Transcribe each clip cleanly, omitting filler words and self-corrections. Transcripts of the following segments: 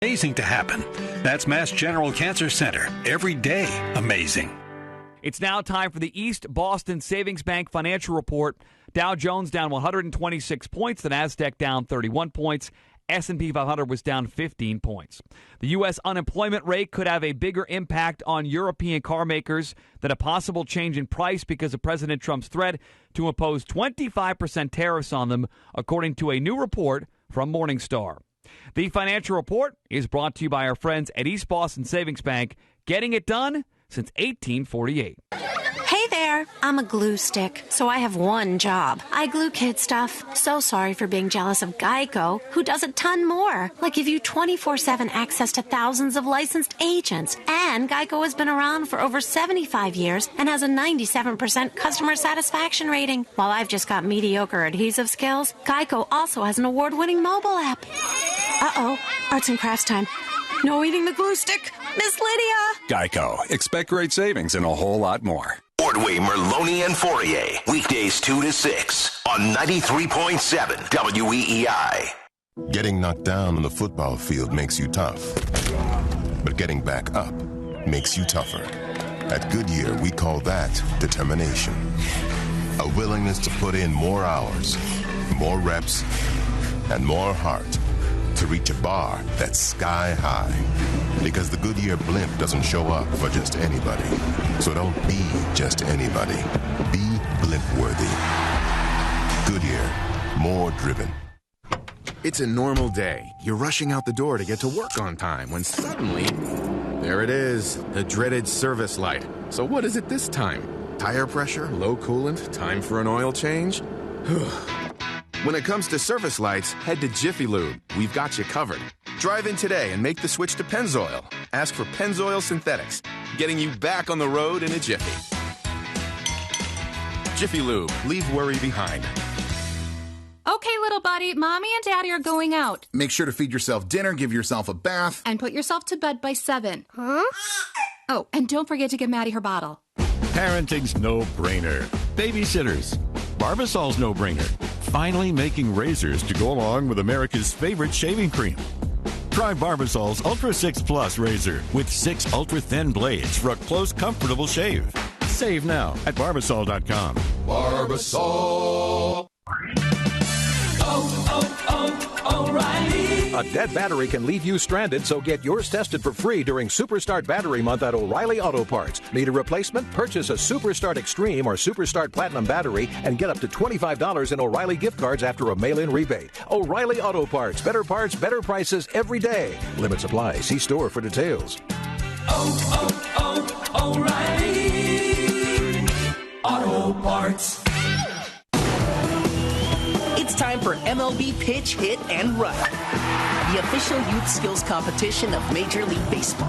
Amazing to happen. That's Mass General Cancer Center. Every day, amazing. It's now time for the East Boston Savings Bank Financial Report. Dow Jones down 126 points. The Nasdaq down 31 points. S&P 500 was down 15 points. The U.S. unemployment rate could have a bigger impact on European car makers than a possible change in price because of President Trump's threat to impose 25% tariffs on them, according to a new report from Morningstar. The Financial Report is brought to you by our friends at East Boston Savings Bank, getting it done since 1848. Hey there, I'm a glue stick, so I have one job. I glue kid stuff. So sorry for being jealous of Geico, who does a ton more. Like give you 24/7 access to thousands of licensed agents. And Geico has been around for over 75 years and has a 97% customer satisfaction rating. While I've just got mediocre adhesive skills, Geico also has an award-winning mobile app. Uh-oh, arts and crafts time. No eating the glue stick. Miss Lydia! Geico. Expect great savings and a whole lot more. Ordway, Merloni, and Fourier. Weekdays 2 to 6 on 93.7 WEEI. Getting knocked down on the football field makes you tough. But getting back up makes you tougher. At Goodyear, we call that determination. A willingness to put in more hours, more reps, and more heart to reach a bar that's sky high. Because the Goodyear blimp doesn't show up for just anybody. So don't be just anybody. Be blimp-worthy. Goodyear, more driven. It's a normal day. You're rushing out the door to get to work on time when suddenly, there it is, the dreaded service light. So what is it this time? Tire pressure, low coolant, time for an oil change? When it comes to service lights, head to Jiffy Lube. We've got you covered. Drive in today and make the switch to Pennzoil. Ask for Pennzoil Synthetics, getting you back on the road in a jiffy. Jiffy Lube, leave worry behind. Okay, little buddy, Mommy and Daddy are going out. Make sure to feed yourself dinner, give yourself a bath. And put yourself to bed by 7. Huh? Oh, and don't forget to give Maddie her bottle. Parenting's no-brainer. Babysitters. Barbasol's no-brainer. Finally making razors to go along with America's favorite shaving cream. Try Barbasol's Ultra 6 Plus razor with 6 ultra-thin blades for a close, comfortable shave. Save now at Barbasol.com. Barbasol. O'Reilly. A dead battery can leave you stranded, so get yours tested for free during Superstart Battery Month at O'Reilly Auto Parts. Need a replacement? Purchase a Superstart Extreme or Superstart Platinum battery and get up to $25 in O'Reilly gift cards after a mail-in rebate. O'Reilly Auto Parts. Better parts, better prices every day. Limit supply. See store for details. O'Reilly Auto Parts. It's time for MLB Pitch, Hit, and Run, the official youth skills competition of Major League Baseball.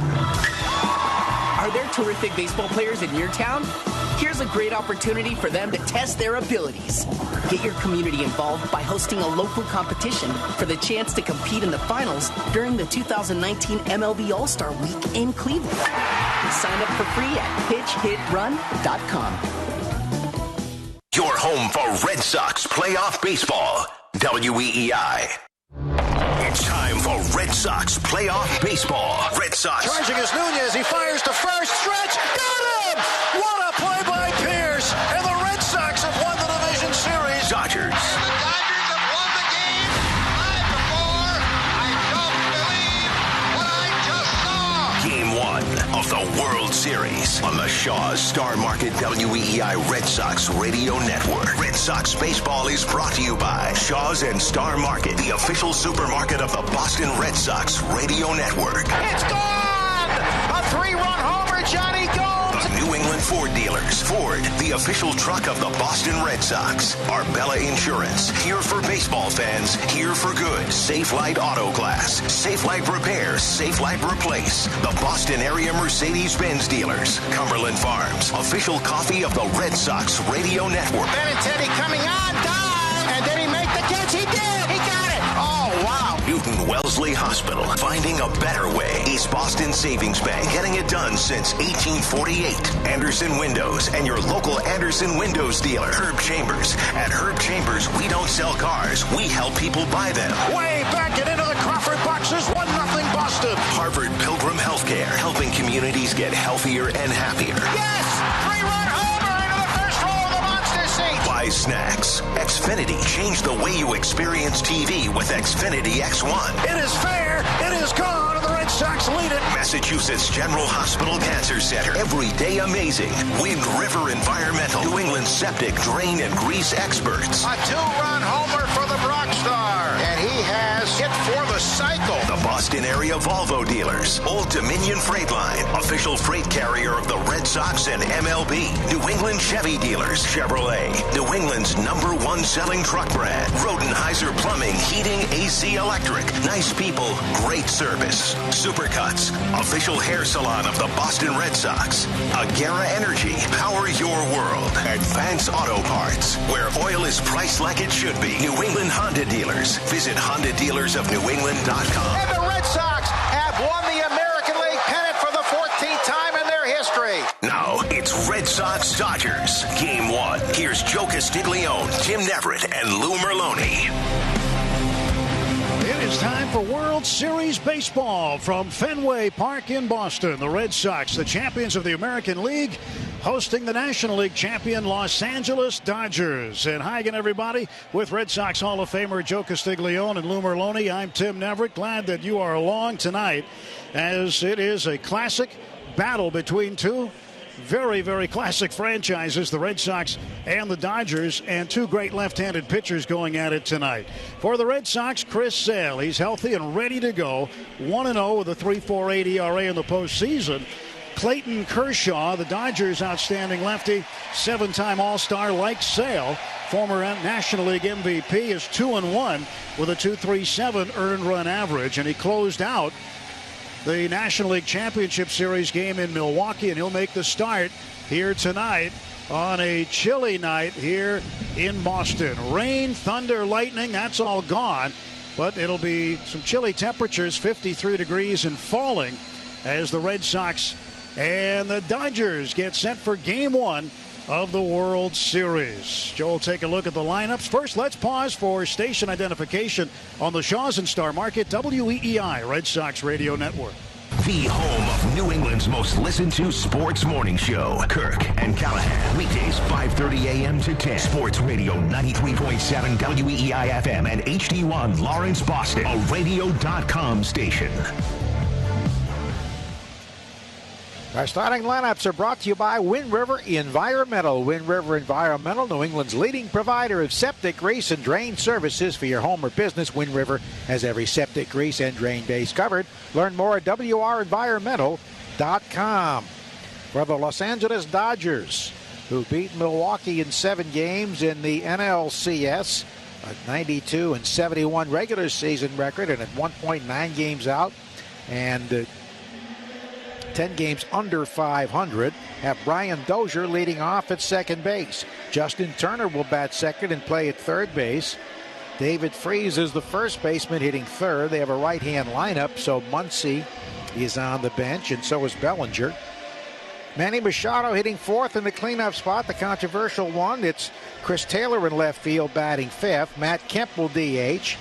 Are there terrific baseball players in your town? Here's a great opportunity for them to test their abilities. Get your community involved by hosting a local competition for the chance to compete in the finals during the 2019 MLB All-Star Week in Cleveland. Sign up for free at pitchhitrun.com. Your home for Red Sox playoff baseball. WEEI. It's time for Red Sox playoff baseball. Red Sox. Charging is Nunez. He fires to first. Stretch. Got him! What a play by Pierce. And the Red Sox have won the division series. Dodgers. And the Dodgers have won the game Game 1 5-4. I don't believe what I just saw. of the World Series on the Shaw's Star Market WEEI Red Sox Radio Network. Red Sox baseball is brought to you by Shaw's and Star Market, the official supermarket of the Boston Red Sox Radio Network. It's gone! A 3-run homer, Johnny Gomes! The New England Ford dealers. Ford, the official truck of the Boston Red Sox. Arbella Insurance, here for baseball fans, here for good. Safe Light Auto Glass, Safe Light Repair, Safe Light Replace. The Boston area Mercedes-Benz dealers. Cumberland Farms, official coffee of the Red Sox Radio Network. Benintendi coming on, dive, and did he make the catch? He did! He got it! Oh, wow! Newton Wellesley Hospital, finding a better way. East Boston Savings Bank, getting it done since 1848. Anderson Windows and your local Anderson Windows dealer, Herb Chambers. At Herb Chambers, we don't sell cars, we help people buy them. Way back and into the Crawford boxes, 1-0 Boston. Harvard Pilgrim Healthcare, helping communities get healthier and happier. Yes! Three-run homer into the first row of the monster seat. Buy snacks. Xfinity changed the way you experience TV with Xfinity X1. It is fair. It is gone, and the Red Sox lead it. Massachusetts General Hospital Cancer Center. Every day amazing. Wind River Environmental. New England septic, drain, and grease experts. A two-run homer for the Brock Star. And he has hit for the cycle. The Boston area Volvo dealers. Old Dominion Freight Line. Official freight carrier of the Red Sox and MLB. New England Chevy dealers. Chevrolet. New England's #1 selling truck brand. Rodenheiser Plumbing, Heating, AC, Electric. Nice people, great service. Supercuts. Official hair salon of the Boston Red Sox. Agera Energy. Power your world. Advance Auto Parts. Where oil is priced like it should be. New England Honda dealers. Visit HondaDealersOfNewEngland.com. And the Red Sox have won the American League pennant for the 14th time in their history. Now it's Red Sox Dodgers. Game 1. Here's Joe Castiglione, Tim Neverett, and Lou Merloni. It is time for World Series baseball from Fenway Park in Boston. The Red Sox, the champions of the American League, hosting the National League champion Los Angeles Dodgers. And hi again, everybody, with Red Sox Hall of Famer Joe Castiglione and Lou Merloni. I'm Tim Neverett. Glad that you are along tonight, as it is a classic battle between two very, very classic franchises, the Red Sox and the Dodgers, and two great left-handed pitchers going at it tonight. For the Red Sox, Chris Sale. He's healthy and ready to go. 1-0 with a 3.48 ERA in the postseason. Clayton Kershaw, the Dodgers' outstanding lefty, 7-time All-Star like Sale, former National League MVP, is 2-1 with a 2.37 earned run average, and he closed out the National League Championship Series game in Milwaukee, and he'll make the start here tonight on a chilly night here in Boston. Rain, thunder, lightning, that's all gone, but it'll be some chilly temperatures, 53 degrees and falling, as the Red Sox and the Dodgers get set for Game 1 of the World Series. Joe will take a look at the lineups. First, let's pause for station identification on the Shaw's and Star Market, WEEI, Red Sox Radio Network. The home of New England's most listened to sports morning show. Kirk and Callahan. Weekdays 5:30 a.m. to 10. Sports Radio 93.7 WEEI FM and HD1 Lawrence, Boston. A radio.com station. Our starting lineups are brought to you by Wind River Environmental. Wind River Environmental, New England's leading provider of septic, grease, and drain services for your home or business. Wind River has every septic, grease, and drain base covered. Learn more at WREnvironmental.com. For the Los Angeles Dodgers, who beat Milwaukee in 7 games in the NLCS, a 92-71 regular season record, and at 1.9 games out, and 10 games under 500, have Brian Dozier leading off at second base. Justin Turner will bat second and play at third base. David Freese is the first baseman, hitting third. They have a right-hand lineup, so Muncy is on the bench, and so is Bellinger. Manny Machado hitting fourth in the cleanup spot, the controversial one. It's Chris Taylor in left field batting fifth. Matt Kemp will DH.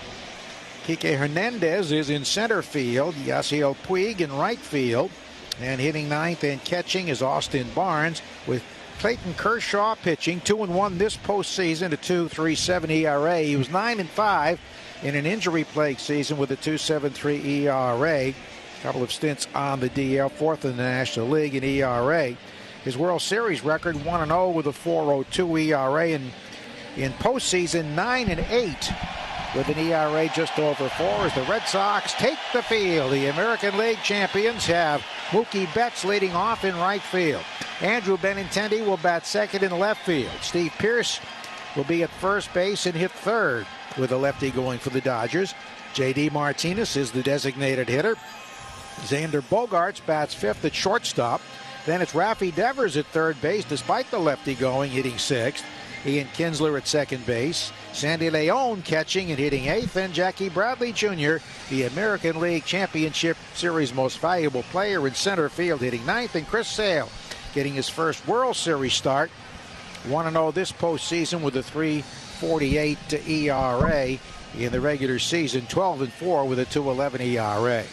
Kike Hernandez is in center field. Yasiel Puig in right field. And hitting ninth and catching is Austin Barnes, with Clayton Kershaw pitching. 2-1 this postseason, a 2.37 ERA. He was 9-5 in an injury-plagued season with a 2.73 ERA. A couple of stints on the DL, fourth in the National League in ERA. His World Series record, 1-0 with a 4.02 ERA. And in postseason, 9-8 with an ERA just over 4, as the Red Sox take the field. The American League champions have Mookie Betts leading off in right field. Andrew Benintendi will bat second in left field. Steve Pearce will be at first base and hit third, with a lefty going for the Dodgers. J.D. Martinez is the designated hitter. Xander Bogaerts bats fifth at shortstop. Then it's Rafi Devers at third base, despite the lefty going, hitting sixth. Ian Kinsler at second base. Sandy Leon catching and hitting eighth. And Jackie Bradley Jr., the American League Championship Series most valuable player, in center field, hitting ninth. And Chris Sale getting his first World Series start. 1-0 this postseason with a 3.48 ERA in the regular season. 12-4 with a 2.11 ERA.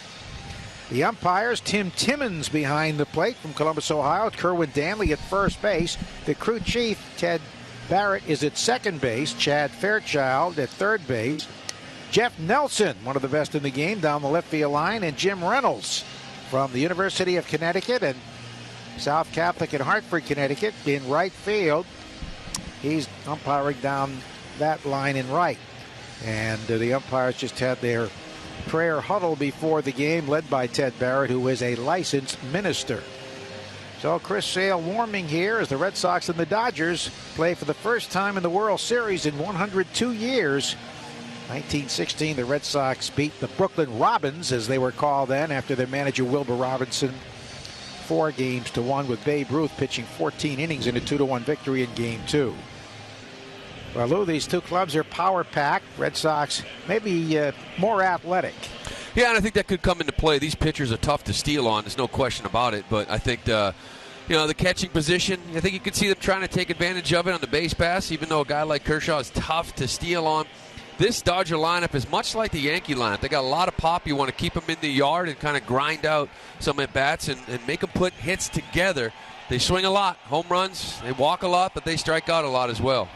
The umpires, Tim Timmons behind the plate from Columbus, Ohio. Kerwin Danley at first base. The crew chief, Ted Barrett, is at second base. Chad Fairchild at third base. Jeff Nelson, one of the best in the game, down the left field line. And Jim Reynolds from the University of Connecticut and South Catholic in Hartford, Connecticut, in right field. He's umpiring down that line in right. And the umpires just had their prayer huddle before the game, led by Ted Barrett, who is a licensed minister. So Chris Sale warming here as the Red Sox and the Dodgers play for the first time in the World Series in 102 years. 1916, the Red Sox beat the Brooklyn Robins, as they were called then, after their manager Wilbur Robinson, 4-1 with Babe Ruth pitching 14 innings in a 2-1 victory in Game 2. Well, Lou, these two clubs are power-packed. Red Sox maybe more athletic. Yeah, and I think that could come into play. These pitchers are tough to steal on. There's no question about it. But I think, the catching position, I think you could see them trying to take advantage of it on the base pass, even though a guy like Kershaw is tough to steal on. This Dodger lineup is much like the Yankee lineup. They got a lot of pop. You want to keep them in the yard and kind of grind out some at-bats and make them put hits together. They swing a lot, home runs. They walk a lot, but they strike out a lot as well.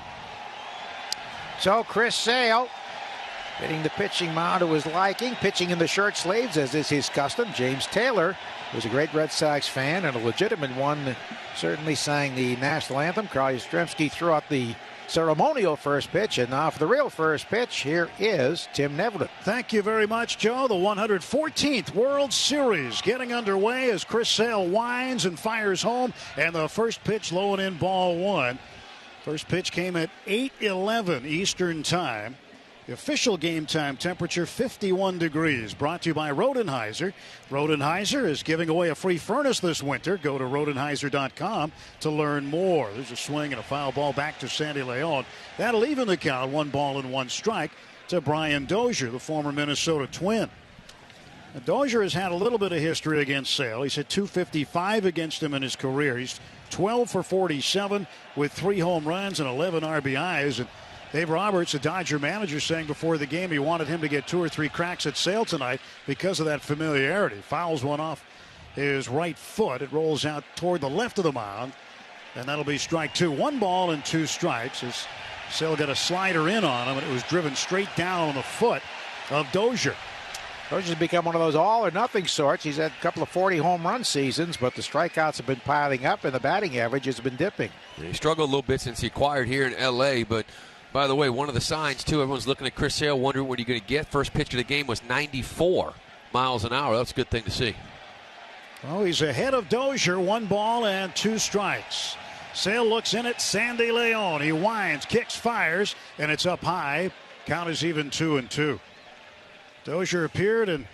So Chris Sale hitting the pitching mound to his liking, pitching in the shirt sleeves, as is his custom. James Taylor was a great Red Sox fan and a legitimate one, certainly sang the national anthem. Carl Yastrzemski threw out the ceremonial first pitch, and now for the real first pitch, here is Tim Neverett. Thank you very much, Joe. The 114th World Series getting underway as Chris Sale winds and fires home, and the first pitch low and in, ball one. First pitch came at 8:11 Eastern Time. The official game time temperature, 51 degrees. Brought to you by Rodenheiser. Rodenheiser is giving away a free furnace this winter. Go to Rodenheiser.com to learn more. There's a swing and a foul ball back to Sandy Leon. That'll even the count, 1-1 to Brian Dozier, the former Minnesota Twin. Now, Dozier has had a little bit of history against Sale. He's hit .255 against him in his career. He's 12 for 47 with 3 home runs and 11 RBIs. And Dave Roberts, the Dodger manager, saying before the game he wanted him to get 2 or 3 cracks at Sale tonight because of that familiarity. Fouls one off his right foot. It rolls out toward the left of the mound, and that'll be strike 2. 1-2 strikes as Sale got a slider in on him, and it was driven straight down on the foot of Dozier. Dozier's become one of those all-or-nothing sorts. He's had a couple of 40 home run seasons, but the strikeouts have been piling up, and the batting average has been dipping. He struggled a little bit since he acquired here in L.A., but by the way, one of the signs, too, everyone's looking at Chris Sale, wondering what he's going to get. First pitch of the game was 94 miles an hour. That's a good thing to see. Well, he's ahead of Dozier, 1-2 strikes. Sale looks in at Sandy Leon. He winds, kicks, fires, and it's up high. Count is even 2-2. Dozier appeared in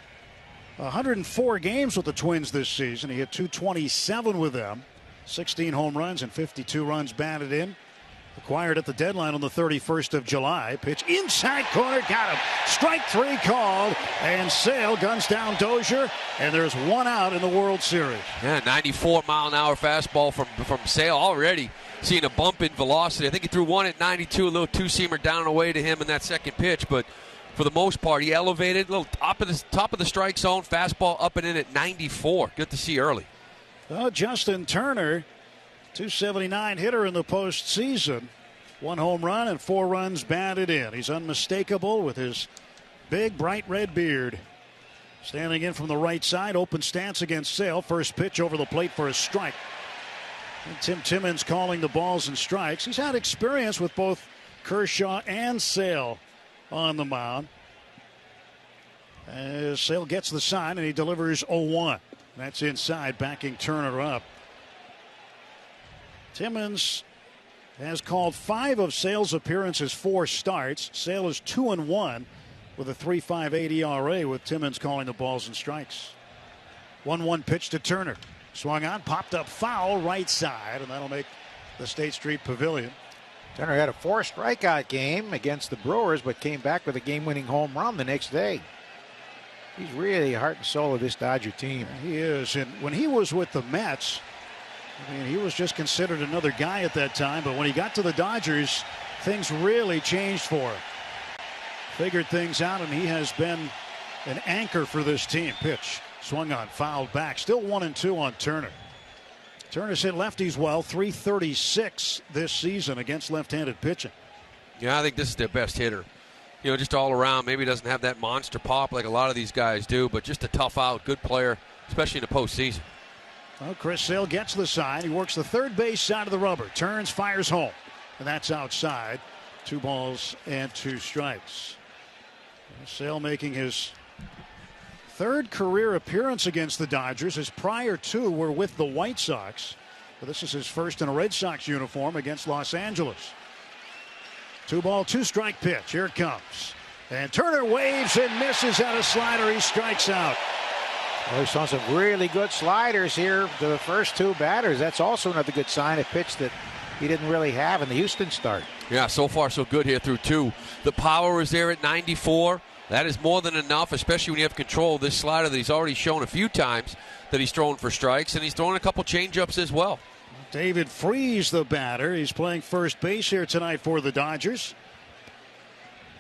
104 games with the Twins this season. He hit .227 with them, 16 home runs and 52 runs batted in. Acquired at the deadline on the 31st of July. Pitch inside corner, got him. Strike 3 called, and Sale guns down Dozier, and there's 1 out in the World Series. Yeah, 94-mile-an-hour fastball from Sale. Already seeing a bump in velocity. I think he threw one at 92, a little two-seamer down and away to him in that second pitch, but for the most part, he elevated, a little top of the strike zone, fastball up and in at 94. Good to see early. Well, Justin Turner, .279 hitter in the postseason. 1 home run and 4 runs batted in. He's unmistakable with his big, bright red beard. Standing in from the right side, open stance against Sale. First pitch over the plate for a strike. And Tim Timmons calling the balls and strikes. He's had experience with both Kershaw and Sale on the mound. As Sale gets the sign and he delivers 0-1. That's inside, backing Turner up. Timmons has called 5 of Sale's appearances 4 starts. Sale is 2-1 with a 3.58 ERA with Timmons calling the balls and strikes. 1-1 pitch to Turner. Swung on, popped up foul right side, and that'll make the State Street Pavilion. Turner had a 4 strikeout game against the Brewers, but came back with a game-winning home run the next day. He's really the heart and soul of this Dodger team. He is, and when he was with the Mets, I mean, he was just considered another guy at that time, but when he got to the Dodgers, things really changed for him. Figured things out, and he has been an anchor for this team. Pitch Swung on, fouled back. Still 1-2 on Turner. Turner's hit lefties well, .336 this season against left-handed pitching. Yeah, I think this is their best hitter. You know, just all around. Maybe doesn't have that monster pop like a lot of these guys do, but just a tough out, good player, especially in the postseason. Well, Chris Sale gets the sign. He works the third base side of the rubber. Turns, fires home. And that's outside. 2 balls and 2 strikes. Sale making his third career appearance against the Dodgers. His prior 2 were with the White Sox. But this is his first in a Red Sox uniform against Los Angeles. 2 ball, 2 strike pitch. Here it comes. And Turner waves and misses out a slider. He strikes out. Well, he saw some really good sliders here to the first 2 batters. That's also another good sign, a pitch that he didn't really have in the Houston start. Yeah, so far so good here through 2. The power is there at 94. That is more than enough, especially when you have control of this slider that he's already shown a few times that he's throwing for strikes, and he's throwing a couple changeups as well. David Freese, the batter. He's playing first base here tonight for the Dodgers.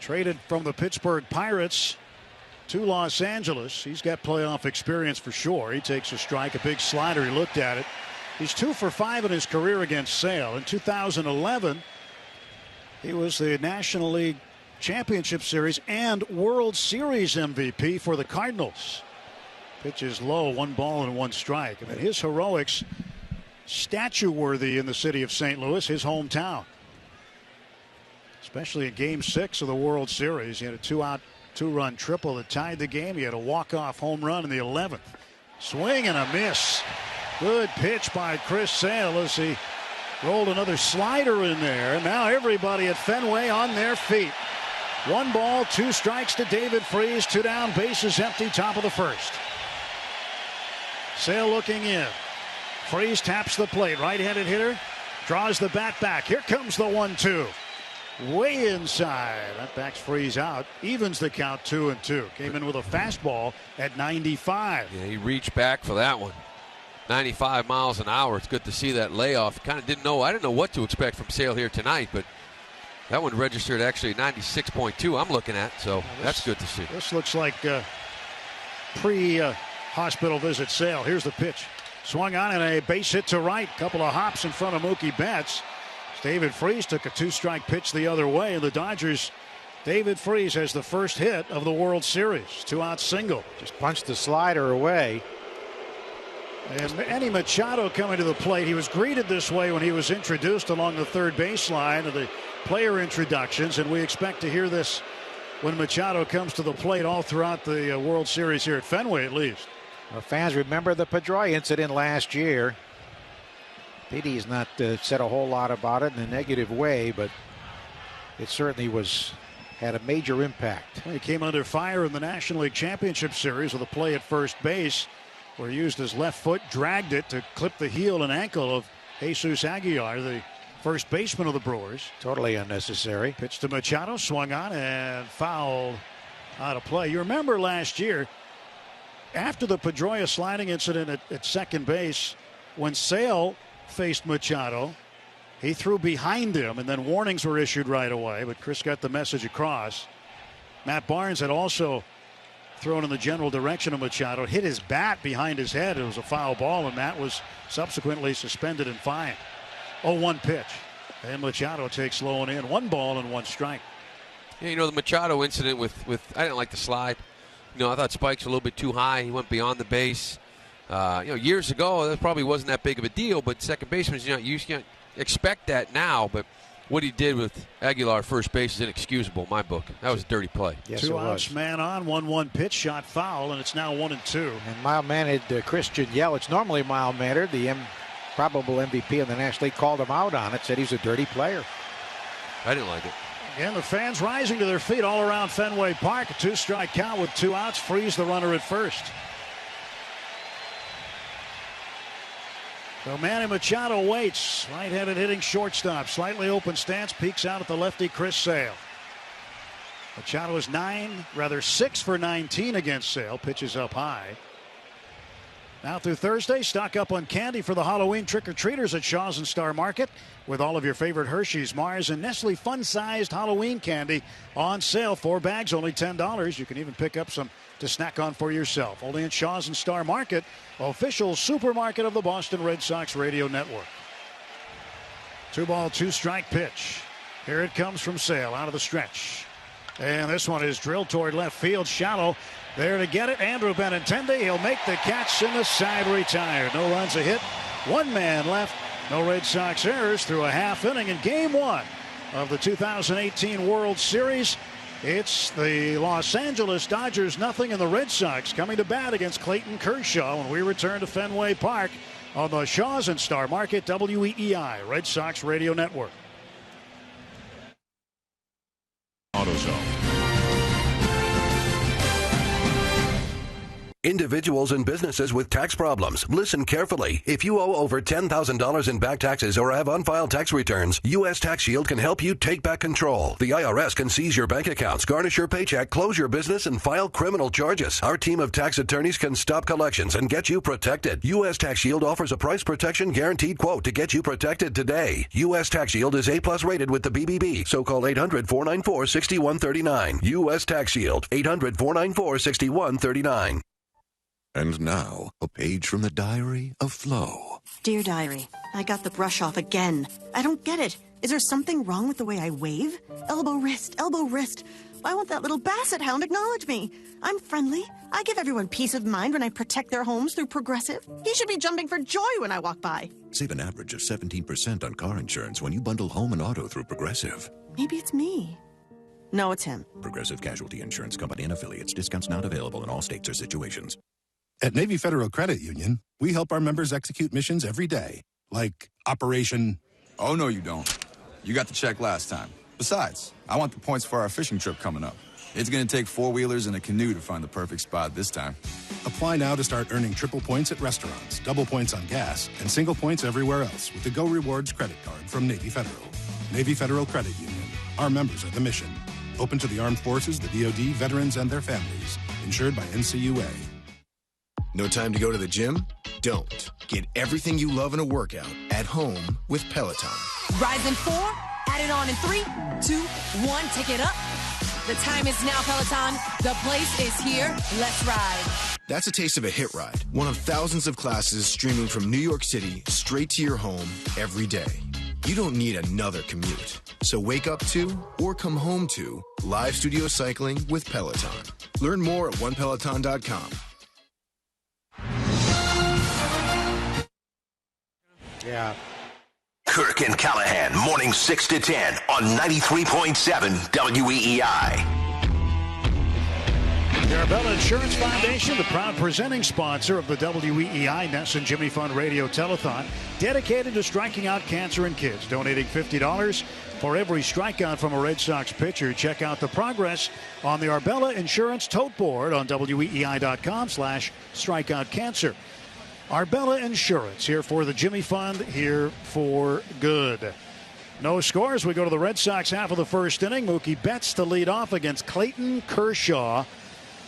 Traded from the Pittsburgh Pirates to Los Angeles. He's got playoff experience for sure. He takes a strike, a big slider. He looked at it. He's 2 for 5 in his career against Sale. In 2011, he was the National League Championship Series and World Series MVP for the Cardinals. Pitch is low, 1 ball and 1 strike. I mean, his heroics statue-worthy in the city of St. Louis, his hometown. Especially in Game 6 of the World Series. He had a 2-out, 2-run triple that tied the game. He had a walk-off home run in the 11th. Swing and a miss. Good pitch by Chris Sale as he rolled another slider in there. And now everybody at Fenway on their feet. 1 ball, 2 strikes to David Freese. 2 down, bases empty, top of the first. Sale looking in. Freese taps the plate. Right-handed hitter draws the bat back. Here comes the 1-2. Way inside. That backs Freese out. Evens the count 2-2. Came in with a fastball at 95. Yeah, he reached back for that one. 95 miles an hour. It's good to see that layoff. I didn't know what to expect from Sale here tonight, but that one registered actually 96.2 I'm looking at, so that's good to see. This looks like pre-hospital visit Sale. Here's the pitch. Swung on and a base hit to right. Couple of hops in front of Mookie Betts. David Freese took a 2-strike pitch the other way, and the Dodgers, David Freese has the first hit of the World Series. 2-out single. Just punched the slider away. And Manny Machado coming to the plate. He was greeted this way when he was introduced along the third baseline of the player introductions, and we expect to hear this when Machado comes to the plate all throughout the World Series here at Fenway at least. Well, fans remember the Pedroia incident last year. Petey has not said a whole lot about it in a negative way, but it certainly had a major impact. He came under fire in the National League Championship Series with a play at first base where he used his left foot, dragged it to clip the heel and ankle of Jesus Aguilar, the first baseman of the Brewers. Totally unnecessary. Pitch to Machado, swung on and fouled out of play. You remember last year, after the Pedroia sliding incident at second base, when Sale faced Machado, he threw behind him, and then warnings were issued right away, but Chris got the message across. Matt Barnes had also thrown in the general direction of Machado, hit his bat behind his head. It was a foul ball, and Matt was subsequently suspended and fined. 0-1 pitch. And Machado takes low and in. 1 ball and 1 strike. Yeah, the Machado incident with I didn't like the slide. I thought spikes were a little bit too high. He went beyond the base. Years ago, that probably wasn't that big of a deal, but second baseman, you can't expect that now, but what he did with Aguilar first base is inexcusable in my book. That was a dirty play. Yes, 2 outs, man on, 1-1 pitch, shot foul, and it's now 1-2. And mild-mannered Christian Yelich, normally mild-mannered, the probable MVP in the National League, called him out on it, said he's a dirty player. I didn't like it. And the fans rising to their feet all around Fenway Park. A 2-strike count with 2 outs. Freeze the runner at first. So Manny Machado waits. Right-handed hitting shortstop. Slightly open stance. Peeks out at the lefty Chris Sale. Machado is 6 for 19 against Sale. Pitches up high. Now through Thursday, stock up on candy for the Halloween trick-or-treaters at Shaw's and Star Market with all of your favorite Hershey's, Mars, and Nestle fun-sized Halloween candy on sale. 4 bags, only $10. You can even pick up some to snack on for yourself. Only in Shaw's and Star Market, official supermarket of the Boston Red Sox radio network. 2-ball, 2-strike pitch. Here it comes from Sale out of the stretch. And this one is drilled toward left field, shallow. There to get it, Andrew Benintendi. He'll make the catch, and the side retired. No runs, a hit. One man left. No Red Sox errors through a half inning in Game 1 of the 2018 World Series. It's the Los Angeles Dodgers 0, and the Red Sox coming to bat against Clayton Kershaw when we return to Fenway Park on the Shaw's and Star Market WEEI Red Sox Radio Network. AutoZone. Individuals and businesses with tax problems, listen carefully. If you owe over $10,000 in back taxes or have unfiled tax returns, U.S. Tax Shield can help you take back control. The IRS can seize your bank accounts, garnish your paycheck, close your business, and file criminal charges. Our team of tax attorneys can stop collections and get you protected. U.S. Tax Shield offers a price protection guaranteed quote to get you protected today. U.S. Tax Shield is A+ rated with the BBB, so call 800-494-6139. U.S. Tax Shield, 800-494-6139. And now, a page from the diary of Flo. Dear Diary, I got the brush off again. I don't get it. Is there something wrong with the way I wave? Elbow, wrist, elbow, wrist. Why won't that little basset hound acknowledge me? I'm friendly. I give everyone peace of mind when I protect their homes through Progressive. He should be jumping for joy when I walk by. Save an average of 17% on car insurance when you bundle home and auto through Progressive. Maybe it's me. No, it's him. Progressive Casualty Insurance Company and Affiliates. Discounts not available in all states or situations. At Navy Federal Credit Union, we help our members execute missions every day, like Operation... Oh, no, you don't. You got the check last time. Besides, I want the points for our fishing trip coming up. It's going to take four-wheelers and a canoe to find the perfect spot this time. Apply now to start earning triple points at restaurants, double points on gas, and single points everywhere else with the Go Rewards credit card from Navy Federal. Navy Federal Credit Union. Our members are the mission. Open to the armed forces, the DoD, veterans, and their families. Insured by NCUA. No time to go to the gym? Don't. Get everything you love in a workout at home with Peloton. Rise in 4, add it on in 3, 2, 1, take it up. The time is now, Peloton. The place is here. Let's ride. That's a taste of a hit ride. One of thousands of classes streaming from New York City straight to your home every day. You don't need another commute. So wake up to or come home to live studio cycling with Peloton. Learn more at onepeloton.com. Yeah. Kirk and Callahan, morning 6 to 10 on 93.7 WEEI. The Arbella Insurance Foundation, the proud presenting sponsor of the WEEI Ness and Jimmy Fund Radio Telethon, dedicated to striking out cancer in kids, donating $50 for every strikeout from a Red Sox pitcher. Check out the progress on the Arbella Insurance Tote Board on weei.com/strikeoutcancer. Arbella Insurance, here for the Jimmy Fund, here for good. No scores. We go to the Red Sox half of the first inning. Mookie Betts to lead off against Clayton Kershaw.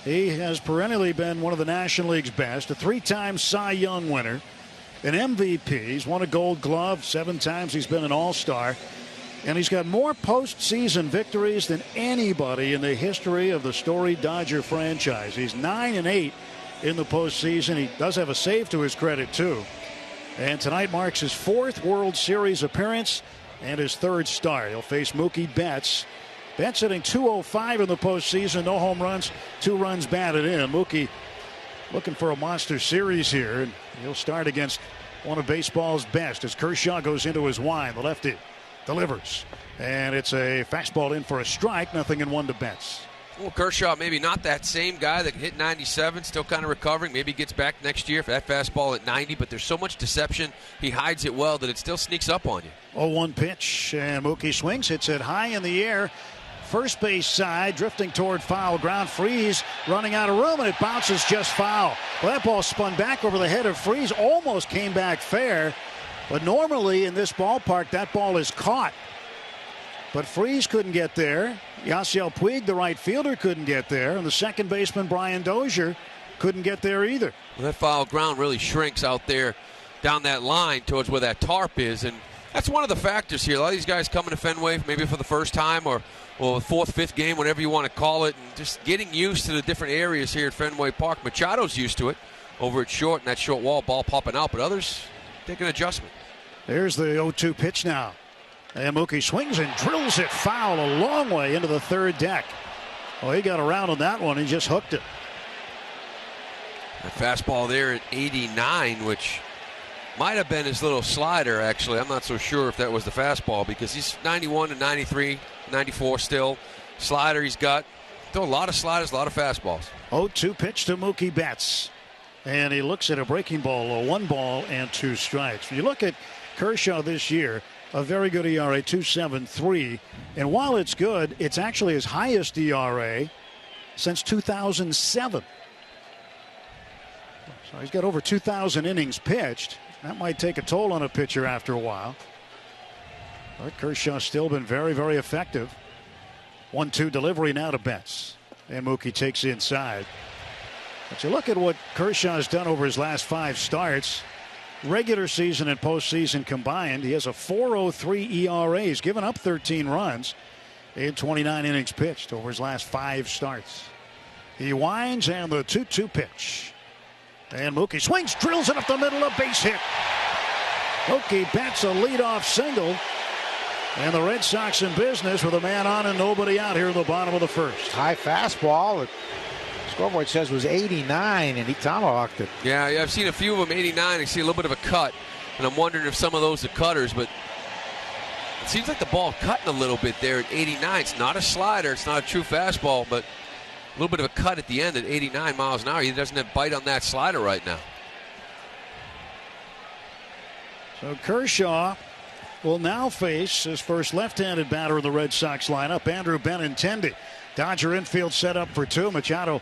He has perennially been one of the National League's best, a 3-time Cy Young winner, an MVP. He's won a Gold Glove 7 times. He's been an All-Star. And he's got more postseason victories than anybody in the history of the storied Dodger franchise. He's 9-8 in the postseason. He does have a save to his credit, too. And tonight marks his 4th World Series appearance and his 3rd start. He'll face Mookie Betts. Betts hitting .205 in the postseason. No home runs, 2 runs batted in. Mookie looking for a monster series here. And he'll start against one of baseball's best as Kershaw goes into his wind. The lefty delivers. And it's a fastball in for a strike. 0-1 to Betts. Well, Kershaw, maybe not that same guy that can hit 97, still kind of recovering. Maybe he gets back next year for that fastball at 90, but there's so much deception. He hides it well that it still sneaks up on you. 0-1 pitch, and Mookie swings, hits it high in the air. First base side, drifting toward foul ground. Freese running out of room, and it bounces just foul. Well, that ball spun back over the head of Freese, almost came back fair. But normally in this ballpark, that ball is caught. But Freese couldn't get there. Yasiel Puig, the right fielder, couldn't get there. And the second baseman, Brian Dozier, couldn't get there either. Well, that foul ground really shrinks out there down that line towards where that tarp is. And That's one of the factors here. A lot of these guys coming to Fenway maybe for the first time or fourth, fifth game, whatever you want to call it, and just getting used to the different areas here at Fenway Park. Machado's used to it over at short, and that short wall, ball popping out, but others take an adjustment. There's the 0-2 pitch now. And Mookie swings and drills it foul a long way into the third deck. Well, he got around on that one. He just hooked it. A fastball there at 89, which might have been his little slider, actually. I'm not so sure if that was the fastball because he's 91 and 93, 94 still. Slider he's got. Still a lot of sliders, a lot of fastballs. 0-2 pitch to Mookie Betts. And he looks at a breaking ball, 1 ball and 2 strikes. When you look at Kershaw this year, a very good ERA, 2.73. And while it's good, it's actually his highest ERA since 2007. So he's got over 2,000 innings pitched. That might take a toll on a pitcher after a while. But Kershaw's still been very, very effective. 1-2 delivery now to Betts. And Mookie takes inside. But you look at what Kershaw's done over his last 5 starts. Regular season and postseason combined, he has a 4.03 ERA. He's given up 13 runs in 29 innings pitched over his last 5 starts. He winds and the 2-2 pitch. And Mookie swings, drills it up the middle, a base hit. Mookie Betts a leadoff single. And the Red Sox in business with a man on and nobody out here in the bottom of the first. High fastball. The scoreboard says was 89, and he tomahawked it. Yeah, I've seen a few of them 89. I see a little bit of a cut, and I'm wondering if some of those are cutters, but it seems like the ball cutting a little bit there at 89. It's not a slider. It's not a true fastball, but a little bit of a cut at the end at 89 miles an hour. He doesn't have bite on that slider right now. So Kershaw will now face his first left-handed batter in the Red Sox lineup, Andrew Benintendi. Dodger infield set up for 2. Machado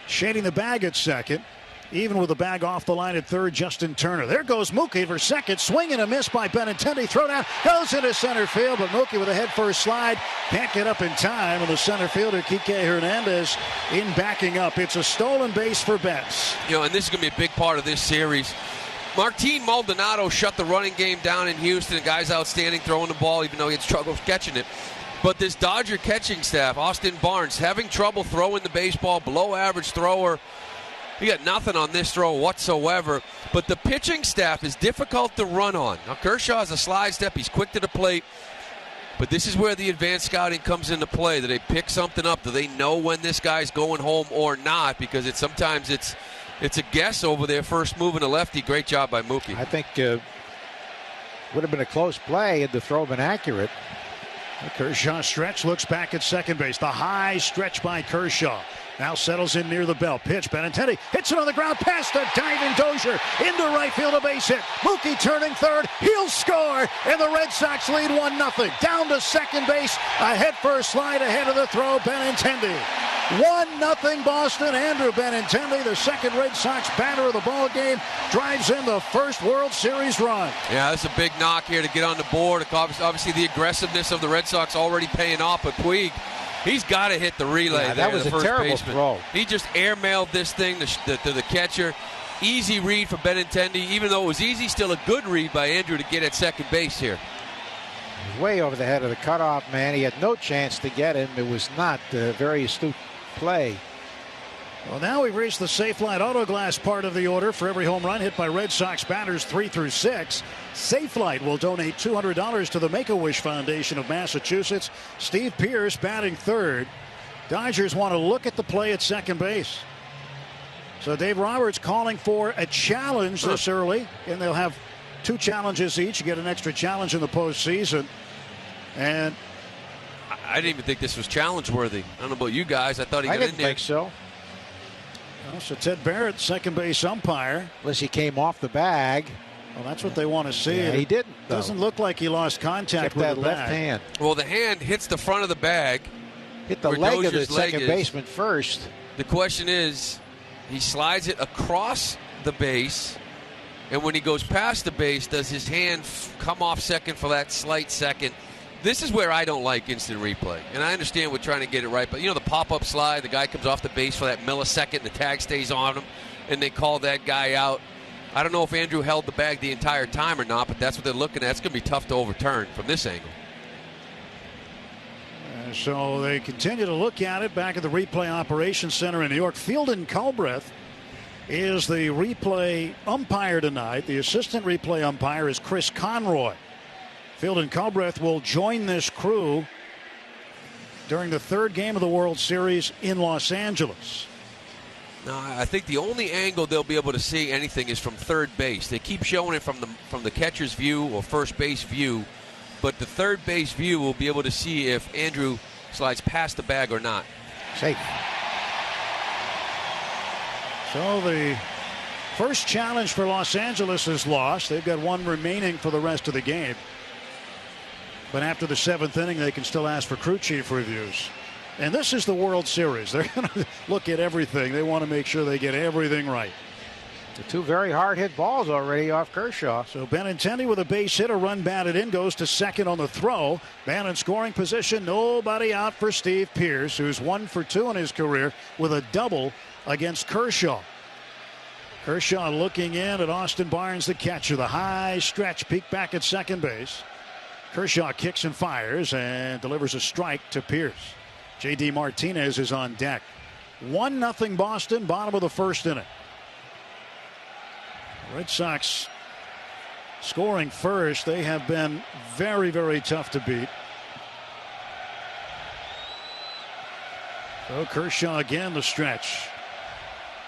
shading the bag at second. Even with the bag off the line at third, Justin Turner. There goes Mookie for second. Swing and a miss by Benintendi. Throw down. Goes into center field, but Mookie with a head-first slide. Can't get up in time. And the center fielder, Kike Hernandez, in backing up. It's a stolen base for Betts. You know, and this is going to be a big part of this series. Martin Maldonado shut the running game down in Houston. The guy's outstanding throwing the ball, even though he had trouble catching it. But this Dodger catching staff, Austin Barnes, having trouble throwing the baseball, below-average thrower. He got nothing on this throw whatsoever. But the pitching staff is difficult to run on. Now, Kershaw has a slide step. He's quick to the plate. But this is where the advanced scouting comes into play. Do they pick something up? Do they know when this guy's going home or not? Because sometimes it's a guess over their first move in the lefty. Great job by Mookie. I think would have been a close play had the throw been accurate. Kershaw stretch, looks back at second base. The high stretch by Kershaw. Now settles in near the belt. Pitch. Benintendi hits it on the ground past the diving Dozier. Into right field, a base hit. Mookie turning third. He'll score. And the Red Sox lead 1-0. Down to second base. A head-first slide ahead of the throw. Benintendi. 1-0 Boston. Andrew Benintendi, the second Red Sox batter of the ball game, drives in the first World Series run. Yeah, that's a big knock here to get on the board. Obviously, the aggressiveness of the Red Sox already paying off, but Puig, he's got to hit the relay there. That was the a first terrible baseman. throw. He just airmailed this thing to the catcher. Easy read for Benintendi. Even though it was easy, still a good read by Andrew to get at second base here. Way over the head of the cutoff man. He had no chance to get him. It was not a very astute play. Well, now we've reached the Safelite Auto Glass part of the order. For every home run hit by Red Sox batters 3 through 6, Safelite will donate $200 to the Make-A-Wish Foundation of Massachusetts. Steve Pearce batting third. Dodgers want to look at the play at second base. So Dave Roberts calling for a challenge this early, and they'll have 2 challenges each. You get an extra challenge in the postseason. And I didn't even think this was challenge worthy. I don't know about you guys. I thought he got in there. I didn't think so. Well, so Ted Barrett, second base umpire. Unless he came off the bag. Well, that's what they want to see. Yeah, he didn't. Doesn't look like he lost contact with that the left bag. hand. Well, the hand hits the front of the bag. Hit the leg of the second baseman first. The question is, he slides it across the base, and when he goes past the base, does his hand come off second for that slight second? This is where I don't like instant replay. And I understand we're trying to get it right, but, you know, the pop-up slide, the guy comes off the base for that millisecond, the tag stays on him, and they call that guy out. I don't know if Andrew held the bag the entire time or not, but that's what they're looking at. It's going to be tough to overturn from this angle. So they continue to look at it back at the replay operations center in New York. Fieldon Culbreth is the replay umpire tonight. The assistant replay umpire is Chris Conroy. Fieldon Culbreth will join this crew during the third game of the World Series in Los Angeles. No, I think the only angle they'll be able to see anything is from third base. They keep showing it from the catcher's view or first base view, but the third base view will be able to see if Andrew slides past the bag or not. Safe. So the first challenge for Los Angeles is lost. They've got one remaining for the rest of the game. But after the seventh inning, they can still ask for crew chief reviews. And this is the World Series. They're going to look at everything. They want to make sure they get everything right. The two very hard hit balls already off Kershaw. So Benintendi with a base hit, a run batted in, goes to second on the throw. Man in scoring position, nobody out for Steve Pearce, who's 1 for 2 in his career with a double against Kershaw. Kershaw looking in at Austin Barnes, the catcher. The high stretch, peek back at second base. Kershaw kicks and fires and delivers a strike to Pearce. J.D. Martinez is on deck. 1-0 Boston, bottom of the first inning. Red Sox scoring first. They have been very, very tough to beat. So Kershaw again, the stretch.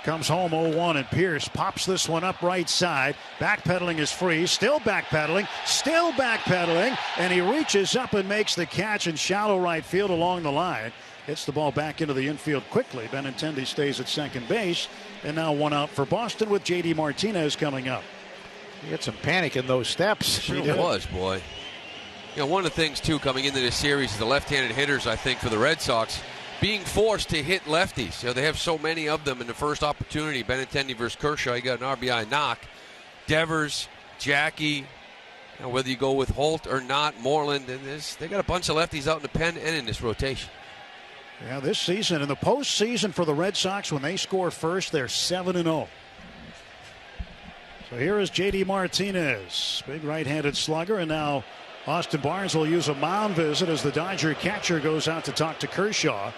Comes home 0-1, and Pearce pops this one up right side. Backpedaling is free. Still backpedaling. And he reaches up and makes the catch in shallow right field along the line. Hits the ball back into the infield quickly. Benintendi stays at second base. And now one out for Boston with J.D. Martinez coming up. He had some panic in those steps. Sure was, boy. You know, one of the things, too, coming into this series is the left-handed hitters, I think, for the Red Sox being forced to hit lefties. You know, they have so many of them in the first opportunity. Benintendi versus Kershaw, you got an RBI knock. Devers, Jackie, you know, whether you go with Holt or not, Moreland, and they got a bunch of lefties out in the pen and in this rotation. Yeah, this season, in the postseason for the Red Sox, when they score first, they're 7-0. So here is J.D. Martinez, big right-handed slugger, and now Austin Barnes will use a mound visit as the Dodger catcher goes out to talk to Kershaw.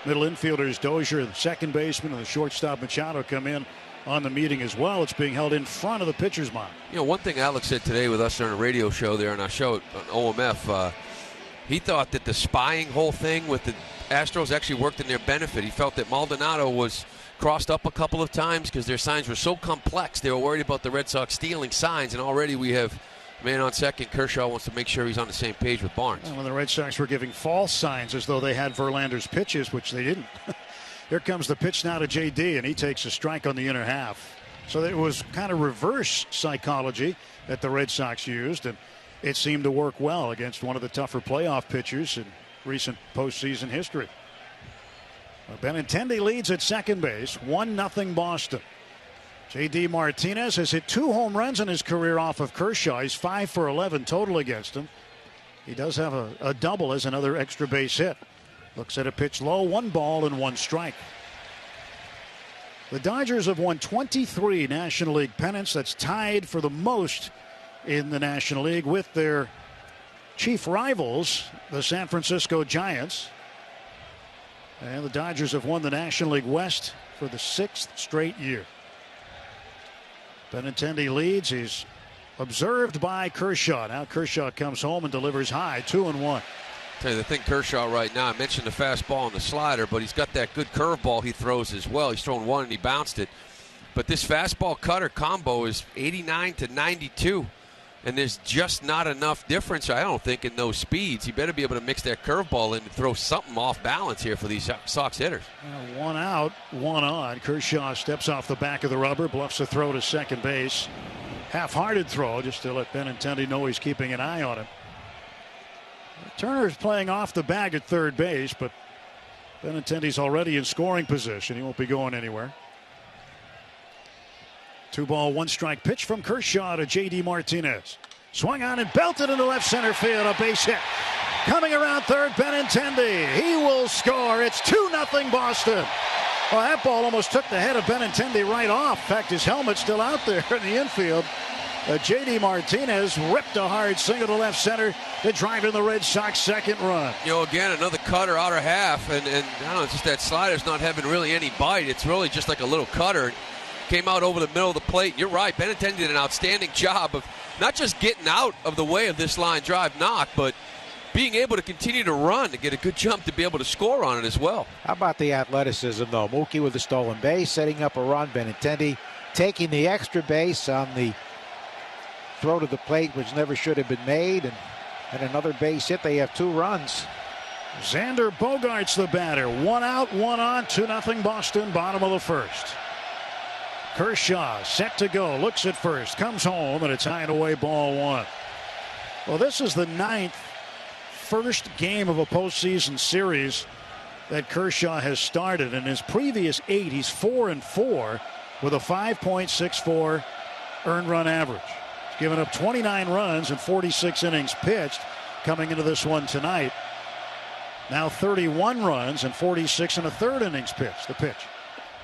Middle infielders Dozier, the second baseman, and the shortstop Machado come in on the meeting as well. It's being held in front of the pitcher's mound. You know, one thing Alex said today with us during a radio show there on our show on OMF, he thought that the spying whole thing with the Astros actually worked in their benefit. He felt that Maldonado was crossed up a couple of times because their signs were so complex. They were worried about the Red Sox stealing signs, and already we have man on second. Kershaw wants to make sure he's on the same page with Barnes. When the Red Sox were giving false signs as though they had Verlander's pitches, which they didn't. Here comes the pitch now to J.D., and he takes a strike on the inner half. So it was kind of reverse psychology that the Red Sox used, and it seemed to work well against one of the tougher playoff pitchers in recent postseason history. Benintendi leads at second base, 1-0 Boston. J.D. Martinez has hit 2 home runs in his career off of Kershaw. He's 5 for 11 total against him. He does have a double as another extra base hit. Looks at a pitch low, 1 ball and 1 strike. The Dodgers have won 23 National League pennants. That's tied for the most in the National League with their chief rivals, the San Francisco Giants. And the Dodgers have won the National League West for the 6th straight year. Benintendi leads. He's observed by Kershaw. Now Kershaw comes home and delivers high, 2-1. Tell you the thing, Kershaw right now, I mentioned the fastball and the slider, but he's got that good curveball he throws as well. He's thrown one and he bounced it. But this fastball cutter combo is 89 to 92. And there's just not enough difference, I don't think, in those speeds. You better be able to mix that curveball in and throw something off balance here for these Sox hitters. 1 out, 1 on. Kershaw steps off the back of the rubber, bluffs a throw to second base. Half-hearted throw just to let Benintendi know he's keeping an eye on him. Turner's playing off the bag at third base, but Benintendi's already in scoring position. He won't be going anywhere. 2-ball, 1-strike pitch from Kershaw to J.D. Martinez. Swung on and belted into left center field. A base hit. Coming around third, Benintendi. He will score. It's 2-0 Boston. Well, that ball almost took the head of Benintendi right off. In fact, his helmet's still out there in the infield. J.D. Martinez ripped a hard single to left center to drive in the Red Sox second run. Again, another cutter outer half, and I don't know, it's just that slider's not having really any bite. It's really just like a little cutter. Came out over the middle of the plate. You're right, Benintendi did an outstanding job of not just getting out of the way of this line drive knock, but being able to continue to run to get a good jump to be able to score on it as well. How about the athleticism, though? Mookie with the stolen base, setting up a run. Benintendi taking the extra base on the throw to the plate, which never should have been made, and another base hit. They have 2 runs. Xander Bogaerts the batter. 1 out, 1 on, 2-0 Boston, bottom of the first. Kershaw set to go, looks at first, comes home, and it's high and away, ball 1. Well, this is the 9th first game of a postseason series that Kershaw has started. In his previous 8, he's 4-4 with a 5.64 earned run average. He's given up 29 runs in 46 innings pitched coming into this one tonight. Now 31 runs and 46 1/3 innings pitched. The pitch.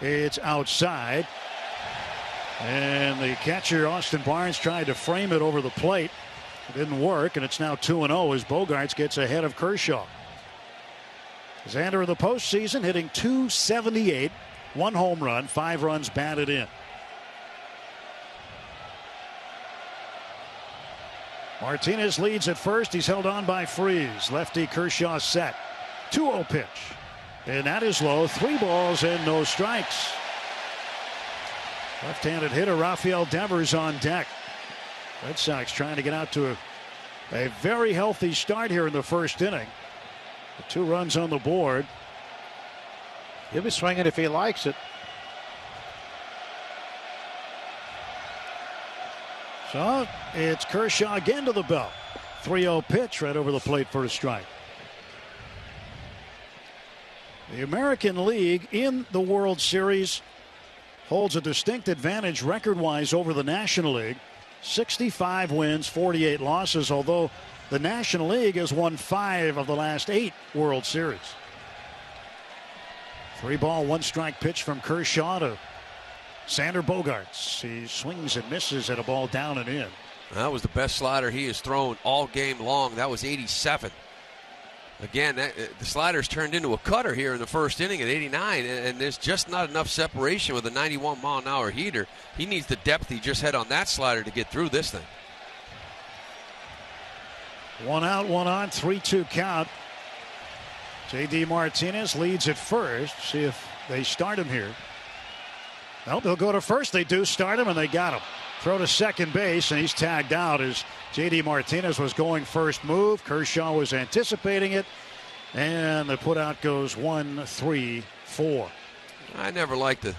It's outside. And the catcher, Austin Barnes, tried to frame it over the plate. It didn't work, and it's now 2-0 as Bogaerts gets ahead of Kershaw. Xander in the postseason hitting .278, 1 home run, 5 runs batted in. Martinez leads at first. He's held on by Freese. Lefty Kershaw set. 2-0 pitch. And that is low. 3 balls and no strikes. Left-handed hitter Rafael Devers on deck. Red Sox trying to get out to a very healthy start here in the first inning. The 2 runs on the board. He'll be swinging if he likes it. So it's Kershaw again to the belt. 3-0 pitch right over the plate for a strike. The American League in the World Series holds a distinct advantage record-wise over the National League. 65 wins, 48 losses, although the National League has won 5 of the last 8 World Series. 3-ball, 1-strike pitch from Kershaw to Xander Bogaerts. He swings and misses at a ball down and in. That was the best slider he has thrown all game long. That was 87. Again, the slider's turned into a cutter here in the first inning at 89, and there's just not enough separation with a 91-mile-an-hour heater. He needs the depth he just had on that slider to get through this thing. 1 out, 1 on, 3-2 count. J.D. Martinez leads at first. See if they start him here. Nope, they'll go to first. They do start him, and they got him. Throw to second base, and he's tagged out as J.D. Martinez was going first move. Kershaw was anticipating it, and the putout goes 1-3-4. I never liked the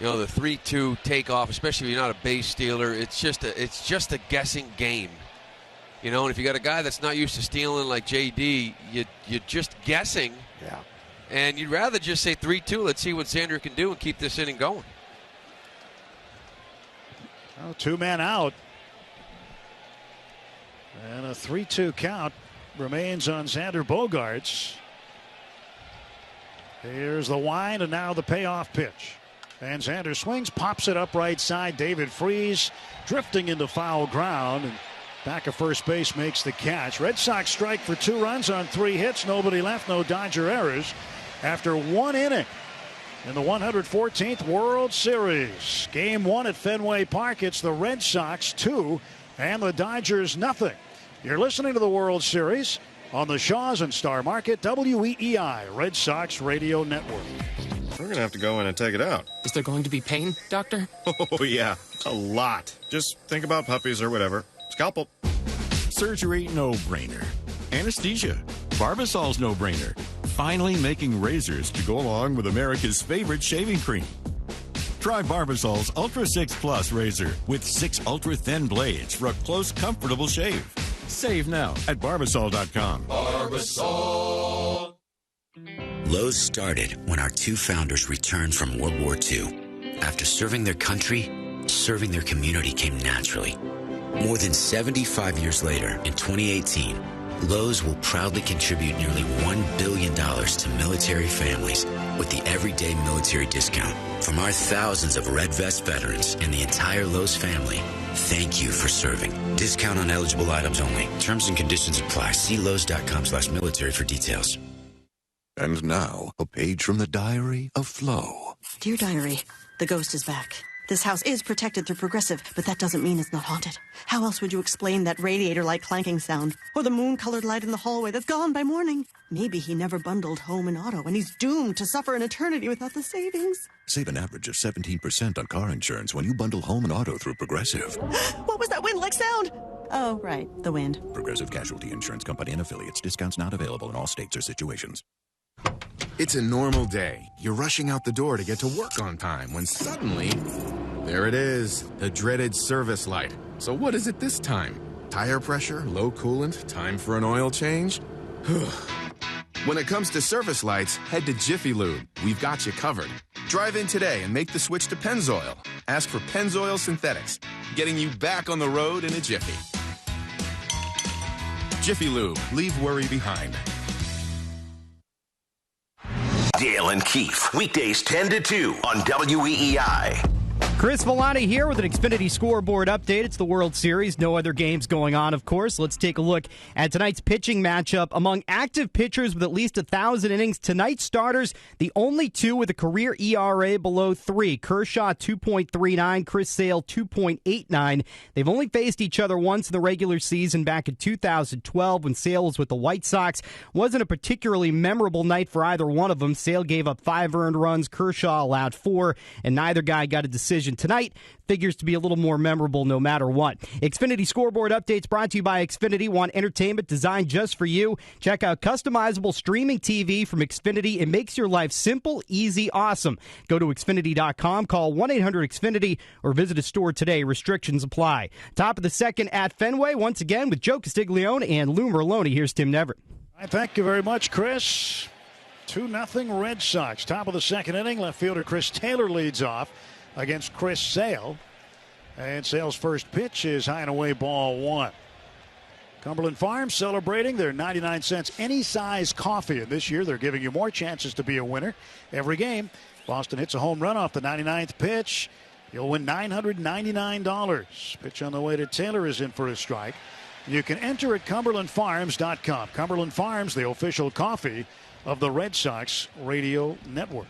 3-2 takeoff, especially if you're not a base stealer. It's just a guessing game, and if you got a guy that's not used to stealing like J.D., you're just guessing. Yeah. And you'd rather just say 3-2. Let's see what Xander can do and keep this inning going. Well, 2 men out. And a 3-2 count remains on Xander Bogaerts. Here's the wind, and now the payoff pitch. And Xander swings, pops it up right side. David Freese drifting into foul ground. And back of first base makes the catch. Red Sox strike for 2 runs on 3 hits. Nobody left, no Dodger errors. After 1 inning in the 114th World Series. Game 1 at Fenway Park. It's the Red Sox 2 and the Dodgers nothing. You're listening to the World Series on the Shaws and Star Market WEEI Red Sox Radio Network. We're going to have to go in and take it out. Is there going to be pain, Doctor? Oh, yeah. A lot. Just think about puppies or whatever. Scalpel. Surgery, no-brainer. Anesthesia. Barbasol's no-brainer. Finally making razors to go along with America's favorite shaving cream. Try Barbasol's Ultra 6 Plus razor with 6 ultra-thin blades for a close, comfortable shave. Save now at Barbasol.com. Barbasol. Lowe's started when our 2 founders returned from World War II. After serving their country, serving their community came naturally. More than 75 years later, in 2018, Lowe's will proudly contribute nearly $1 billion to military families with the Everyday Military Discount. From our thousands of Red Vest veterans and the entire Lowe's family, thank you for serving. Discount on eligible items only. Terms and conditions apply. See Lowe's.com/military for details. And now, a page from the diary of Flo. Dear Diary, the ghost is back. This house is protected through Progressive, but that doesn't mean it's not haunted. How else would you explain that radiator-like clanking sound? Or the moon-colored light in the hallway that's gone by morning? Maybe he never bundled home and auto, and he's doomed to suffer an eternity without the savings. Save an average of 17% on car insurance when you bundle home and auto through Progressive. What was that wind-like sound? Oh, right, the wind. Progressive Casualty Insurance Company and Affiliates. Discounts not available in all states or situations. It's a normal day. You're rushing out the door to get to work on time when suddenly, there it is, the dreaded service light. So what is it this time? Tire pressure, low coolant, time for an oil change? When it comes to service lights, head to Jiffy Lube. We've got you covered. Drive in today and make the switch to Pennzoil. Ask for Pennzoil Synthetics, getting you back on the road in a jiffy. Jiffy Lube, leave worry behind. Dale and Keefe, weekdays 10 to 2 on WEEI. Chris Villani here with an Xfinity scoreboard update. It's the World Series. No other games going on, of course. Let's take a look at tonight's pitching matchup. Among active pitchers with at least 1,000 innings, tonight's starters, the only two with a career ERA below 3. Kershaw, 2.39. Chris Sale, 2.89. They've only faced each other once in the regular season back in 2012 when Sale was with the White Sox. Wasn't a particularly memorable night for either one of them. Sale gave up 5 earned runs. Kershaw allowed 4, and neither guy got a decision. Tonight figures to be a little more memorable no matter what. Xfinity scoreboard updates brought to you by Xfinity. Want entertainment designed just for you? Check out customizable streaming TV from Xfinity. It makes your life simple, easy, awesome. Go to Xfinity.com, call 1-800-XFINITY, or visit a store today. Restrictions apply. Top of the second at Fenway, once again with Joe Castiglione and Lou Merloni. Here's Tim Neverett. Thank you very much, Chris. 2-0 Red Sox. Top of the second inning, left fielder Chris Taylor leads off against Chris Sale. And Sale's first pitch is high and away, ball 1. Cumberland Farms celebrating their 99 cents any size coffee. And this year they're giving you more chances to be a winner every game. Boston hits a home run off the 99th pitch. You'll win $999. Pitch on the way to Taylor is in for a strike. You can enter at CumberlandFarms.com. Cumberland Farms, the official coffee of the Red Sox radio network.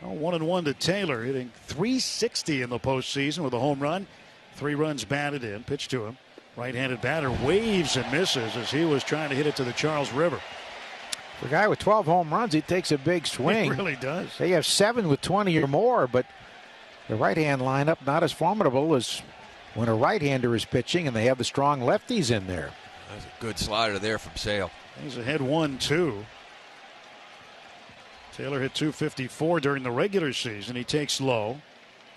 1-1 to Taylor, hitting .360 in the postseason with a home run. 3 runs batted in. Pitch to him. Right-handed batter waves and misses as he was trying to hit it to the Charles River. For a guy with 12 home runs, he takes a big swing. He really does. They have 7 with 20 or more, but the right-hand lineup not as formidable as when a right-hander is pitching, and they have the strong lefties in there. That's a good slider there from Sale. He's ahead 1-2. Taylor hit .254 during the regular season. He takes low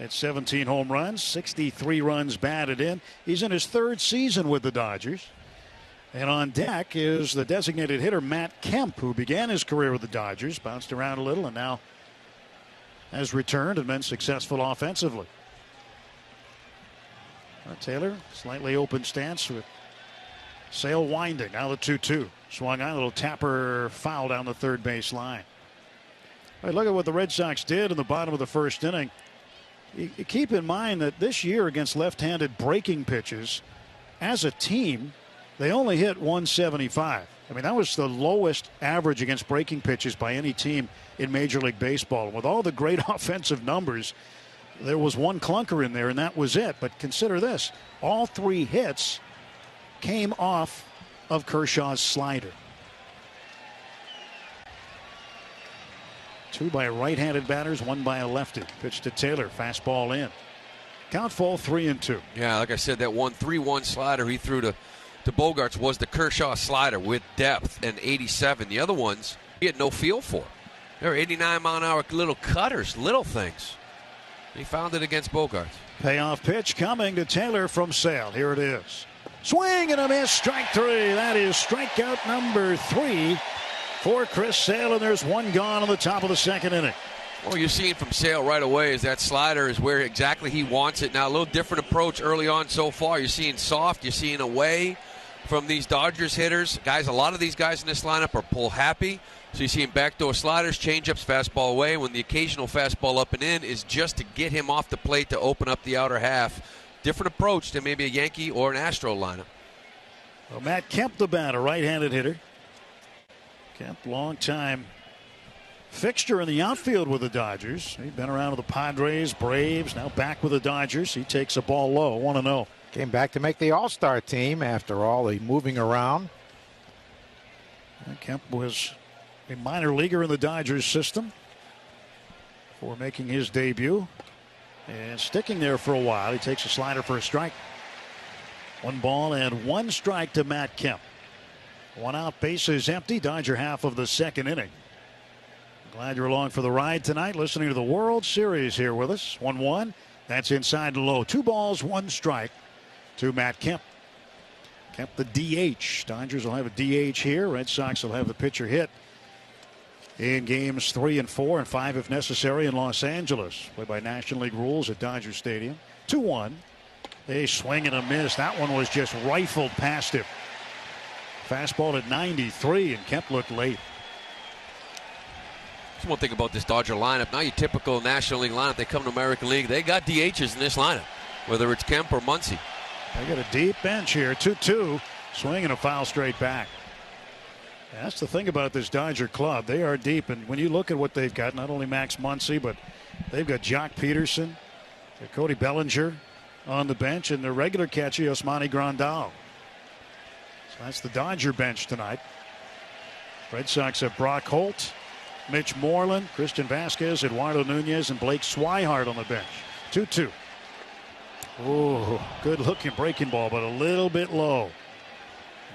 at 17 home runs, 63 runs batted in. He's in his 3rd season with the Dodgers. And on deck is the designated hitter Matt Kemp, who began his career with the Dodgers, bounced around a little, and now has returned and been successful offensively. Taylor, slightly open stance with Sale winding. Now the 2-2. Swung on, a little tapper foul down the third base line. All right, look at what the Red Sox did in the bottom of the first inning. You keep in mind that this year against left-handed breaking pitches, as a team, they only hit 175. I mean, that was the lowest average against breaking pitches by any team in Major League Baseball. And with all the great offensive numbers, there was one clunker in there, and that was it. But consider this. All 3 hits came off of Kershaw's slider. 2 by right-handed batters, 1 by a lefty. Pitch to Taylor, fastball in. Count full, 3-2. Yeah, like I said, that 3-1 slider he threw to Bogarts was the Kershaw slider with depth and 87. The other ones he had no feel for. They're 89-mile-an-hour little cutters, little things. He found it against Bogarts. Payoff pitch coming to Taylor from Sale. Here it is. Swing and a miss, strike 3. That is strikeout number 3 for Chris Sale, and there's 1 gone on the top of the second inning. Well, you're seeing from Sale right away is that slider is where exactly he wants it. Now, a little different approach early on so far. You're seeing soft, you're seeing away from these Dodgers hitters. Guys, a lot of these guys in this lineup are pull happy. So you see him backdoor sliders, changeups, fastball away. When the occasional fastball up and in is just to get him off the plate to open up the outer half. Different approach than maybe a Yankee or an Astro lineup. Well, Matt Kemp, the batter, right-handed hitter. Kemp, long-time fixture in the outfield with the Dodgers. He's been around with the Padres, Braves, now back with the Dodgers. He takes a ball low, 1-0. Came back to make the All-Star team after all the moving around. And Kemp was a minor leaguer in the Dodgers system before making his debut and sticking there for a while. He takes a slider for a strike. 1 ball and 1 strike to Matt Kemp. 1 out, bases empty. Dodger half of the second inning. Glad you're along for the ride tonight, listening to the World Series here with us. 1-1. That's inside the low. 2 balls, 1 strike to Matt Kemp. Kemp the DH. Dodgers will have a DH here. Red Sox will have the pitcher hit in games 3 and 4 and 5 if necessary in Los Angeles. Played by National League rules at Dodger Stadium. 2-1. A swing and a miss. That one was just rifled past him. Fastball at 93, and Kemp looked late. That's one thing about this Dodger lineup. Now your typical National League lineup, they come to American League, they got DHs in this lineup, whether it's Kemp or Muncy. They got a deep bench here. 2-2. Swing and a foul straight back. That's the thing about this Dodger club. They are deep, and when you look at what they've got, not only Max Muncy, but they've got Jock Peterson, Cody Bellinger on the bench, and their regular catcher, Yasmani Grandal. So that's the Dodger bench tonight. Red Sox have Brock Holt, Mitch Moreland, Christian Vasquez, Eduardo Nunez, and Blake Swihart on the bench. 2-2. Oh, good looking breaking ball, but a little bit low.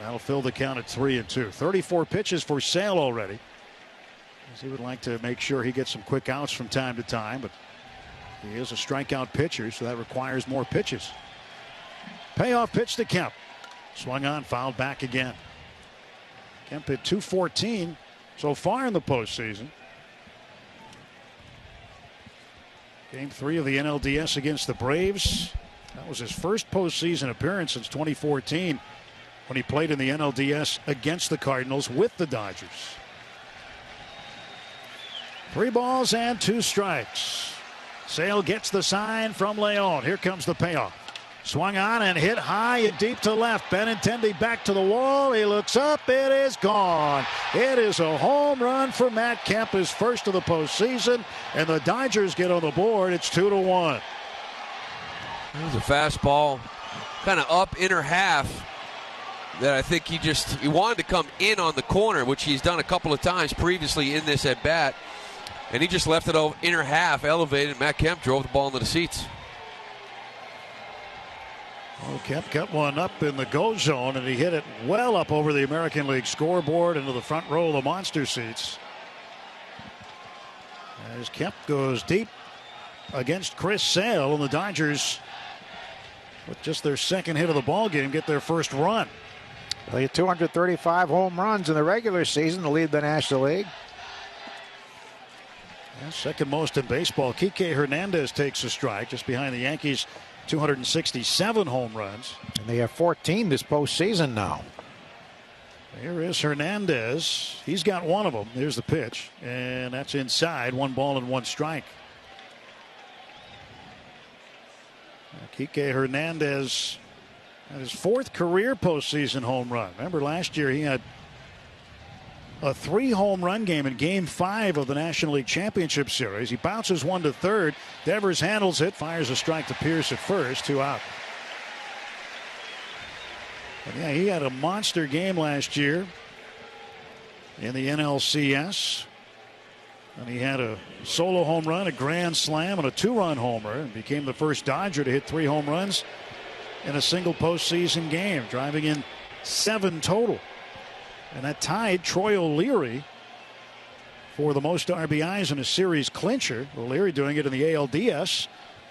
That'll fill the count at 3-2. 34 pitches for Sale already, as he would like to make sure he gets some quick outs from time to time, but he is a strikeout pitcher, so that requires more pitches. Payoff pitch to Kemp. Swung on, fouled back again. Kemp hit .214 so far in the postseason. Game 3 of the NLDS against the Braves. That was his first postseason appearance since 2014 when he played in the NLDS against the Cardinals with the Dodgers. 3 balls and 2 strikes. Sale gets the sign from Leon. Here comes the payoff. Swung on and hit high and deep to left. Benintendi back to the wall. He looks up. It is gone. It is a home run for Matt Kemp, his first of the postseason, and the Dodgers get on the board. It's 2-1. There's a fastball, kind of up inner half, that I think he wanted to come in on the corner, which he's done a couple of times previously in this at bat, and he just left it over inner half elevated. Matt Kemp drove the ball into the seats. Well, Kemp got one up in the go zone, and he hit it well up over the American League scoreboard into the front row of the monster seats. As Kemp goes deep against Chris Sale, and the Dodgers, with just their second hit of the ball game, get their first run. They had 235 home runs in the regular season to lead the National League. Yeah, second most in baseball. Kike Hernandez takes a strike, just behind the Yankees. 267 home runs. And they have 14 this postseason now. Here is Hernandez. He's got one of them. There's the pitch. And that's inside. 1 ball and 1 strike. Kike Hernandez had his 4th career postseason home run. Remember last year he had a 3 home run game in Game 5 of the National League Championship Series. He bounces one to third. Devers handles it, fires a strike to Pierce at first, 2 out. But yeah, he had a monster game last year in the NLCS. And he had a solo home run, a grand slam, and a 2-run homer, and became the first Dodger to hit 3 home runs in a single postseason game, driving in 7 total. And that tied Troy O'Leary for the most RBIs in a series clincher. O'Leary doing it in the ALDS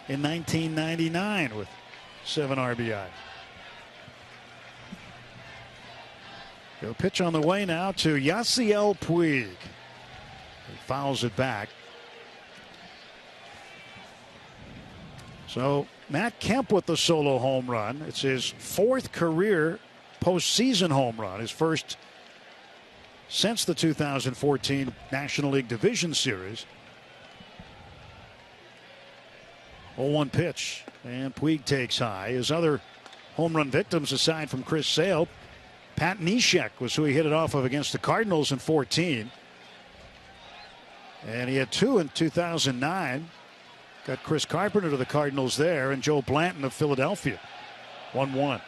in 1999 with 7 RBI. Go pitch on the way now to Yasiel Puig. He fouls it back. So Matt Kemp with the solo home run. It's his 4th career postseason home run, his first since the 2014 National League Division Series. 0-1 pitch, and Puig takes high. His other home run victims, aside from Chris Sale, Pat Neshek was who he hit it off of against the Cardinals in 14. And he had 2 in 2009. Got Chris Carpenter to the Cardinals there, and Joe Blanton of Philadelphia. 1-1.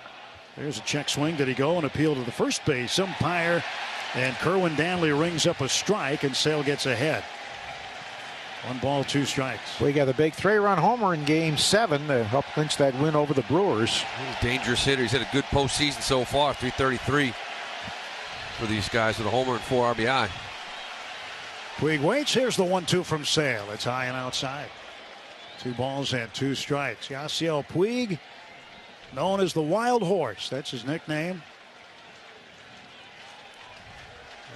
There's a check swing. Did he go and appeal to the first base umpire? And Kerwin Danley rings up a strike, and Sale gets ahead. 1 ball, 2 strikes. We got a big 3-run homer in Game 7 to help clinch that win over the Brewers. He's a dangerous hitter. He's had a good postseason so far, 333 for these guys with a homer and 4 RBI. Puig waits. Here's the 1-2 from Sale. It's high and outside. 2 balls and 2 strikes. Yasiel Puig, known as the Wild Horse. That's his nickname.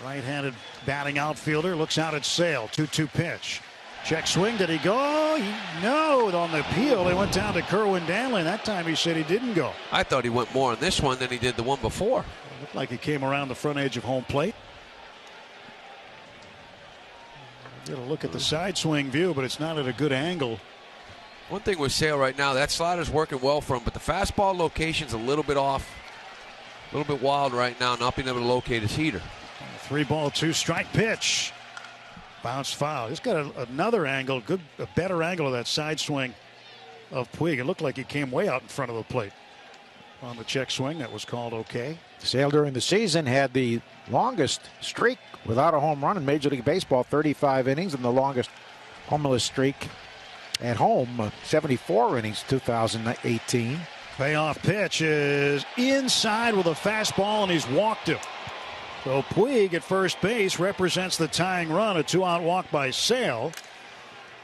Right-handed batting outfielder looks out at Sale. 2-2 pitch. Check swing. Did he go? No. On the appeal, they went down to Kerwin Danley. That time he said he didn't go. I thought he went more on this one than he did the one before. It looked like he came around the front edge of home plate. Get a look at the side swing view, but it's not at a good angle. One thing with Sale right now, that slider's working well for him, but the fastball location's a little bit off, a little bit wild right now, not being able to locate his heater. 3 ball, 2 strike pitch. Bounce foul. He's got another angle, a better angle of that side swing of Puig. It looked like he came way out in front of the plate on the check swing. That was called okay. Sale during the season had the longest streak without a home run in Major League Baseball, 35 innings, and the longest homerless streak at home, 74 innings, 2018. Payoff pitch is inside with a fastball, and he's walked him. So Puig at first base represents the tying run, a 2-out walk by Sale.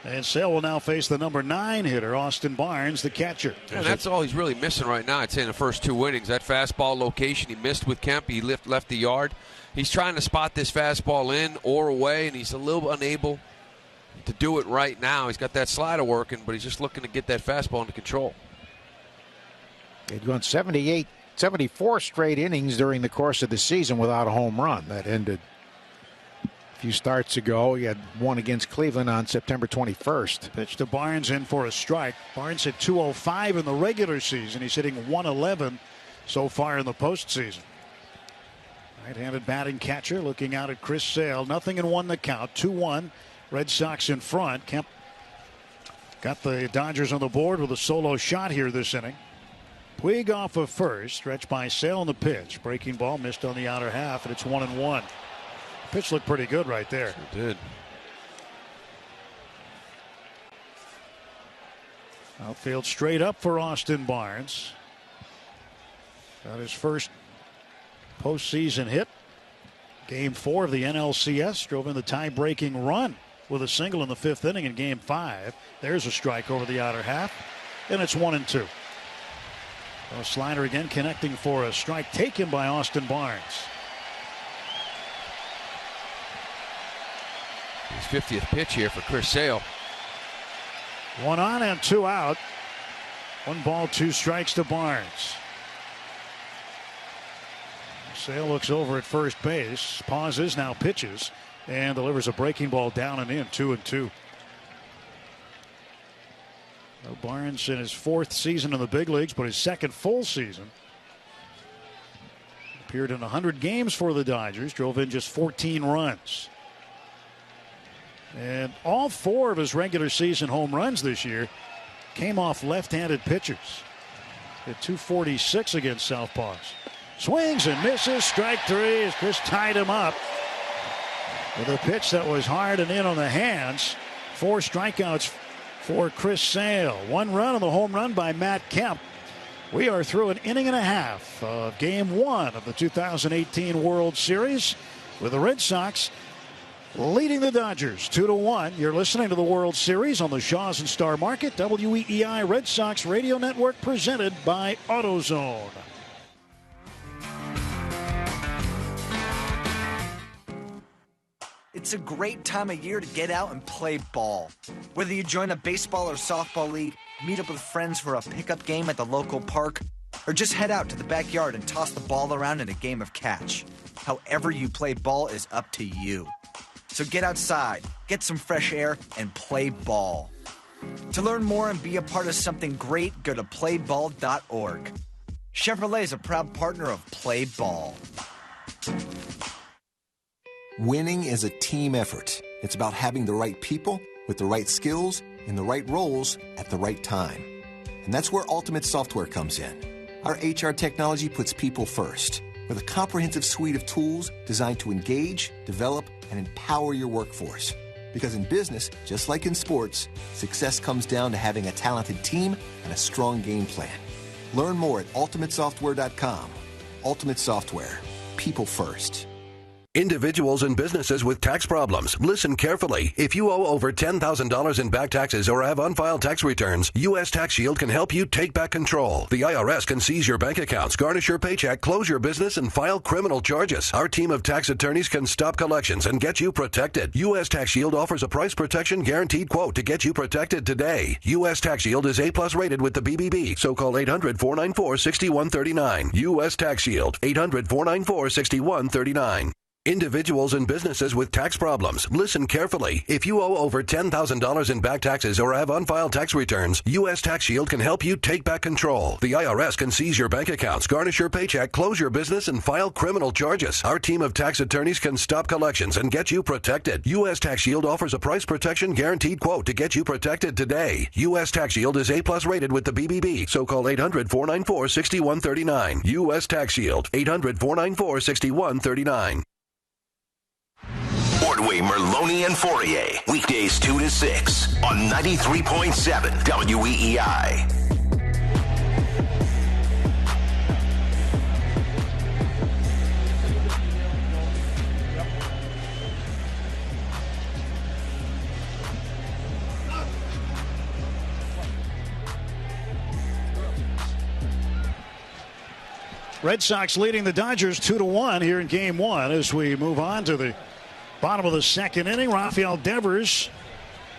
And Sale will now face the number 9 hitter, Austin Barnes, the catcher. And that's all he's really missing right now, I'd say, in the first 2 innings. That fastball location he missed with Kemp. He left the yard. He's trying to spot this fastball in or away, and he's a little unable to do it right now. He's got that slider working, but he's just looking to get that fastball into control. He'd gone 74 straight innings during the course of the season without a home run. That ended a few starts ago. He had one against Cleveland on September 21st. Pitch to Barnes in for a strike. Barnes hit .205 in the regular season. He's hitting .111 so far in the postseason. Right-handed batting catcher looking out at Chris Sale. Nothing in 1 the count. 2-1. Red Sox in front. Kemp got the Dodgers on the board with a solo shot here this inning. Puig off of first, stretched by Sale on the pitch. Breaking ball missed on the outer half, and it's 1-1. Pitch looked pretty good right there. It did. Outfield straight up for Austin Barnes. Got his first postseason hit. Game 4 of the NLCS. Drove in the tie-breaking run with a single in the 5th inning in Game 5. There's a strike over the outer half, and it's 1-2. A slider again connecting for a strike taken by Austin Barnes. His 50th pitch here for Chris Sale. 1 on and 2 out. 1 ball, 2 strikes to Barnes. Sale looks over at first base, pauses, now pitches, and delivers a breaking ball down and in, 2-2. Barnes in his 4th season in the big leagues, but his 2nd full season. Appeared in 100 games for the Dodgers, drove in just 14 runs. And all 4 of his regular season home runs this year came off left-handed pitchers. Hit .246 against Southpaws. Swings and misses, strike 3 as Chris tied him up with a pitch that was hard and in on the hands. 4 strikeouts for Chris Sale. 1 run on the home run by Matt Kemp. We are through an inning and a half of Game 1 of the 2018 World Series with the Red Sox leading the Dodgers 2-1. You're listening to the World Series on the Shaw's and Star Market, WEEI Red Sox Radio Network, presented by AutoZone. It's a great time of year to get out and play ball. Whether you join a baseball or softball league, meet up with friends for a pickup game at the local park, Or just head out to the backyard and toss the ball around in a game of catch. However you play ball is up to you. So get outside, get some fresh air, and play ball. To learn more and be a part of something great, go to playball.org. Chevrolet is a proud partner of Play Ball. Winning is a team effort. It's about having the right people with the right skills in the right roles at the right time. And that's where Ultimate Software comes in. Our HR technology puts people first with a comprehensive suite of tools designed to engage, develop, and empower your workforce. Because in business, just like in sports, success comes down to having a talented team and a strong game plan. Learn more at ultimatesoftware.com. Ultimate Software. People first. Individuals and businesses with tax problems, listen carefully. If you owe over $10,000 in back taxes or have unfiled tax returns, U.S. Tax Shield can help you take back control. The IRS can seize your bank accounts, garnish your paycheck, close your business, and file criminal charges. Our team of tax attorneys can stop collections and get you protected. U.S. Tax Shield offers a price protection guaranteed quote to get you protected today. U.S. Tax Shield is A+ rated with the BBB, so call 800-494-6139. U.S. Tax Shield, 800-494-6139. Individuals and businesses with tax problems, listen carefully. If you owe over $10,000 in back taxes or have unfiled tax returns, U.S. Tax Shield can help you take back control. The IRS can seize your bank accounts, garnish your paycheck, close your business, and file criminal charges. Our team of tax attorneys can stop collections and get you protected. U.S. Tax Shield offers a price protection guaranteed quote to get you protected today. U.S. Tax Shield is A+ rated with the BBB, so call 800-494-6139. U.S. Tax Shield, 800-494-6139. Ordway, Merloni, and Fourier. Weekdays 2 to 6 on 93.7 WEEI. Red Sox leading the Dodgers 2-1 here in Game 1 as we move on to the bottom of the second inning. Rafael Devers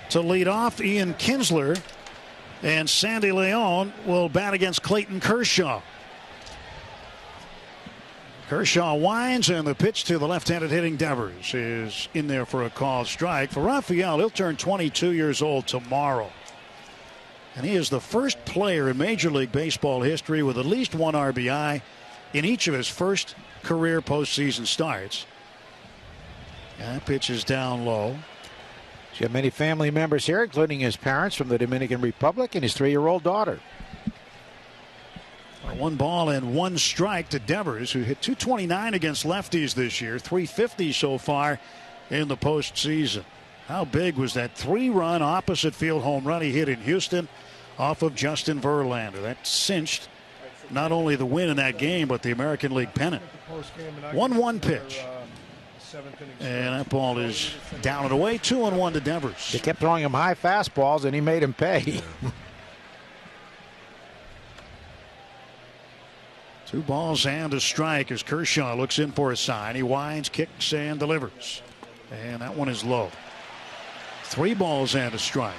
to lead off. Ian Kinsler and Sandy Leon will bat against Clayton Kershaw. Kershaw winds, and the pitch to the left-handed hitting Devers is in there for a called strike. For Rafael, he'll turn 22 years old tomorrow. And he is the first player in Major League Baseball history with at least one RBI in each of his first career postseason starts. That pitch is down low. He's got many family members here, including his parents from the Dominican Republic and his 3-year-old daughter. 1 ball and 1 strike to Devers, who hit .229 against lefties this year, .350 so far in the postseason. How big was that 3-run opposite field home run he hit in Houston off of Justin Verlander? That cinched not only the win in that game, but the American League pennant. 1-1 pitch. And that ball is down and away. 2-1 to Devers. They kept throwing him high fastballs, and he made him pay. 2 balls and a strike as Kershaw looks in for a sign. He winds, kicks, and delivers. And that one is low. 3 balls and a strike.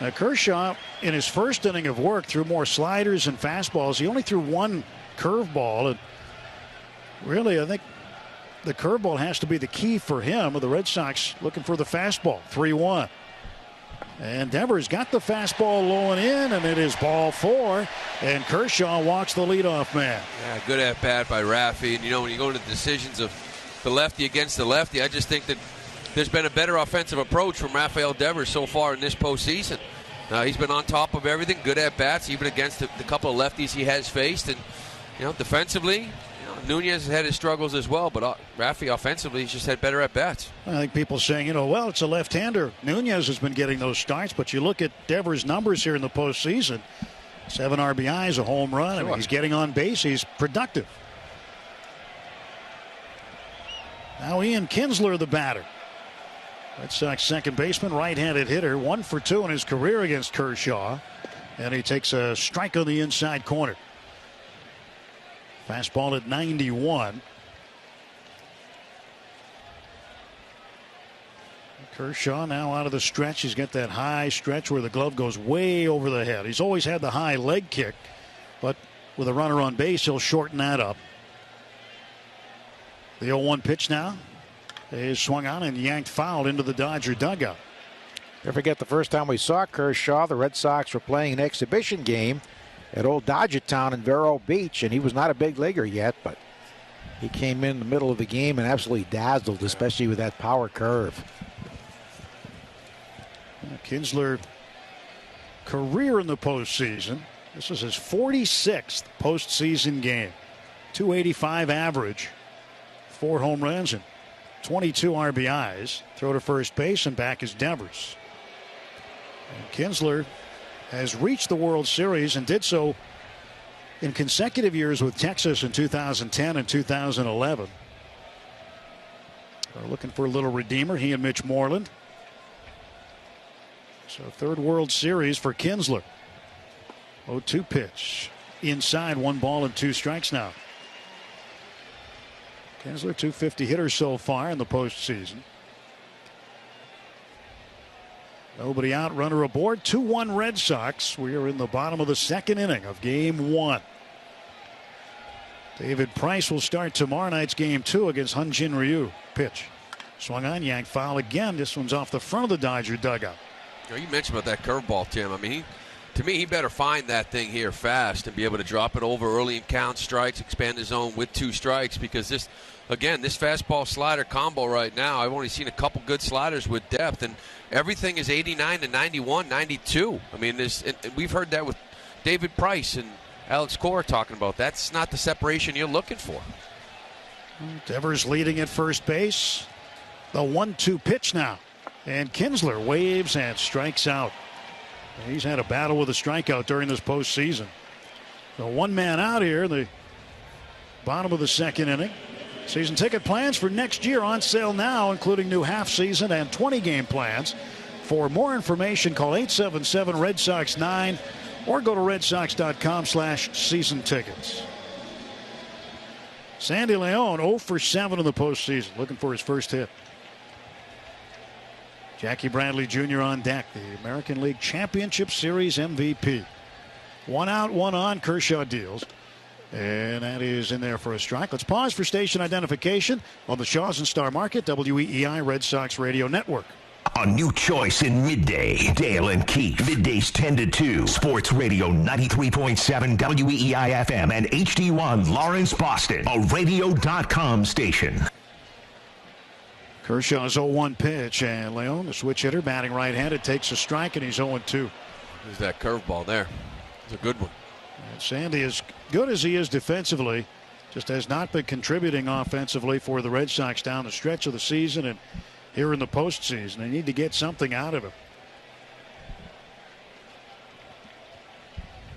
Now Kershaw, in his first inning of work, threw more sliders and fastballs. He only threw 1 curveball. And really, I think the curveball has to be the key for him. The Red Sox looking for the fastball. 3-1. And Devers got the fastball low and in, and it is ball 4. And Kershaw walks the leadoff man. Yeah, good at bat by Rafi. And, you know, when you go to the decisions of the lefty against the lefty, I just think that there's been a better offensive approach from Rafael Devers so far in this postseason. He's been on top of everything, good at bats, even against the couple of lefties he has faced. And, you know, defensively, Nunez has had his struggles as well, but Rafi offensively, he's just had better at bats. I think people saying, well, it's a left-hander. Nunez has been getting those starts, but you look at Devers' numbers here in the postseason. 7 RBIs, a home run. I mean, he's getting on base. He's productive. Now Ian Kinsler, the batter. Red Sox second baseman, right-handed hitter, 1 for 2 in his career against Kershaw. And he takes a strike on the inside corner. Fastball at 91. Kershaw now out of the stretch. He's got that high stretch where the glove goes way over the head. He's always had the high leg kick, but with a runner on base, he'll shorten that up. The 0-1 pitch now is swung on and yanked foul into the Dodger dugout. Don't forget the first time we saw Kershaw, the Red Sox were playing an exhibition game at Old Dodger Town in Vero Beach, and he was not a big leaguer yet, but he came in the middle of the game and absolutely dazzled, especially with that power curve. Kinsler, career in the postseason. This is his 46th postseason game. 285 average, 4 home runs and 22 RBIs. Throw to first base and back is Devers. And Kinsler has reached the World Series and did so in consecutive years with Texas in 2010 and 2011. They're looking for a little redeemer, he and Mitch Moreland. So third World Series for Kinsler. 0-2 pitch. Inside, 1 ball and 2 strikes now. Kinsler, 250 hitter so far in the postseason. Nobody out, runner aboard. 2-1 Red Sox. We are in the bottom of the second inning of game 1. David Price will start tomorrow night's game 2 against Hyun-Jin Ryu. Pitch. Swung on, yanked foul again. This one's off the front of the Dodger dugout. You mentioned about that curveball, Tim. I mean, to me, he better find that thing here fast and be able to drop it over early and count strikes, expand his zone with 2 strikes, because this fastball slider combo right now, I've only seen a couple good sliders with depth, and everything is 89 to 91, 92. I mean, we've heard that with David Price and Alex Cora talking about. That's not the separation you're looking for. Devers leading at first base. The 1-2 pitch now. And Kinsler waves and strikes out. He's had a battle with a strikeout during this postseason. So 1 man out here, the bottom of the second inning. Season ticket plans for next year on sale now, including new half-season and 20-game plans. For more information, call 877-RED SOX 9 or go to redsox.com/season tickets. Sandy Leon 0 for 7 in the postseason, looking for his first hit. Jackie Bradley Jr. on deck, the American League Championship Series MVP. 1 out, 1 on. Kershaw deals. And that is in there for a strike. Let's pause for station identification on the Shaw's and Star Market, WEEI Red Sox Radio Network. A new choice in midday. Dale and Keith. Middays 10 to 2. Sports Radio 93.7 WEEI FM and HD1 Lawrence, Boston. A radio.com station. Kershaw's 0-1 pitch, and Leon, the switch hitter, batting right-handed, takes a strike, and he's 0-2. There's that curveball there. It's a good one. And Sandy, as good as he is defensively, just has not been contributing offensively for the Red Sox down the stretch of the season and here in the postseason. They need to get something out of him.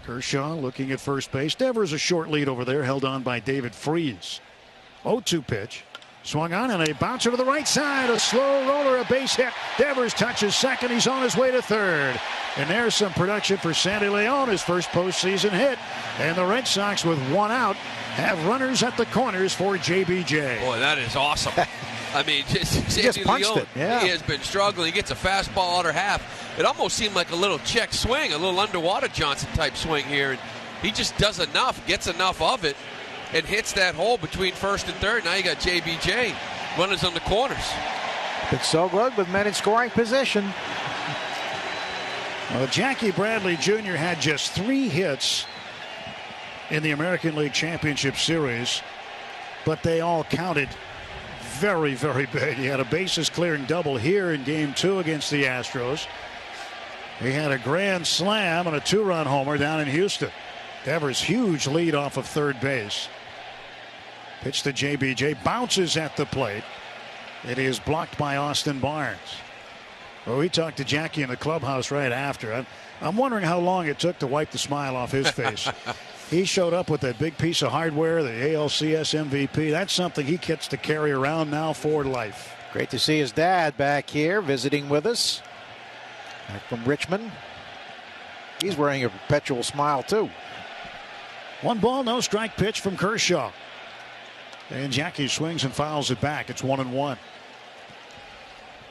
Kershaw looking at first base. Devers a short lead over there, held on by David Freese. 0-2 pitch. Swung on and a bouncer to the right side. A slow roller, a base hit. Devers touches second. He's on his way to third. And there's some production for Sandy Leon, his first postseason hit. And the Red Sox, with 1 out, have runners at the corners for JBJ. Boy, that is awesome. I mean, just punched Leon, it. Yeah. He has been struggling. He gets a fastball outer half. It almost seemed like a little check swing, a little underwater Johnson type swing here. And he just does enough, gets enough of it, and hits that hole between first and third. Now you got JBJ runners on the corners. It's so good with men in scoring position. Well, Jackie Bradley Jr. had just 3 hits in the American League Championship Series, but they all counted very, very big. He had a bases clearing double here in game 2 against the Astros. He had a grand slam and a 2-run homer down in Houston. Devers' huge lead off of third base. Pitch to JBJ, bounces at the plate. It is blocked by Austin Barnes. Well, we talked to Jackie in the clubhouse right after. I'm wondering how long it took to wipe the smile off his face. He showed up with that big piece of hardware, the ALCS MVP. That's something he gets to carry around now for life. Great to see his dad back here visiting with us. Back from Richmond. He's wearing a perpetual smile, too. 1 ball, no strike pitch from Kershaw. And Jackie swings and fouls it back. It's 1-1.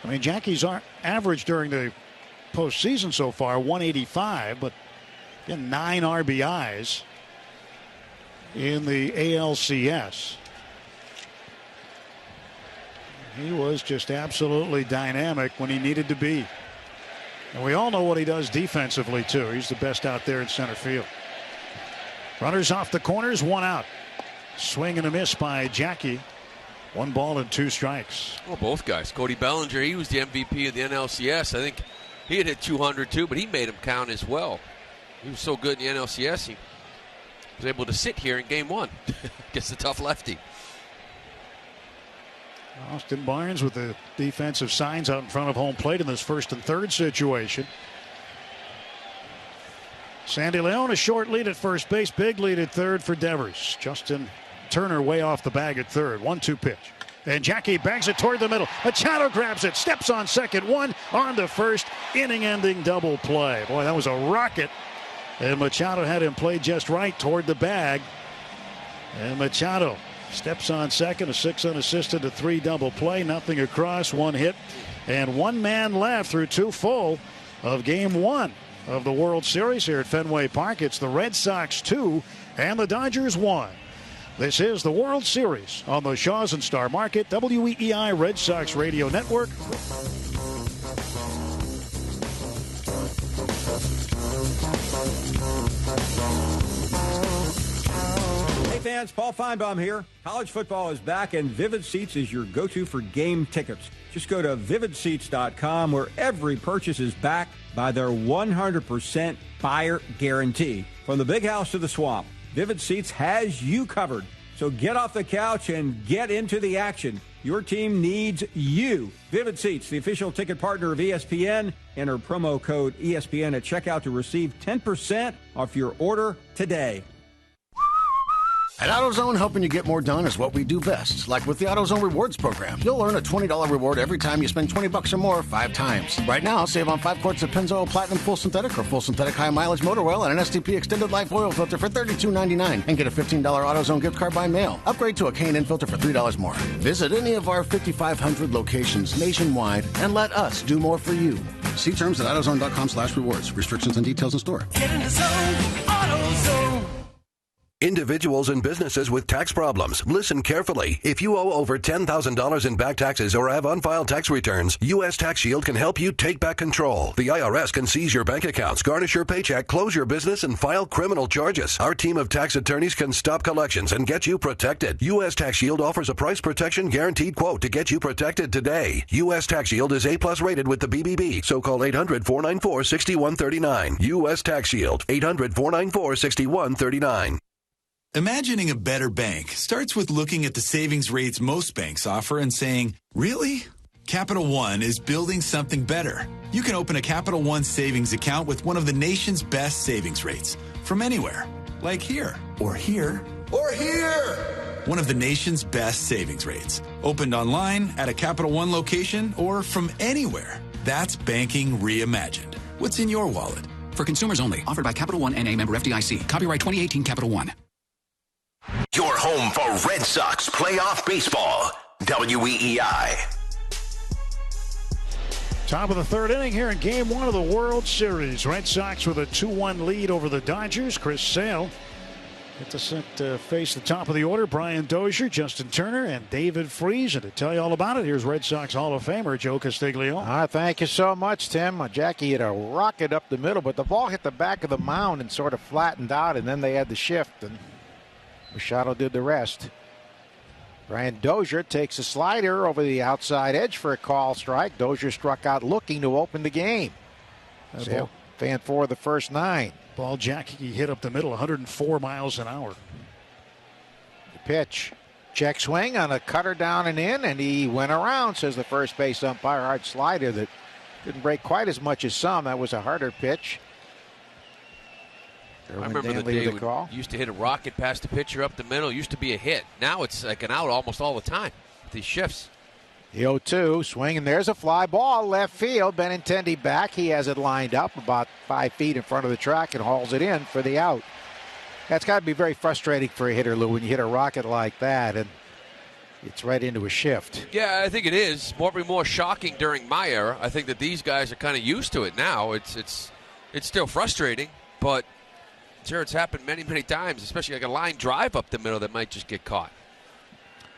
I mean, Jackie's average during the postseason so far, 185, but again, 9 RBIs. in the ALCS. He was just absolutely dynamic when he needed to be. And we all know what he does defensively, too. He's the best out there in center field. Runners off the corners, 1 out. Swing and a miss by Jackie. 1 ball and 2 strikes. Well, both guys. Cody Bellinger, he was the MVP of the NLCS. I think he had hit 200 too, but he made him count as well. He was so good in the NLCS, he was able to sit here in game 1 against the tough lefty. Austin Barnes with the defensive signs out in front of home plate in this 1st and 3rd situation. Sandy Leon a short lead at first base, big lead at 3rd for Devers. Justin Turner way off the bag at 3rd. 1-2 pitch. And Jackie bangs it toward the middle. Machado grabs it, steps on second, 1 on the 1st, inning-ending double play. Boy, that was a rocket. And Machado had him played just right toward the bag. And Machado steps on second, a 6 unassisted, a 3 double play, nothing across, 1 hit, and 1 man left through 2 full of game 1 of the World Series here at Fenway Park. It's the Red Sox 2 and the Dodgers 1. This is the World Series on the Shaws and Star Market, WEEI Red Sox Radio Network. Hey fans, Paul Feinbaum here. College football is back and Vivid Seats is your go-to for game tickets. Just go to vividseats.com where every purchase is backed by their 100% buyer guarantee. From the big house to the swamp, Vivid Seats has you covered. So get off the couch and get into the action. Your team needs you. Vivid Seats, the official ticket partner of ESPN. Enter promo code ESPN at checkout to receive 10% off your order today. At AutoZone, helping you get more done is what we do best. Like with the AutoZone Rewards program. You'll earn a $20 reward every time you spend $20 or more 5 times. Right now, save on 5 quarts of Pennzoil Platinum Full Synthetic or Full Synthetic High Mileage Motor Oil and an STP Extended Life Oil Filter for $32.99. And get a $15 AutoZone gift card by mail. Upgrade to a K&N filter for $3 more. Visit any of our 5,500 locations nationwide and let us do more for you. See terms at AutoZone.com/rewards. Restrictions and details in store. Get in the zone, AutoZone. Individuals and businesses with tax problems, listen carefully. If you owe over $10,000 in back taxes or have unfiled tax returns, U.S. Tax Shield can help you take back control. The IRS can seize your bank accounts, garnish your paycheck, close your business, and file criminal charges. Our team of tax attorneys can stop collections and get you protected. U.S. Tax Shield offers a price protection guaranteed quote to get you protected today. U.S. Tax Shield is A+ rated with the BBB, so call 800-494-6139. U.S. Tax Shield, 800-494-6139. Imagining a better bank starts with looking at the savings rates most banks offer and saying, really? Capital One is building something better. You can open a Capital One savings account with one of the nation's best savings rates from anywhere, like here, or here, or here. One of the nation's best savings rates. Opened online, at a Capital One location, or from anywhere. That's banking reimagined. What's in your wallet? For consumers only. Offered by Capital One N.A. member FDIC. Copyright 2018 Capital One. Your home for Red Sox playoff baseball. WEEI. Top of the 3rd inning here in Game 1 of the World Series. Red Sox with a 2-1 lead over the Dodgers. Chris Sale get to set face the top of the order. Brian Dozier, Justin Turner, and David Freese. And to tell you all about it, here's Red Sox Hall of Famer Joe Castiglione. Thank you so much, Tim. Jackie hit a rocket up the middle, but the ball hit the back of the mound and sort of flattened out, and then they had the shift, and Machado did the rest. Brian Dozier takes a slider over the outside edge for a call strike. Dozier struck out looking to open the game. So, fan for the first 9. Ball Jackie hit up the middle, 104 miles an hour. The pitch. Check swing on a cutter down and in, and he went around, says the first base umpire. Hard slider that didn't break quite as much as some. That was a harder pitch. I remember the day when you used to hit a rocket past the pitcher up the middle. It used to be a hit. Now it's like an out almost all the time with these shifts. The 0-2 swing, and there's a fly ball left field. Benintendi back. He has it lined up about 5 feet in front of the track and hauls it in for the out. That's got to be very frustrating for a hitter, Lou, when you hit a rocket like that and it's right into a shift. Yeah, I think it is. Probably more shocking during my era. I think that these guys are kind of used to it now. It's still frustrating, but Sure, it's happened many, many times, especially like a line drive up the middle that might just get caught.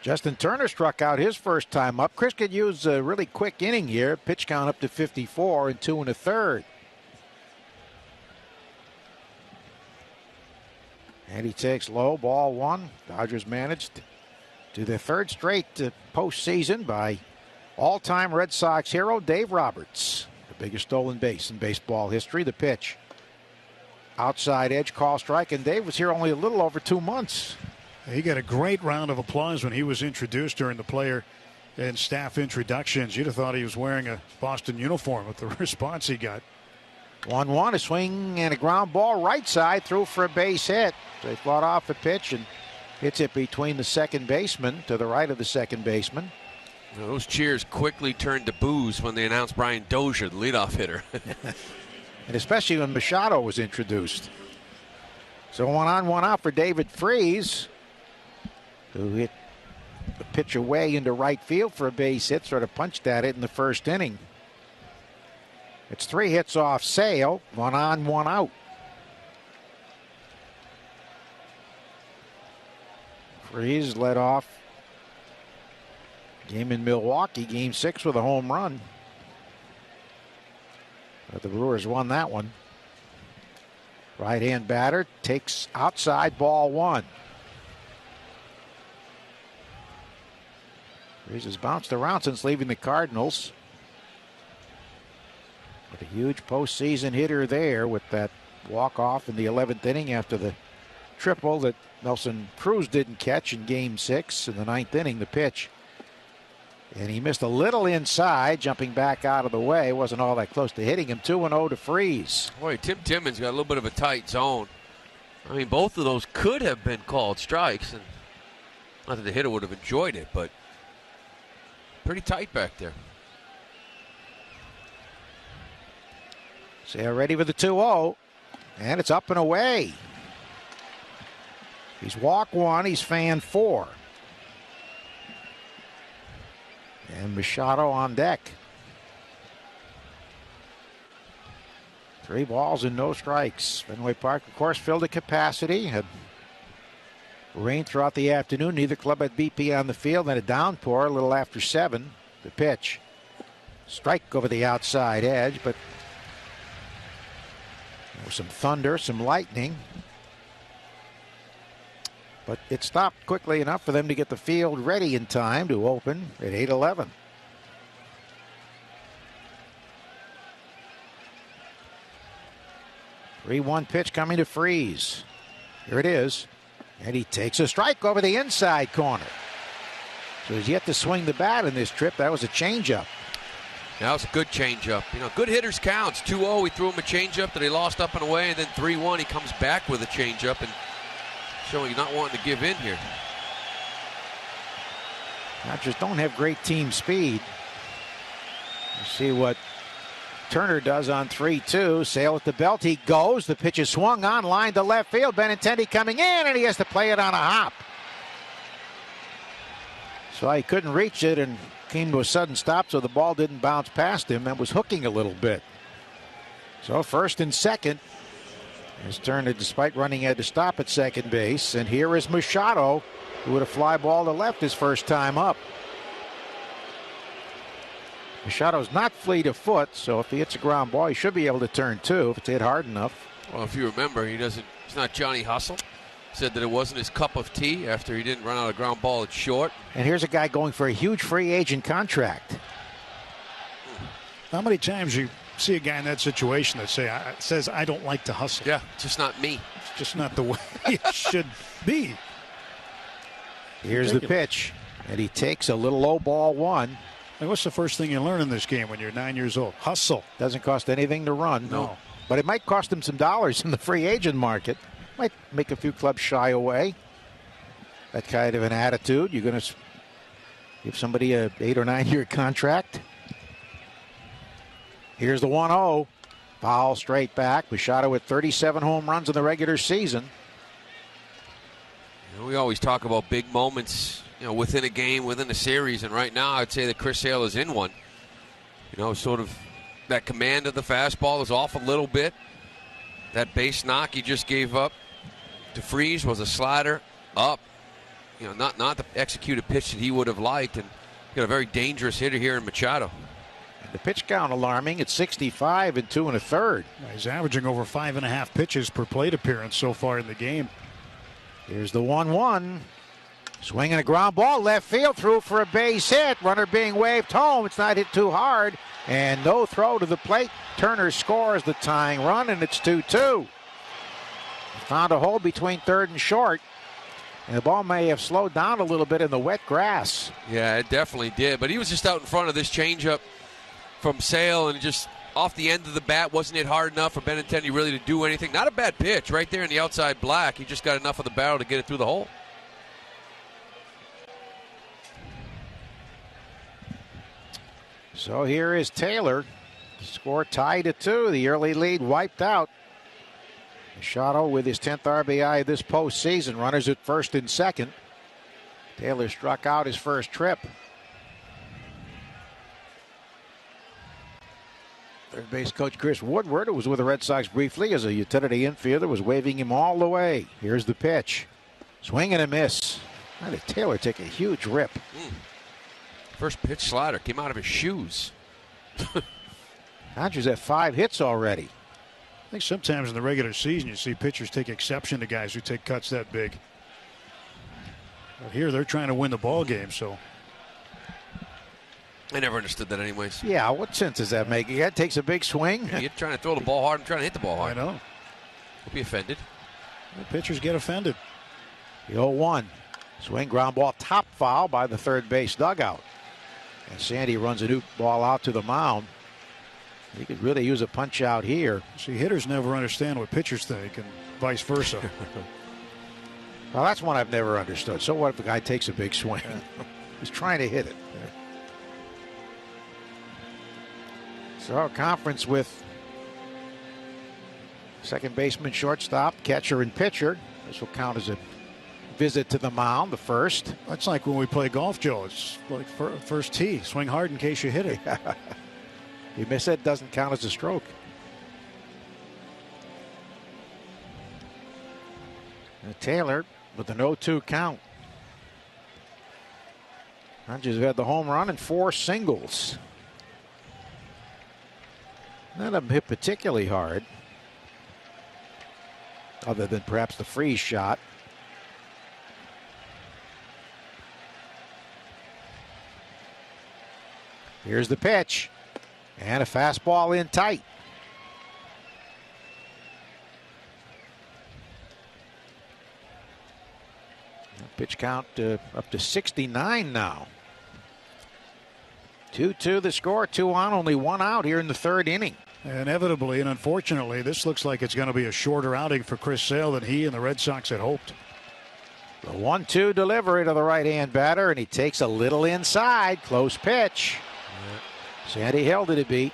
Justin Turner struck out his first time up. Chris could use a really quick inning here. Pitch count up to 54 and 2 1/3. And he takes low, ball one. Dodgers managed to their third straight postseason by all-time Red Sox hero Dave Roberts. The biggest stolen base in baseball history. The pitch. Outside edge, call strike, and Dave was here only a little over 2 months. He got a great round of applause when he was introduced during the player and staff introductions. You'd have thought he was wearing a Boston uniform with the response he got. 1-1, a swing and a ground ball right side, through for a base hit. They fought off a pitch and hits it between the second baseman to the right of the second baseman. Now, those cheers quickly turned to boos when they announced Brian Dozier, the leadoff hitter. And especially when Machado was introduced. So 1 on, 1 out for David Freese, who hit the pitch away into right field for a base hit, sort of punched at it in the first inning. It's 3 hits off Sale, 1 on, 1 out. Freese led off game in Milwaukee, game 6 with a home run. But the Brewers won that one. Right-hand batter takes outside, ball 1. Freese has bounced around since leaving the Cardinals. But a huge postseason hitter there with that walk-off in the 11th inning after the triple that Nelson Cruz didn't catch in game 6 in the 9th inning, the pitch. And he missed a little inside, jumping back out of the way. Wasn't all that close to hitting him. 2-0 to Freese. Boy, Tim Timmons got a little bit of a tight zone. I mean, both of those could have been called strikes. And not that the hitter would have enjoyed it, but pretty tight back there. Sale ready with the 2-0. And it's up and away. He's walked 1. He's fanned 4. And Machado on deck. 3 balls and no strikes. Fenway Park, of course, filled to capacity. Had rain throughout the afternoon. Neither club had BP on the field. Then a downpour a little after 7. The pitch. Strike over the outside edge, but there was some thunder, some lightning. But it stopped quickly enough for them to get the field ready in time to open at 8:11. The 3-1 pitch coming to Freese. Here it is. And he takes a strike over the inside corner. So he's yet to swing the bat in this trip. That was a changeup. That was a good changeup. You know, good hitters counts. 2-0, he threw him a changeup that he lost up and away, and then 3-1, he comes back with a changeup and showing not wanting to give in here. Dodgers don't have great team speed. You see what Turner does on 3-2. Sale at the belt. He goes. The pitch is swung on, line to left field. Benintendi coming in, and he has to play it on a hop. So he couldn't reach it and came to a sudden stop, so the ball didn't bounce past him. That was hooking a little bit. So first and second. His turn, despite running, had to stop at second base. And here is Machado, who would a fly ball to left his first time up. Machado's not fleet of foot, so if he hits a ground ball, he should be able to turn 2 if it's hit hard enough. Well, if you remember, he's not Johnny Hustle. Said that it wasn't his cup of tea after he didn't run out a ground ball at short. And here's a guy going for a huge free agent contract. How many times you see a guy in that situation that says, I don't like to hustle? Yeah, just not me. It's just not the way it should be. Here's the pitch. And he takes a little low ball 1. And what's the first thing you learn in this game when you're 9 years old? Hustle. Doesn't cost anything to run. No. But it might cost him some dollars in the free agent market. Might make a few clubs shy away. That kind of an attitude. You're going to give somebody a 8 or 9 year contract. Here's the 1-0. Foul straight back. Machado with 37 home runs in the regular season. You know, we always talk about big moments, you know, within a game, within a series, and right now I'd say that Chris Sale is in one. You know, sort of that command of the fastball is off a little bit. That base knock he just gave up to Freeze was a slider up. Not the executed pitch that he would have liked, and got a very dangerous hitter here in Machado. And the pitch count alarming at 65 and 2 1/3. He's averaging over 5.5 pitches per plate appearance so far in the game. Here's the 1-1. Swinging a ground ball, left field, through for a base hit. Runner being waved home. It's not hit too hard. And no throw to the plate. Turner scores the tying run, and it's 2-2. Found a hole between third and short. And the ball may have slowed down a little bit in the wet grass. Yeah, it definitely did. But he was just out in front of this changeup from Sale, and just off the end of the bat, wasn't it hard enough for Benintendi really to do anything? Not a bad pitch right there in the outside black. He just got enough of the barrel to get it through the hole. So here is Taylor. Score tied at 2. The early lead wiped out. Machado with his 10th RBI this postseason. Runners at first and second. Taylor struck out his first trip. Third base coach Chris Woodward, who was with the Red Sox briefly as a utility infielder, was waving him all the way. Here's the pitch. Swing and a miss. How did Taylor take a huge rip? First pitch slider came out of his shoes. Dodgers have 5 hits already. I think sometimes in the regular season you see pitchers take exception to guys who take cuts that big. But here they're trying to win the ball game, so. I never understood that anyways. Yeah, what sense does that make? That takes a big swing. Yeah, you're trying to throw the ball hard. I'm trying to hit the ball hard. I know. Don't be offended. The pitchers get offended. The 0-1. Swing, ground ball, top foul by the third base dugout. And Sandy runs a new ball out to the mound. He could really use a punch out here. See, hitters never understand what pitchers think and vice versa. Well, that's one I've never understood. So what if a guy takes a big swing? He's trying to hit it. So a conference with second baseman, shortstop, catcher, and pitcher. This will count as a visit to the mound, the first. That's like when we play golf, Joe. It's like first tee. Swing hard in case you hit it. You miss it, doesn't count as a stroke. And Taylor with an 0-2 count. Dodgers have had the home run and 4 singles. None of them hit particularly hard, other than perhaps the freeze shot. Here's the pitch. And a fastball in tight. Pitch count up to 69 now. 2-2 the score, 2 on, only 1 out here in the third inning. Inevitably and unfortunately, this looks like it's going to be a shorter outing for Chris Sale than he and the Red Sox had hoped. The 1-2 delivery to the right-hand batter, and he takes a little inside. Close pitch. Sandy held it a beat.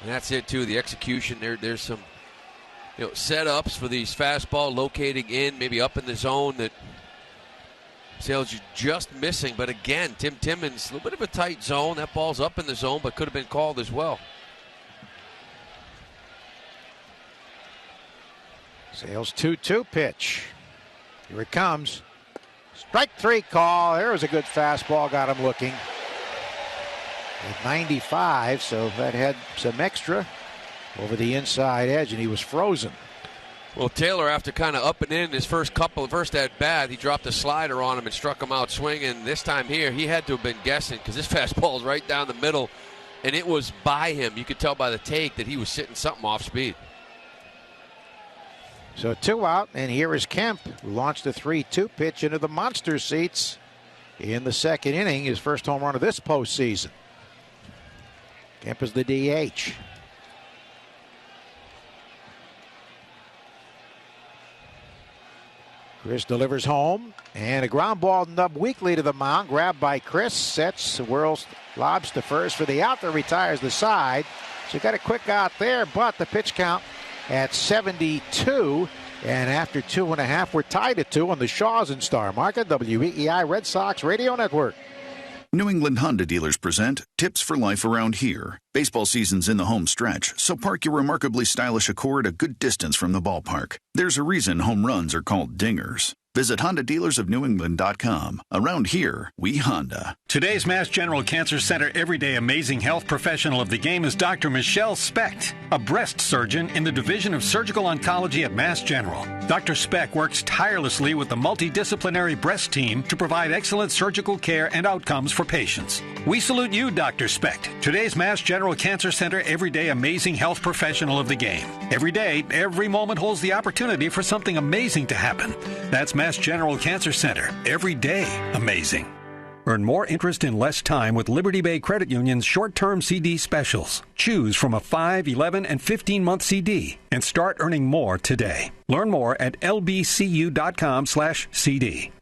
And that's it, too. The execution, there's some setups for these fastball locating in, maybe up in the zone that Sale's just missing. But again, Tim Timmons, a little bit of a tight zone. That ball's up in the zone, but could have been called as well. Sale's 2-2 pitch. Here it comes. Strike 3 call. There was a good fastball. Got him looking. At 95, so that had some extra over the inside edge, and he was frozen. Well, Taylor, after kind of upping in his first at bat, he dropped a slider on him and struck him out swinging. This time here, he had to have been guessing because this fastball is right down the middle, and it was by him. You could tell by the take that he was sitting something off speed. So 2 out, and here is Kemp, who launched a 3-2 pitch into the monster seats in the second inning, his first home run of this postseason. Kemp is the DH. Chris delivers home, and a ground ball nub weakly to the mound, grabbed by Chris, sets, whirls, lobs to first for the out that retires the side. So got a quick out there, but the pitch count at 72, and after 2.5, we're tied at 2 on the Shaws and Star Market, WEEI Red Sox Radio Network. New England Honda dealers present Tips for Life Around Here. Baseball season's in the home stretch, so park your remarkably stylish Accord a good distance from the ballpark. There's a reason home runs are called dingers. Visit HondaDealersOfNewEngland.com. Around here, we Honda. Today's Mass General Cancer Center Everyday Amazing Health Professional of the Game is Dr. Michelle Specht, a breast surgeon in the Division of Surgical Oncology at Mass General. Dr. Specht works tirelessly with the multidisciplinary breast team to provide excellent surgical care and outcomes for patients. We salute you, Dr. Specht, today's Mass General Cancer Center Everyday Amazing Health Professional of the Game. Every day, every moment holds the opportunity for something amazing to happen. That's Mass General Cancer Center. Every day, amazing. Earn more interest in less time with Liberty Bay Credit Union's short-term CD specials. Choose from a 5, 11, and 15-month CD and start earning more today. Learn more at lbcu.com/CD.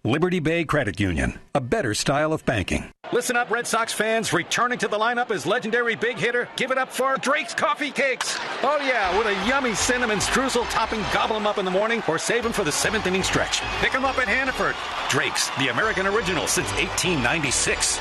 Liberty Bay Credit Union, a better style of banking. Listen up, Red Sox fans. Returning to the lineup is legendary big hitter. Give it up for Drake's Coffee Cakes. Oh, yeah, with a yummy cinnamon streusel topping. Gobble them up in the morning or save them for the 7th inning stretch. Pick them up at Hannaford. Drake's, the American original since 1896.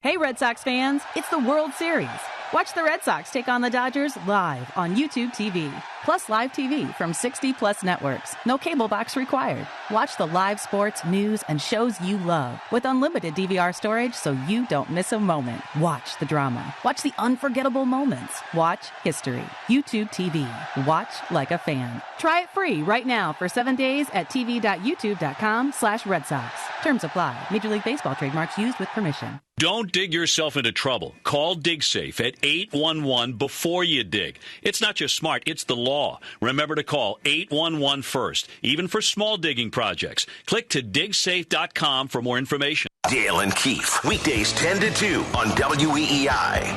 Hey, Red Sox fans, it's the World Series. Watch the Red Sox take on the Dodgers live on YouTube TV. Plus live TV from 60-plus networks. No cable box required. Watch the live sports, news, and shows you love with unlimited DVR storage so you don't miss a moment. Watch the drama. Watch the unforgettable moments. Watch history. YouTube TV. Watch like a fan. Try it free right now for 7 days at tv.youtube.com/Red Sox. Terms apply. Major League Baseball trademarks used with permission. Don't dig yourself into trouble. Call DigSafe at 811 before you dig. It's not just smart, it's the law. Remember to call 811 first, even for small digging projects. Click to digsafe.com for more information. Dale and Keefe, weekdays 10 to 2 on WEEI.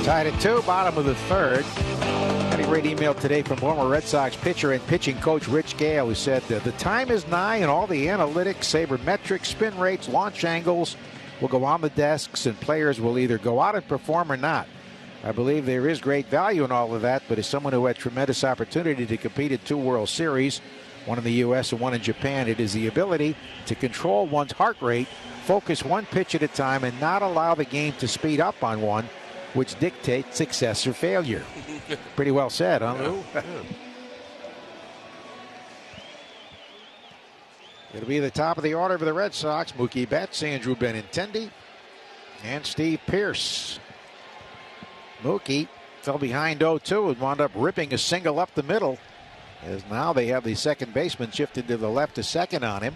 Tied at 2, bottom of the third. Got a great email today from former Red Sox pitcher and pitching coach Rich Gale, who said the time is nigh and all the analytics, sabermetrics, spin rates, launch angles will go on the desks and players will either go out and perform or not. I believe there is great value in all of that, but as someone who had tremendous opportunity to compete in 2 World Series, one in the U.S. and one in Japan, it is the ability to control one's heart rate, focus one pitch at a time, and not allow the game to speed up on one, which dictates success or failure. Pretty well said, huh, Lou? Yeah. It'll be the top of the order for the Red Sox. Mookie Betts, Andrew Benintendi, and Steve Pearce. Mookie fell behind 0-2 and wound up ripping a single up the middle, as now they have the second baseman shifted to the left to second on him.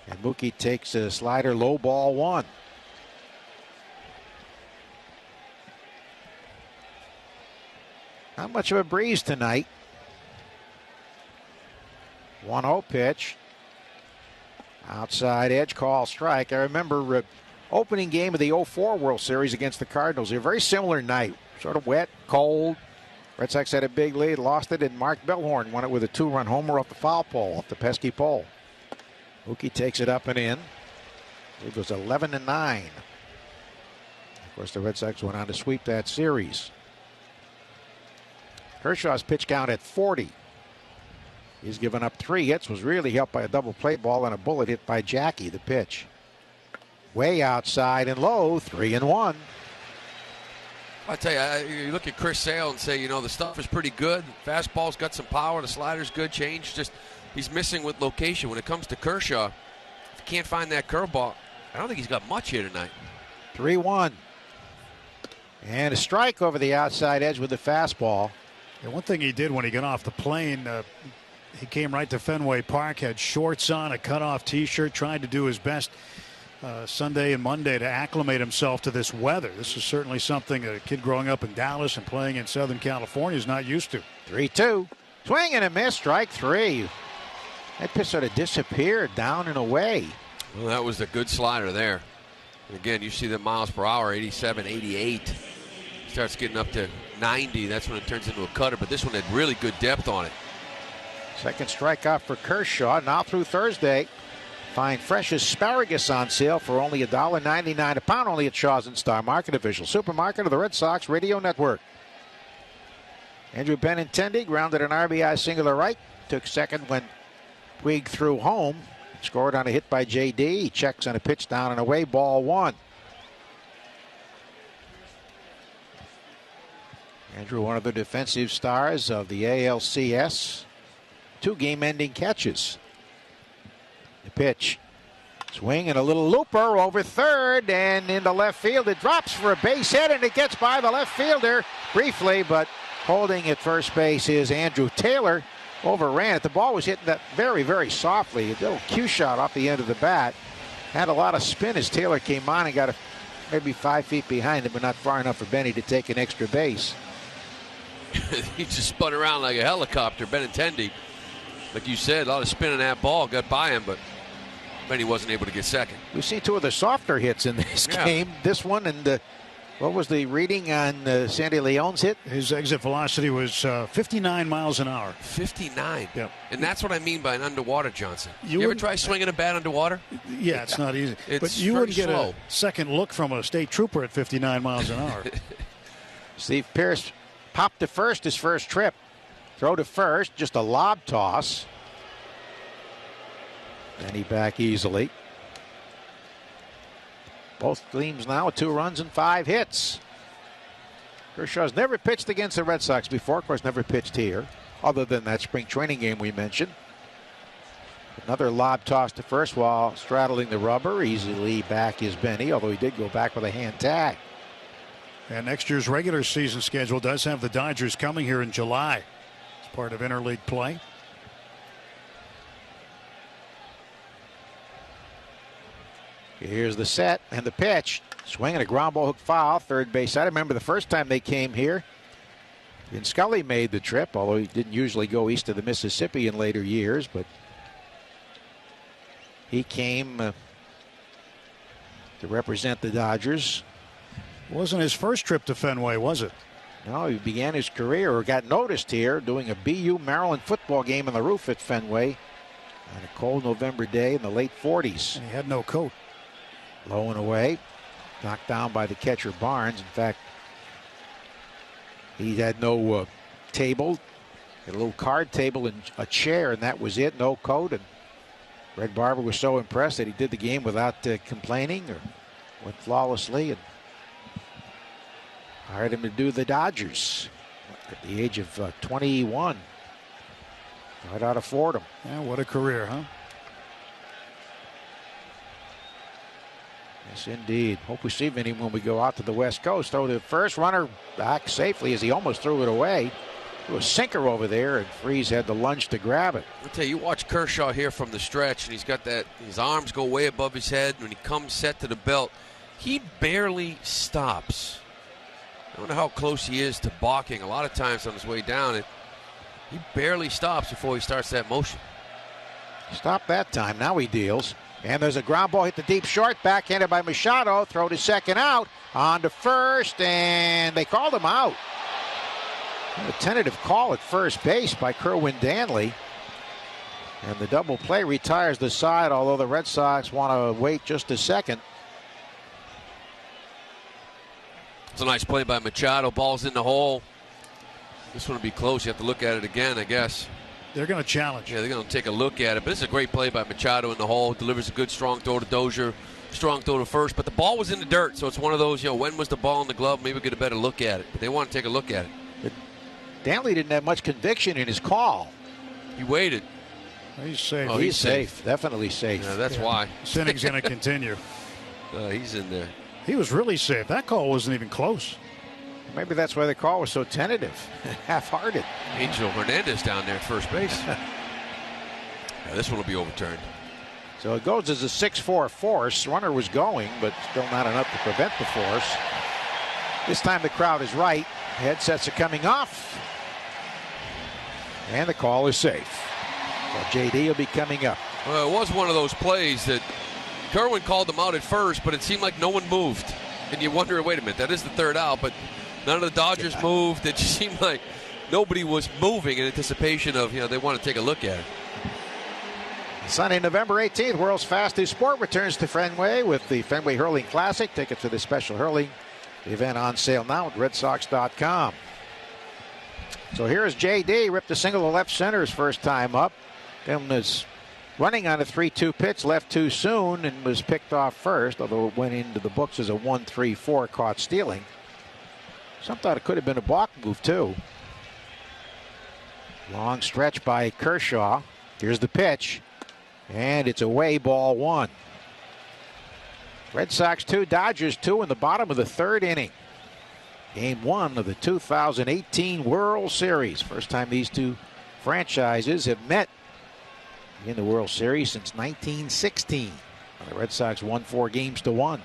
And Mookie takes a slider low ball 1. Not much of a breeze tonight. 1-0 pitch. Outside edge call strike. I remember opening game of the 04 World Series against the Cardinals. A very similar night. Sort of wet, cold. Red Sox had a big lead, lost it, and Mark Bellhorn won it with a 2-run homer off the foul pole, off the pesky pole. Mookie takes it up and in. It was 11-9. Of course, the Red Sox went on to sweep that series. Kershaw's pitch count at 40. He's given up 3 hits, was really helped by a double play ball and a bullet hit by Jackie. The pitch way outside and low, 3-1. I tell you, you look at Chris Sale and say, the stuff is pretty good. Fastball's got some power. The slider's good. Change, just he's missing with location. When it comes to Kershaw, if you can't find that curveball, I don't think he's got much here tonight. 3-1. And a strike over the outside edge with the fastball. And one thing he did when he got off the plane, he came right to Fenway Park, had shorts on, a cutoff T-shirt, tried to do his best Sunday and Monday to acclimate himself to this weather. This is certainly something a kid growing up in Dallas and playing in Southern California is not used to. 3-2. Swing and a miss, strike 3. That pitch sort of disappeared down and away. Well, that was a good slider there. And again, you see the miles per hour, 87, 88. Starts getting up to 90. That's when it turns into a cutter. But this one had really good depth on it. Second strikeout for Kershaw. Now through Thursday, find fresh asparagus on sale for only $1.99 a pound, only at Shaw's and Star Market, official supermarket of the Red Sox Radio Network. Andrew Benintendi grounded an RBI single to right. Took second when Puig threw home. Scored on a hit by J.D. He checks on a pitch down and away, ball 1. Andrew, one of the defensive stars of the ALCS. 2 game-ending catches. The pitch. Swing and a little looper over third and into left field. It drops for a base hit and it gets by the left fielder briefly, but holding at first base is Andrew Taylor. Overran it. The ball was hitting that very, very softly. A little cue shot off the end of the bat. Had a lot of spin as Taylor came on and got maybe 5 feet behind him, but not far enough for Benny to take an extra base. He just spun around like a helicopter, Benintendi. Like you said, a lot of spin in that ball. Got by him, but Benny wasn't able to get second. We've seen 2 of the softer hits in this game. This one and what was the reading on Sandy Leon's hit? His exit velocity was 59 miles an hour. 59? Yep. And that's what I mean by an underwater Johnson. You ever try swinging a bat underwater? Yeah, it's not easy. It's but you wouldn't get slow. a second look from a state trooper at 59 miles an hour. Steve Pearce popped to first his first trip. Throw to first, just a lob toss. And he back easily. Both teams now with 2 runs and 5 hits. Kershaw's never pitched against the Red Sox before. Of course, never pitched here, other than that spring training game we mentioned. Another lob toss to first while straddling the rubber. Easily back is Benny, although he did go back with a hand tag. And next year's regular season schedule does have the Dodgers coming here in July. It's part of interleague play. Here's the set and the pitch. Swinging a ground ball hook foul, third base side. I remember the first time they came here. And Scully made the trip, although he didn't usually go east of the Mississippi in later years. But he came to represent the Dodgers. Wasn't his first trip to Fenway, was it? No, he began his career or got noticed here doing a BU Maryland football game on the roof at Fenway on a cold November day in the late 40s. And he had no coat. Low and away. Knocked down by the catcher Barnes. In fact, he had no table. Had a little card table and a chair, and that was it. No coat. And Red Barber was so impressed that he did the game without complaining or went flawlessly and hired him to do the Dodgers at the age of 21. Right out of Fordham. Yeah, what a career, huh? Yes, indeed. Hope we see Vinny when we go out to the West Coast. Throw the first runner back safely as he almost threw it away. Threw a sinker over there, and Freese had the lunge to grab it. I'll tell you, watch Kershaw here from the stretch, and he's got that, his arms go way above his head. When he comes set to the belt, he barely stops. I don't know how close he is to balking. A lot of times on his way down, he barely stops before he starts that motion. Stop that time. Now he deals. And there's a ground ball hit the deep short, backhanded by Machado. Throw to second out, on to first, and they called him out. A tentative call at first base by Kerwin Danley. And the double play retires the side, although the Red Sox want to wait just a second. It's a nice play by Machado. Ball's in the hole. This one will be close. You have to look at it again, I guess. They're going to challenge. Yeah, they're going to take a look at it. But this is a great play by Machado in the hole. Delivers a good strong throw to Dozier. Strong throw to first. But the ball was in the dirt. So it's one of those, when was the ball in the glove? Maybe we'll get a better look at it. But they want to take a look at it. But Danley didn't have much conviction in his call. He waited. He's safe. Oh, he's safe. Definitely safe. Yeah, that's why. This inning's going to continue. He's in there. He was really safe. That call wasn't even close. Maybe that's why the call was so tentative, half-hearted. Angel Hernandez down there at first base. This one will be overturned. So it goes as a 6-4 force. Runner was going, but still not enough to prevent the force. This time the crowd is right. Headsets are coming off. And the call is safe. So JD will be coming up. Well, it was one of those plays that Kerwin called them out at first, but it seemed like no one moved. And you wonder, wait a minute, that is the third out, but none of the Dodgers moved. It just seemed like nobody was moving in anticipation of, they want to take a look at it. Sunday, November 18th, world's fastest sport returns to Fenway with the Fenway Hurling Classic. Tickets for the special hurling event on sale now at RedSox.com. So here's JD, ripped a single to left center his first time up. Then was running on a 3-2 pitch, left too soon, and was picked off first, although it went into the books as a 1-3-4 caught stealing. Some thought it could have been a balk move, too. Long stretch by Kershaw. Here's the pitch. And it's away, ball 1. Red Sox 2, Dodgers 2 in the bottom of the 3rd inning. Game 1 of the 2018 World Series. First time these two franchises have met in the World Series since 1916. The Red Sox won 4 games to 1.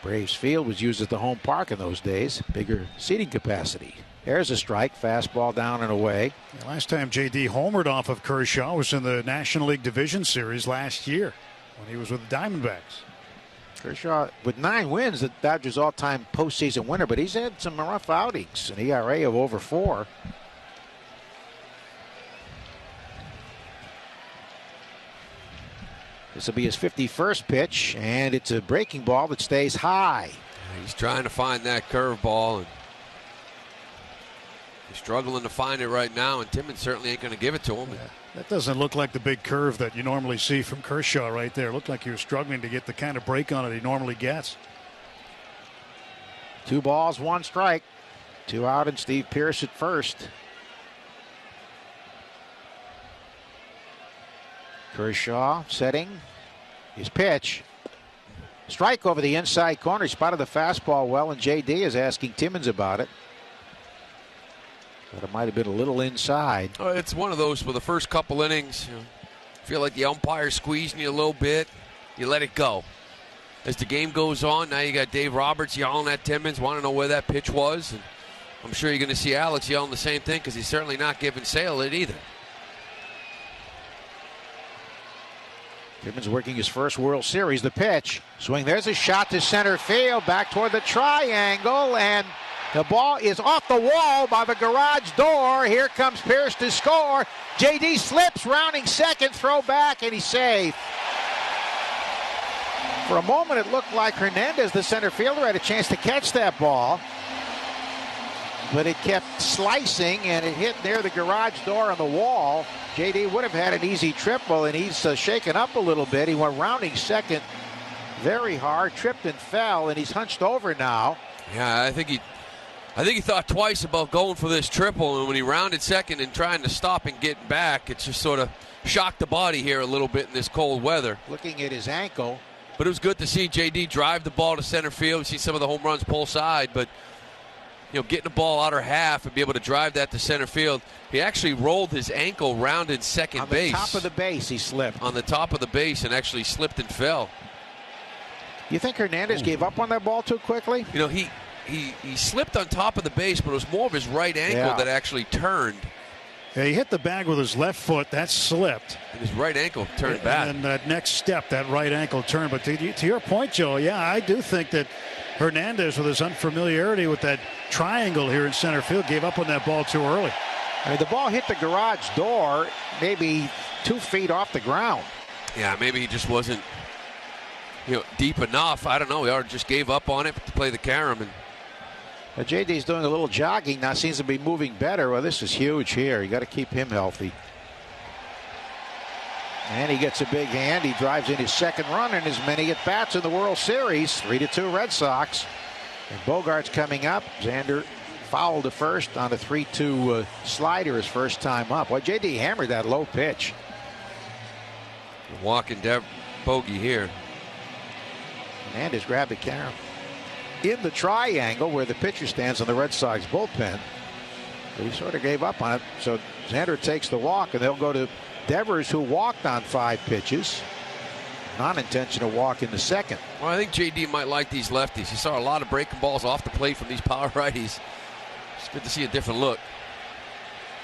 Braves Field was used as the home park in those days. Bigger seating capacity. There's a strike. Fastball down and away. Last time J.D. homered off of Kershaw was in the National League Division Series last year when he was with the Diamondbacks. Kershaw, with 9 wins, the Dodgers' all-time postseason winner, but he's had some rough outings. An ERA of over 4. This will be his 51st pitch, and it's a breaking ball that stays high. He's trying to find that curveball, and he's struggling to find it right now, and Timmons certainly ain't going to give it to him. Yeah, that doesn't look like the big curve that you normally see from Kershaw right there. It looked like he was struggling to get the kind of break on it he normally gets. 2 balls, 1 strike. 2 out, and Steve Pearce at first. Kershaw setting his pitch. Strike over the inside corner. He spotted the fastball well, and J.D. is asking Timmons about it. But it might have been a little inside. It's one of those for the first couple innings. You feel like the umpire's squeezing you a little bit. You let it go. As the game goes on, now you got Dave Roberts yelling at Timmons, want to know where that pitch was. And I'm sure you're going to see Alex yelling the same thing because he's certainly not giving Sale it either. Timmons working his first World Series. The pitch. Swing. There's a shot to center field. Back toward the triangle. And the ball is off the wall by the garage door. Here comes Pierce to score. J.D. slips, rounding second. Throw back, and he's safe. For a moment, it looked like Hernandez, the center fielder, had a chance to catch that ball. But it kept slicing, and it hit near the garage door on the wall. J.D. would have had an easy triple, and he's shaken up a little bit. He went rounding second very hard, tripped and fell, and he's hunched over now. Yeah, I think he thought twice about going for this triple, and when he rounded second and trying to stop and get back, it just sort of shocked the body here a little bit in this cold weather. Looking at his ankle. But it was good to see J.D. drive the ball to center field. You see some of the home runs pull side, but getting the ball outer half and be able to drive that to center field. He actually rolled his ankle rounded second base. On the top of the base, he slipped. On the top of the base and actually slipped and fell. You think Hernandez gave up on that ball too quickly? He slipped on top of the base, but it was more of his right ankle that actually turned. Yeah, he hit the bag with his left foot. That slipped. And his right ankle turned back. And that next step, that right ankle turn. But to your point, Joe, yeah, I do think that Hernandez, with his unfamiliarity with that triangle here in center field, gave up on that ball too early. I mean, the ball hit the garage door maybe 2 feet off the ground. Yeah, maybe he just wasn't deep enough. I don't know. He just gave up on it to play the carom. And JD's doing a little jogging now, seems to be moving better. Well, this is huge here. You got to keep him healthy. And he gets a big hand. He drives in his second run in as many at-bats in the World Series. 3-2 Red Sox. And Bogart's coming up. Xander fouled to first on a 3-2 slider his first time up. Well, J.D. hammered that low pitch. Walking bogey here. Hernandez grabbed the camera in the triangle where the pitcher stands on the Red Sox bullpen. But he sort of gave up on it. So Xander takes the walk, and they'll go to Devers, who walked on 5 pitches. Non-intentional walk in the second. Well, I think J.D. might like these lefties. He saw a lot of breaking balls off the plate from these power righties. It's good to see a different look.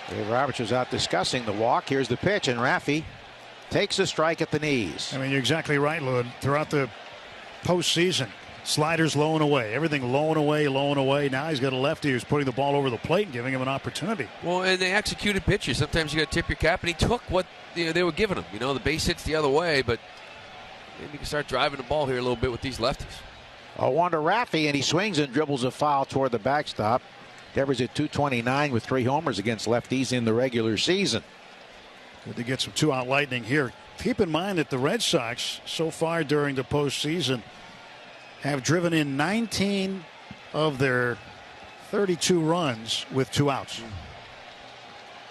Dave Roberts was out discussing the walk. Here's the pitch, and Raffy takes a strike at the knees. I mean, you're exactly right, Lou. Throughout the postseason, sliders low and away. Everything low and away, low and away. Now he's got a lefty who's putting the ball over the plate and giving him an opportunity. Well, and they executed pitches. Sometimes you got to tip your cap, and he took what they were giving him. The base hits the other way, but maybe you can start driving the ball here a little bit with these lefties. One to Raffy, and he swings and dribbles a foul toward the backstop. Devers at .229 with 3 homers against lefties in the regular season. Good to get some 2-out lightning here. Keep in mind that the Red Sox, so far during the postseason, have driven in 19 of their 32 runs with 2 outs.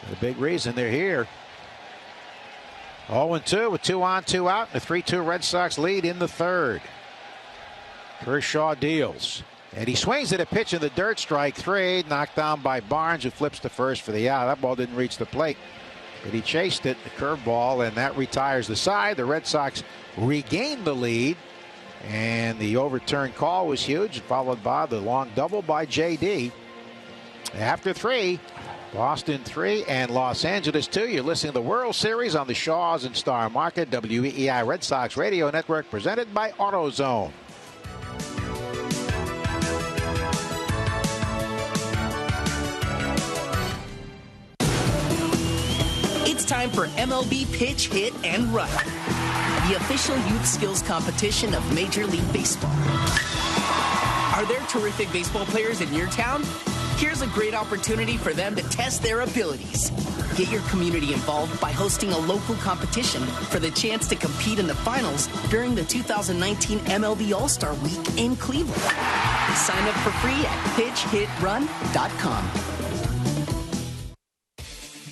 The big reason they're here. 0-2 with 2 on, 2 out. The 3-2 Red Sox lead in the third. Kershaw deals. And he swings at a pitch in the dirt, strike 3, knocked down by Barnes, who flips to first for the out. That ball didn't reach the plate, but he chased it, the curveball, and that retires the side. The Red Sox regained the lead, and the overturned call was huge, followed by the long double by J.D. After 3, Boston 3 and Los Angeles 2. You're listening to the World Series on the Shaws and Star Market, WEEI Red Sox Radio Network, presented by AutoZone. It's time for MLB Pitch, Hit, and Run, the official youth skills competition of Major League Baseball. Are there terrific baseball players in your town? Here's a great opportunity for them to test their abilities. Get your community involved by hosting a local competition for the chance to compete in the finals during the 2019 MLB All-Star Week in Cleveland. Sign up for free at pitchhitrun.com.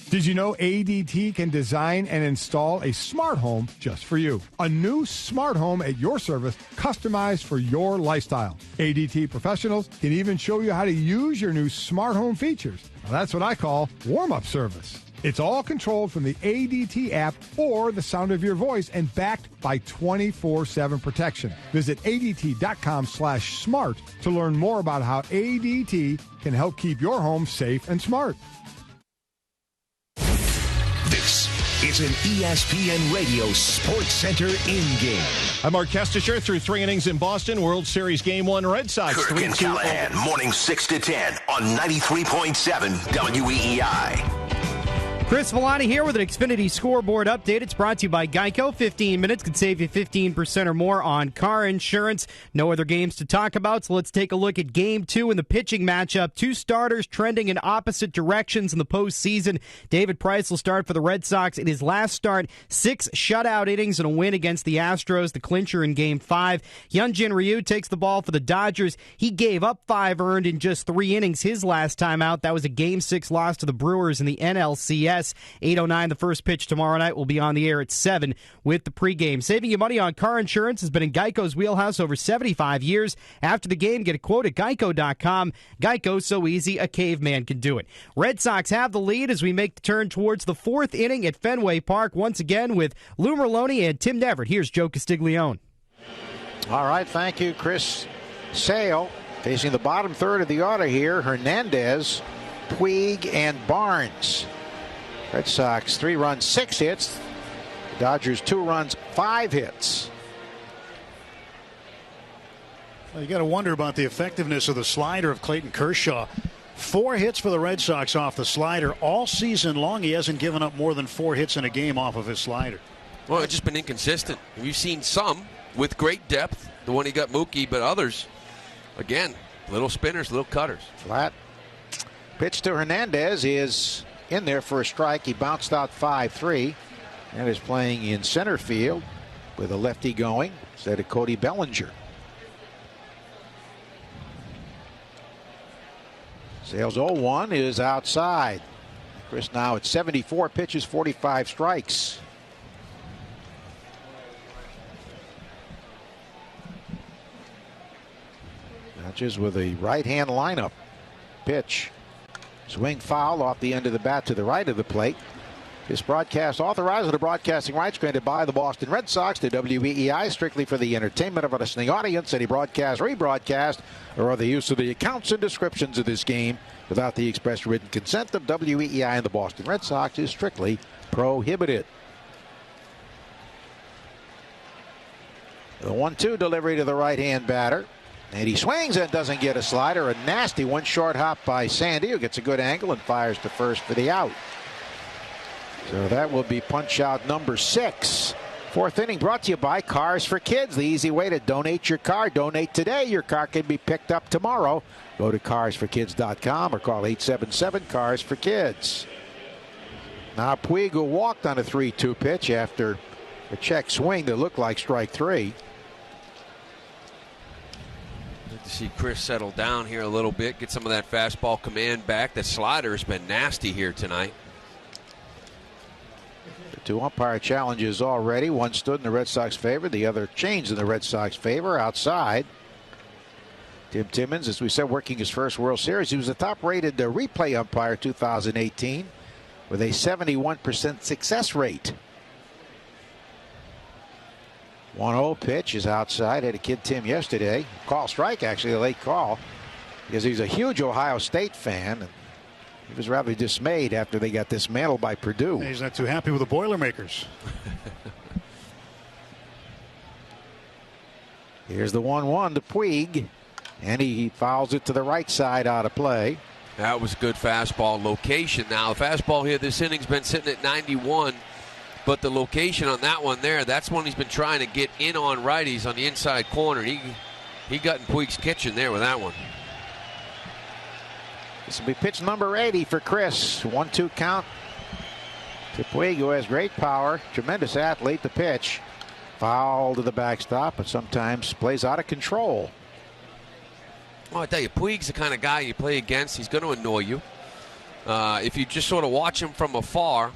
Did you know ADT can design and install a smart home just for you? A new smart home at your service, customized for your lifestyle. ADT professionals can even show you how to use your new smart home features. Now, that's what I call warm-up service. It's all controlled from the ADT app or the sound of your voice and backed by 24/7 protection. Visit ADT.com/smart to learn more about how ADT can help keep your home safe and smart. This is an ESPN Radio Sports Center in-game. I'm Mark Kestisher through 3 innings in Boston. World Series Game 1 Red Sox. Kirk and Callahan, morning 6 to 10 on 93.7 WEEI. Chris Villani here with an Xfinity scoreboard update. It's brought to you by Geico. 15 minutes could save you 15% or more on car insurance. No other games to talk about, so let's take a look at Game 2 in the pitching matchup. 2 starters trending in opposite directions in the postseason. David Price will start for the Red Sox. In his last start, 6 shutout innings and a win against the Astros, the clincher in Game 5. Hyunjin Ryu takes the ball for the Dodgers. He gave up 5 earned in just 3 innings his last time out. That was a Game 6 loss to the Brewers in the NLCS. 8:09, the first pitch tomorrow night. Will be on the air at 7 with the pregame. Saving you money on car insurance has been in Geico's wheelhouse over 75 years. After the game, get a quote at Geico.com. Geico, so easy, a caveman can do it. Red Sox have the lead as we make the turn towards the 4th inning at Fenway Park, once again with Lou Merloni and Tim Neverett. Here's Joe Castiglione. All right, thank you, Chris Sale. Facing the bottom third of the order here, Hernandez, Puig, and Barnes. Red Sox 3 runs, 6 hits. Dodgers 2 runs, 5 hits. Well, you got to wonder about the effectiveness of the slider of Clayton Kershaw. 4 hits for the Red Sox off the slider. All season long, he hasn't given up more than 4 hits in a game off of his slider. Well, it's just been inconsistent. We've seen some with great depth, the one he got Mookie, but others, again, little spinners, little cutters. Flat. Pitch to Hernandez is in there for a strike. He bounced out 5-3 and is playing in center field with a lefty going instead of Cody Bellinger. Sales 0-1 is outside. Chris now at 74 pitches, 45 strikes. Dodgers with a right-hand lineup. Pitch. Swing foul off the end of the bat to the right of the plate. This broadcast authorized with the broadcasting rights granted by the Boston Red Sox to WEEI, strictly for the entertainment of a listening audience. Any broadcast, rebroadcast, or other use of the accounts and descriptions of this game without the express written consent of WEEI and the Boston Red Sox is strictly prohibited. The 1-2 delivery to the right-hand batter. And he swings and doesn't get a slider. A nasty one short hop by Sandy, who gets a good angle and fires to first for the out. So that will be punch out number 6. 4th inning brought to you by Cars for Kids. The easy way to donate your car. Donate today. Your car can be picked up tomorrow. Go to carsforkids.com or call 877-CARS-FOR-KIDS. Now Puig, who walked on a 3-2 pitch after a check swing that looked like strike 3. Like to see Chris settle down here a little bit, get some of that fastball command back. That slider has been nasty here tonight. 2 umpire challenges already. One stood in the Red Sox favor. The other changed in the Red Sox favor. Outside, Tim Timmons, as we said, working his first World Series. He was the top-rated replay umpire 2018 with a 71% success rate. 1-0 pitch is outside. Had a kid Tim yesterday. Call strike, actually, a late call, because he's a huge Ohio State fan. And he was rather dismayed after they got dismantled by Purdue. He's not too happy with the Boilermakers. Here's the 1-1 to Puig, and he fouls it to the right side out of play. That was a good fastball location. Now, the fastball here this inning's been sitting at 91, but the location on that one there, that's one he's been trying to get in on righties on the inside corner. He got in Puig's kitchen there with that one. This will be pitch number 80 for Chris. 1-2 count to Puig, who has great power. Tremendous athlete. The pitch. Foul to the backstop, but sometimes plays out of control. Well, I tell you, Puig's the kind of guy you play against. He's going to annoy you. If you just sort of watch him from afar,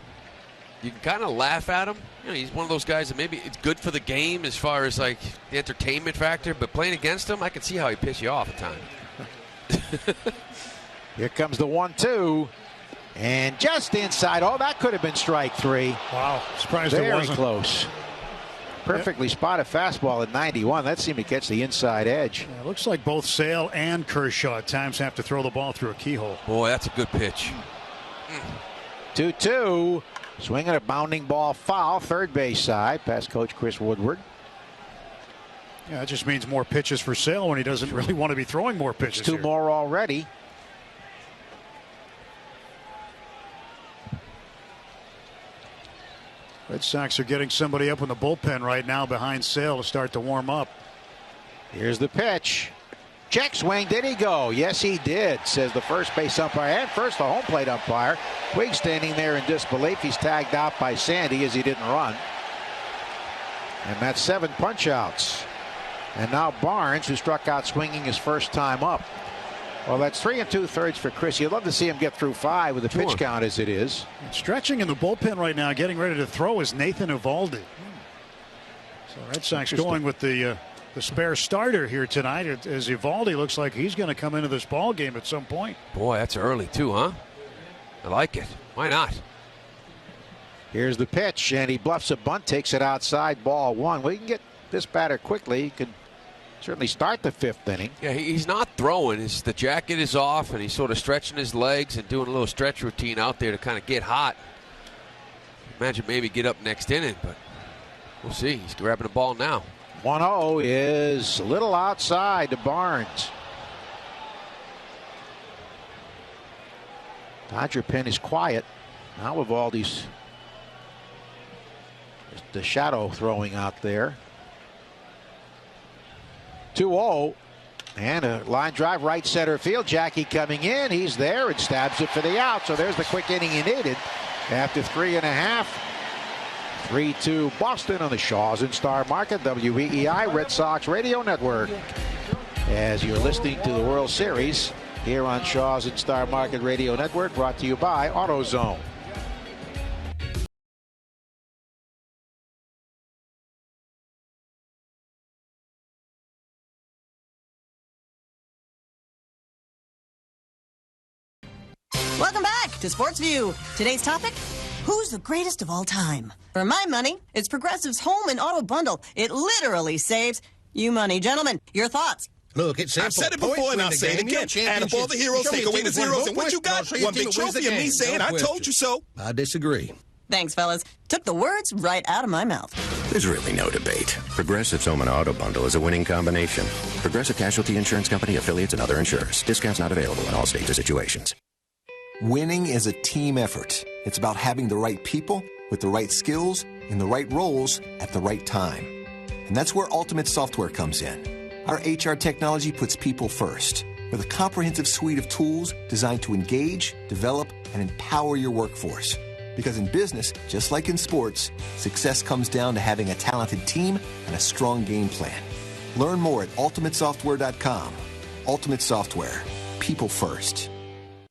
you can kind of laugh at him. You know, he's one of those guys that maybe it's good for the game as far as like the entertainment factor, but playing against him, I can see how he piss you off at times. Here comes the 1-2, and just inside. Oh, that could have been strike 3. Wow, surprised Very it wasn't. Close. Perfectly spotted fastball at 91. That seemed to catch the inside edge. Yeah, it looks like both Sale and Kershaw at times have to throw the ball through a keyhole. Boy, that's a good pitch. 2-2. Swinging a bounding ball foul, third base side, past Coach Chris Woodward. Yeah, that just means more pitches for Sale when he doesn't really want to be throwing more pitches. It's 2 more already. Red Sox are getting somebody up in the bullpen right now behind Sale to start to warm up. Here's the pitch. Check swing. Did he go? Yes, he did, says the first base umpire and first the home plate umpire. Puig standing there in disbelief. He's tagged out by Sandy as he didn't run. And that's 7 punch outs. And now Barnes, who struck out swinging his first time up. Well, that's 3 2/3 for Chris. You'd love to see him get through 5 with the pitch count as it is. And stretching in the bullpen right now, getting ready to throw, is Nathan Eovaldi. So Red Sox going with the spare starter here tonight, as Eovaldi looks like he's going to come into this ball game at some point. Boy, that's early too, huh? I like it. Why not? Here's the pitch, and he bluffs a bunt, takes it outside, ball 1. Well, you can get this batter quickly. He can certainly start the 5th inning. Yeah, he's not throwing. The jacket is off, and he's sort of stretching his legs and doing a little stretch routine out there to kind of get hot. Imagine maybe get up next inning, but we'll see. He's grabbing the ball now. 1-0 is a little outside to Barnes. Dodger pen is quiet. Now with all these, the shadow throwing out there. 2-0, and a line drive right center field. Jackie coming in. He's there and stabs it for the out. So there's the quick inning he needed after 3.5. 3-2 Boston on the Shaws and Star Market, WEEI Red Sox Radio Network. As you're listening to the World Series here on Shaws and Star Market Radio Network, brought to you by AutoZone. Welcome back to Sports View. Today's topic, who's the greatest of all time? For my money, it's Progressive's Home and Auto Bundle. It literally saves you money. Gentlemen, your thoughts? Look, it's simple. I've said it before and I'll say it again. Add up all the heroes, take away the zeros, and what you got? One big trophy and me saying, I told you so. I disagree. Thanks, fellas. Took the words right out of my mouth. There's really no debate. Progressive's Home and Auto Bundle is a winning combination. Progressive Casualty Insurance Company, affiliates, and other insurers. Discounts not available in all states or situations. Winning is a team effort. It's about having the right people with the right skills in the right roles at the right time. And that's where Ultimate Software comes in. Our HR technology puts people first with a comprehensive suite of tools designed to engage, develop, and empower your workforce. Because in business, just like in sports, success comes down to having a talented team and a strong game plan. Learn more at ultimatesoftware.com. Ultimate Software. People first.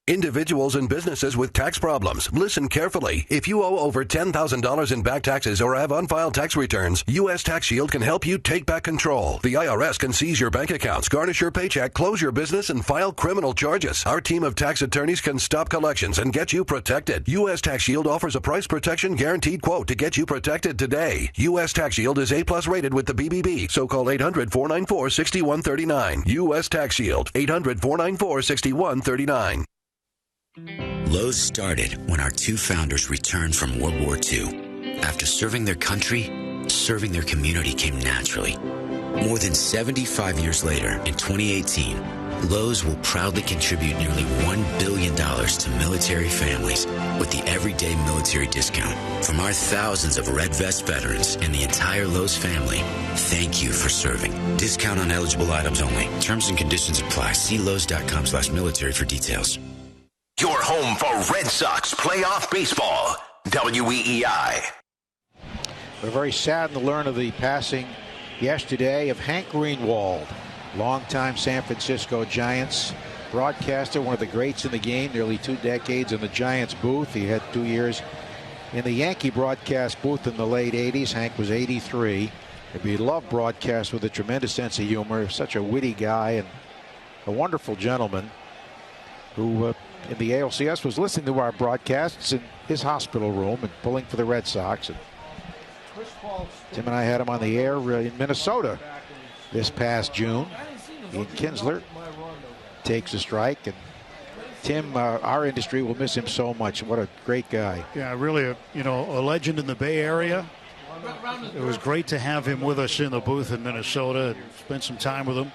Individuals and businesses with tax problems. Listen carefully. If you owe over $10,000 in back taxes or have unfiled tax returns, U.S. Tax Shield can help you take back control. The IRS can seize your bank accounts, garnish your paycheck, close your business, and file criminal charges. Our team of tax attorneys can stop collections and get you protected. U.S. Tax Shield offers a price protection guaranteed quote to get you protected today. U.S. Tax Shield is A+ rated with the BBB, so call 800-494-6139. U.S. Tax Shield, 800-494-6139. Lowe's started when our two founders returned from World War II. After serving their country, serving their community came naturally. More than 75 years later, in 2018, Lowe's will proudly contribute nearly $1 billion to military families with the Everyday Military Discount. From our thousands of Red Vest veterans and the entire Lowe's family, thank you for serving. Discount on eligible items only. Terms and conditions apply. See Lowe's.com/military for details. Your home for Red Sox playoff baseball. WEEI. We're very saddened to learn of the passing yesterday of Hank Greenwald, longtime San Francisco Giants broadcaster, one of the greats in the game, nearly 2 decades in the Giants booth. He had 2 years in the Yankee broadcast booth in the late 80s. Hank was 83. He loved broadcast with a tremendous sense of humor, such a witty guy and a wonderful gentleman who in the ALCS was listening to our broadcasts in his hospital room and pulling for the Red Sox. And Tim and I had him on the air in Minnesota this past June. Ian Kinsler takes a strike, and Tim, our industry will miss him so much. What a great guy. Yeah, really a legend in the Bay Area. It was great to have him with us in the booth in Minnesota and spend some time with him.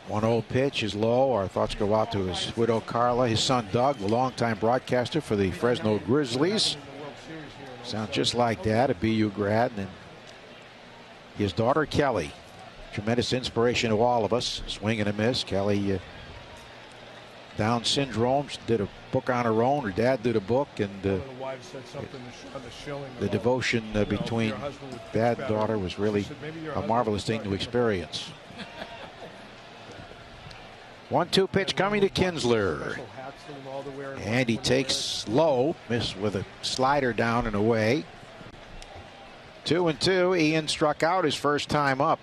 1-0 pitch is low. Our thoughts go out to his widow Carla, his son Doug, the longtime broadcaster for the Fresno Grizzlies. Sounds just like Dad, a BU grad, and his daughter Kelly, tremendous inspiration to all of us. Swing and a miss. Kelly, Down syndrome, did a book on her own. Her dad did a book, and the devotion between dad and daughter was really a marvelous thing to experience. 1-2 pitch coming to Kinsler. And he takes low, missed with a slider down and away. 2-2. Ian struck out his first time up.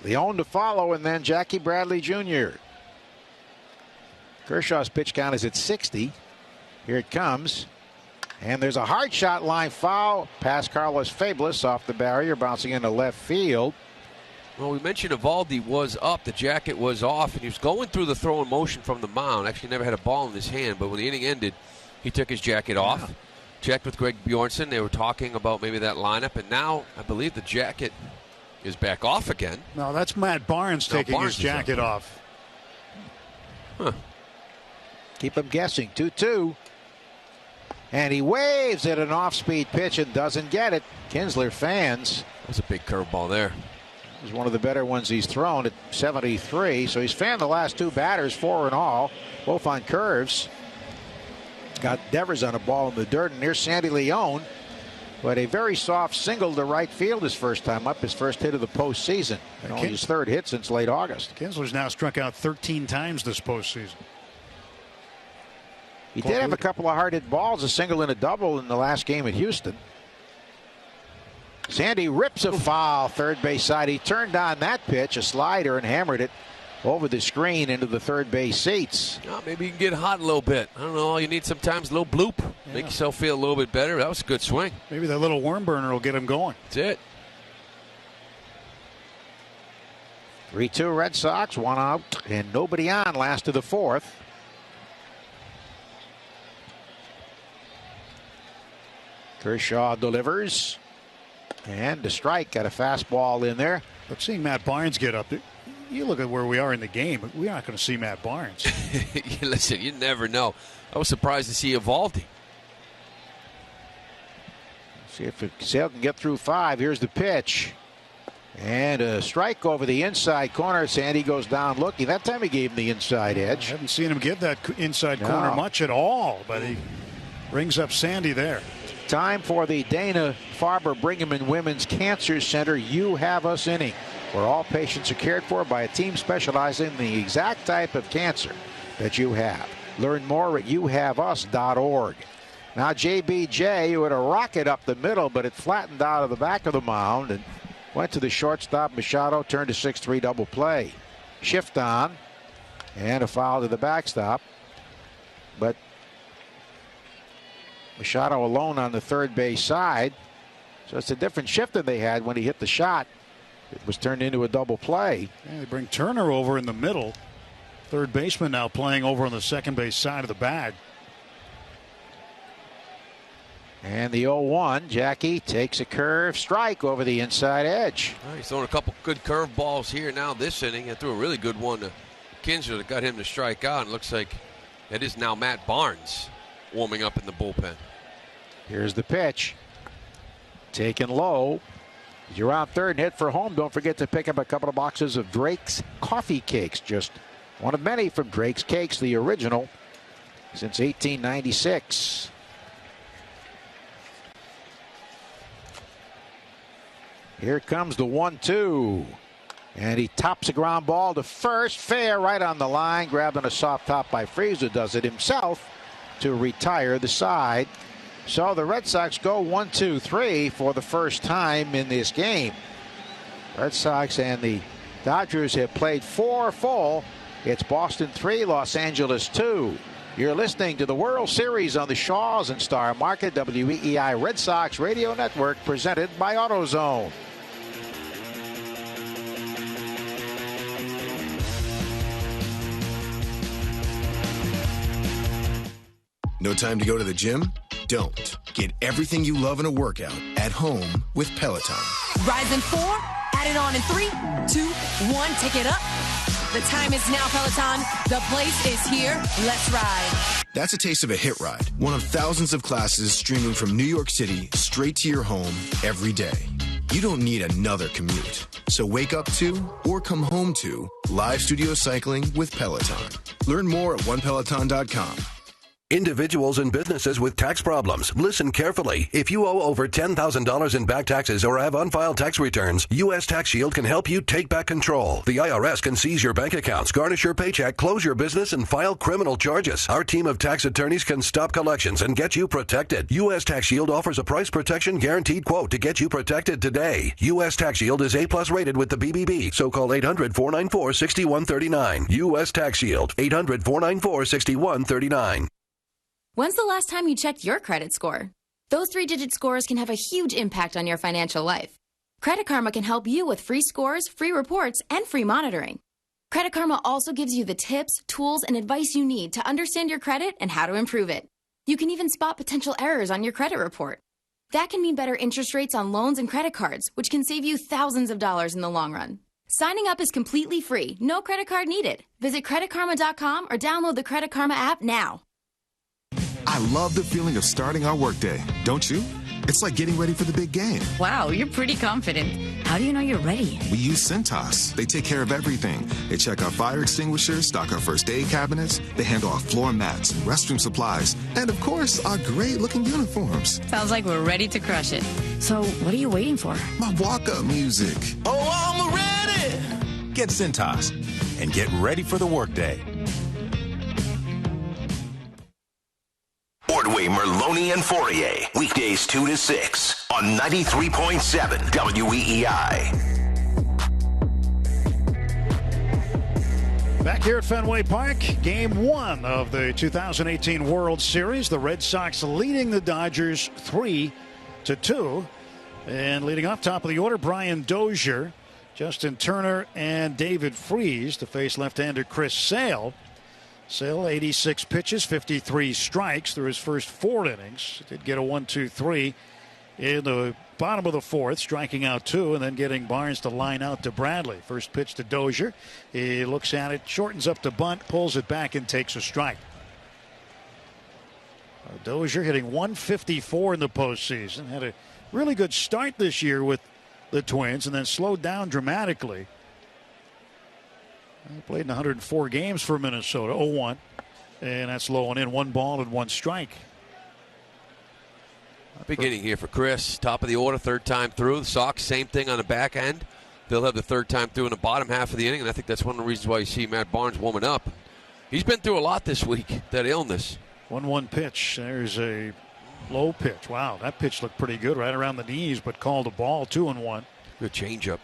Leone to follow, and then Jackie Bradley Jr. Kershaw's pitch count is at 60. Here it comes. And there's a hard shot line foul past Carlos Fabulous off the barrier, bouncing into left field. Well, we mentioned Evaldi was up, the jacket was off, and he was going through the throwing motion from the mound. Actually never had a ball in his hand, but when the inning ended, he took his jacket off. Checked with Greg Bjornson. They were talking about maybe that lineup, and now I believe the jacket is back off again. No, that's Matt Barnes taking his jacket off. Huh. Keep him guessing. 2-2. And he waves at an off-speed pitch and doesn't get it. Kinsler fans. That was a big curveball there. It was one of the better ones he's thrown at 73. So he's fanned the last 2 batters, 4 in all, both on curves. Got Devers on a ball in the dirt, and here's Sandy Leone. But a very soft single to right field his first time up, his first hit of the postseason. And only his 3rd hit since late August. Kinsler's now struck out 13 times this postseason. He did have a couple of hard hit balls, a single and a double in the last game at Houston. Sandy rips a foul third base side. He turned on that pitch, a slider, and hammered it over the screen into the third base seats. Oh, maybe you can get hot a little bit. I don't know. All you need sometimes a little bloop. Yeah. Make yourself feel a little bit better. That was a good swing. Maybe that little worm burner will get him going. That's it. 3-2 Red Sox, 1 out, and nobody on last of the 4th. Kershaw delivers, and a strike, got a fastball in there. But seeing Matt Barnes get up, you look at where we are in the game, we're not going to see Matt Barnes. Listen, you never know. I was surprised to see Evaldi. See if Sale can get through 5. Here's the pitch. And a strike over the inside corner. Sandy goes down looking. That time he gave him the inside edge. I haven't seen him give that inside corner much at all, but he rings up Sandy there. Time for the Dana-Farber Brigham and Women's Cancer Center You Have Us inning, where all patients are cared for by a team specializing in the exact type of cancer that you have. Learn more at youhaveus.org. Now JBJ, who had a rocket up the middle, but it flattened out of the back of the mound and went to the shortstop. Machado turned to 6-3 double play. Shift on, and a foul to the backstop. But Machado alone on the third base side. So it's a different shift than they had when he hit the shot. It was turned into a double play. Yeah, they bring Turner over in the middle. Third baseman now playing over on the second base side of the bag. And the 0-1, Jackie takes a curve strike over the inside edge. Well, he's throwing a couple good curve balls here now this inning. And threw a really good one to Kinsler that got him to strike out. It looks like it is now Matt Barnes warming up in the bullpen. Here's the pitch. Taken low. You're on third and hit for home. Don't forget to pick up a couple of boxes of Drake's Coffee Cakes. Just one of many from Drake's Cakes, the original since 1896. Here comes the 1-2. And he tops a ground ball to first. Fair right on the line. Grabbed on a soft top by Freese, who does it himself to retire the side. So the Red Sox go 1-2-3 for the first time in this game. Red Sox and the Dodgers have played 4 full. It's Boston 3, Los Angeles 2. You're listening to the World Series on the Shaws and Star Market WEEI Red Sox Radio Network, presented by AutoZone. No time to go to the gym? Don't. Get everything you love in a workout at home with Peloton. Rise in 4, add it on in 3, 2, 1, take it up. The time is now, Peloton. The place is here. Let's ride. That's a taste of a hit ride. One of thousands of classes streaming from New York City straight to your home every day. You don't need another commute. So wake up to or come home to live studio cycling with Peloton. Learn more at onepeloton.com. Individuals and businesses with tax problems, listen carefully. If you owe over $10,000 in back taxes or have unfiled tax returns, U.S. Tax Shield can help you take back control. The IRS can seize your bank accounts, garnish your paycheck, close your business, and file criminal charges. Our team of tax attorneys can stop collections and get you protected. U.S. Tax Shield offers a price protection guaranteed quote to get you protected today. U.S. Tax Shield is A+ rated with the BBB, so call 800-494-6139. U.S. Tax Shield, 800-494-6139. When's the last time you checked your credit score? Those 3-digit scores can have a huge impact on your financial life. Credit Karma can help you with free scores, free reports, and free monitoring. Credit Karma also gives you the tips, tools, and advice you need to understand your credit and how to improve it. You can even spot potential errors on your credit report. That can mean better interest rates on loans and credit cards, which can save you thousands of dollars in the long run. Signing up is completely free, no credit card needed. Visit creditkarma.com or download the Credit Karma app now. I love the feeling of starting our workday, don't you? It's like getting ready for the big game. Wow, you're pretty confident. How do you know you're ready? We use Cintas. They take care of everything. They check our fire extinguishers, stock our first aid cabinets. They handle our floor mats, restroom supplies, and of course, our great-looking uniforms. Sounds like we're ready to crush it. So, what are you waiting for? My walk-up music. Oh, I'm ready! Get Cintas and get ready for the workday. Ordway, Merloni, and Fourier. Weekdays 2 to 6 on 93.7 WEEI. Back here at Fenway Park, Game 1 of the 2018 World Series. The Red Sox leading the Dodgers 3-2. And leading off top of the order, Brian Dozier, Justin Turner, and David Freese to face left-hander Chris Sale. Sale, 86 pitches, 53 strikes through his first 4 innings. Did get a 1-2-3 in the bottom of the 4th, striking out 2, and then getting Barnes to line out to Bradley. First pitch to Dozier. He looks at it, shortens up to bunt, pulls it back, and takes a strike. Dozier hitting 154 in the postseason. Had a really good start this year with the Twins, and then slowed down dramatically. He played in 104 games for Minnesota, 0-1. And that's low and in, 1 ball and 1 strike. Beginning here for Chris. Top of the order, third time through. The Sox, same thing on the back end. They'll have the third time through in the bottom half of the inning, and I think that's one of the reasons why you see Matt Barnes warming up. He's been through a lot this week, that illness. 1-1 pitch. There's a low pitch. Wow, that pitch looked pretty good right around the knees, but called a ball. 2-1. Good changeup.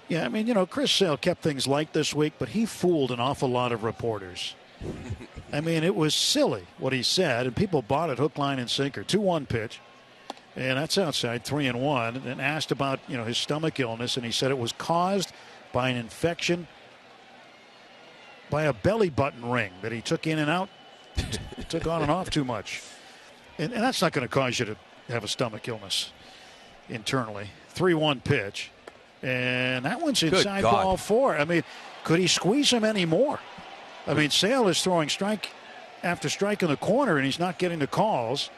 Yeah, I mean, Chris Sale kept things light this week, but he fooled an awful lot of reporters. I mean, it was silly what he said, and people bought it hook, line, and sinker. 2-1 pitch. And that's outside, 3-1, and asked about, his stomach illness, and he said it was caused by an infection by a belly button ring that he took in and out, took on and off too much. And that's not going to cause you to have a stomach illness internally. 3-1 pitch, and that one's inside ball 4. I mean, could he squeeze him any more? I mean, Sale is throwing strike after strike in the corner, and he's not getting the calls.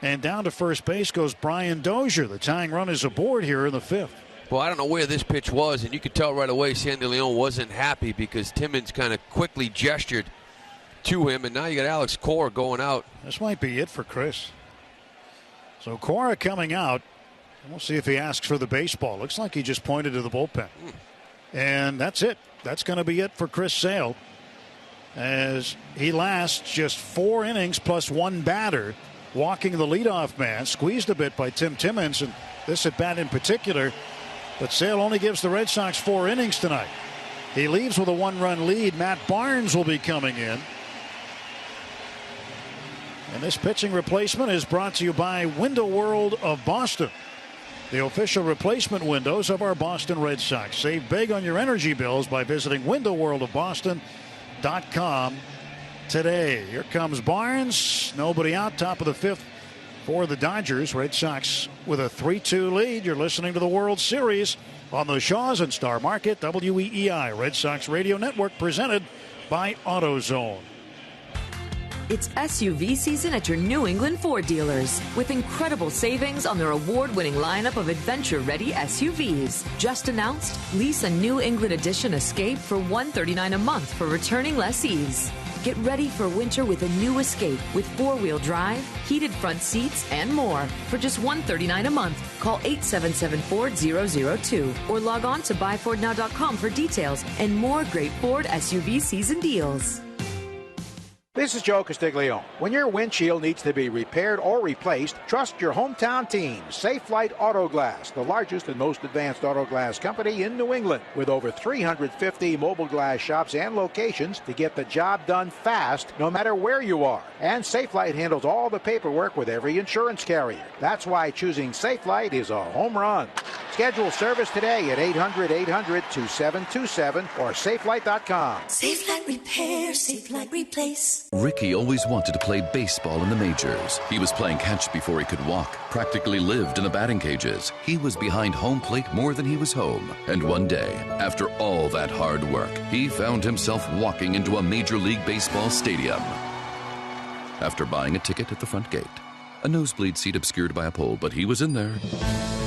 And down to first base goes Brian Dozier. The tying run is aboard here in the 5th. Well, I don't know where this pitch was, and you could tell right away Sandy Leon wasn't happy because Timmons kind of quickly gestured to him, and now you got Alex Cora going out. This might be it for Chris. So Cora coming out. We'll see if he asks for the baseball. Looks like he just pointed to the bullpen. And that's it. That's going to be it for Chris Sale, as he lasts just 4 innings plus 1 batter, walking the leadoff man, squeezed a bit by Tim Timmons, and this at bat in particular. But Sale only gives the Red Sox 4 innings tonight. He leaves with a 1-run lead. Matt Barnes will be coming in. And this pitching replacement is brought to you by Window World of Boston, the official replacement windows of our Boston Red Sox. Save big on your energy bills by visiting windowworldofboston.com today. Here comes Barnes. Nobody out. Top of the 5th for the Dodgers. Red Sox with a 3-2 lead. You're listening to the World Series on the Shaws and Star Market WEEI Red Sox Radio Network, presented by AutoZone. It's SUV season at your New England Ford dealers, with incredible savings on their award-winning lineup of adventure-ready SUVs. Just announced, lease a New England Edition Escape for $139 a month for returning lessees. Get ready for winter with a new Escape with 4-wheel drive, heated front seats, and more for just $139 a month. Call 877-FORD-002 or log on to buyfordnow.com for details and more great Ford SUV season deals. This is Joe Castiglione. When your windshield needs to be repaired or replaced, trust your hometown team, Safe Light Auto Glass, the largest and most advanced auto glass company in New England, with over 350 mobile glass shops and locations to get the job done fast, no matter where you are. And Safe Light handles all the paperwork with every insurance carrier. That's why choosing Safe Light is a home run. Schedule service today at 800-800-2727 or safelight.com. Safe Light Repair, Safe Light Replace. Ricky always wanted to play baseball in the majors. He was playing catch before he could walk, practically lived in the batting cages. He was behind home plate more than he was home. And one day, after all that hard work, he found himself walking into a Major League Baseball stadium. After buying a ticket at the front gate. A nosebleed seat obscured by a pole, but he was in there.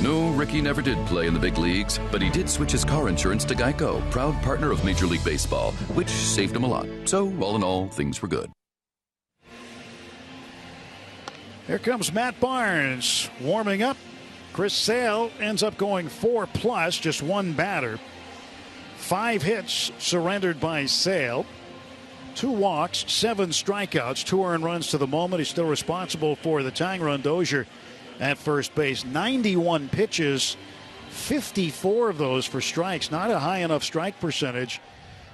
No, Ricky never did play in the big leagues, but he did switch his car insurance to Geico, proud partner of Major League Baseball, which saved him a lot. So, all in all, things were good. Here comes Matt Barnes warming up. Chris Sale ends up going 4+, just 1 batter. 5 hits surrendered by Sale. 2 walks, 7 strikeouts, 2 earned runs to the moment. He's still responsible for the tying run. Dozier at first base. 91 pitches, 54 of those for strikes. Not a high enough strike percentage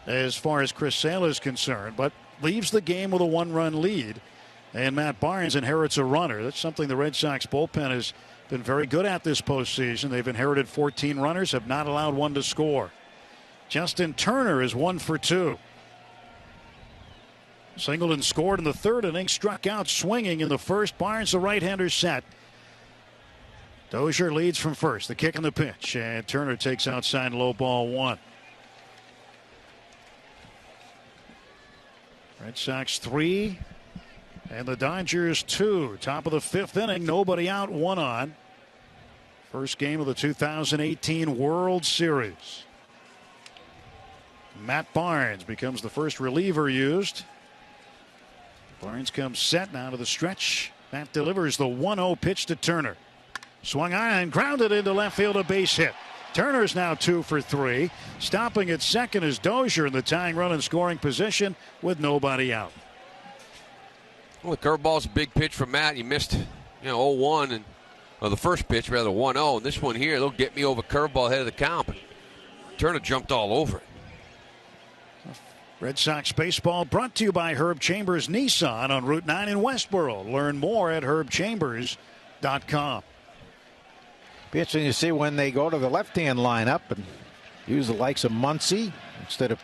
as far as Chris Sale is concerned, but leaves the game with a 1-run lead. And Matt Barnes inherits a runner. That's something the Red Sox bullpen has been very good at this postseason. They've inherited 14 runners, have not allowed one to score. Justin Turner is 1 for 2. Singleton scored in the 3rd inning, struck out swinging in the 1st. Barnes, the right-hander, set. Dozier leads from first. The kick and the pitch, and Turner takes outside, low ball 1. Red Sox 3 and the Dodgers 2. Top of the 5th inning, nobody out, 1 on. First game of the 2018 World Series. Matt Barnes becomes the first reliever used. Barnes comes set now to the stretch. Matt delivers the 1-0 pitch to Turner. Swung on and grounded into left field, a base hit. Turner's now 2 for 3. Stopping at second is Dozier in the tying run in scoring position with nobody out. Well, the curveball's a big pitch from Matt. He missed, 0-1 and the first pitch, rather 1-0. And this one here, they'll get me over curveball ahead of the count. But Turner jumped all over it. Red Sox baseball brought to you by Herb Chambers Nissan on Route 9 in Westboro. Learn more at herbchambers.com. Be interesting to see when they go to the left-hand lineup and use the likes of Muncy instead of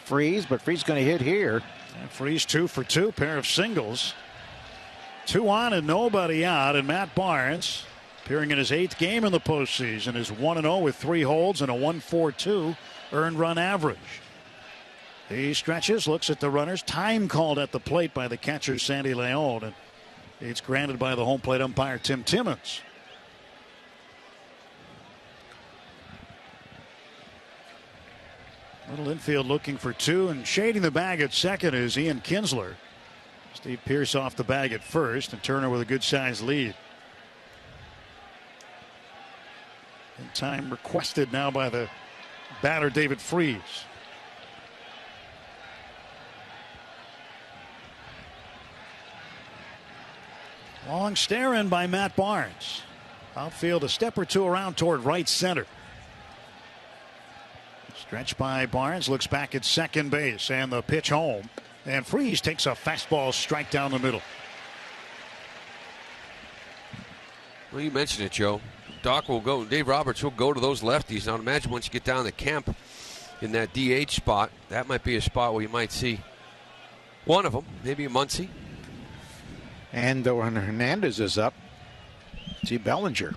Freese, but Freese going to hit here. And Freese 2 for 2, pair of singles. 2 on and nobody out, and Matt Barnes, appearing in his 8th game in the postseason, is 1-0 with 3 holds and a 1.42 earned run average. He stretches, looks at the runners. Time called at the plate by the catcher, Sandy Leon, and it's granted by the home plate umpire, Tim Timmons. Little infield looking for 2, and shading the bag at second is Ian Kinsler. Steve Pearce off the bag at first, and Turner with a good-sized lead. And time requested now by the batter, David Freese. Long stare in by Matt Barnes. Outfield a step or 2 around toward right center. Stretch by Barnes, looks back at second base, and the pitch home. And Freese takes a fastball strike down the middle. Well, you mentioned it, Joe. Doc will go, Dave Roberts will go to those lefties. Now imagine once you get down to Kemp in that DH spot, that might be a spot where you might see one of them, maybe a Muncy. And when Hernandez is up, see Bellinger.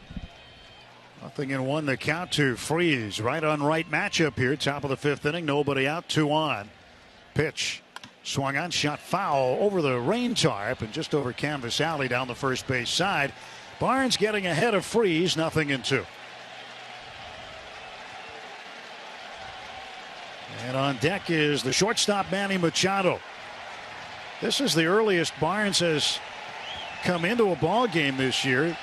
0-1 the count to Freese. Right on right matchup here. Top of the 5th inning. Nobody out. 2 on. Pitch. Swung on. Shot foul over the rain tarp and just over canvas alley down the first base side. Barnes getting ahead of Freese. 0-2. And on deck is the shortstop, Manny Machado. This is the earliest Barnes has come into a ball game this year.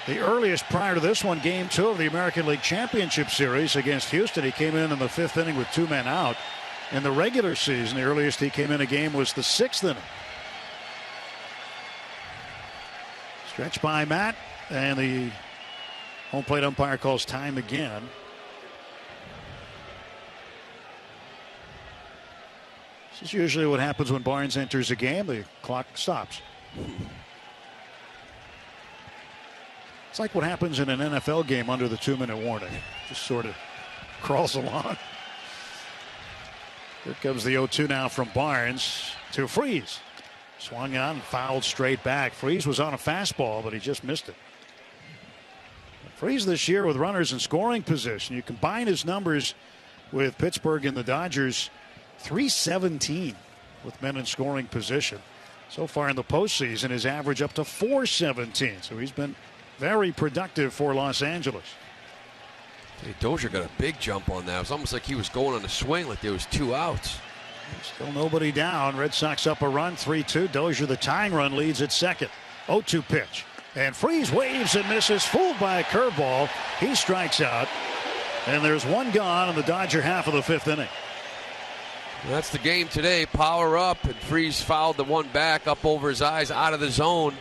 The earliest prior to this one, Game 2 of the American League Championship Series against Houston. He came in the 5th inning with 2 men out. In the regular season, the earliest he came in a game was the 6th inning. Stretch by Matt, and the home plate umpire calls time again. This is usually what happens when Barnes enters a game. The clock stops. It's like what happens in an NFL game under the 2-minute warning. It just sort of crawls along. Here comes the 0-2 now from Barnes to Freese. Swung on and fouled straight back. Freese was on a fastball, but he just missed it. Freese this year with runners in scoring position. You combine his numbers with Pittsburgh and the Dodgers, 317 with men in scoring position. So far in the postseason, his average up to 417. So he's been very productive for Los Angeles. Hey, Dozier got a big jump on that. It was almost like he was going on a swing, like there was 2 outs. Still nobody down. Red Sox up a run, 3-2. Dozier, the tying run, leads at second. 0-2 pitch. And Freese waves and misses, fooled by a curveball. He strikes out. And there's 1 gone in the Dodger half of the 5th inning. That's the game today. Power up, and Freese fouled the one back up over his eyes, out of the zone.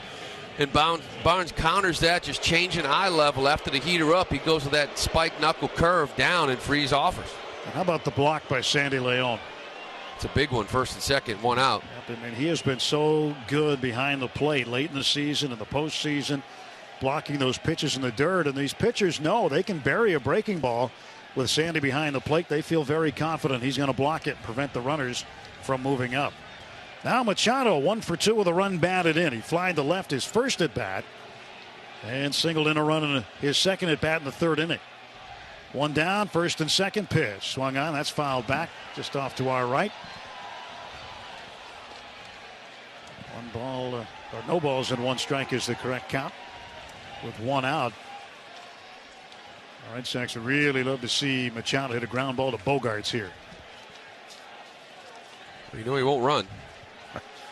And Barnes counters that, just changing eye level after the heater up. He goes with that spike knuckle curve down, and Freese offers. And how about the block by Sandy Leon? It's a big one, first and second, 1 out. Yep, I mean, he has been so good behind the plate late in the season and the postseason, blocking those pitches in the dirt. And these pitchers know they can bury a breaking ball with Sandy behind the plate. They feel very confident he's going to block it and prevent the runners from moving up. Now Machado 1 for 2 with a run batted in. He flied to left his first at bat and singled in a run in his second at bat in the 3rd inning. 1 down, first and second pitch. Swung on, that's fouled back just off to our right. 1 ball, or no balls and 1 strike is the correct count with 1 out. Red Sox would really love to see Machado hit a ground ball to Bogarts here. Well, you know he won't run.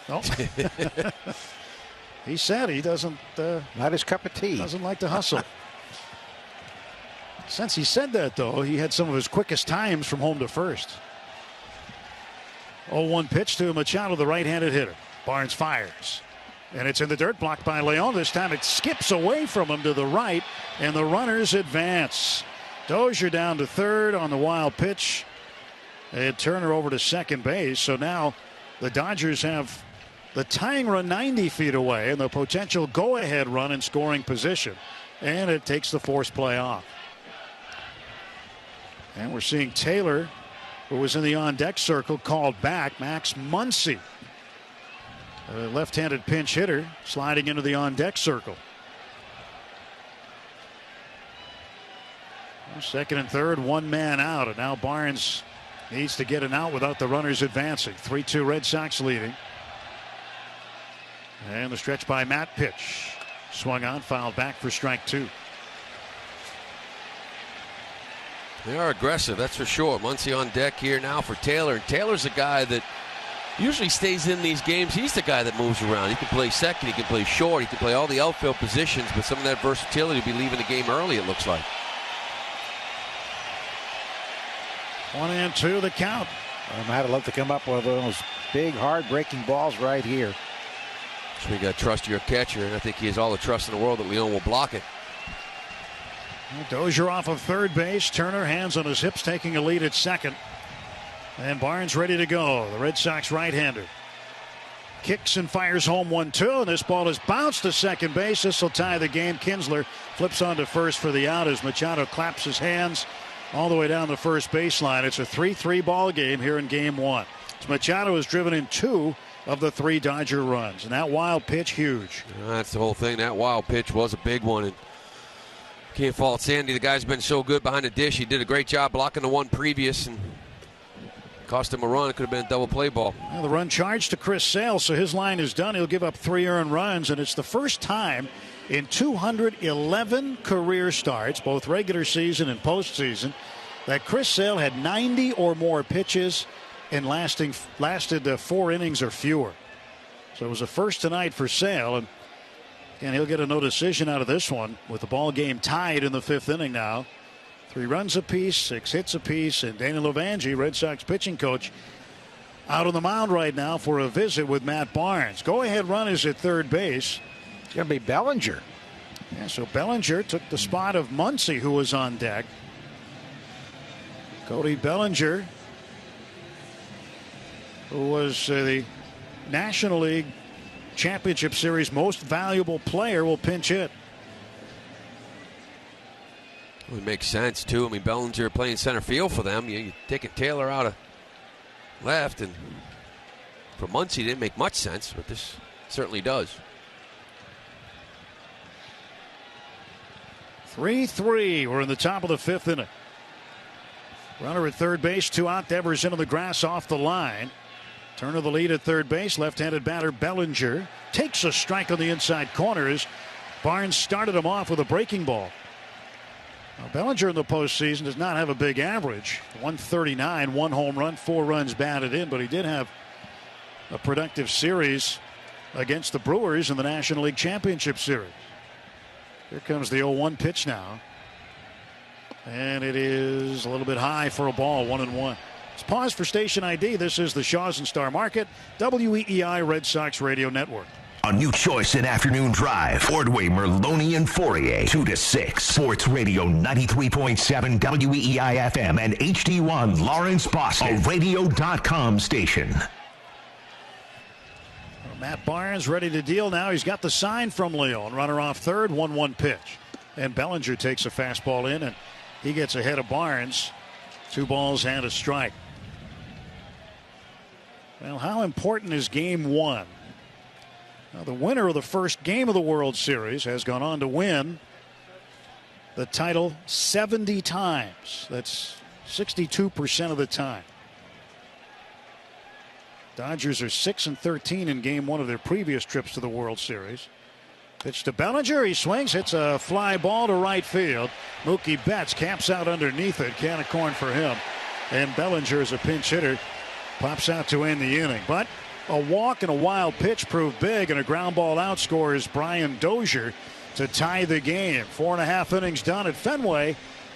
No. He said he doesn't. Not his cup of tea. Doesn't like to hustle. Since he said that, though, he had some of his quickest times from home to first. 0-1 pitch to Machado, the right-handed hitter. Barnes fires. And it's in the dirt, blocked by Leon. This time it skips away from him to the right, and the runners advance. Dozier down to third on the wild pitch. And Turner over to second base. So now the Dodgers have the tying run 90 feet away and the potential go-ahead run in scoring position. And it takes the forced play off. And we're seeing Taylor, who was in the on-deck circle, called back. Max Muncy, a left-handed pinch hitter, sliding into the on-deck circle. Second and third, one man out. And now Barnes needs to get an out without the runners advancing. 3-2 Red Sox leading. And the stretch by Matt pitch. Swung on, fouled back for strike two. They are aggressive, that's for sure. Muncy on deck here now for Taylor. And Taylor's a guy that usually stays in these games. He's the guy that moves around. He can play second, he can play short, he can play all the outfield positions, but some of that versatility will be leaving the game early, it looks like. 1-2 the count. Matt, I'd love to come up with those big, hard-breaking balls right here. So you got to trust your catcher, and I think he has all the trust in the world that Leon will block it. Dozier off of third base. Turner, hands on his hips, taking a lead at second. And Barnes ready to go. The Red Sox right-hander kicks and fires home 1-2. And this ball is bounced to second base. This will tie the game. Kinsler flips on to first for the out as Machado claps his hands all the way down the first baseline. It's a 3-3 ball game here in game one. So Machado has driven in two of the three Dodger runs. And that wild pitch, huge. That's the whole thing. That wild pitch was a big one. And can't fault Sandy. The guy's been so good behind the dish. He did a great job blocking the one previous and cost him a run. It could have been a double play ball. Well, the run charged to Chris Sale, so his line is done. He'll give up 3 earned runs, and it's the first time in 211 career starts, both regular season and postseason, that Chris Sale had 90 or more pitches and lasted 4 innings or fewer. So it was a first tonight for Sale, and he'll get a no decision out of this one with the ball game tied in the 5th inning now. 3 runs apiece, 6 hits apiece, and Danny Levangie, Red Sox pitching coach, out on the mound right now for a visit with Matt Barnes. Go-ahead run is at third base. It's going to be Bellinger. Yeah, so Bellinger took the spot of Muncy, who was on deck. Cody Bellinger, who was the National League Championship Series most valuable player, will pinch hit. Well, it makes sense, too. I mean, Bellinger playing center field for them. You're taking Taylor out of left, and for Muncy, it didn't make much sense, but this certainly does. 3-3. We're in the top of the 5th inning. Runner at third base, 2 out. Devers into the grass off the line. Turner the lead at third base. Left-handed batter Bellinger takes a strike on the inside corners. Barnes started him off with a breaking ball. Now, Bellinger in the postseason does not have a big average. 139, 1 home run, 4 runs batted in, but he did have a productive series against the Brewers in the National League Championship Series. Here comes the 0-1 pitch now. And it is a little bit high for a ball, 1-1. Let's pause for station ID. This is the Shaws and Star Market, WEEI Red Sox Radio Network. A new choice in afternoon drive. Ordway, Merloni, and Fourier. 2 to 6. Sports Radio 93.7 WEEI FM and HD1 Lawrence, Boston. A radio.com station. Well, Matt Barnes ready to deal now. He's got the sign from Leon. Runner off third, 1-1 pitch. And Bellinger takes a fastball in, and he gets ahead of Barnes. 2 balls and a strike. Well, how important is game one? Now, the winner of the first game of the World Series has gone on to win the title 70 times. That's 62% of the time. Dodgers are 6-13 in game one of their previous trips to the World Series. Pitch to Bellinger. He swings, hits a fly ball to right field. Mookie Betts camps out underneath it. Can of corn for him. And Bellinger, as a pinch hitter, pops out to end the inning. But A walk and a wild pitch proved big, and a ground ball outscores Brian Dozier to tie the game. 4.5 innings done at Fenway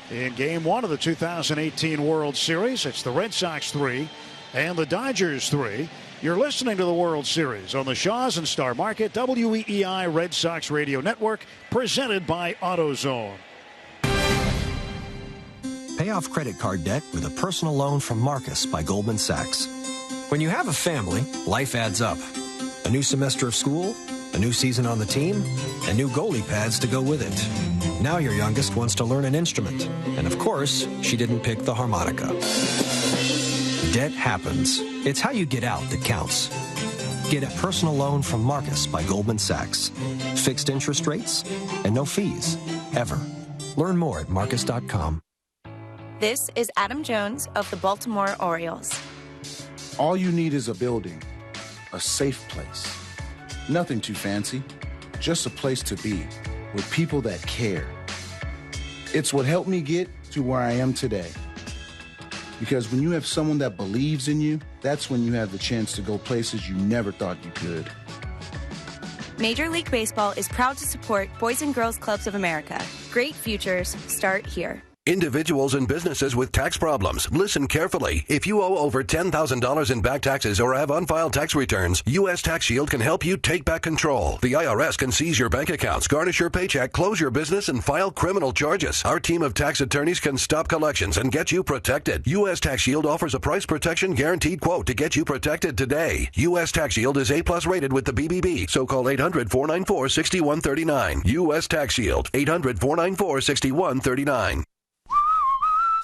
in Game 1 of the 2018 World Series. It's the Red Sox 3 and the Dodgers 3. You're listening to the World Series on the Shaws and Star Market WEEI Red Sox Radio Network, presented by AutoZone. Pay off credit card debt with a personal loan from Marcus by Goldman Sachs. When you have a family, life adds up. A new semester of school, a new season on the team, and new goalie pads to go with it. Now your youngest wants to learn an instrument. And of course, she didn't pick the harmonica. Debt happens. It's how you get out that counts. Get a personal loan from Marcus by Goldman Sachs. Fixed interest rates and no fees, ever. Learn more at marcus.com. This is Adam Jones of the Baltimore Orioles. All you need is a building, a safe place. Nothing too fancy, just a place to be with people that care. It's what helped me get to where I am today. Because when you have someone that believes in you, that's when you have the chance to go places you never thought you could. Major League Baseball is proud to support Boys and Girls Clubs of America. Great futures start here. Individuals and businesses with tax problems, listen carefully. If you owe over $10,000 in back taxes or have unfiled tax returns, U.S. Tax Shield can help you take back control. The IRS can seize your bank accounts, garnish your paycheck, close your business, and file criminal charges. Our team of tax attorneys can stop collections and get you protected. U.S. Tax Shield offers a price protection guaranteed quote to get you protected today. U.S. Tax Shield is A+ rated with the BBB, so call 800-494-6139. U.S. Tax Shield, 800-494-6139.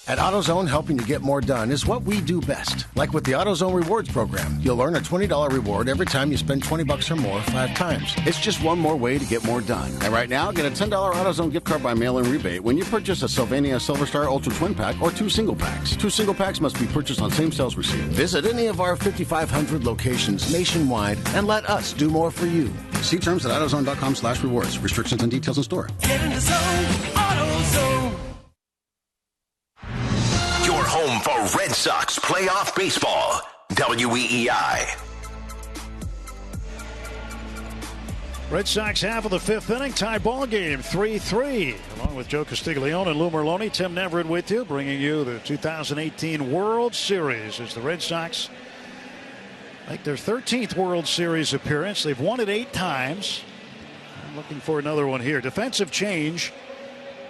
At AutoZone, helping you get more done is what we do best. Like with the AutoZone Rewards program. You'll earn a $20 reward every time you spend $20 or more 5 times. It's just one more way to get more done. And right now, get a $10 AutoZone gift card by mail-in rebate when you purchase a Sylvania Silver Star Ultra Twin Pack or 2 single packs. 2 single packs must be purchased on same sales receipt. Visit any of our 5,500 locations nationwide and let us do more for you. See terms at AutoZone.com/rewards. Restrictions and details in store. Get in the zone, AutoZone. Your home for Red Sox playoff baseball. WEEI. Red Sox half of the 5th inning, tie ball game, 3-3. Along with Joe Castiglione and Lou Merloni, Tim Neverett with you, bringing you the 2018 World Series as the Red Sox make their 13th World Series appearance. They've won it 8 times. I'm looking for another one here. Defensive change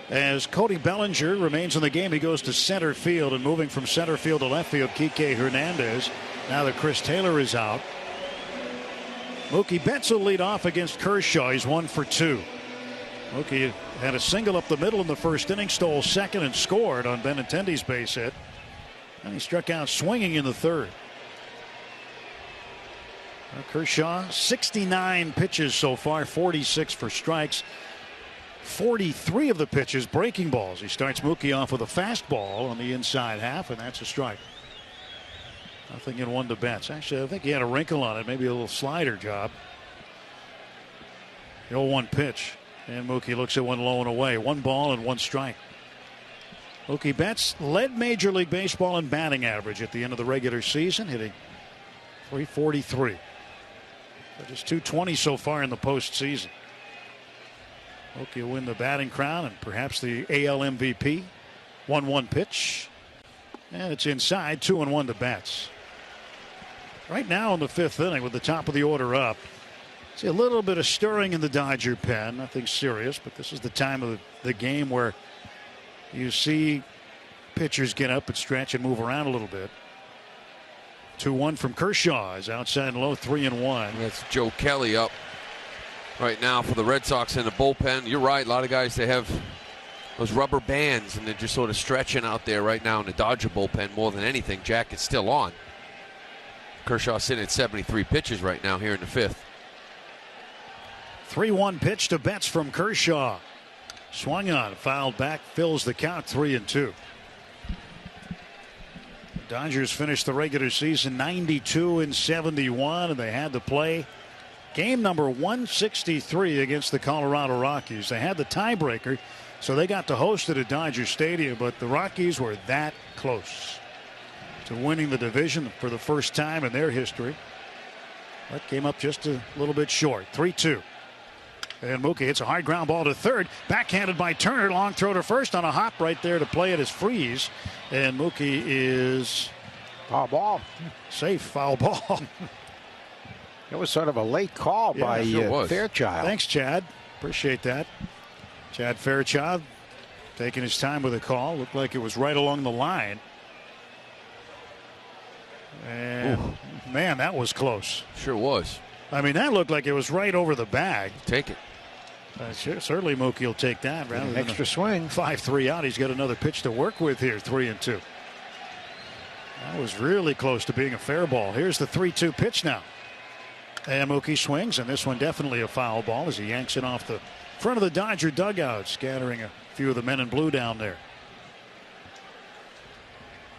as Cody Bellinger remains in the game. He goes to center field, and moving from center field to left field, Kike Hernandez. Now that Chris Taylor is out, Mookie Betts will lead off against Kershaw. He's 1 for 2. Mookie had a single up the middle in the first inning, stole second, and scored on Benintendi's base hit. And he struck out swinging in the third. Kershaw, 69 pitches so far, 46 for strikes. 43 of the pitches breaking balls. He starts Mookie off with a fastball on the inside half, and that's a strike. Nothing in 1 to Betts. Actually, I think he had a wrinkle on it, maybe a little slider job. The 0-1 pitch, and Mookie looks at one low and away. 1 ball and 1 strike. Mookie Betts led Major League Baseball in batting average at the end of the regular season, hitting .343. Just .220 so far in the postseason. Mookie will win the batting crown and perhaps the AL MVP. 1-1 pitch. And it's inside, 2-1 to Betts. Right now in the 5th inning with the top of the order up. See a little bit of stirring in the Dodger pen. Nothing serious, but this is the time of the game where you see pitchers get up and stretch and move around a little bit. 2-1 from Kershaw is outside and low, 3-1. That's Joe Kelly up right now for the Red Sox in the bullpen. You're right. A lot of guys, they have those rubber bands, and they're just sort of stretching out there right now in the Dodger bullpen more than anything. Jacket's still on. Kershaw sitting at 73 pitches right now here in the 5th. 3-1 pitch to Betts from Kershaw. Swung on, fouled back, fills the count, 3-2. The Dodgers finished the regular season 92-71, and they had to play game number 163 against the Colorado Rockies. They had the tiebreaker, so they got to host it at Dodger Stadium, but the Rockies were that close to winning the division for the first time in their history. That came up just a little bit short. 3-2. And Mookie hits a hard ground ball to third. Backhanded by Turner. Long throw to first on a hop right there to play it as Freeze. And Mookie is foul ball. Safe foul ball. It was sort of a late call by Fairchild. Thanks, Chad. Appreciate that. Chad Fairchild taking his time with the call. Looked like it was right along the line. And, man, that was close. Sure was. I mean, that looked like it was right over the bag. Take it. Certainly Mookie will take that. Rather than extra swing. 5-3 out. He's got another pitch to work with here, 3-2. That was really close to being a fair ball. Here's the 3-2 pitch now. And Mookie swings, and this one definitely a foul ball as he yanks it off the front of the Dodger dugout, scattering a few of the men in blue down there.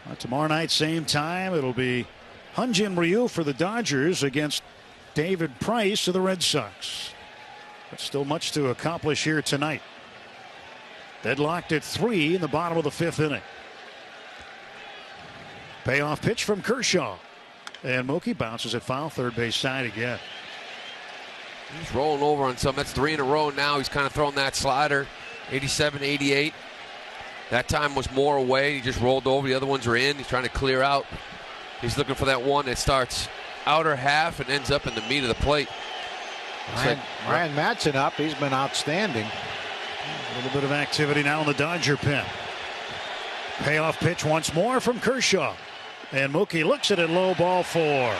Well, tomorrow night, same time, it'll be Hyun-Jin Ryu for the Dodgers against David Price of the Red Sox. But still much to accomplish here tonight. Deadlocked at 3 in the bottom of the 5th inning. Payoff pitch from Kershaw. And Mookie bounces it foul, third base side again. He's rolling over on some. That's 3 in a row now. He's kind of throwing that slider. 87, 88. That time was more away. He just rolled over. The other ones are in. He's trying to clear out. He's looking for that one that starts outer half and ends up in the meat of the plate. Ryan Madsen up. He's been outstanding. A little bit of activity now in the Dodger pen. Payoff pitch once more from Kershaw. And Mookie looks at it, low, ball 4.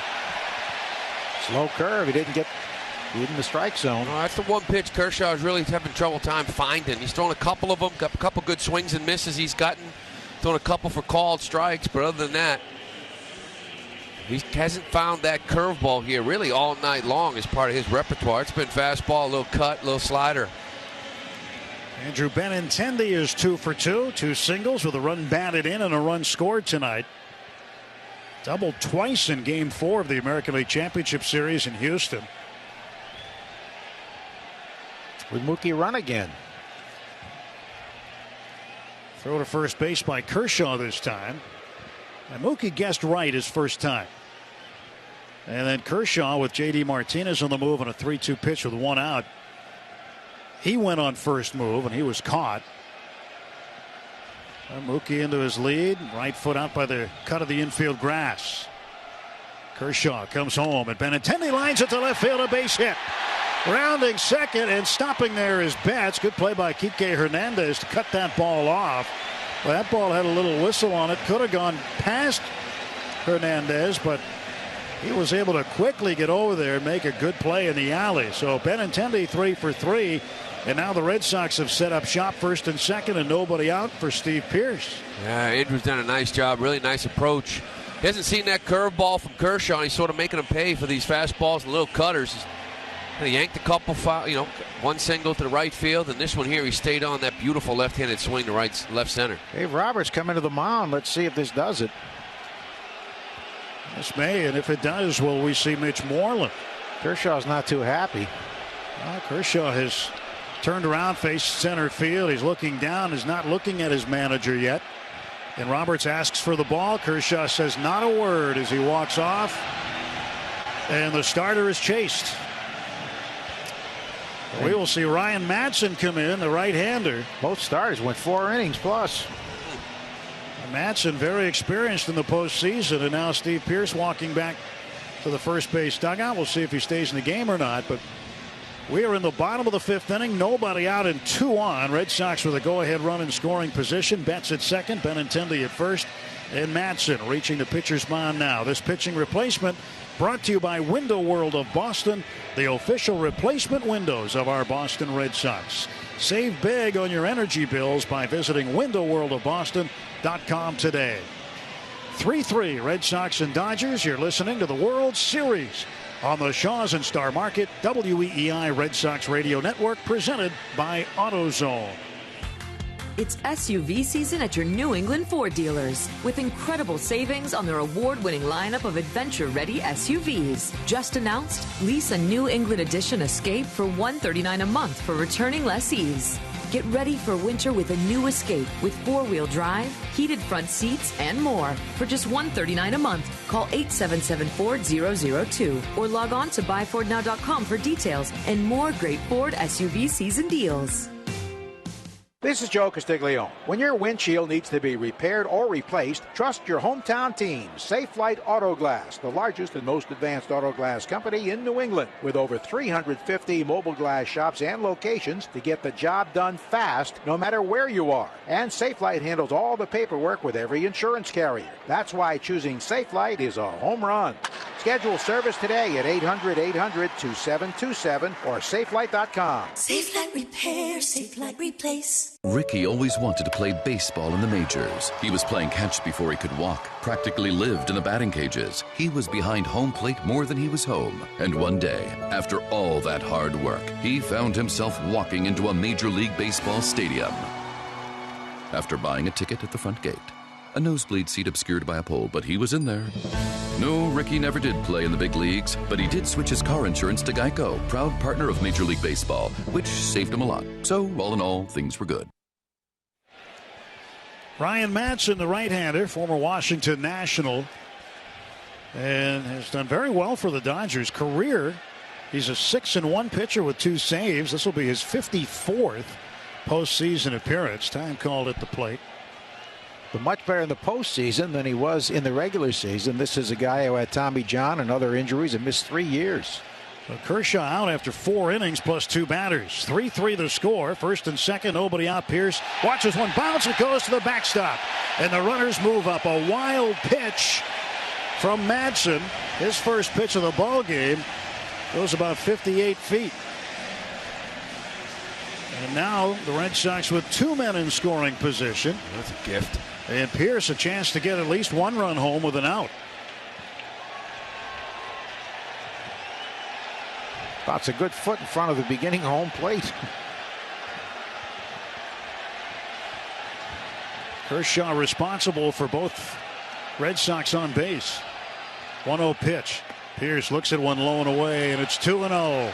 Slow curve. He didn't get in the strike zone. Well, that's the one pitch Kershaw is really having trouble time finding. He's thrown a couple of them, got a couple good swings and misses he's gotten. Thrown a couple for called strikes, but other than that, he hasn't found that curveball here really all night long as part of his repertoire. It's been fastball, a little cut, a little slider. Andrew Benintendi is 2 for 2. 2 singles with a run batted in and a run scored tonight. Doubled twice in Game 4 of the American League Championship Series in Houston. With Mookie run again. Throw to first base by Kershaw this time. And Mookie guessed right his first time. And then Kershaw with J.D. Martinez on the move on a 3-2 pitch with 1 out. He went on first move and he was caught. And Mookie into his lead. Right foot out by the cut of the infield grass. Kershaw comes home and Benintendi lines it to left field, a base hit. Rounding second and stopping there is Betts. Good play by Kike Hernandez to cut that ball off. Well, that ball had a little whistle on it. Could have gone past Hernandez, but he was able to quickly get over there and make a good play in the alley. So Benintendi 3 for 3. And now the Red Sox have set up shop first and second and nobody out for Steve Pearce. Yeah, Andrew's done a nice job. Really nice approach. He hasn't seen that curveball from Kershaw. He's sort of making him pay for these fastballs and little cutters. He yanked a couple, one single to the right field, and this one here he stayed on that beautiful left-handed swing to left center. Dave Roberts coming to the mound. Let's see if this does it. This may, and if it does, will we see Mitch Moreland? Kershaw's not too happy. Well, Kershaw has turned around, faced center field. He's looking down, is not looking at his manager yet. And Roberts asks for the ball. Kershaw says not a word as he walks off. And the starter is chased. We will see Ryan Madsen come in, the right-hander. Both starters went 4 innings plus. Madsen very experienced in the postseason, and now Steve Pearce walking back to the first base dugout. We'll see if he stays in the game or not, but we are in the bottom of the 5th inning. Nobody out and 2 on. Red Sox with a go-ahead run in scoring position. Betts at second, Benintendi at first, and Madsen reaching the pitcher's mound now. This pitching replacement brought to you by Window World of Boston, the official replacement windows of our Boston Red Sox. Save big on your energy bills by visiting windowworldofboston.com today. 3-3 Red Sox and Dodgers. You're listening to the World Series on the Shaws and Star Market WEEI Red Sox Radio Network, presented by AutoZone. It's SUV season at your New England Ford dealers with incredible savings on their award-winning lineup of adventure-ready SUVs. Just announced, lease a New England Edition Escape for $139 a month for returning lessees. Get ready for winter with a new Escape with 4-wheel drive, heated front seats, and more for just $139 a month. Call 877-FORD-002 or log on to buyfordnow.com for details and more great Ford SUV season deals. This is Joe Castiglione. When your windshield needs to be repaired or replaced, trust your hometown team, Safe Light Auto Glass, the largest and most advanced auto glass company in New England, with over 350 mobile glass shops and locations to get the job done fast, no matter where you are. And Safe Light handles all the paperwork with every insurance carrier. That's why choosing Safe Light is a home run. Schedule service today at 800-800-2727 or safelight.com. Safe Light Repair, Safe Light Replace. Ricky always wanted to play baseball in the majors. He was playing catch before he could walk, practically lived in the batting cages. He was behind home plate more than he was home. And one day, after all that hard work, he found himself walking into a Major League Baseball stadium. After buying a ticket at the front gate, a nosebleed seat obscured by a pole, but he was in there. No, Ricky never did play in the big leagues, but he did switch his car insurance to Geico, proud partner of Major League Baseball, which saved him a lot. So, all in all, things were good. Ryan Madson, the right-hander, former Washington National, and has done very well for the Dodgers. Career, he's a 6-1 pitcher with 2 saves. This will be his 54th postseason appearance. Time called at the plate. But much better in the postseason than he was in the regular season. This is a guy who had Tommy John and other injuries and missed 3 years. So Kershaw out after 4 innings plus 2 batters. 3-3 the score. First and second, nobody out. Pierce watches one bounce. It goes to the backstop. And the runners move up. A wild pitch from Madson. His first pitch of the ball game goes about 58 feet. And now the Red Sox with 2 men in scoring position. That's a gift. And Pierce a chance to get at least 1 run home with an out. That's a good foot in front of the beginning home plate. Kershaw responsible for both Red Sox on base. 1-0 pitch. Pierce looks at one low and away, and it's 2-0.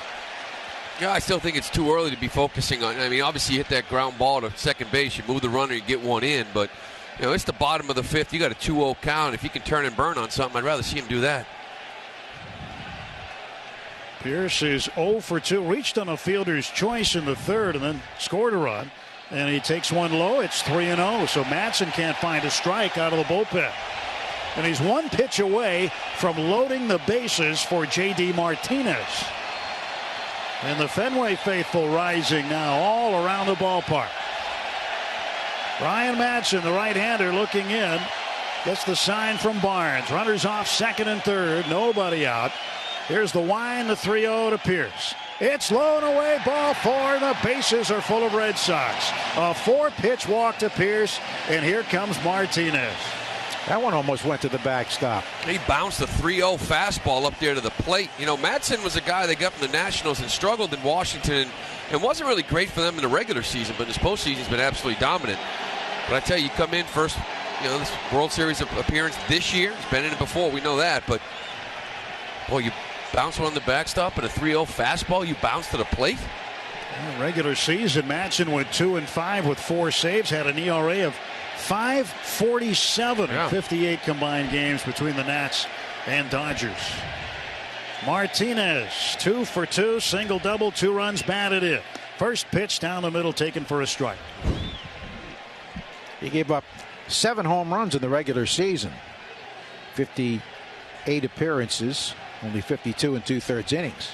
Yeah, I still think it's too early to be focusing on. I mean, obviously you hit that ground ball to second base, you move the runner, you get one in, but you know, it's the bottom of the 5th. You got a 2-0 count. If you can turn and burn on something, I'd rather see him do that. Pierce is 0 for 2. Reached on a fielder's choice in the 3rd and then scored a run. And he takes one low. It's 3-0. So Madson can't find a strike out of the bullpen. And he's 1 pitch away from loading the bases for J.D. Martinez. And the Fenway faithful rising now all around the ballpark. Ryan Madson, the right-hander, looking in. Gets the sign from Barnes. Runners off 2nd and 3rd. Nobody out. Here's the wind, the 3-0 to Pierce. It's low and away, ball 4. The bases are full of Red Sox. A 4-pitch walk to Pierce, and here comes Martinez. That one almost went to the backstop. He bounced a 3-0 fastball up there to the plate. You know, Madson was a guy that got from the Nationals and struggled in Washington and wasn't really great for them in the regular season, but in his postseason's been absolutely dominant. But I tell you, come in first, you know, this World Series appearance this year. He's been in it before, we know that, but boy, you bounce one on the backstop and a 3-0 fastball, you bounce to the plate. Regular season, Madson went 2-5 with 4 saves, had an ERA of 5.47 in 58 combined games between the Nats and Dodgers. Martinez, 2 for 2, single double, 2 runs batted in. First pitch down the middle, taken for a strike. He gave up 7 home runs in the regular season. 58 appearances, only 52 2/3 innings.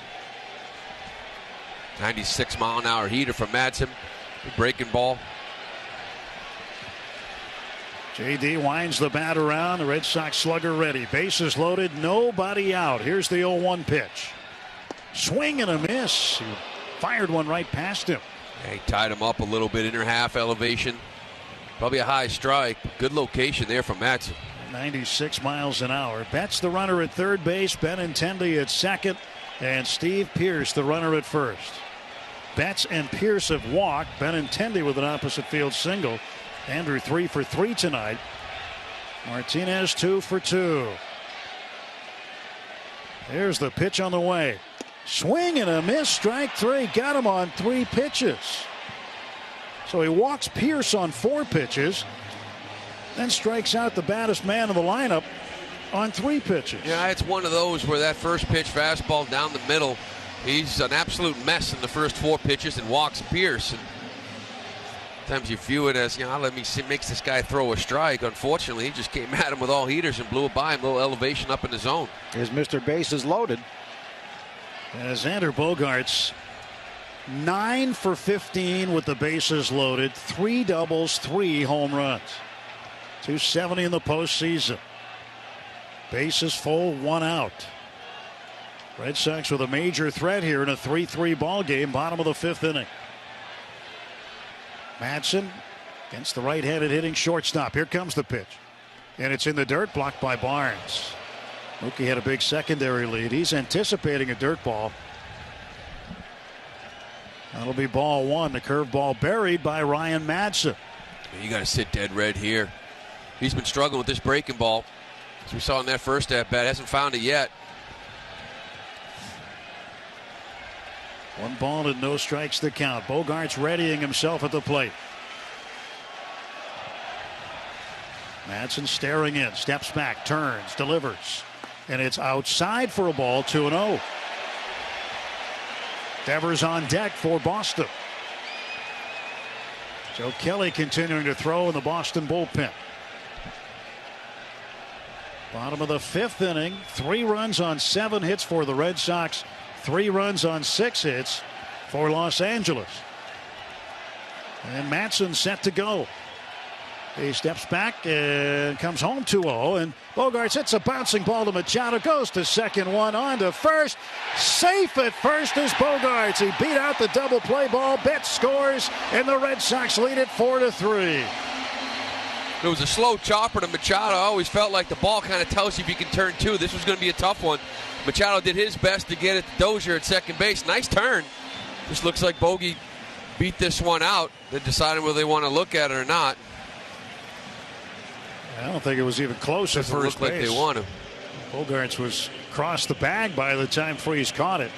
96-mile-an-hour heater from Madson. Breaking ball. J.D. winds the bat around. The Red Sox slugger ready. Bases loaded. Nobody out. Here's the 0-1 pitch. Swing and a miss. He fired one right past him. Yeah, he tied him up a little bit. Inner half elevation. Probably a high strike. Good location there from Madson. 96 miles an hour. Betts the runner at third base. Benintendi at second. And Steve Pierce the runner at first. Betts and Pierce have walked. Benintendi with an opposite field single. Andrew 3 for 3 tonight. Martinez 2 for 2. Here's the pitch on the way. Swing and a miss. Strike 3. Got him on 3 pitches. So he walks Pierce on 4 pitches, then strikes out the baddest man in the lineup on 3 pitches. Yeah, it's one of those where that first pitch fastball down the middle, he's an absolute mess in the first 4 pitches and walks Pierce. And sometimes you view it as, let me see, makes this guy throw a strike. Unfortunately, he just came at him with all heaters and blew it by him, a little elevation up in the zone. Here's Mr. Bases loaded. As Xander Bogaerts, 9 for 15 with the bases loaded, 3 doubles, 3 home runs. 270 in the postseason. Bases full, 1 out. Red Sox with a major threat here in a 3-3 ball game, bottom of the 5th inning. Madsen against the right-handed hitting shortstop. Here comes the pitch. And it's in the dirt, blocked by Barnes. Mookie had a big secondary lead. He's anticipating a dirt ball. That'll be ball 1. The curveball buried by Ryan Madsen. You got to sit dead red here. He's been struggling with this breaking ball. As we saw in that first at-bat, hasn't found it yet. 1 ball and no strikes to count. Bogaerts readying himself at the plate. Madsen staring in, steps back, turns, delivers. And it's outside for a ball, 2-0. Devers on deck for Boston. Joe Kelly continuing to throw in the Boston bullpen. Bottom of the 5th inning, 3 runs on 7 hits for the Red Sox, 3 runs on 6 hits for Los Angeles. And Madsen set to go. He steps back and comes home 2-0. And Bogaerts hits a bouncing ball to Machado. Goes to second, 1 on to first. Safe at first is Bogaerts. He beat out the double play ball. Betts scores, and the Red Sox lead it 4-3. It was a slow chopper to Machado. I always felt like the ball kind of tells you if you can turn 2. This was going to be a tough one. Machado did his best to get it to Dozier at second base. Nice turn. Just looks like Bogey beat this one out. They're deciding whether they want to look at it or not. I don't think it was even close at first base. Like they want to. Bogaerts was across the bag by the time Freese caught it.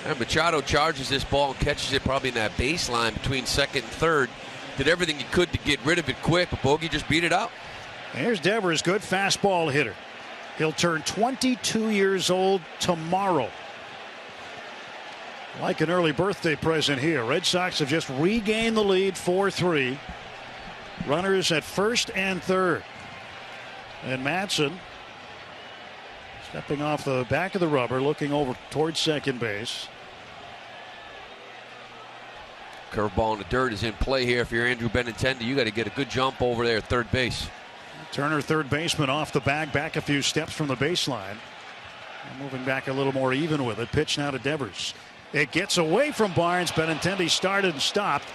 And Machado charges this ball and catches it probably in that baseline between second and third. Did everything he could to get rid of it quick, but Bogey just beat it out. Here's Devers, good fastball hitter. He'll turn 22 years old tomorrow. Like an early birthday present here. Red Sox have just regained the lead, 4-3. Runners at first and third. And Madsen stepping off the back of the rubber, looking over towards second base. Curveball in the dirt is in play here. If you're Andrew Benintendi, you got to get a good jump over there at third base. Turner, third baseman, off the bag, back a few steps from the baseline. Moving back a little more even with it. Pitch now to Devers. It gets away from Barnes. Benintendi started and stopped.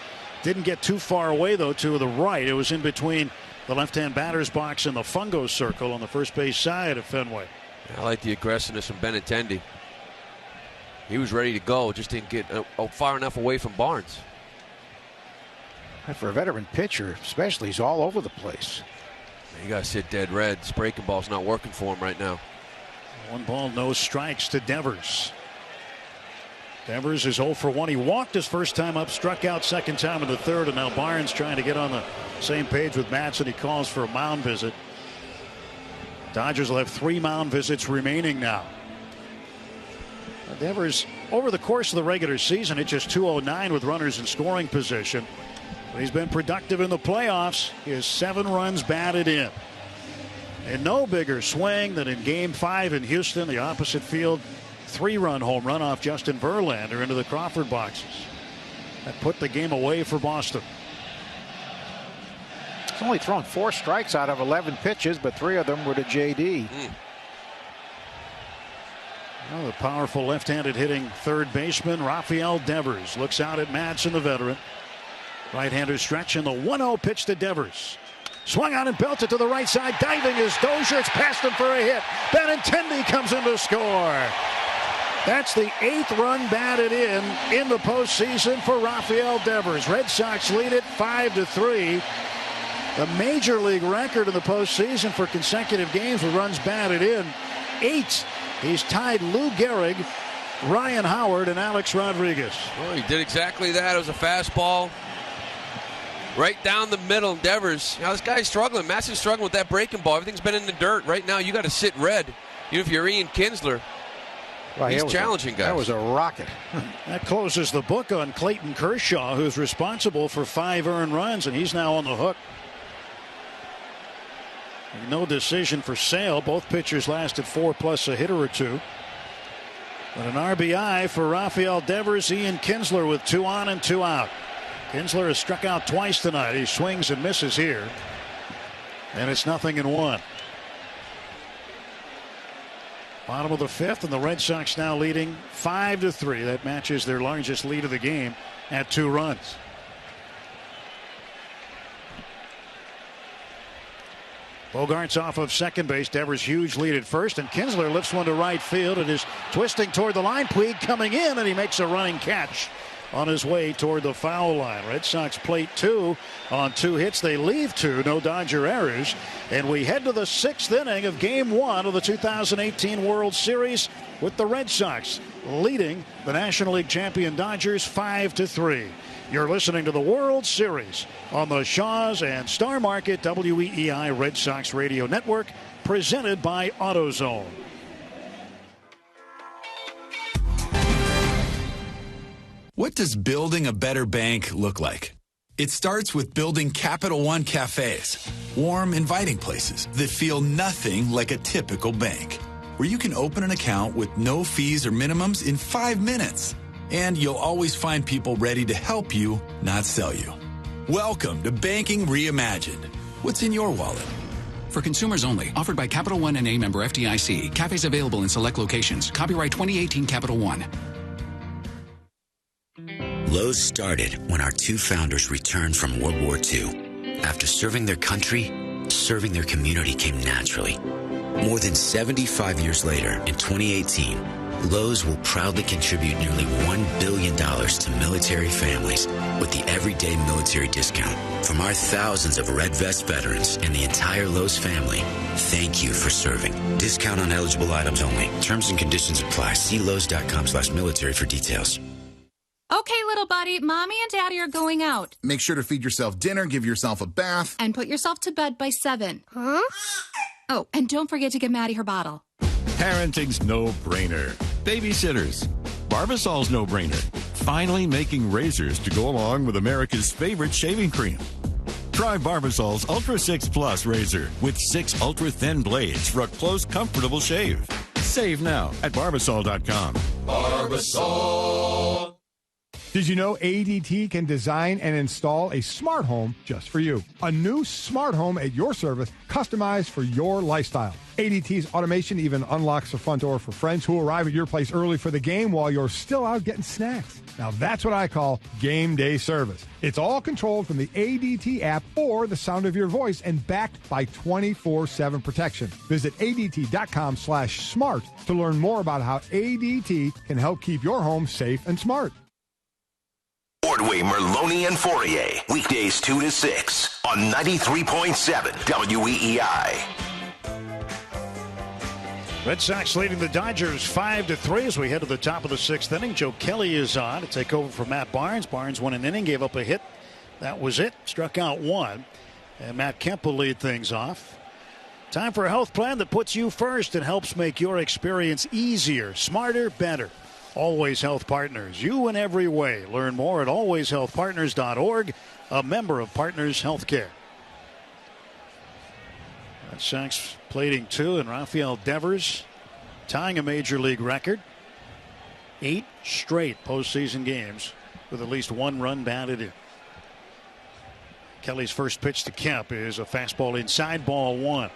Didn't get too far away, though, to the right. It was in between the left-hand batter's box and the fungo circle on the first base side of Fenway. I like the aggressiveness from Benintendi. He was ready to go, just didn't get far enough away from Barnes. For a veteran pitcher, especially, he's all over the place. You got to sit dead red. This breaking ball's not working for him right now. 1 ball, no strikes to Devers. Devers is 0 for 1. He walked his first time up, struck out second time in the third, and now Barnes trying to get on the same page with Madsen. He calls for a mound visit. Dodgers will have 3 mound visits remaining now. Devers, over the course of the regular season, hit just .209 with runners in scoring position. But he's been productive in the playoffs. He has 7 runs batted in. And no bigger swing than in Game 5 in Houston, the opposite field 3-run home run off Justin Verlander into the Crawford boxes. That put the game away for Boston. He's only thrown 4 strikes out of 11 pitches, but 3 of them were to JD. Well, the powerful left-handed hitting third baseman Rafael Devers looks out at Madsen, the veteran. Right-hander stretch, and the 1-0 pitch to Devers. Swung on and belted to the right side. Diving is Dozier. It's past him for a hit. Benintendi comes in to score. That's the 8th run batted in the postseason for Rafael Devers. Red Sox lead it 5-3. The major league record in the postseason for consecutive games with runs batted in, 8. He's tied Lou Gehrig, Ryan Howard, and Alex Rodriguez. Well, he did exactly that. It was a fastball. right down the middle. Devers, this guy's struggling. Massiv's struggling with that breaking ball. Everything's been in the dirt. Right now, you got to sit red. Even if you're Ian Kinsler, he's challenging guys. That was a rocket. That closes the book on Clayton Kershaw, who's responsible for 5 earned runs, and he's now on the hook. No decision for Sale. Both pitchers lasted 4+ a hitter or 2. But an RBI for Rafael Devers. Ian Kinsler with 2 on and 2 out. Kinsler has struck out twice tonight. He swings and misses here. And it's 0-1. Bottom of the 5th, and the Red Sox now leading 5-3. That matches their largest lead of the game at 2 runs. Bogart's off of second base. Devers' huge lead at first, and Kinsler lifts one to right field and is twisting toward the line. Puig coming in, and he makes a running catch on his way toward the foul line. Red Sox plate 2 on 2 hits. They leave 2, no Dodger errors. And we head to the 6th inning of Game 1 of the 2018 World Series with the Red Sox leading the National League champion Dodgers 5-3. You're listening to the World Series on the Shaws and Star Market WEEI Red Sox Radio Network, presented by AutoZone. What does building a better bank look like? It starts with building Capital One cafes, warm, inviting places that feel nothing like a typical bank, where you can open an account with no fees or minimums in 5 minutes. And you'll always find people ready to help you, not sell you. Welcome to Banking Reimagined. What's in your wallet? For consumers only. Offered by Capital One and a member FDIC. Cafes available in select locations. Copyright 2018 Capital One. Lowe's started when our 2 founders returned from World War II. After serving their country, serving their community came naturally. More than 75 years later, in 2018, Lowe's will proudly contribute nearly $1 billion to military families with the Everyday Military Discount. From our thousands of Red Vest veterans and the entire Lowe's family, thank you for serving. Discount on eligible items only. Terms and conditions apply. See Lowe's.com/military for details. Okay, little buddy, Mommy and Daddy are going out. Make sure to feed yourself dinner, give yourself a bath. And put yourself to bed by 7. Huh? Oh, and don't forget to give Maddie her bottle. Parenting's no-brainer. Babysitters. Barbasol's no-brainer. Finally making razors to go along with America's favorite shaving cream. Try Barbasol's Ultra 6 Plus razor with 6 ultra-thin blades for a close, comfortable shave. Save now at Barbasol.com. Barbasol. Did you know ADT can design and install a smart home just for you? A new smart home at your service, customized for your lifestyle. ADT's automation even unlocks the front door for friends who arrive at your place early for the game while you're still out getting snacks. Now that's what I call game day service. It's all controlled from the ADT app or the sound of your voice and backed by 24/7 protection. Visit ADT.com/smart to learn more about how ADT can help keep your home safe and smart. Ordway, Merloni, and Fourier. Weekdays 2 to 6 on 93.7 WEEI. Red Sox leading the Dodgers 5-3 as we head to the top of the 6th inning. Joe Kelly is on to take over for Matt Barnes. Barnes won an inning, gave up a hit. That was it. Struck out 1. And Matt Kemp will lead things off. Time for a health plan that puts you first and helps make your experience easier, smarter, better. Always Health Partners, you in every way. Learn more at alwayshealthpartners.org, a member of Partners Healthcare. Red Sox plating 2, and Rafael Devers tying a major league record. 8 straight postseason games with at least 1 run batted in. Kelly's first pitch to Kemp is a fastball inside, ball 1.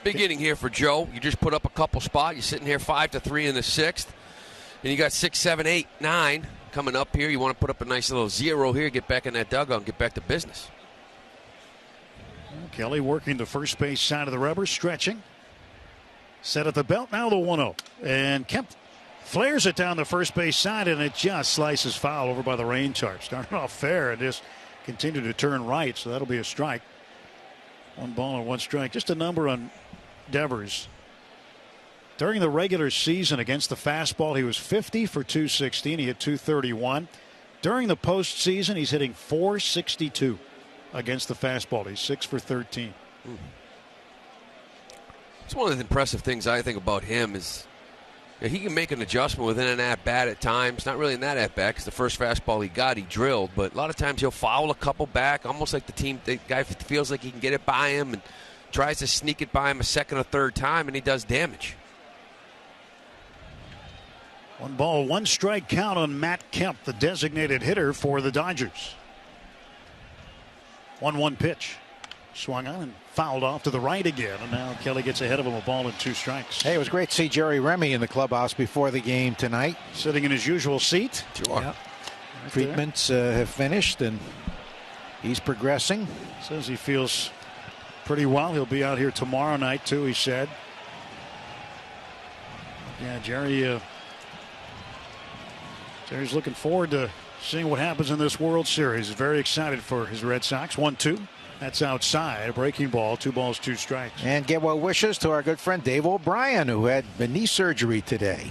Big inning here for Joe. You just put up a couple spot. You're sitting here 5-3 in the 6th. And you got 6, 7, 8, 9 coming up here. You want to put up a nice little 0 here, get back in that dugout and get back to business. Kelly working the first base side of the rubber, stretching. Set at the belt, now the 1-0. And Kemp flares it down the first base side, and it just slices foul over by the rain tarp. Started off fair and just continued to turn right, so that'll be a strike. 1 ball and 1 strike. Just a number on Devers. During the regular season against the fastball, he was 50 for 216. He hit 231. During the postseason, he's hitting .462 against the fastball. He's 6 for 13. It's one of the impressive things I think about him is he can make an adjustment within an at-bat at times. Not really in that at-bat because the first fastball he drilled. But a lot of times he'll foul a couple back, almost like the guy feels like he can get it by him and tries to sneak it by him a second or third time, and he does damage. 1 ball, 1 strike count on Matt Kemp, the designated hitter for the Dodgers. 1-1 pitch. Swung on and fouled off to the right again. And now Kelly gets ahead of him, a ball and 2 strikes. Hey, it was great to see Jerry Remy in the clubhouse before the game tonight. Sitting in his usual seat. Sure. Yep. Right. Treatments have finished, and he's progressing. Says he feels pretty well. He'll be out here tomorrow night, too, he said. Yeah, Jerry's looking forward to seeing what happens in this World Series. He's very excited for his Red Sox. 1-2. That's outside. A breaking ball. 2 balls, 2 strikes. And get well wishes to our good friend Dave O'Brien, who had knee surgery today.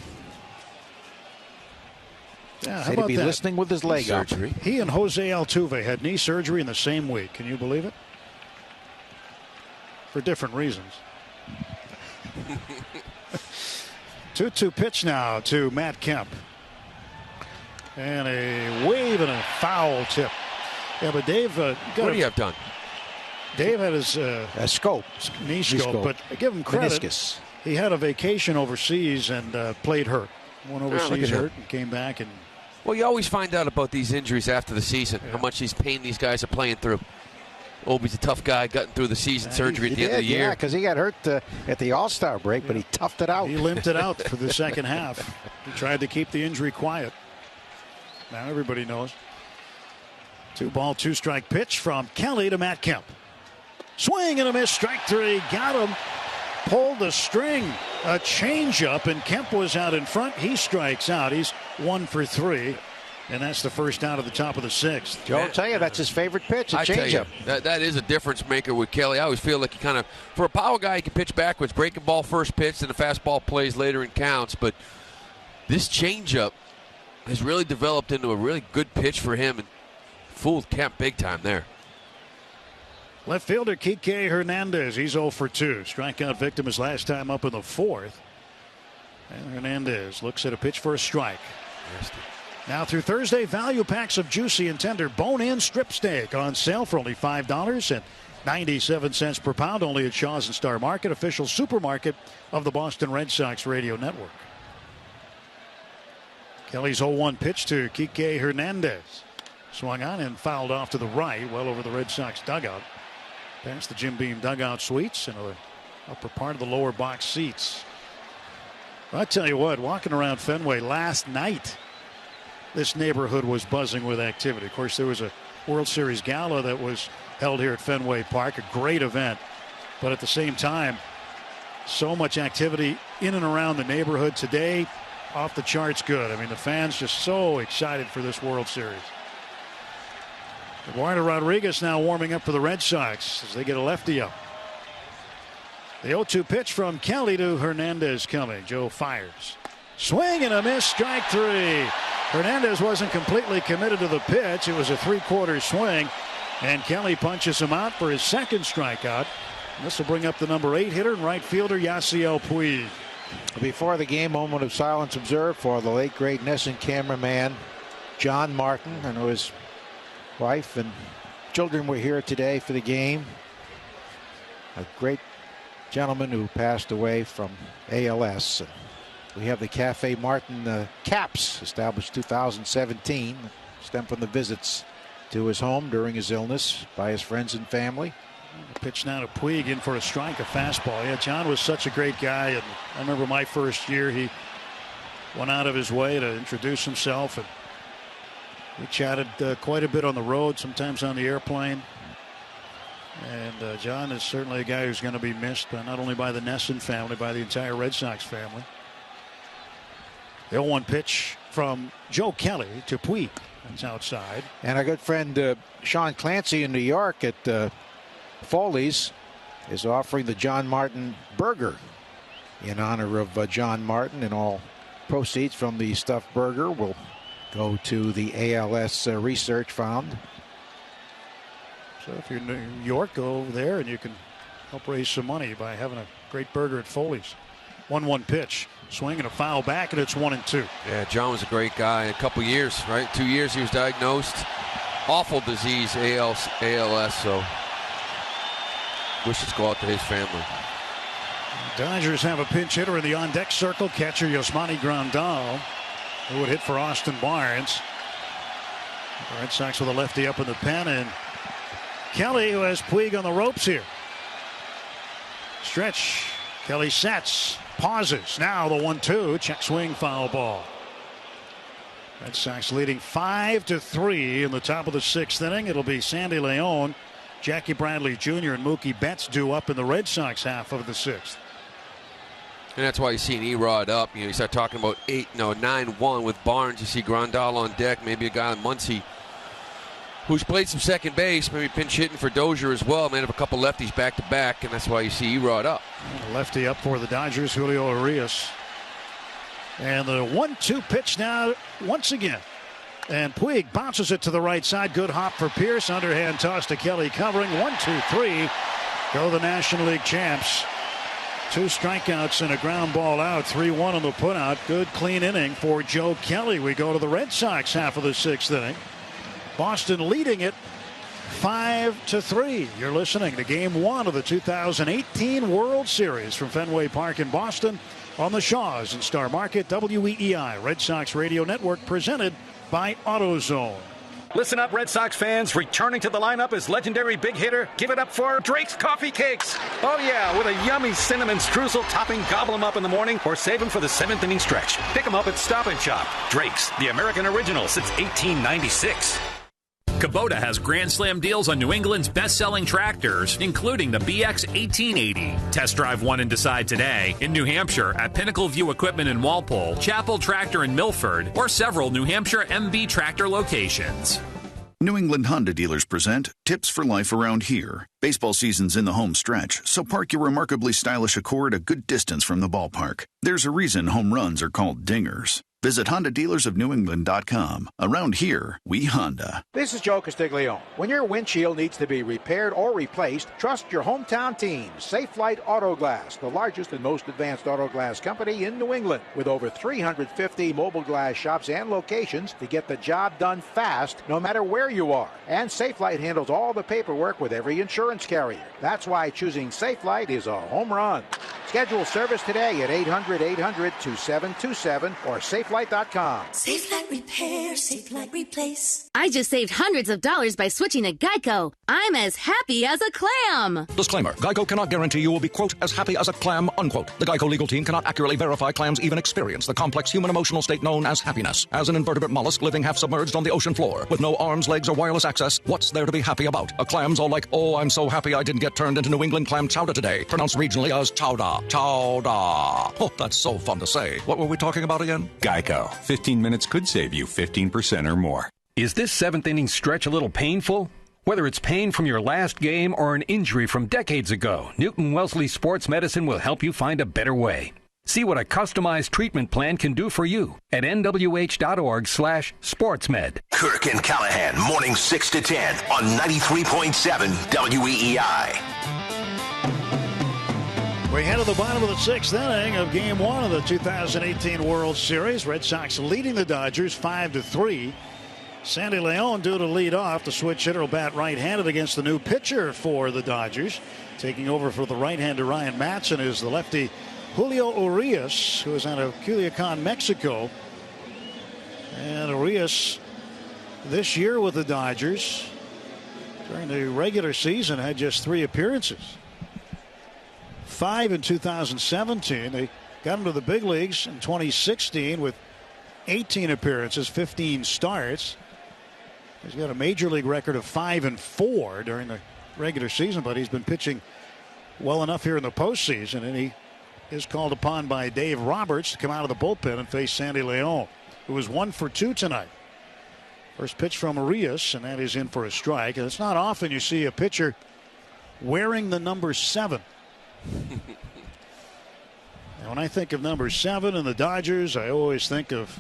Yeah, how about that? Listening with his leg up. He and Jose Altuve had knee surgery in the same week. Can you believe it? For different reasons. 2-2 pitch now to Matt Kemp. And a wave and a foul tip. Yeah, but Dave... what do you have done? Dave had his scope, knee scope, but I give him credit. Meniscus. He had a vacation overseas and played hurt. Went overseas hurt and came back. And well, you always find out about these injuries after the season, how much pain these guys are playing through. Obi's a tough guy, gotten through the season surgery at the end of the year. Yeah, because he got hurt at the All-Star break, but he toughed it out. He limped it out for the second half. He tried to keep the injury quiet. Now everybody knows. 2 ball, 2 strike pitch from Kelly to Matt Kemp. Swing and a miss, strike 3. Got him. Pulled the string. A changeup, and Kemp was out in front. He strikes out. He's 1 for 3. And that's the first out of the top of the 6th. Joe, I'll tell you, that's his favorite pitch, a changeup. That is a difference maker with Kelly. I always feel like he kind of, for a power guy, he can pitch backwards, breaking ball first pitch, and the fastball plays later and counts. But this changeup has really developed into a really good pitch for him and fooled Kemp big time there. Left fielder Kike Hernandez, he's 0 for 2. Strikeout victim his last time up in the 4th. And Hernandez looks at a pitch for a strike. Now through Thursday, value packs of juicy and tender bone-in strip steak on sale for only $5.97 per pound, only at Shaw's and Star Market, official supermarket of the Boston Red Sox radio network. Kelly's 0-1 pitch to Kike Hernandez. Swung on and fouled off to the right, well over the Red Sox dugout. Past the Jim Beam dugout suites and the upper part of the lower box seats. Well, I tell you what, walking around Fenway last night, this neighborhood was buzzing with activity. Of course, there was a World Series gala that was held here at Fenway Park, a great event. But at the same time, so much activity in and around the neighborhood today, off the charts good. I mean, the fans just so excited for this World Series. Eduardo Rodriguez now warming up for the Red Sox as they get a lefty up. The 0-2 pitch from Kelly to Hernandez coming. Joe fires. Swing and a miss, strike 3. Hernandez wasn't completely committed to the pitch. It was a 3/4 swing, and Kelly punches him out for his second strikeout. This will bring up the number 8 hitter and right fielder Yasiel Puig. Before the game, moment of silence observed for the late great NESN cameraman John Martin. I know his wife and children were here today for the game. A great gentleman who passed away from ALS. We have the Cafe Martin caps, established 2017, stem from the visits to his home during his illness by his friends and family. Pitch now to Puig, in for a strike, a fastball. Yeah, John was such a great guy, and I remember my first year, he went out of his way to introduce himself, and we chatted quite a bit on the road, sometimes on the airplane. And John is certainly a guy who's going to be missed, not only by the NESN family, by the entire Red Sox family. The 0-1 pitch from Joe Kelly to Puig. That's outside. And our good friend Sean Clancy in New York at Foley's is offering the John Martin burger in honor of John Martin, and all proceeds from the stuffed burger will go to the ALS research found. So if you're in New York, go over there and you can help raise some money by having a great burger at Foley's. 1-1 pitch. Swing and a foul back, and it's 1-2. Yeah, John was a great guy. A couple years, right? 2 years he was diagnosed. Awful disease, ALS, so wishes go out to his family. Dodgers have a pinch hitter in the on-deck circle. Catcher Yasmani Grandal, who would hit for Austin Barnes. The Red Sox with a lefty up in the pen, and Kelly, who has Puig on the ropes here. Stretch. Kelly sets. Pauses. Now the 1-2. Check swing, foul ball. Red Sox leading 5-3 in the top of the 6th inning. It'll be Sandy Leon, Jackie Bradley Jr., and Mookie Betts due up in the Red Sox half of the 6th. And that's why you see an E-Rod up. You start talking about 9-1 with Barnes. You see Grandal on deck. Maybe a guy like Muncy, who's played some second base, maybe pinch hitting for Dozier as well. May have a couple lefties back to back, and that's why you see E-Rod up. Lefty up for the Dodgers, Julio Urias. And the 1-2 pitch now once again. And Puig bounces it to the right side. Good hop for Pierce. Underhand toss to Kelly covering. 1-2-3. Go the National League champs. 2 strikeouts and a ground ball out. 3-1 on the putout. Good clean inning for Joe Kelly. We go to the Red Sox half of the 6th inning. Boston leading it 5-3. You're listening to Game 1 of the 2018 World Series from Fenway Park in Boston on the Shaws and Star Market WEEI Red Sox Radio Network, presented by AutoZone. Listen up, Red Sox fans. Returning to the lineup is legendary big hitter. Give it up for Drake's Coffee Cakes. Oh, yeah, with a yummy cinnamon streusel topping. Gobble them up in the morning or save them for the 7th inning stretch. Pick them up at Stop and Shop. Drake's, the American original since 1896. Kubota has Grand Slam deals on New England's best-selling tractors, including the BX 1880. Test drive one and decide today in New Hampshire at Pinnacle View Equipment in Walpole, Chapel Tractor in Milford, or several New Hampshire MB Tractor locations. New England Honda dealers present Tips for Life Around Here. Baseball season's in the home stretch, so park your remarkably stylish Accord a good distance from the ballpark. There's a reason home runs are called dingers. Visit HondaDealersOfNewEngland.com. Around here, we Honda. This is Joe Castiglione. When your windshield needs to be repaired or replaced, trust your hometown team, Safelite Auto Glass, the largest and most advanced auto glass company in New England, with over 350 mobile glass shops and locations to get the job done fast, no matter where you are. And Safelite handles all the paperwork with every insurance carrier. That's why choosing Safelite is a home run. Schedule service today at 800-800-2727 or Safelite.com. Safelite Repair, Safelite Replace. I just saved hundreds of dollars by switching to Geico. I'm as happy as a clam. Disclaimer. Geico cannot guarantee you will be, quote, as happy as a clam, unquote. The Geico legal team cannot accurately verify clams even experience the complex human emotional state known as happiness. As an invertebrate mollusk living half submerged on the ocean floor with no arms, legs, or wireless access, what's there to be happy about? A clam's all like, oh, I'm so happy I didn't get turned into New England clam chowder today. Pronounced regionally as chowder. Chowder. Oh, that's so fun to say. What were we talking about again? Geico. 15 minutes could save you 15% or more. Is this 7th inning stretch a little painful? Whether it's pain from your last game or an injury from decades ago, Newton Wellesley Sports Medicine will help you find a better way. See what a customized treatment plan can do for you at nwh.org/sportsmed. Kirk and Callahan, morning 6 to 10 on 93.7 WEEI. We head to the bottom of the 6th inning of Game 1 of the 2018 World Series. Red Sox leading the Dodgers 5-3. Sandy Leon due to lead off. The switch hitter will bat right-handed against the new pitcher for the Dodgers. Taking over for the right-hander Ryan Matson is the lefty Julio Urias, who is out of Culiacan, Mexico. And Urias this year with the Dodgers during the regular season had just 3 appearances. 5 in 2017. They got him to the big leagues in 2016 with 18 appearances, 15 starts. He's got a major league record of 5-4 during the regular season, but he's been pitching well enough here in the postseason, and he is called upon by Dave Roberts to come out of the bullpen and face Sandy Leon, who was 1 for 2 tonight. First pitch from Urias, and that is in for a strike. And it's not often you see a pitcher wearing the number 7. Now, when I think of number 7 and the Dodgers, I always think of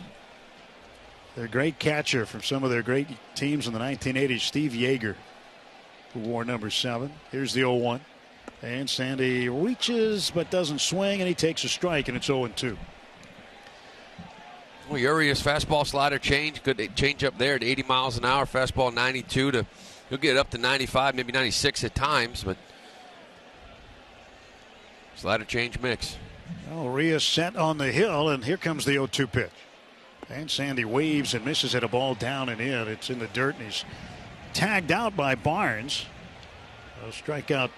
Their great catcher from some of their great teams in the 1980s, Steve Yeager, who wore number 7. Here's the 0-1. And Sandy reaches but doesn't swing, and he takes a strike, and it's 0-2. Well, Urias fastball slider change. Good change up there at 80 miles an hour. Fastball 92 to he'll get up to 95, maybe 96 at times, but slider change mix. Well, Urias set on the hill, and here comes the 0-2 pitch. And Sandy waves and misses at a ball down and in. It's in the dirt, and he's tagged out by Barnes. A strikeout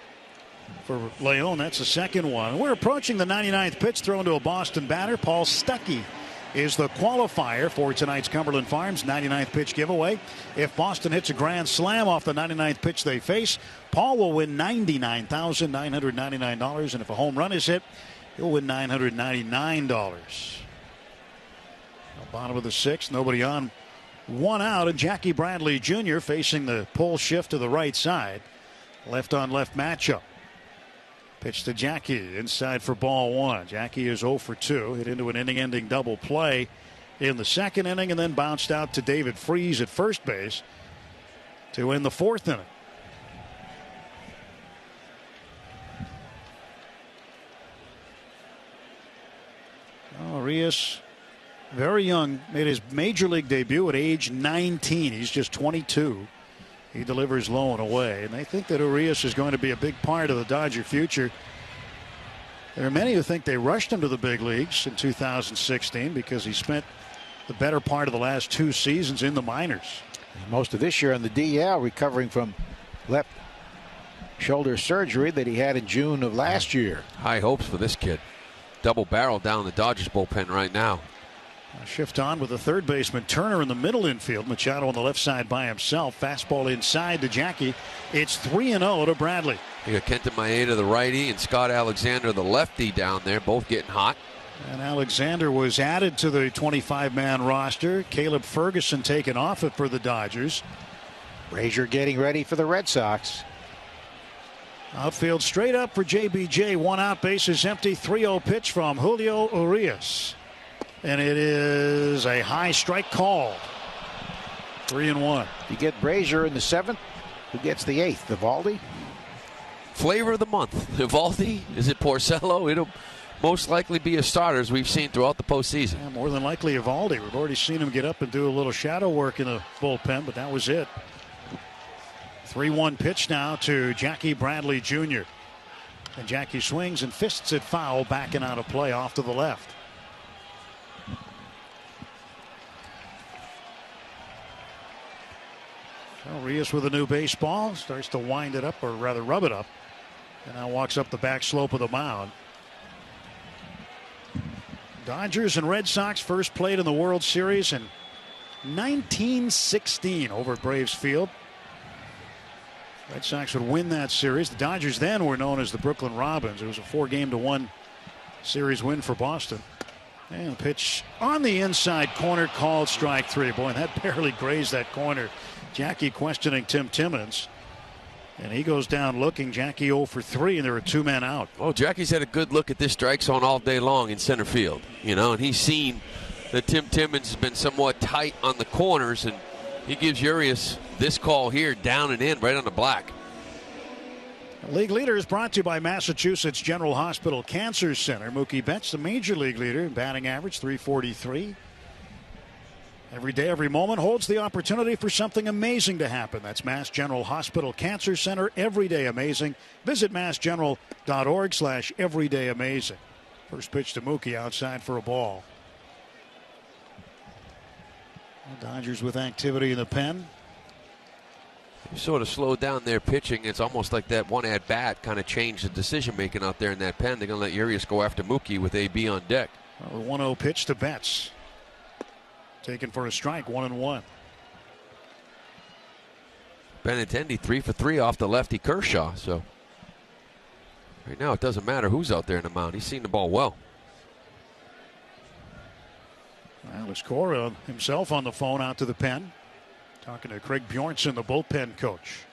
for Leon. That's the second one. We're approaching the 99th pitch thrown to a Boston batter. Paul Stuckey is the qualifier for tonight's Cumberland Farms 99th pitch giveaway. If Boston hits a grand slam off the 99th pitch they face, Paul will win $99,999. And if a home run is hit, he'll win $999. Bottom of the 6th, nobody on, 1 out, and Jackie Bradley Jr. facing the pull shift to the right side. Left on left matchup. Pitch to Jackie inside for ball 1. Jackie is 0 for 2. Hit into an inning-ending double play in the second inning, and then bounced out to David Freese at first base to end the 4th inning. Urias, very young, made his major league debut at age 19. He's just 22. He delivers low and away, and they think that Urias is going to be a big part of the Dodger future. There are many who think they rushed him to the big leagues in 2016 because he spent the better part of the last 2 seasons in the minors. Most of this year on the DL, recovering from left shoulder surgery that he had in June of last year. High hopes for this kid. Double barrel down the Dodgers bullpen right now. Shift on with the third baseman Turner in the middle infield. Machado on the left side by himself. Fastball inside to Jackie. It's 3-0 to Bradley. You got Kenta Maeda, the righty, and Scott Alexander, the lefty, down there, both getting hot. And Alexander was added to the 25-man roster. Caleb Ferguson taken off it for the Dodgers. Brazier getting ready for the Red Sox. Outfield straight up for JBJ. 1 out, bases empty. 3-0 pitch from Julio Urias. And it is a high strike call. 3-1. You get Brazier in the 7th. Who gets the 8th? Evaldi? Flavor of the month. Evaldi? Is it Porcello? It'll most likely be a starter, as we've seen throughout the postseason. Yeah, more than likely Evaldi. We've already seen him get up and do a little shadow work in the bullpen, but that was it. 3-1 pitch now to Jackie Bradley Jr. And Jackie swings and fists it foul, backing out of play off to the left. Urias with a new baseball, starts to wind it up, or rather rub it up, and now walks up the back slope of the mound. Dodgers and Red Sox first played in the World Series in 1916 over at Braves Field. Red Sox would win that series. The Dodgers then were known as the Brooklyn Robins. It was a 4-1 series win for Boston. And pitch on the inside corner, called strike 3. Boy, and that barely grazed that corner. Jackie questioning Tim Timmons. And he goes down looking. Jackie 0 for 3, and there are 2 men out. Well, Jackie's had a good look at this strike zone all day long in center field. You know, and he's seen that Tim Timmons has been somewhat tight on the corners, and he gives Urias this call here, down and in, right on the black. League leader is brought to you by Massachusetts General Hospital Cancer Center. Mookie Betts, the major league leader in batting average, .343. Every day, every moment holds the opportunity for something amazing to happen. That's Mass General Hospital Cancer Center. Every day amazing. Visit massgeneral.org/everydayamazing. First pitch to Mookie, outside for a ball. Dodgers with activity in the pen. You sort of slowed down their pitching. It's almost like that one at bat kind of changed the decision making out there in that pen. They're going to let Urias go after Mookie with AB on deck. The 1-0 pitch to Betts. Taken for a strike, 1-1. Benintendi 3 for 3 off the lefty Kershaw. So right now it doesn't matter who's out there in the mound. He's seen the ball well. Alex Cora himself on the phone out to the pen. Talking to Craig Bjornson, the bullpen coach.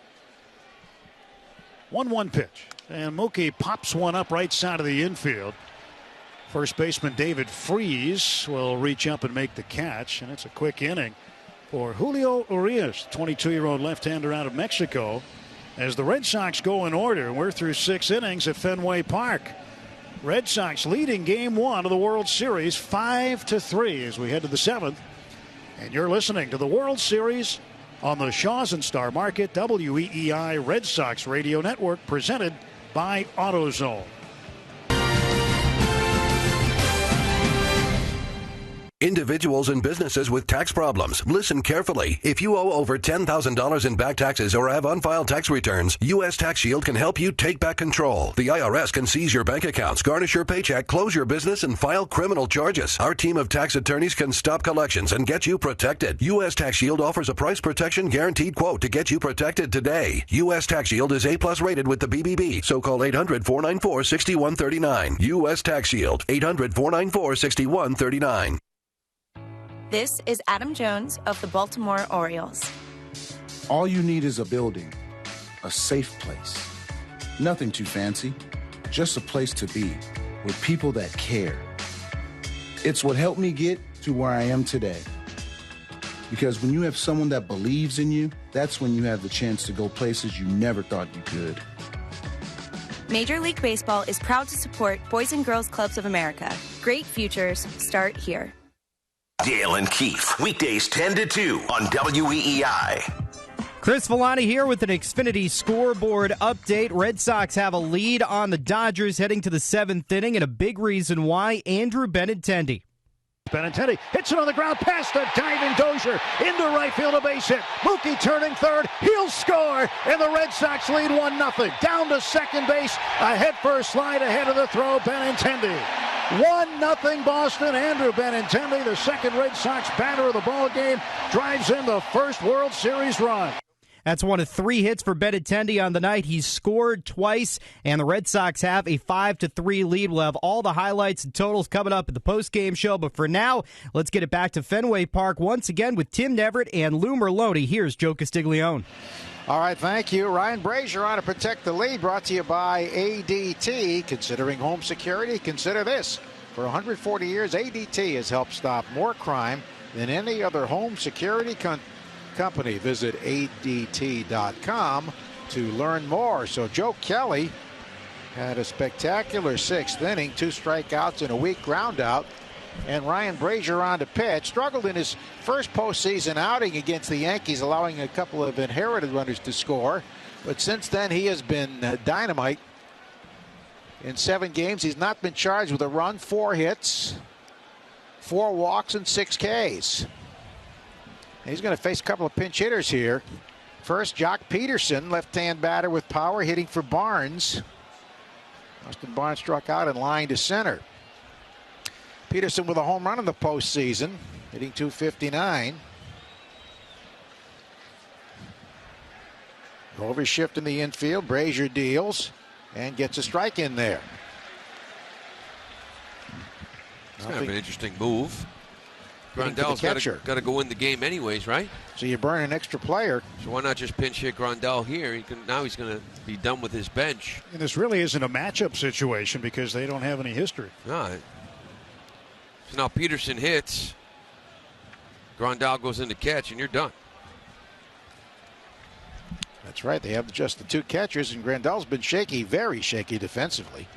1-1 pitch. And Mookie pops one up right side of the infield. First baseman David Freese will reach up and make the catch, and it's a quick inning for Julio Urias, 22-year-old left-hander out of Mexico. As the Red Sox go in order, we're through 6 innings at Fenway Park. Red Sox leading Game 1 of the World Series 5-3 as we head to the 7th. And you're listening to the World Series on the Shaw's and Star Market WEEI Red Sox Radio Network, presented by AutoZone. Individuals and businesses with tax problems, listen carefully. If you owe over $10,000 in back taxes or have unfiled tax returns, U.S. Tax Shield can help you take back control. The IRS can seize your bank accounts, garnish your paycheck, close your business, and file criminal charges. Our team of tax attorneys can stop collections and get you protected. U.S. Tax Shield offers a price protection guaranteed quote to get you protected today. U.S. Tax Shield is A+ rated with the BBB, so call 800-494-6139. U.S. Tax Shield, 800-494-6139. This is Adam Jones of the Baltimore Orioles. All you need is a building, a safe place. Nothing too fancy, just a place to be with people that care. It's what helped me get to where I am today. Because when you have someone that believes in you, that's when you have the chance to go places you never thought you could. Major League Baseball is proud to support Boys and Girls Clubs of America. Great futures start here. Dale and Keefe, weekdays 10 to 2 on WEEI. Chris Villani here with an Xfinity scoreboard update. Red Sox have a lead on the Dodgers heading to the 7th inning, and a big reason why, Andrew Benintendi. Benintendi hits it on the ground past the diving Dozier into right field, a base hit. Mookie turning third, he'll score, and the Red Sox lead 1-0. Down to second base, a head-first slide ahead of the throw, Benintendi. 1-0 Boston. Andrew Benintendi, the second Red Sox batter of the ball game, drives in the first World Series run. That's one of 3 hits for Benintendi on the night. He's scored twice, and the Red Sox have a 5-3 lead. We'll have all the highlights and totals coming up at the post-game show, but for now, let's get it back to Fenway Park once again with Tim Neverett and Lou Merloni. Here's Joe Castiglione. All right, thank you. Ryan Brazier on to protect the lead, brought to you by ADT. Considering home security, consider this. For 140 years, ADT has helped stop more crime than any other home security company. Visit ADT.com to learn more. So Joe Kelly had a spectacular 6th inning, 2 strikeouts and a weak ground out. And Ryan Brazier on to pitch. Struggled in his first postseason outing against the Yankees, allowing a couple of inherited runners to score. But since then, he has been dynamite. In 7 games, he's not been charged with a run, 4 hits, 4 walks, and 6 Ks. He's going to face a couple of pinch hitters here. First, Jock Peterson, left-hand batter with power, hitting for Barnes. Austin Barnes struck out and line to center. Peterson with a home run in the postseason, hitting .259. Over shift in the infield. Brazier deals and gets a strike in there. It's kind of an interesting move. Grandal's got to go win the game anyways, right? So you burn an extra player. So why not just pinch hit Grandal here? Now he's going to be done with his bench. And this really isn't a matchup situation because they don't have any history. No. So now Peterson hits. Grandal goes in to catch, and you're done. That's right. They have just the 2 catchers, and Grandal's been shaky, very shaky defensively.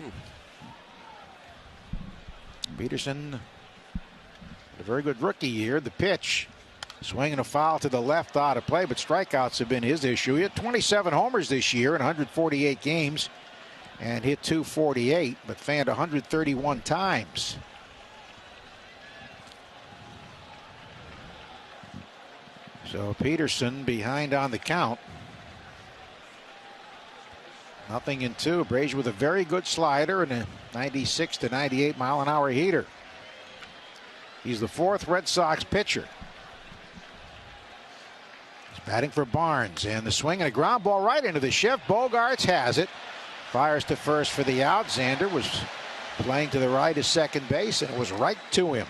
Peterson, a very good rookie year. The pitch, swinging a foul to the left, out of play, but strikeouts have been his issue. He had 27 homers this year in 148 games and hit .248, but fanned 131 times. So Peterson behind on the count. 0-2. Brazier with a very good slider and a 96 to 98 mile an hour heater. He's the 4th Red Sox pitcher. He's batting for Barnes, and the swing and a ground ball right into the shift. Bogarts has it. Fires to first for the out. Xander was playing to the right of second base, and it was right to him.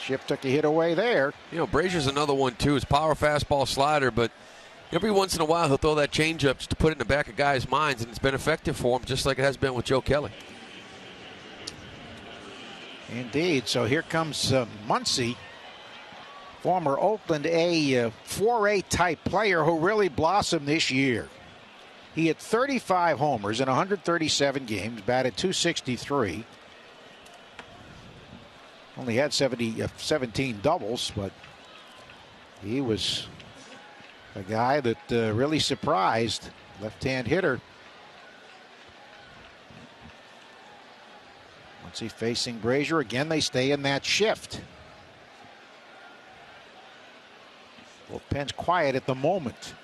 Shift took a hit away there. You know, Brazier's another one too. His power fastball slider, but every once in a while he'll throw that changeup just to put it in the back of guys' minds, and it's been effective for him, just like it has been with Joe Kelly. Indeed. So here comes Muncy, former Oakland A 4A type player who really blossomed this year. He had 35 homers in 137 games, batted .263. Only had 17 doubles, but he was a guy that really surprised. Left-hand hitter. Once he facing Brazier again, they stay in that shift. Bullpen's quiet at the moment.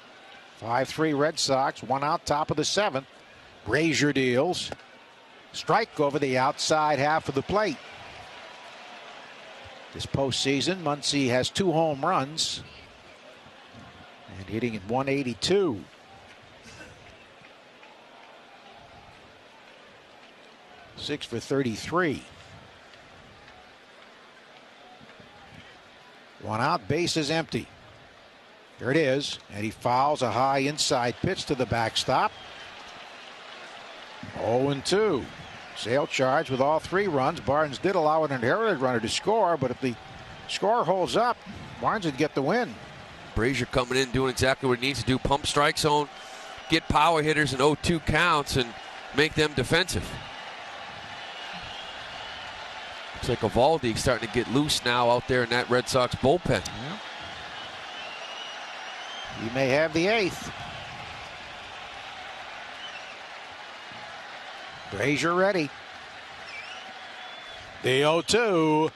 5-3 Red Sox, one out, top of the seventh. Brazier deals. Strike over the outside half of the plate. This postseason, Muncy has 2 home runs and hitting at 182. Six for 33. One out, base is empty. There it is, and he fouls a high inside pitch to the backstop. 0-2. Sale charge with all 3 runs. Barnes did allow an inherited runner to score, but if the score holds up, Barnes would get the win. Brazier coming in doing exactly what he needs to do. Pump strike zone, get power hitters in 0-2 counts, and make them defensive. Looks like Eovaldi starting to get loose now out there in that Red Sox bullpen. Yeah. He may have the 8th. Brazier ready. The 0-2.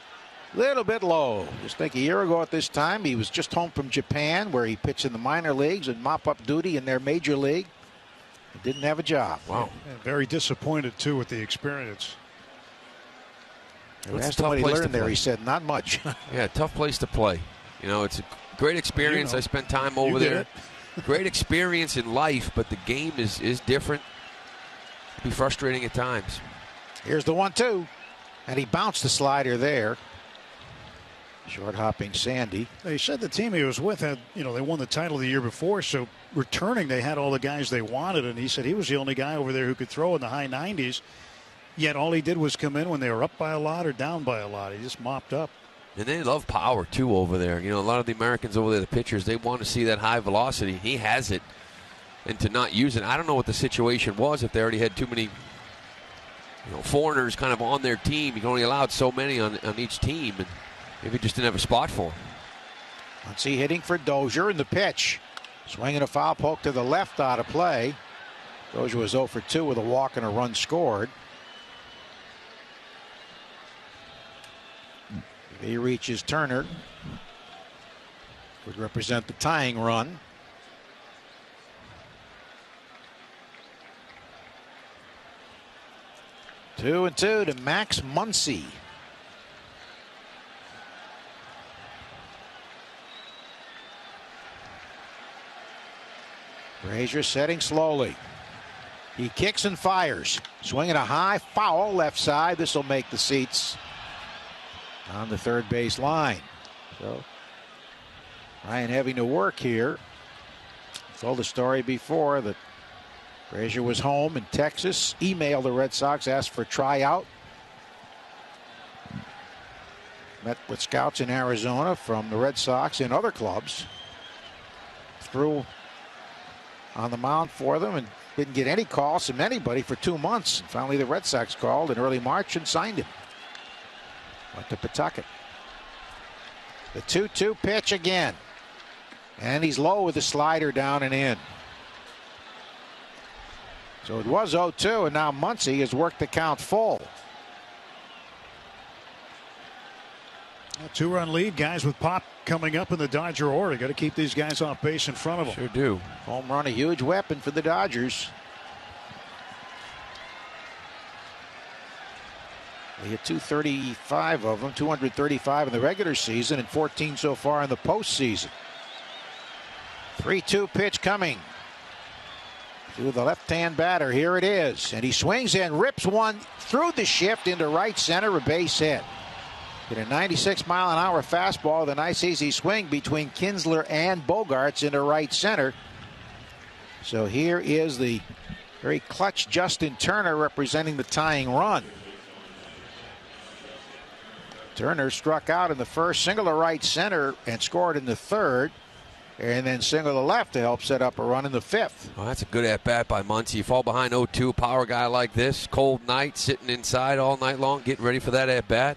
Little bit low. Just think a year ago at this time, he was just home from Japan where he pitched in the minor leagues and mop-up duty in their major league. He didn't have a job. Wow. And very disappointed, too, with the experience. That's tough what he learned there. He said, not much. Yeah, tough place to play. You know, it's a great experience. I spent time over there. Great experience in life, but the game is different. It'd be frustrating at times. Here's the 1-2. And he bounced the slider there. Short hopping Sandy. They said the team he was with had, they won the title the year before, so returning they had all the guys they wanted, and he said he was the only guy over there who could throw in the high 90s. Yet all he did was come in when they were up by a lot or down by a lot. He just mopped up. And they love power, too, over there. A lot of the Americans over there, the pitchers, they want to see that high velocity. He has it. And to not use it, I don't know what the situation was, if they already had too many foreigners kind of on their team. You can only allow so many on each team, and maybe just didn't have a spot for him. Let's see, hitting for Dozier in the pitch. Swinging a foul poke to the left out of play. Dozier was 0 for 2 with a walk and a run scored. He reaches Turner. Would represent the tying run. Two and 2 to Max Muncy. Brazier setting slowly. He kicks and fires. Swinging a high foul left side. This will make the seats on the third base line. So Ryan having to work here. Told the story before that Brazier was home in Texas. Emailed the Red Sox, asked for a tryout. Met with scouts in Arizona from the Red Sox and other clubs. Threw on the mound for them and didn't get any calls from anybody for 2 months. And finally the Red Sox called in early March and signed him. Went to Pawtucket. The 2-2 pitch again. And he's low with the slider down and in. So it was 0-2, and now Muncy has worked the count full. A 2-run lead, guys with pop coming up in the Dodger order. Got to keep these guys off base in front of them. Sure do. Home run, a huge weapon for the Dodgers. They hit 235 of them, 235 in the regular season and 14 so far in the postseason. 3-2 pitch coming to the left-hand batter. Here it is. And he swings and rips one through the shift into right center, a base hit. Hit a 96-mile-an-hour fastball with a nice easy swing between Kinsler and Bogarts into right center. So here is the very clutch Justin Turner representing the tying run. Turner struck out in the first, single to right center, and scored in the third, and then single to left to help set up a run in the fifth. Well, that's a good at-bat by Muncy. You fall behind 0-2, power guy like this, cold night, sitting inside all night long, getting ready for that at-bat.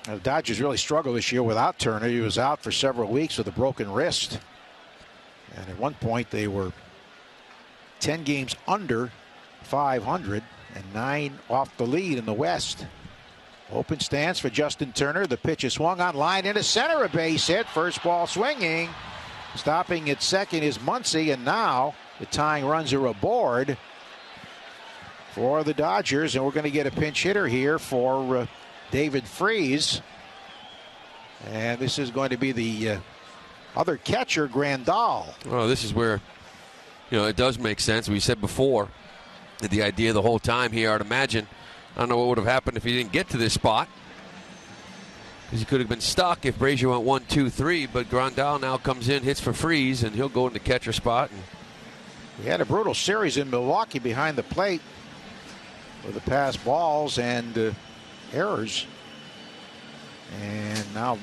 The Dodgers really struggled this year without Turner. He was out for several weeks with a broken wrist. And at one point, they were 10 games under 500 and 9 off the lead in the West. Open stance for Justin Turner. The pitch is swung on line into center. A base hit. First ball swinging. Stopping at second is Muncy. And now the tying runs are aboard for the Dodgers. And we're going to get a pinch hitter here for David Freese. And this is going to be the other catcher, Grandal. Well, this is where, it does make sense. We said before that the idea the whole time here, I'd imagine, I don't know what would have happened if he didn't get to this spot, because he could have been stuck if Brazier went 1, 2, 3. But Grandal now comes in, hits for Freese, and he'll go in the catcher spot. And we had a brutal series in Milwaukee behind the plate with the pass balls and errors. And now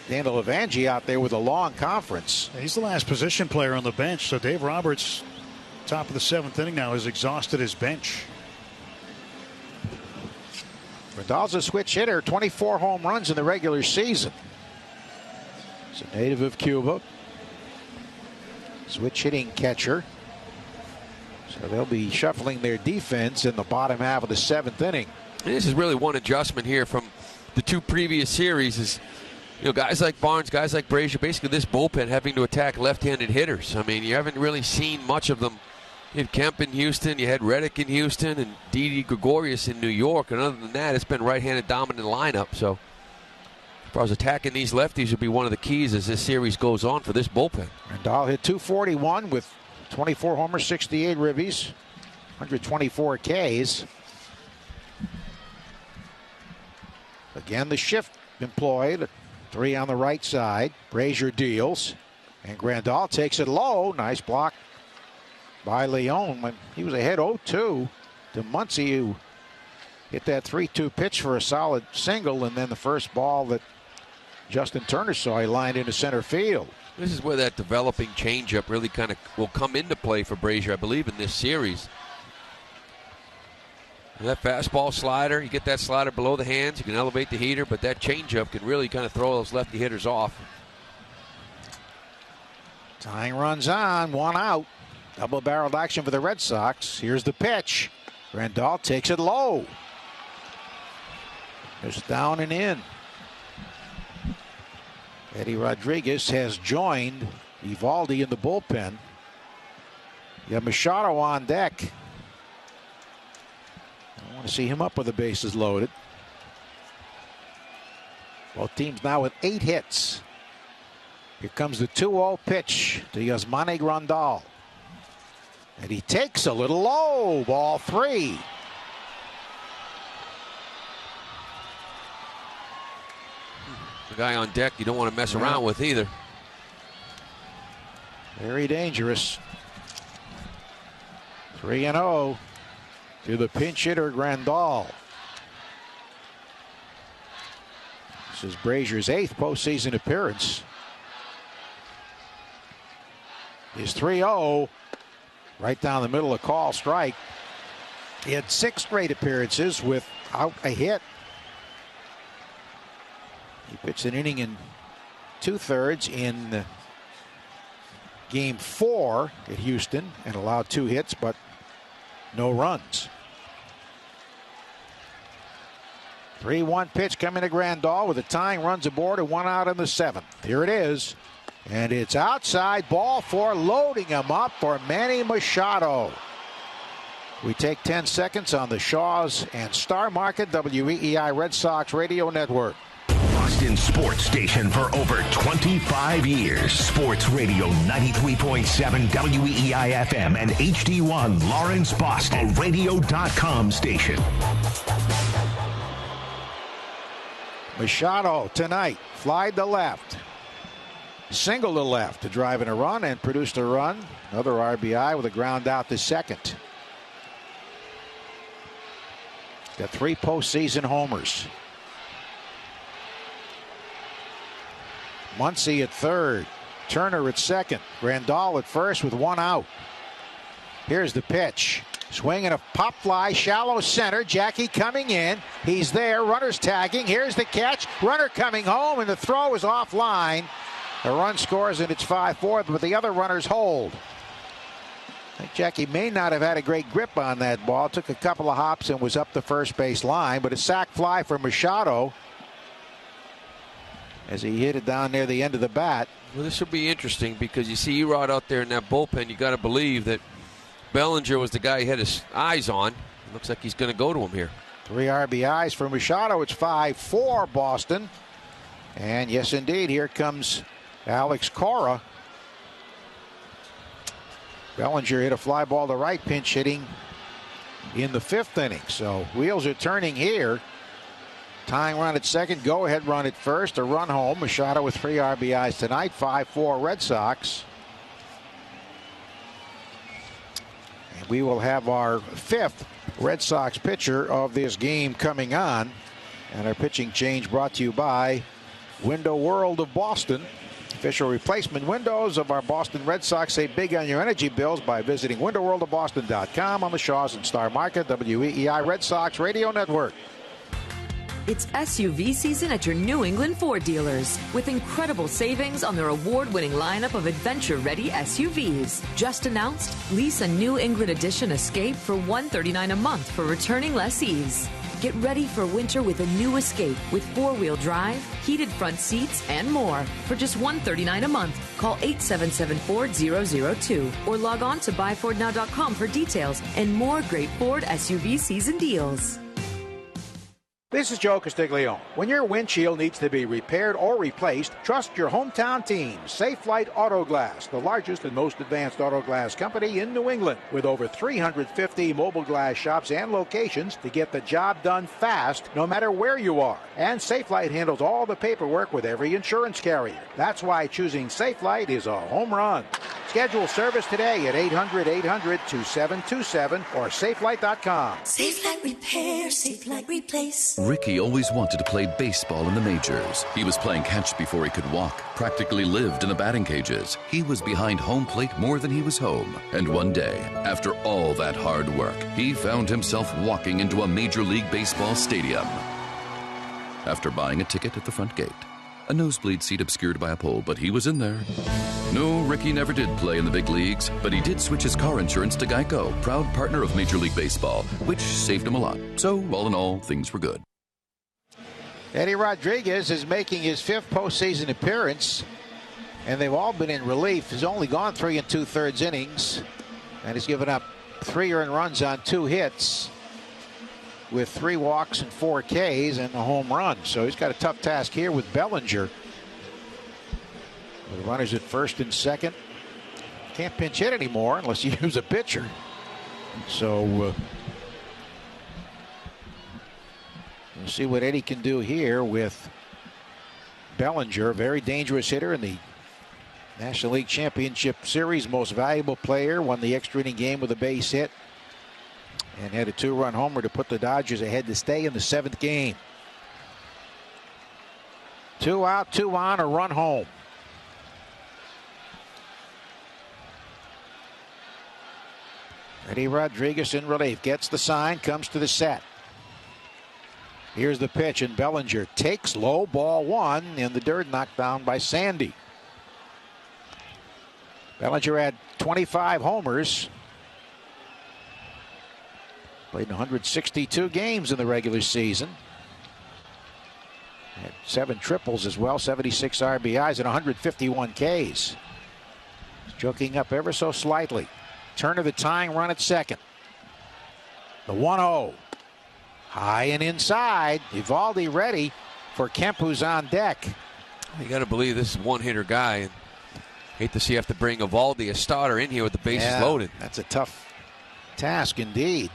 Daniel Levangie out there with a long conference. He's the last position player on the bench, so Dave Roberts, top of the 7th inning now, has exhausted his bench. Grandal's a switch hitter, 24 home runs in the regular season. He's a native of Cuba. Switch hitting catcher. So they'll be shuffling their defense in the bottom half of the 7th inning. And this is really one adjustment here from the 2 previous series is, guys like Barnes, guys like Brazier, basically this bullpen having to attack left-handed hitters. I mean, you haven't really seen much of them. You had Kemp in Houston, you had Reddick in Houston, and Didi Gregorius in New York. And other than that, it's been right-handed dominant lineup. So as far as attacking these lefties will be one of the keys as this series goes on for this bullpen. Grandal hit .241 with 24 homers, 68 ribbies, 124 Ks. Again, the shift employed. 3 on the right side. Brazier deals. And Grandal takes it low. Nice block by Leone when he was ahead 0-2 to Muncy, who hit that 3-2 pitch for a solid single. And then the first ball that Justin Turner saw, he lined into center field. This is where that developing changeup really kind of will come into play for Brazier, I believe, in this series. That fastball slider, you get that slider below the hands, you can elevate the heater, but that changeup can really kind of throw those lefty hitters off. Tying runs on, 1 out. Double-barreled action for the Red Sox. Here's the pitch. Grandal takes it low. It's down and in. Eddie Rodriguez has joined Eovaldi in the bullpen. You have Machado on deck. I want to see him up with the bases loaded. Both teams now with 8 hits. Here comes the 2-0 pitch to Yasmani Grandal. And he takes a little low. Ball 3. The guy on deck you don't want to mess around with either. Very dangerous. 3-0 to the pinch hitter Grandal. This is Brazier's 8th postseason appearance. His 3-0 right down the middle of call strike. He had 6 straight appearances without a hit. He pitched an inning in 2/3 in Game 4 at Houston and allowed 2 hits, but no runs. 3-1 pitch coming to Grandal with the tying runs aboard and 1 out in the 7th. Here it is. And it's outside, ball 4, loading him up for Manny Machado. We take 10 seconds on the Shaws and Star Market WEEI Red Sox Radio Network. Boston sports station for over 25 years. Sports Radio 93.7 WEEI FM and HD1 Lawrence, Boston. A radio.com station. Machado tonight, flied to left. Single to left to drive in a run and produced a run. Another RBI with a ground out to second. Got 3 postseason homers. Muncy at third. Turner at second. Grandal at first with one out. Here's the pitch. Swing and a pop fly, shallow center. Jackie coming in. He's there. Runner's tagging. Here's the catch. Runner coming home, and the throw is offline. The run scores, and it's 5-4, but the other runners hold. I think Jackie may not have had a great grip on that ball. Took a couple of hops and was up the first base line, but a sac fly for Machado as he hit it down near the end of the bat. Well, this will be interesting because you see Erod out there in that bullpen. You got to believe that Bellinger was the guy he had his eyes on. It looks like he's going to go to him here. 3 RBIs for Machado. It's 5-4 Boston. And yes, indeed, here comes Alex Cora. Bellinger hit a fly ball to right, pinch hitting in the 5th inning. So wheels are turning here. Tying run at second, go-ahead run at first, a run home. Machado with 3 RBIs tonight, 5-4 Red Sox. And we will have our 5th Red Sox pitcher of this game coming on. And our pitching change brought to you by Window World of Boston. Official replacement windows of our Boston Red Sox. Save big on your energy bills by visiting windowworldofboston.com on the Shaws and Star Market. WEEI Red Sox Radio Network. It's SUV season at your New England Ford dealers with incredible savings on their award-winning lineup of adventure-ready SUVs. Just announced, lease a New England Edition Escape for $139 a month for returning lessees. Get ready for winter with a new Escape with 4-wheel drive, heated front seats, and more for just $139 a month. Call 877-FORD-002 or log on to buyfordnow.com for details and more great Ford SUV season deals. This is Joe Castiglione. When your windshield needs to be repaired or replaced, trust your hometown team, Safe Light Auto Glass, the largest and most advanced auto glass company in New England, with over 350 mobile glass shops and locations to get the job done fast, no matter where you are. And Safe Light handles all the paperwork with every insurance carrier. That's why choosing Safe Light is a home run. Schedule service today at 800-800-2727 or safelight.com. Safe Light Repair, Safe Light Replace. Ricky always wanted to play baseball in the majors. He was playing catch before he could walk, practically lived in the batting cages. He was behind home plate more than he was home. And one day, after all that hard work, he found himself walking into a Major League Baseball stadium. After buying a ticket at the front gate. A nosebleed seat obscured by a pole, but he was in there. No, Ricky never did play in the big leagues, but he did switch his car insurance to Geico, proud partner of Major League Baseball, which saved him a lot. So, all in all, things were good. Eddie Rodriguez is making his 5th postseason appearance, and they've all been in relief. He's only gone 3 2/3 innings, and he's given up 3 earned runs on 2 hits, with 3 walks and 4 Ks and a home run. So he's got a tough task here with Bellinger. With runners at first and second. Can't pinch hit anymore unless you use a pitcher. So we'll see what Eddie can do here with Bellinger. Very dangerous hitter in the National League Championship Series. Most valuable player. Won the extra inning game with a base hit. And had a 2-run homer to put the Dodgers ahead to stay in the 7th game. 2 out, 2 on, a run home. Eddie Rodriguez in relief. Gets the sign, comes to the set. Here's the pitch, and Bellinger takes low, ball 1 in the dirt, knocked down by Sandy. Bellinger had 25 homers. Played in 162 games in the regular season. Had 7 triples as well, 76 RBIs and 151 Ks. Joking up ever so slightly. Turner the tying run at second. The 1-0. High and inside. Eovaldi ready for Kemp, who's on deck. You got to believe this is a one-hitter guy. And hate to see you have to bring Eovaldi, a starter, in here with the bases loaded. That's a tough task indeed.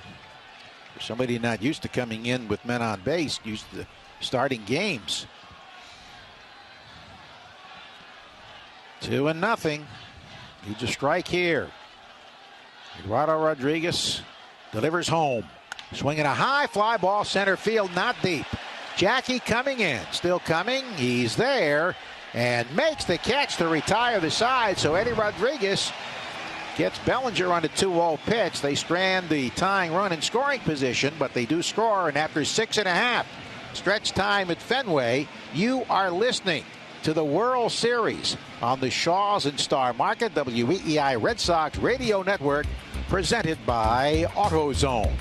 For somebody not used to coming in with men on base, used to starting games. 2-0. Needs a strike here. Eduardo Rodriguez delivers home. Swinging a high fly ball center field, not deep. Jackie coming in, still coming. He's there. and makes the catch to retire the side. So Eddie Rodriguez gets Bellinger on a 2-0 pitch. They strand the tying run in scoring position, but they do score. And after 6.5 stretch time at Fenway, you are listening to the World Series on the Shaws and Star Market WEEI Red Sox Radio Network, presented by AutoZone.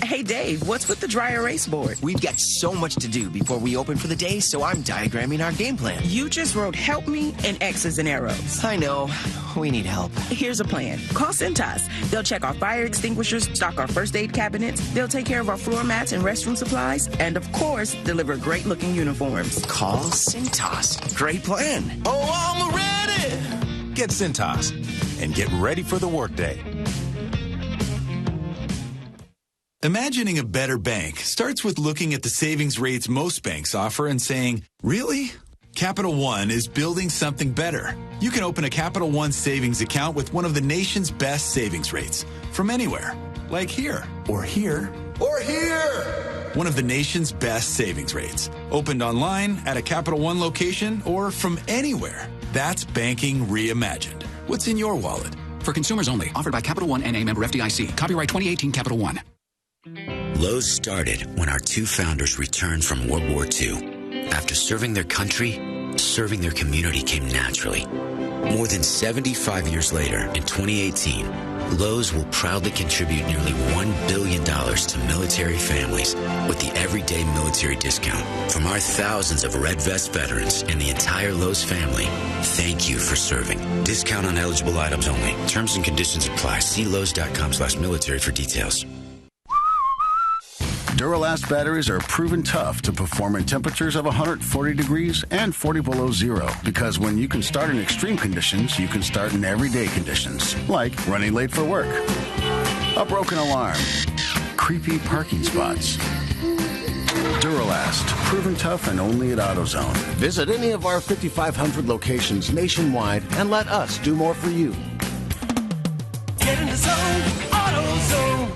Hey, Dave, what's with the dry erase board? We've got so much to do before we open for the day, so I'm diagramming our game plan. You just wrote help me and X's and arrows. I know. We need help. Here's a plan. Call Cintas. They'll check our fire extinguishers, stock our first aid cabinets. They'll take care of our floor mats and restroom supplies, and, of course, deliver great-looking uniforms. Call Cintas. Great plan. Oh, I'm ready. Get Cintas and get ready for the workday. Imagining a better bank starts with looking at the savings rates most banks offer and saying, really? Capital One is building something better. You can open a Capital One savings account with one of the nation's best savings rates from anywhere, like here, or here, or here. One of the nation's best savings rates. Opened online, at a Capital One location, or from anywhere. That's banking reimagined. What's in your wallet? For consumers only. Offered by Capital One N.A. member FDIC. Copyright 2018 Capital One. Lowe's started when our two founders returned from World War II. After serving their country, serving their community came naturally. More than 75 years later, in 2018, Lowe's will proudly contribute nearly $1 billion to military families with the Everyday Military Discount. From our thousands of Red Vest veterans and the entire Lowe's family, thank you for serving. Discount on eligible items only. Terms and conditions apply. See Lowe's.com/military for details. Duralast batteries are proven tough to perform in temperatures of 140 degrees and 40 below zero, because when you can start in extreme conditions, you can start in everyday conditions, like running late for work, a broken alarm, creepy parking spots. Duralast, proven tough and only at AutoZone. Visit any of our 5,500 locations nationwide and let us do more for you. Get in the zone, AutoZone.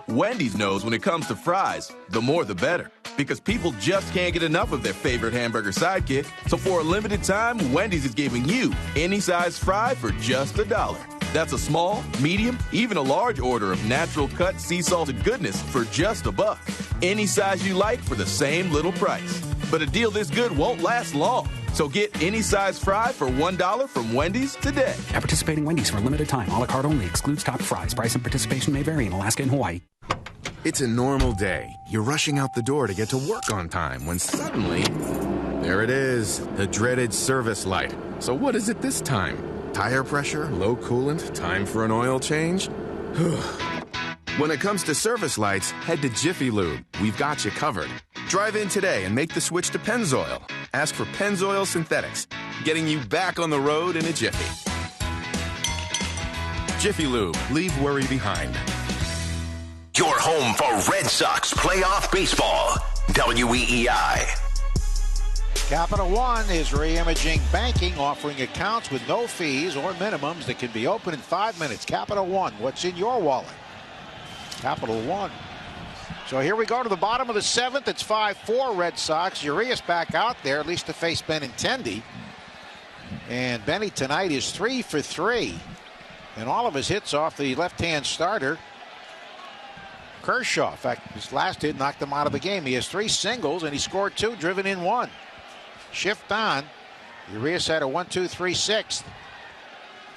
Wendy's knows when it comes to fries, the more the better. Because people just can't get enough of their favorite hamburger sidekick. So for a limited time, Wendy's is giving you any size fry for just $1. That's a small, medium, even a large order of natural cut sea salted goodness for just $1. Any size you like for the same little price. But a deal this good won't last long. So get any size fry for $1 from Wendy's today. At participating Wendy's for a limited time. A la carte only. Excludes top fries. Price and participation may vary in Alaska and Hawaii. It's a normal day. You're rushing out the door to get to work on time when suddenly, there it is, the dreaded service light. So what is it this time? Tire pressure, low coolant, time for an oil change? When it comes to service lights, head to Jiffy Lube. We've got you covered. Drive in today and make the switch to Pennzoil. Ask for Pennzoil Synthetics, getting you back on the road in a jiffy. Jiffy Lube, leave worry behind. Your home for Red Sox playoff baseball. WEEI. Capital One is re-imaging banking, offering accounts with no fees or minimums that can be open in 5 minutes. Capital One, what's in your wallet? Capital One. So here we go to the bottom of the seventh. It's 5-4 Red Sox. Urias back out there, at least to face Benintendi. And Benny tonight is 3 for 3. And all of his hits off the left-hand starter, Kershaw. In fact, his last hit knocked him out of the game. He has 3 singles, and he scored 2, driven in 1. Shift on. Urias had a 1-2-3-6.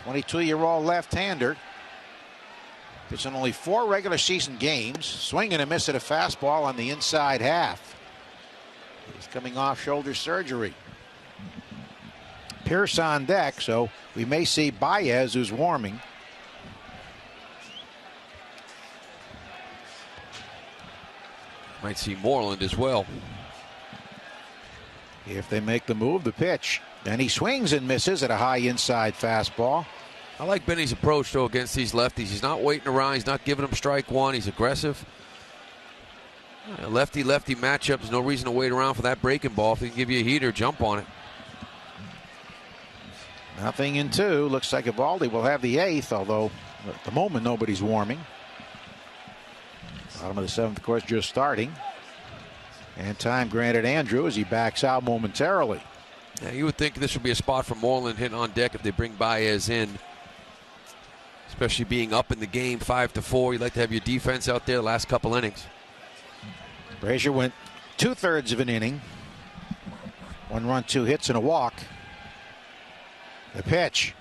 22-year-old left-hander. It's in only 4 regular season games. Swing and a miss at a fastball on the inside half. He's coming off shoulder surgery. Pierce on deck, so we may see Baez, who's warming. Might see Moreland as well. If they make the move, the pitch. And he swings and misses at a high inside fastball. I like Benny's approach, though, against these lefties. He's not waiting around. He's not giving them strike one. He's aggressive. Lefty-lefty matchup. There's no reason to wait around for that breaking ball. If he can give you a heater, jump on it. 0-2. Looks like Eovaldi will have the 8th, although at the moment nobody's warming. Bottom of the 7th, of course, just starting. And time granted Andrew as he backs out momentarily. Yeah, you would think this would be a spot for Moreland hitting on deck if they bring Baez in. Especially being up in the game 5-4. You'd like to have your defense out there the last couple innings. Brazier went 2/3 of an inning. 1 run, 2 hits, and a walk. The pitch.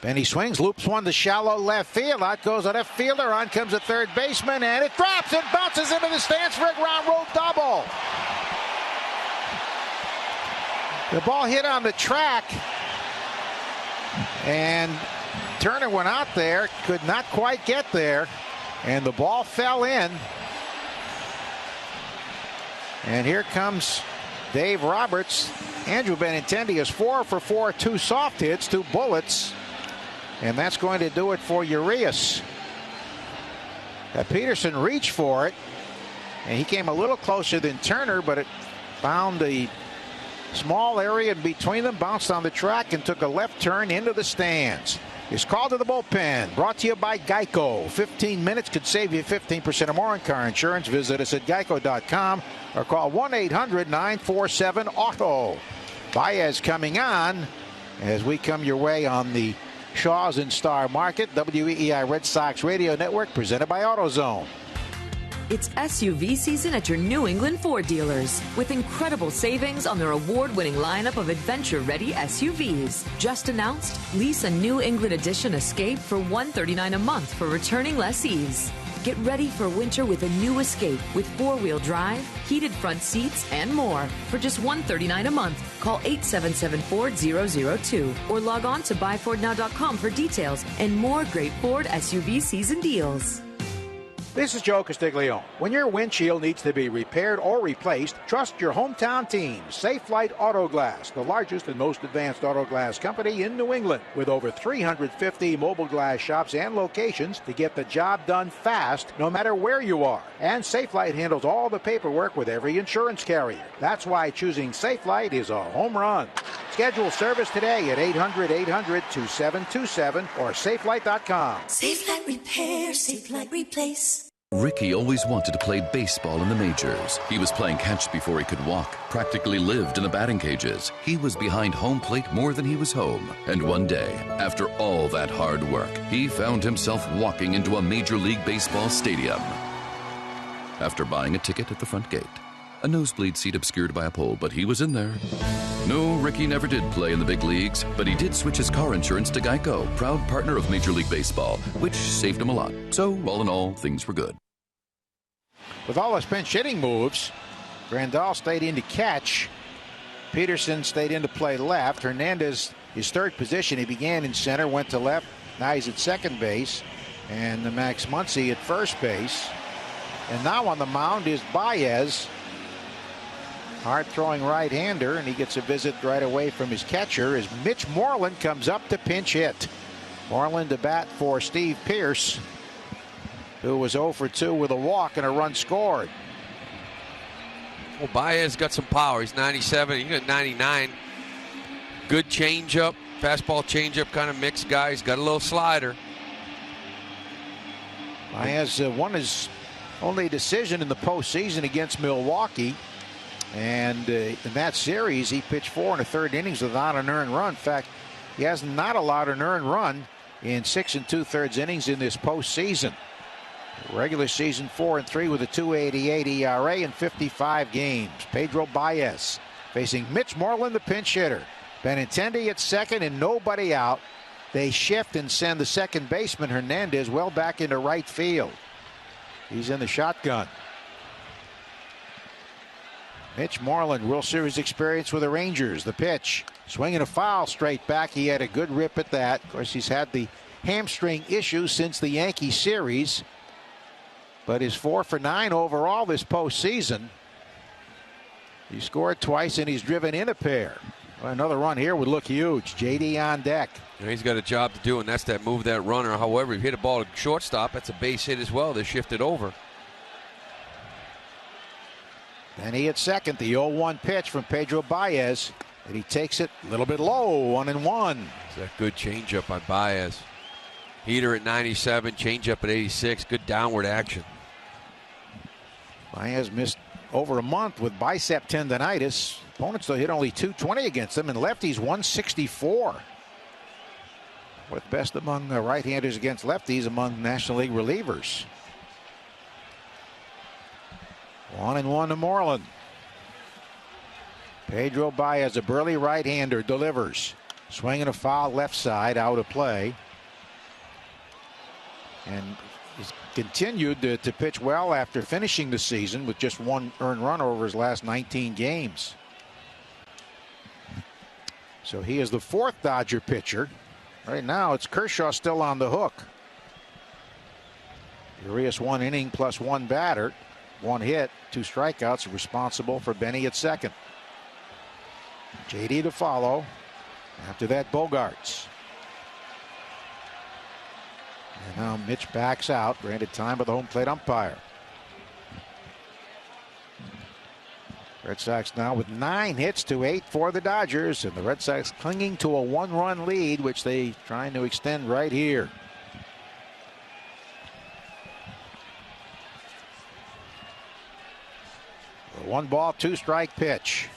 Benny swings, loops one to shallow left field. Out goes a left fielder. On comes a third baseman, and it drops and bounces into the stands for a ground rule double. The ball hit on the track, and Turner went out there, could not quite get there, and the ball fell in. And here comes Dave Roberts. Andrew Benintendi is 4 for 4, 2 soft hits, 2 bullets. And that's going to do it for Urias. Peterson reached for it, and he came a little closer than Turner, but it found the small area in between them, bounced on the track, and took a left turn into the stands. Is called to the bullpen. Brought to you by Geico. 15 minutes could save you 15% or more on car insurance. Visit us at geico.com or call 1-800-947-AUTO. Baez coming on as we come your way on the Shaw's and Star Market. WEEI Red Sox Radio Network presented by AutoZone. It's SUV season at your New England Ford dealers with incredible savings on their award-winning lineup of adventure-ready SUVs. Just announced, lease a New England Edition Escape for $139 a month for returning lessees. Get ready for winter with a new Escape with 4-wheel drive, heated front seats, and more for just $139 a month. Call 877-4002 or log on to buyfordnow.com for details and more great Ford SUV season deals. This is Joe Castiglione. When your windshield needs to be repaired or replaced, trust your hometown team, Safe Light Auto Glass, the largest and most advanced auto glass company in New England, with over 350 mobile glass shops and locations to get the job done fast, no matter where you are. And Safe Light handles all the paperwork with every insurance carrier. That's why choosing Safe Light is a home run. Schedule service today at 800-800-2727 or safelight.com. Safe Light Repair, Safe Light Replace. Ricky always wanted to play baseball in the majors. He was playing catch before he could walk, practically lived in the batting cages. He was behind home plate more than he was home. And one day, after all that hard work, he found himself walking into a Major League Baseball stadium. After buying a ticket at the front gate, a nosebleed seat obscured by a pole, but he was in there. No, Ricky never did play in the big leagues, but he did switch his car insurance to Geico, proud partner of Major League Baseball, which saved him a lot. So, all in all, things were good. With all his pinch hitting moves, Grandal stayed in to catch. Peterson stayed in to play left. Hernandez, his third position, he began in center, went to left. Now he's at second base. And Max Muncy at first base. And now on the mound is Baez. Hard-throwing right-hander, and he gets a visit right away from his catcher as Mitch Moreland comes up to pinch hit. Moreland to bat for Steve Pearce, who was 0 for 2 with a walk and a run scored. Well, Baez got some power. He's 97. He got 99. Good changeup, fastball changeup kind of mix guy. He's got a little slider. Baez won his only decision in the postseason against Milwaukee. And in that series, he pitched 4 1/3 innings without an earned run. In fact, he has not allowed an earned run in 6 2/3 innings in this postseason. Regular season 4-3 with a 2.88 ERA in 55 games. Pedro Baez facing Mitch Moreland, the pinch hitter. Benintendi at second and nobody out. They shift and send the second baseman Hernandez well back into right field. He's in the shotgun. Mitch Moreland, World Series experience with the Rangers. The pitch, swinging a foul straight back. He had a good rip at that. Of course, he's had the hamstring issue since the Yankee series, but is 4 for 9 overall this postseason. He scored twice and he's driven in a pair. Well, another run here would look huge. JD on deck. Yeah, he's got a job to do, and that's that move that runner. However, if you hit a ball to shortstop, that's a base hit as well. They shifted over. Benny at second. The 0-1 pitch from Pedro Baez. And he takes it a little bit low, 1-1. It's a good changeup by Baez. Heater at 97, changeup at 86. Good downward action. Baez missed over a month with bicep tendonitis. Opponents, though, hit only .220 against him, and lefties 164. Fourth best among right-handers against lefties among National League relievers. 1-1 to Moreland. Pedro Baez, a burly right-hander, delivers. Swinging a foul left side, out of play. And he's continued to pitch well after finishing the season with just one earned run over his last 19 games. So he is the fourth Dodger pitcher. Right now, it's Kershaw still on the hook. Urias 1 inning plus 1 batter. 1 hit, 2 strikeouts, responsible for Benny at second. JD to follow. After that, Bogarts. And now Mitch backs out, granted time by the home plate umpire. Red Sox now with 9 hits to 8 for the Dodgers, and the Red Sox clinging to a 1-run lead, which they trying to extend right here. A 1-ball, 2-strike pitch.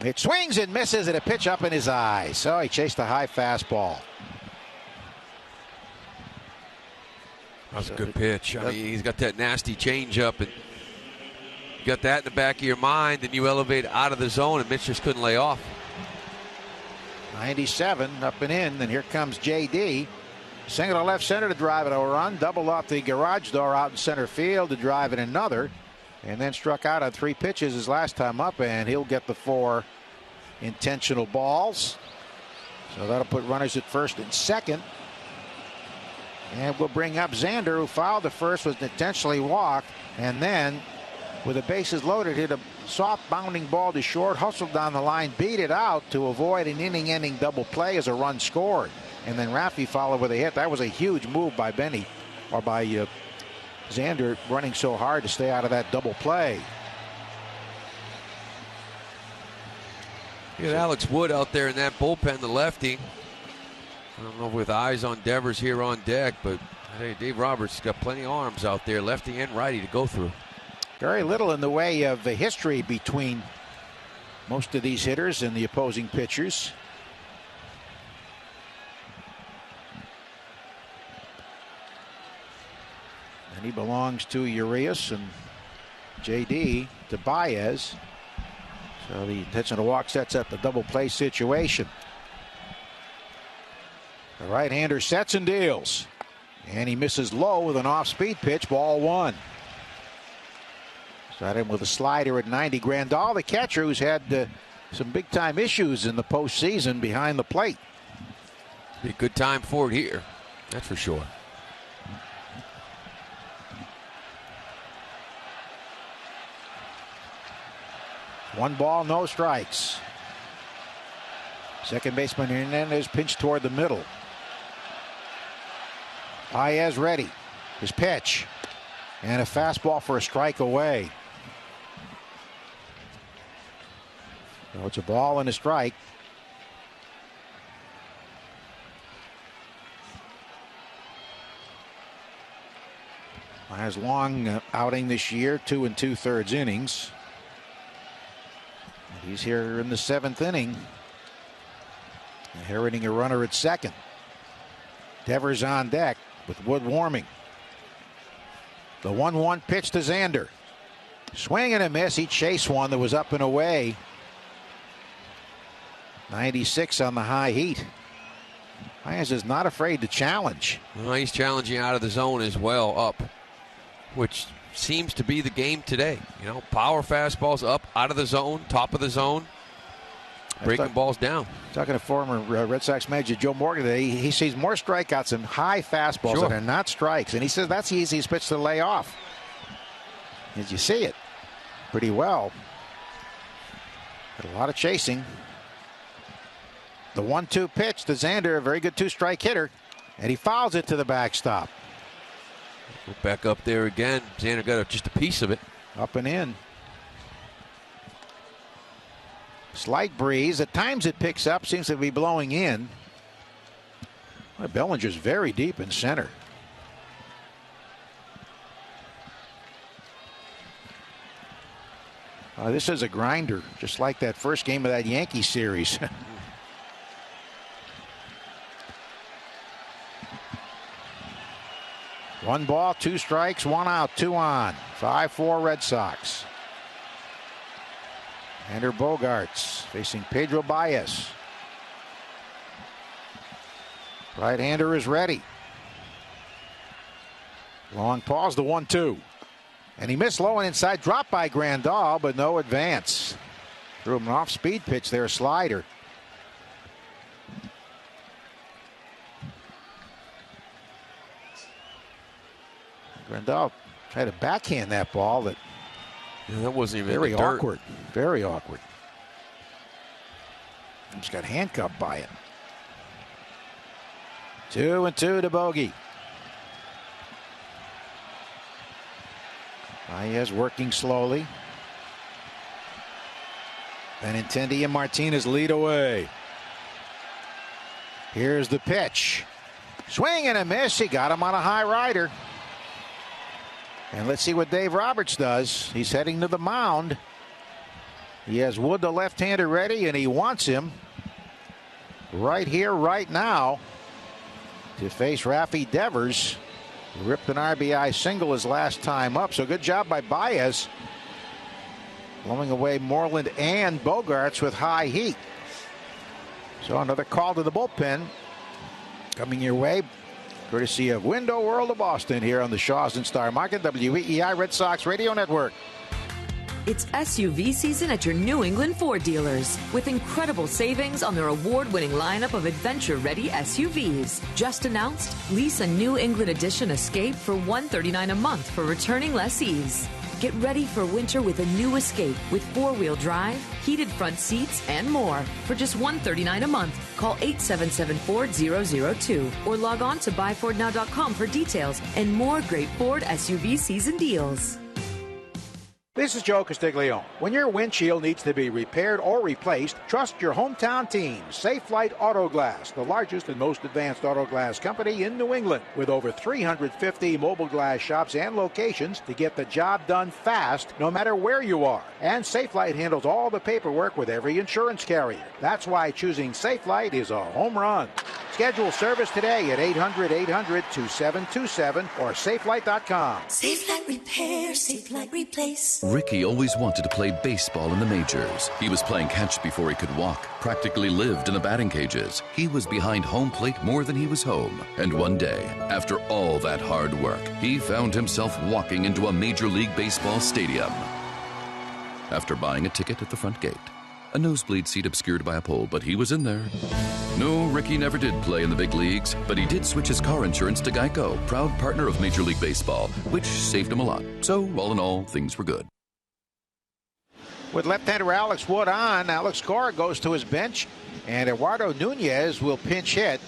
It swings and misses, and a pitch up in his eye. So he chased a high fastball. That's a good pitch. I mean, he's got that nasty changeup, and you got that in the back of your mind, and you elevate out of the zone, and Mitch just couldn't lay off. 97 up and in, and here comes JD. Single to left center to drive it a run. Double off the garage door out in center field to drive it another. And then struck out on 3 pitches his last time up, and he'll get the 4 intentional balls. So that'll put runners at first and second. And we'll bring up Xander, who fouled the first, was intentionally walked, and then with the bases loaded, hit a soft bounding ball to short, hustled down the line, beat it out to avoid an inning-ending double play as a run scored. And then Raffy followed with a hit. That was a huge move by Benny, or by Xander, running so hard to stay out of that double play. You got Alex Wood out there in that bullpen, the lefty. I don't know if with eyes on Devers here on deck, but hey, Dave Roberts got plenty of arms out there, lefty and righty, to go through. Very little in the way of the history between most of these hitters and the opposing pitchers. And he belongs to Urias, and JD to Baez. So the intentional walk sets up the double play situation. The right-hander sets and deals. And he misses low with an off-speed pitch, ball 1. Started him with a slider at 90. Grandal, the catcher, who's had some big-time issues in the postseason behind the plate. Be a good time for it here, that's for sure. One ball, no strikes. Second baseman Hernandez pinched toward the middle. Baez ready. His pitch. And a fastball for a strike away. So it's a ball and a strike. Baez long outing this year, 2 2/3 innings. He's here in the 7th inning, inheriting a runner at second. Devers on deck with Wood warming. The 1-1 pitch to Xander. Swing and a miss. He chased one that was up and away. 96 on the high heat. Baez is not afraid to challenge. Well, he's challenging out of the zone as well, up, which seems to be the game today. You know, power fastballs up, out of the zone, top of the zone, breaking balls down. Talking to former Red Sox manager Joe Morgan today, he sees more strikeouts and high fastballs that are not strikes, and he says that's the easiest pitch to lay off. As you see it pretty well. Got a lot of chasing. The 1-2 pitch to Xander, a very good two-strike hitter, and he fouls it to the backstop. Back up there again. Xander got just a piece of it. Up and in. Slight breeze. At times it picks up, seems to be blowing in. Well, Bellinger's very deep in center. This is a grinder, just like that first game of that Yankee series. One ball, two strikes, one out, two on. 5-4 Red Sox. Xander Bogaerts facing Pedro Baez. Right-hander is ready. Long pause, the 1-2. And he missed low and inside, dropped by Grandal, but no advance. Threw him an off-speed pitch there, slider. Grandal tried to backhand that ball. That wasn't even very in the dirt. awkward. Very awkward. He's got handcuffed by it. 2-2 to Bogey. Baez working slowly. Benintendi and Martinez lead away. Here's the pitch. Swing and a miss. He got him on a high rider. And let's see what Dave Roberts does. He's heading to the mound. He has Wood, the left-hander, ready, and he wants him right here, right now, to face Rafi Devers. He ripped an RBI single his last time up. So good job by Baez, blowing away Moreland and Bogaerts with high heat. So another call to the bullpen coming your way, courtesy of Window World of Boston here on the Shaws and Star Market, WEEI Red Sox Radio Network. It's SUV season at your New England Ford dealers with incredible savings on their award-winning lineup of adventure-ready SUVs. Just announced, lease a New England Edition Escape for $139 a month for returning lessees. Get ready for winter with a new Escape with four-wheel drive, heated front seats, and more for just $139 a month. Call 877-FORD-002 or log on to buyfordnow.com for details and more great Ford SUV season deals. This is Joe Castiglione. When your windshield needs to be repaired or replaced, trust your hometown team, Safe Flight Auto Glass, the largest and most advanced auto glass company in New England, with over 350 mobile glass shops and locations to get the job done fast, no matter where you are. And Safe Flight handles all the paperwork with every insurance carrier. That's why choosing Safe Flight is a home run. Schedule service today at 800-800-2727 or safelight.com. Safe Light Repair, Safe Light Replace. Ricky always wanted to play baseball in the majors. He was playing catch before he could walk, practically lived in the batting cages. He was behind home plate more than he was home. And one day, after all that hard work, he found himself walking into a Major League Baseball stadium. After buying a ticket at the front gate. A nosebleed seat obscured by a pole, but he was in there. No, Ricky never did play in the big leagues, but he did switch his car insurance to Geico, proud partner of Major League Baseball, which saved him a lot. So, all in all, things were good. With left-hander Alex Wood on, Alex Cora goes to his bench, and Eduardo Nunez will pinch hit.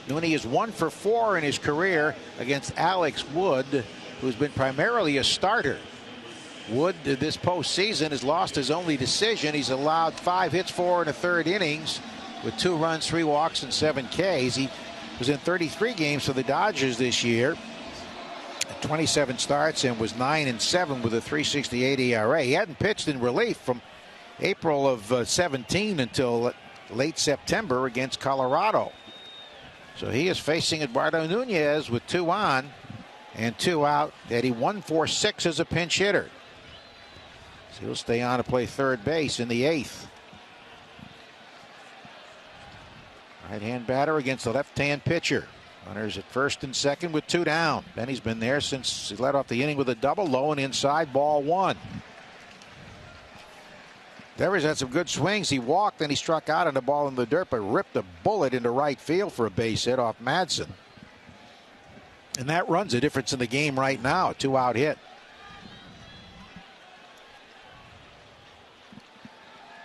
Nunez is 1 for 4 in his career against Alex Wood, who's been primarily a starter. Wood, this postseason, has lost his only decision. He's allowed 5 hits, 4 1/3 innings with 2 runs, 3 walks, and 7 Ks. He was in 33 games for the Dodgers this year, 27 starts, and was 9-7 with a 3.68 ERA. He hadn't pitched in relief from April of 17 until late September against Colorado. So he is facing Eduardo Nunez with 2 on and 2 out. Eddie 1-for-6 as a pinch hitter. He'll stay on to play third base in the 8th. Right-hand batter against the left-hand pitcher. Runners at first and second with 2 down. Benny's been there since he led off the inning with a double, low and inside, ball 1. Devers had some good swings. He walked, then he struck out on the ball in the dirt, but ripped a bullet into right field for a base hit off Madsen. And that runs a difference in the game right now, a 2-out hit.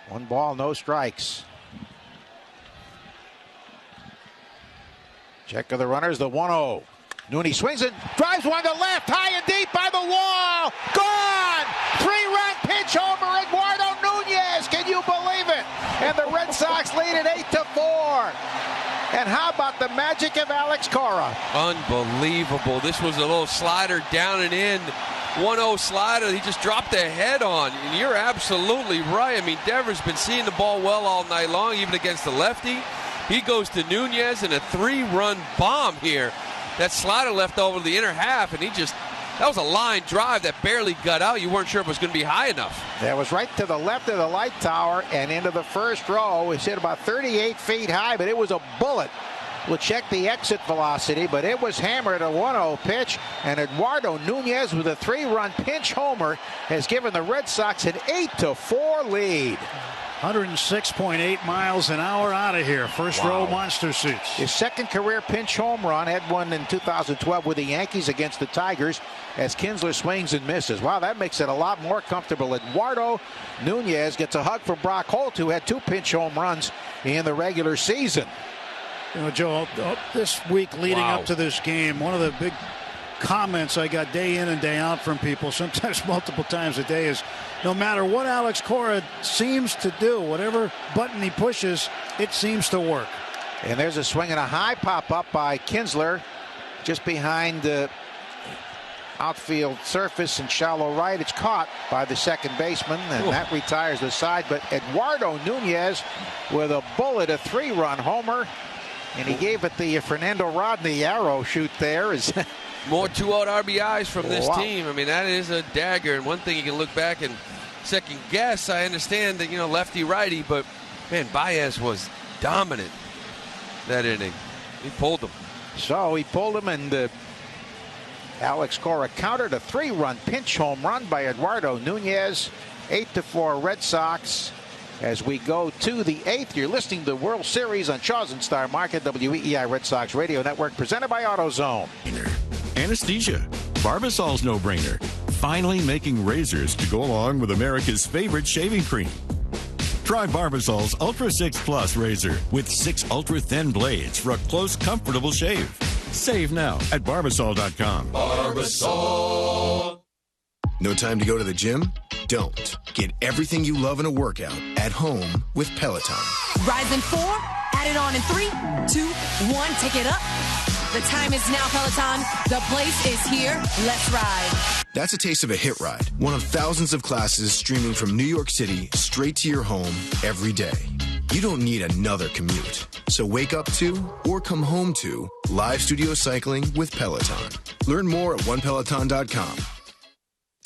1 ball, no strikes. Check of the runners, the 1-0. Nunez swings it, drives one to left, high and deep by the wall. Gone! 3-run pitch homer, Eduardo Nunez. Can you believe it? And the Red Sox lead at 8-4. And how about the magic of Alex Cora? Unbelievable. This was a little slider down and in. 1-0 slider. He just dropped the head on. And you're absolutely right. I mean, Devers been seeing the ball well all night long, even against the lefty. He goes to Nunez and a 3-run bomb here. That slider left over the inner half, and that was a line drive that barely got out. You weren't sure if it was going to be high enough. That was right to the left of the light tower and into the first row. It's hit about 38 feet high, but it was a bullet. We'll check the exit velocity, but it was hammered a 1-0 pitch, and Eduardo Nunez with a 3-run pinch homer has given the Red Sox an 8-4 lead. 106.8 miles an hour out of here. First row monster seats. His second career pinch home run, had one in 2012 with the Yankees against the Tigers as Kinsler swings and misses. Wow, that makes it a lot more comfortable. Eduardo Nunez gets a hug from Brock Holt, who had 2 pinch home runs in the regular season. You know, Joe, this week leading up to this game, one of the big comments I got day in and day out from people, sometimes multiple times a day, is no matter what Alex Cora seems to do, whatever button he pushes, it seems to work. And there's a swing and a high pop up by Kinsler just behind the outfield surface in shallow right. It's caught by the second baseman, and that retires the side. But Eduardo Nunez with a bullet, a 3-run homer, and he gave it the Fernando Rodney arrow shoot there. More 2-out RBIs from this team. I mean, that is a dagger. And one thing you can look back and second guess, I understand that, lefty-righty, but, man, Baez was dominant that inning. He pulled him. So he pulled him, and Alex Cora countered a 3-run pinch home run by Eduardo Nunez. 8-4 Red Sox. As we go to the 8th, you're listening to the World Series on Shaw's and Star Market, WEEI Red Sox Radio Network, presented by AutoZone. Anesthesia. Barbasol's no-brainer. Finally making razors to go along with America's favorite shaving cream. Try Barbasol's Ultra 6 Plus razor with 6 ultra-thin blades for a close, comfortable shave. Save now at Barbasol.com. Barbasol. No time to go to the gym? Don't. Get everything you love in a workout at home with Peloton. Rise in 4, add it on in 3, 2, 1, take it up. The time is now, Peloton. The place is here. Let's ride. That's a taste of a hit ride. One of thousands of classes streaming from New York City straight to your home every day. You don't need another commute. So wake up to or come home to live studio cycling with Peloton. Learn more at onepeloton.com.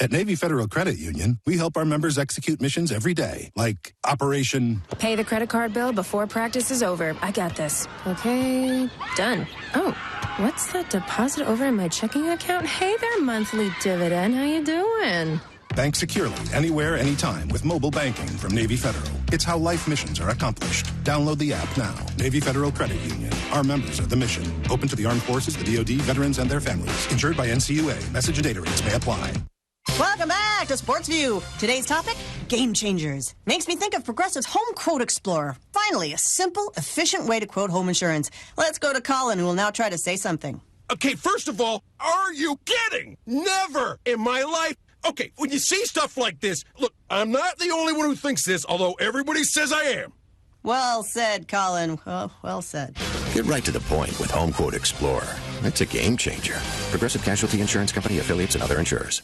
At Navy Federal Credit Union, we help our members execute missions every day, like Operation... Pay the credit card bill before practice is over. I got this. Okay, done. Oh, what's that deposit over in my checking account? Hey there, monthly dividend. How you doing? Bank securely, anywhere, anytime, with mobile banking from Navy Federal. It's how life missions are accomplished. Download the app now. Navy Federal Credit Union. Our members are the mission. Open to the armed forces, the DoD, veterans, and their families. Insured by NCUA. Message and data rates may apply. Welcome back to Sports View. Today's topic, game changers. Makes me think of Progressive's Home Quote Explorer. Finally, a simple, efficient way to quote home insurance. Let's go to Colin, who will now try to say something. Okay, first of all, are you kidding? Never in my life. Okay, when you see stuff like this, look, I'm not the only one who thinks this, although everybody says I am. Well said, Colin. Well said. Get right to the point with Home Quote Explorer. It's a game changer. Progressive Casualty Insurance Company, affiliates, and other insurers.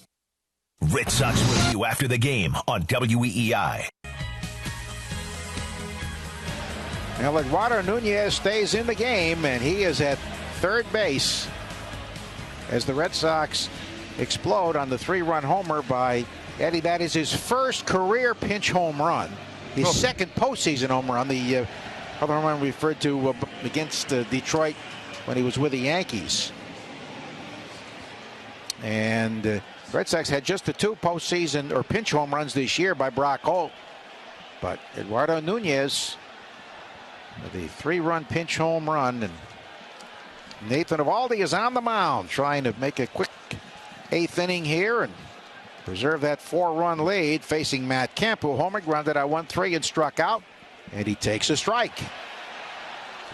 Red Sox Review after the game on WEEI. Now, Eduardo Nunez stays in the game, and he is at third base as the Red Sox explode on the 3-run homer by Eddie. That is his first career pinch home run. His second postseason home run. The other one referred to against Detroit when he was with the Yankees. And Red Sox had just the 2 postseason or pinch home runs this year by Brock Holt. But Eduardo Nunez with the 3-run pinch home run. And Nathan Eovaldi is on the mound trying to make a quick 8th inning here and preserve that 4-run lead, facing Matt Kemp, who homered, grounded out 1-3 and struck out. And he takes a strike.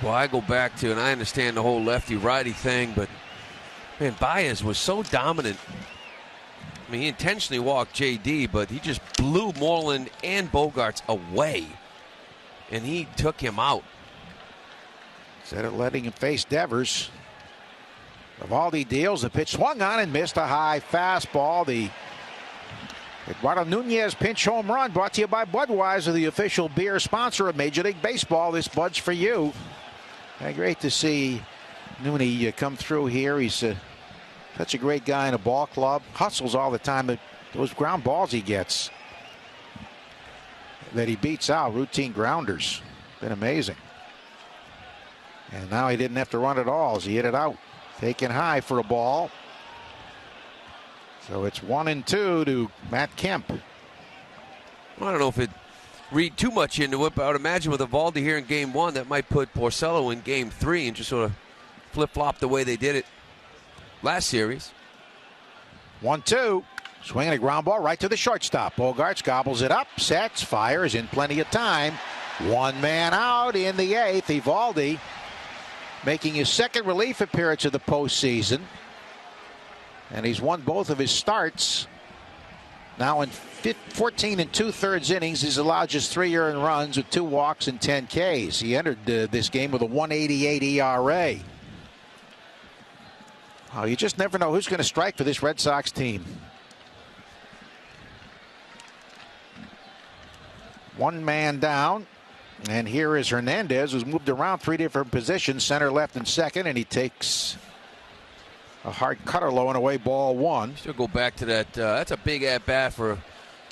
Well, I go back to, and I understand the whole lefty-righty thing, but, man, Baez was so dominant. I mean, he intentionally walked J.D., but he just blew Moreland and Bogarts away, and he took him out. Instead of letting him face Devers, Eovaldi deals. The pitch swung on and missed a high fastball. The Eduardo Nunez pinch home run brought to you by Budweiser, the official beer sponsor of Major League Baseball. This Bud's for you. Great to see Nooney come through here. He's such a great guy in a ball club. Hustles all the time. Those ground balls he gets that he beats out, routine grounders. Been amazing. And now he didn't have to run at all as he hit it out. Taken high for a ball. So it's 1-2 to Matt Kemp. Well, I don't know if it read too much into it, but I would imagine with Eovaldi here in game 1, that might put Porcello in game 3 and just sort of flip-flop the way they did it last series. 1-2. Swinging a ground ball right to the shortstop. Bogarts gobbles it up, sets, fires in plenty of time. One man out in the 8th. Eovaldi making his second relief appearance of the postseason. And he's won both of his starts. Now in 14 2/3 innings, he's allowed just 3 earned runs with 2 walks and 10 Ks. He entered this game with a 1.88 ERA. Oh, you just never know who's going to strike for this Red Sox team. One man down. And here is Hernandez, who's moved around 3 different positions, center, left, and second, and he takes a hard cutter low and away, ball 1. Still go back to that. That's a big at-bat for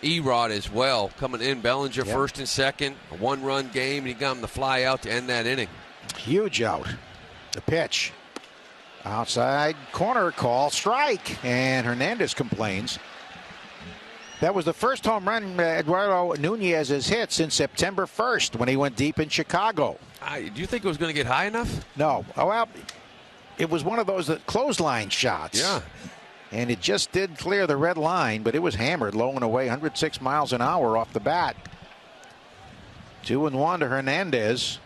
Erod as well. Coming in, Bellinger first and second, a 1-run game, and he got him the fly out to end that inning. Huge out. The pitch. Outside corner call, strike, and Hernandez complains. That was the first home run Eduardo Nunez has hit since September 1st when he went deep in Chicago. Do you think it was going to get high enough? No. Oh, well, it was one of those clothesline shots. Yeah. And it just did clear the red line, but it was hammered low and away, 106 miles an hour off the bat. 2-1 to Hernandez.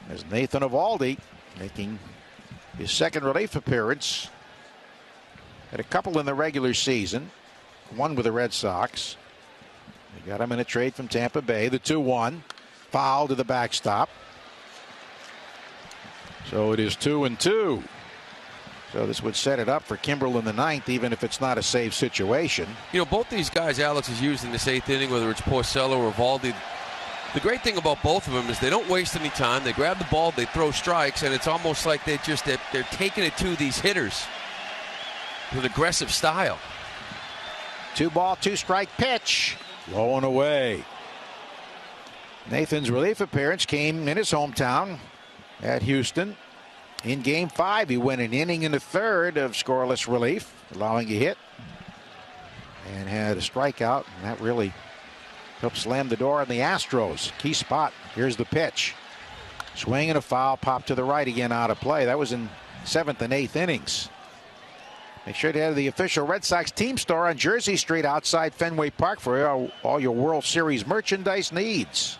As Nathan Eovaldi making his second relief appearance. Had a couple in the regular season. One with the Red Sox. They got him in a trade from Tampa Bay. The 2-1. Foul to the backstop. So it is 2-2. So this would set it up for Kimbrel in the 9th, even if it's not a save situation. You know, both these guys Alex has used in this 8th inning, whether it's Porcello or Eovaldi. The great thing about both of them is they don't waste any time. They grab the ball, they throw strikes, and it's almost like they're taking it to these hitters with aggressive style. 2-ball, 2-strike pitch. Low and away. Nathan's relief appearance came in his hometown at Houston. In Game 5, he went an inning and a third of scoreless relief, allowing a hit. And had a strikeout, and that really helped slam the door on the Astros. Key spot. Here's the pitch. Swing and a foul, pop to the right again, out of play. That was in 7th and 8th innings. Make sure to have the official Red Sox team store on Jersey Street outside Fenway Park for all your World Series merchandise needs.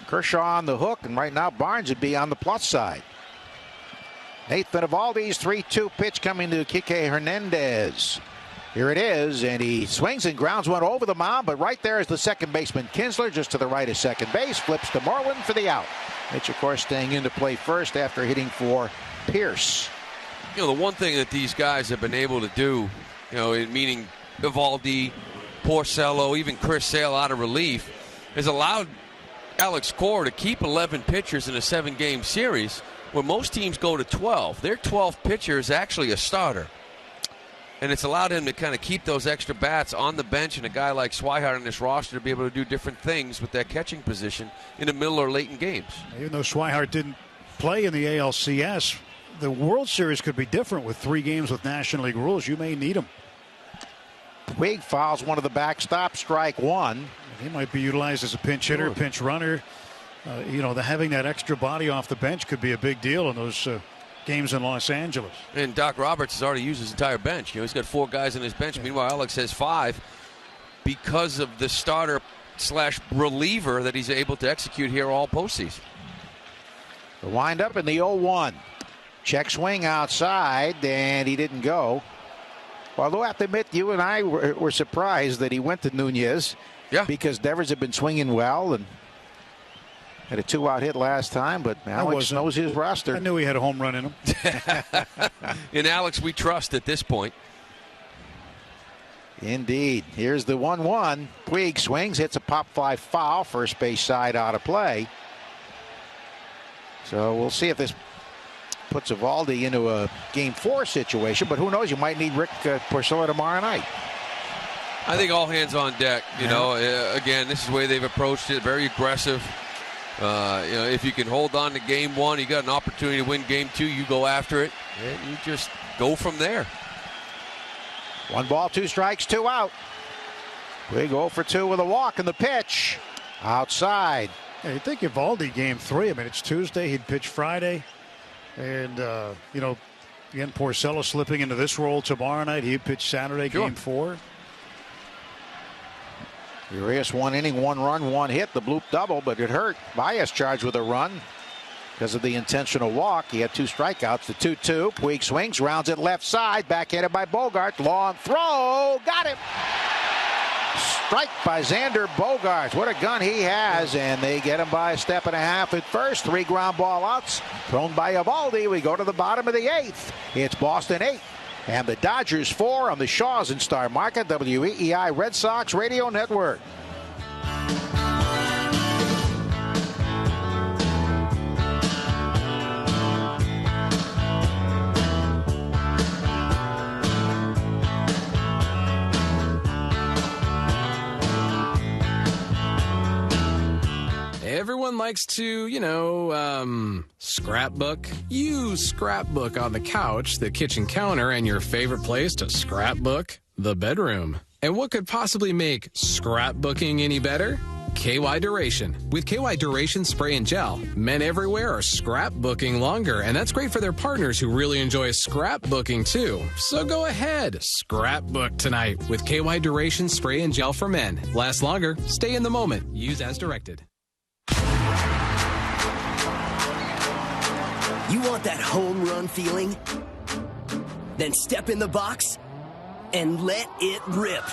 Kershaw on the hook, and right now Barnes would be on the plus side. Nathan Eovaldi's 3-2 pitch coming to Kike Hernandez. Here it is, and he swings and grounds one over the mound, but right there is the second baseman Kinsler, just to the right of second base, flips to Moreland for the out. Mitch, of course, staying into play first after hitting for Pierce. You know, the one thing that these guys have been able to do, you know, meaning Eovaldi, Porcello, even Chris Sale out of relief, has allowed Alex Cora to keep 11 pitchers in a 7-game series, where most teams go to 12. Their 12th pitcher is actually a starter. And it's allowed him to kind of keep those extra bats on the bench, and a guy like Swihart on this roster to be able to do different things with that catching position in the middle or late in games. Even though Swihart didn't play in the ALCS, the World Series could be different with 3 games with National League rules. You may need them. Puig fouls one of the backstop, strike 1. He might be utilized as a pinch hitter, pinch runner. You know, having that extra body off the bench could be a big deal in those games in Los Angeles. And Doc Roberts has already used his entire bench. You know, he's got 4 guys on his bench. Meanwhile, Alex has 5 because of the starter / reliever that he's able to execute here all postseason. The windup in the 0-1. Check swing outside, and he didn't go. Although I have to admit, you and I were surprised that he went to Nunez. Yeah. Because Devers had been swinging well and had a 2-out hit last time, but Alex knows his roster. I knew he had a home run in him. In Alex, we trust at this point. Indeed. Here's the 1-1. Puig swings, hits a pop fly foul, first base side out of play. So we'll see if this puts Eovaldi into a Game 4 situation, but who knows? You might need Rick Porcello tomorrow night. I think all hands on deck. You know, again, this is the way they've approached it. Very aggressive. If you can hold on to Game 1, you got an opportunity to win Game 2. You go after it, and you just go from there. 1 ball, 2 strikes, 2 out. We go for 2 with a walk in the pitch. Outside. Yeah, you think Eovaldi Game 3. I mean, it's Tuesday. He'd pitch Friday. And, again, Porcello slipping into this role tomorrow night. He'd pitch Saturday, Game 4. Urias 1 inning, 1 run, 1 hit. The bloop double, but it hurt. Baez charged with a run because of the intentional walk. He had 2 strikeouts. The 2-2. Puig swings, rounds it left side. Backhanded by Bogart. Long throw. Got him. Strike by Xander Bogaerts. What a gun he has. And they get him by a step and a half at first. 3 ground ball outs thrown by Eovaldi. We go to the bottom of the 8th. It's Boston 8. And the Dodgers 4 on the Shaws and Star Market, WEEI Red Sox Radio Network. Everyone likes to, scrapbook. You scrapbook on the couch, the kitchen counter, and your favorite place to scrapbook, the bedroom. And what could possibly make scrapbooking any better? KY Duration. With KY Duration Spray and Gel, men everywhere are scrapbooking longer, and that's great for their partners who really enjoy scrapbooking too. So go ahead, scrapbook tonight with KY Duration Spray and Gel for men. Last longer, stay in the moment. Use as directed. You want that home run feeling? Then step in the box and let it rip.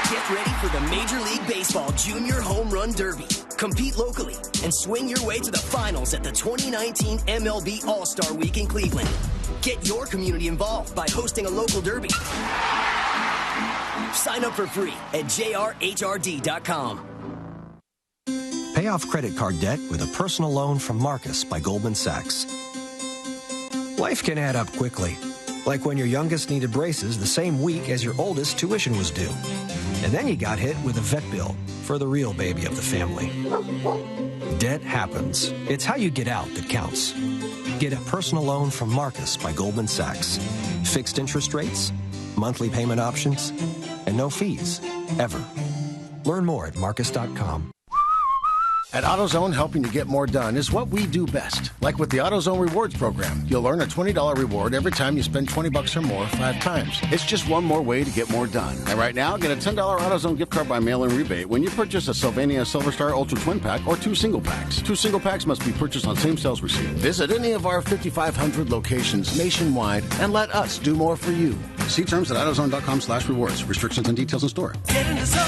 Get ready for the Major League Baseball Junior Home Run Derby. Compete locally and swing your way to the finals at the 2019 MLB All-Star Week in Cleveland. Get your community involved by hosting a local derby. Sign up for free at jrhrd.com. Pay off credit card debt with a personal loan from Marcus by Goldman Sachs. Life can add up quickly, like when your youngest needed braces the same week as your oldest tuition was due. And then you got hit with a vet bill for the real baby of the family. Debt happens. It's how you get out that counts. Get a personal loan from Marcus by Goldman Sachs. Fixed interest rates, monthly payment options, and no fees, ever. Learn more at Marcus.com. At AutoZone, helping you get more done is what we do best. Like with the AutoZone Rewards program, you'll earn a $20 reward every time you spend $20 or more 5 times. It's just one more way to get more done. And right now, get a $10 AutoZone gift card by mail-in rebate when you purchase a Sylvania Silver Star Ultra Twin Pack or 2 single packs. 2 single packs must be purchased on same sales receipt. Visit any of our 5,500 locations nationwide and let us do more for you. See terms at AutoZone.com/rewards. Restrictions and details in store. Get in the zone,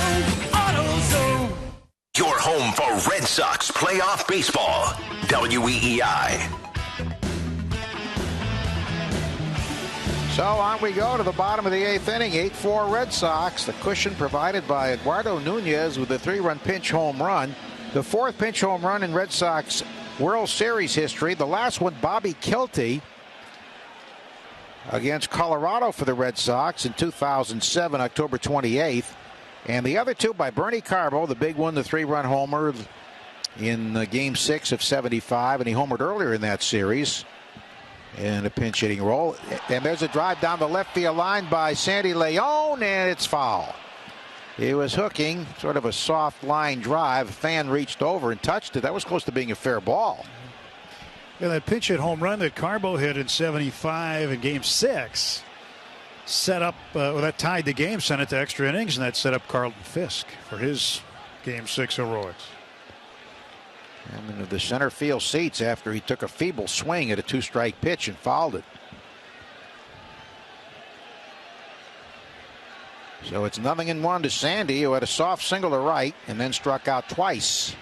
AutoZone. Your home for Red Sox playoff baseball. WEEI. So on we go to the bottom of the 8th inning. 8-4 Red Sox. The cushion provided by Eduardo Nunez with a 3-run pinch home run. The 4th pinch home run in Red Sox World Series history. The last one, Bobby Kilty against Colorado for the Red Sox in 2007, October 28th. And the other 2 by Bernie Carbo, the big one, the 3-run homer in Game 6 of 75, and he homered earlier in that series in a pinch hitting role. And there's a drive down the left field line by Sandy Leon, and it's foul. He was hooking, sort of a soft line drive. A fan reached over and touched it. That was close to being a fair ball. Yeah, that pinch hit home run that Carbo hit in 75 in Game 6. set up, that tied the game, sent it to extra innings, and that set up Carlton Fisk for his Game 6 heroics. I'm into the center field seats after he took a feeble swing at a 2-strike pitch and fouled it. So it's 0-1 to Sandy, who had a soft single to right and then struck out twice.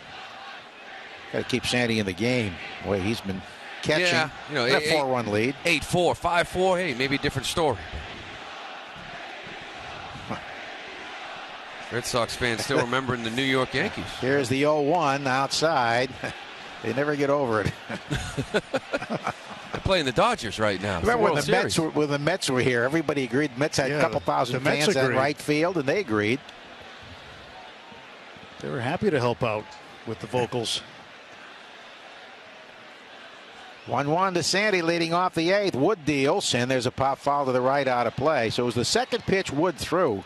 Got to keep Sandy in the game. Boy, he's been catching. Yeah, a 4-1 lead. 8-4, 5-4. Hey, maybe a different story. Red Sox fans still remembering the New York Yankees. Here's the 0-1 outside. They never get over it. They're playing the Dodgers right now. Remember when the Mets were here? Everybody agreed. The Mets had a couple thousand fans at right field, and they agreed. They were happy to help out with the vocals. 1-1 to Sandy, leading off the 8th. Wood deals, and there's a pop foul to the right out of play. So it was the second pitch Wood threw.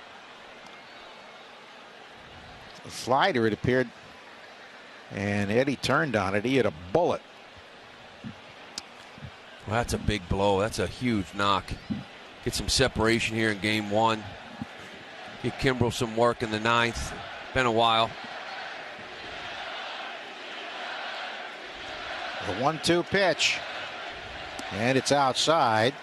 A slider, it appeared, and Eddie turned on it. He had a bullet. Well, that's a big blow. That's a huge knock. Get some separation here in Game 1. Get Kimbrel some work in the 9th. Been a while. The 1-2 pitch, and it's outside.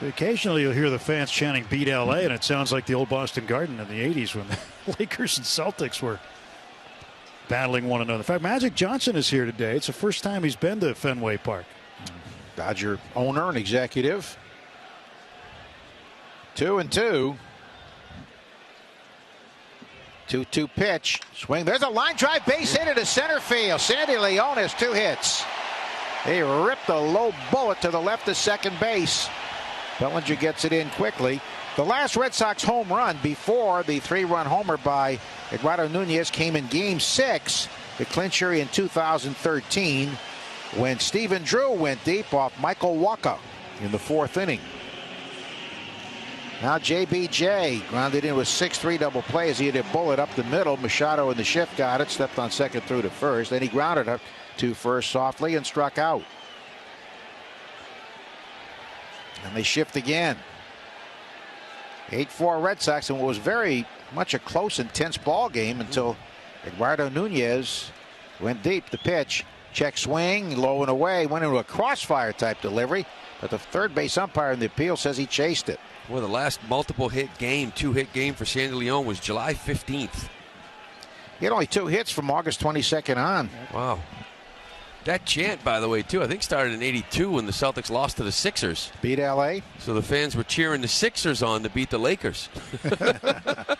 So occasionally you'll hear the fans chanting "Beat LA," and it sounds like the old Boston Garden in the 80s when the Lakers and Celtics were battling one another. In fact, Magic Johnson is here today. It's the first time he's been to Fenway Park. Dodger owner and executive. 2-2. 2-2 pitch. Swing. There's a line drive base hit into center field. Sandy León has 2 hits. He ripped a low bullet to the left of second base. Bellinger gets it in quickly. The last Red Sox home run before the 3-run homer by Eduardo Nunez came in Game 6, the clincher in 2013, when Stephen Drew went deep off Michael Wacha in the 4th inning. Now JBJ grounded in with 6-3 double play as he hit a bullet up the middle. Machado in the shift got it, stepped on second through to first. Then he grounded up to first softly and struck out. And they shift again. 8-4 Red Sox, and what was very much a close, intense ball game until Eduardo Nunez went deep. The pitch, check swing, low and away, went into a crossfire type delivery, but the third base umpire in the appeal says he chased it. Well, the last multiple hit game, 2-hit game for Sandy León was July 15th. He had only 2 hits from August 22nd on. Wow. That chant, by the way, too, I think started in '82 when the Celtics lost to the Sixers. Beat LA. So the fans were cheering the Sixers on to beat the Lakers. The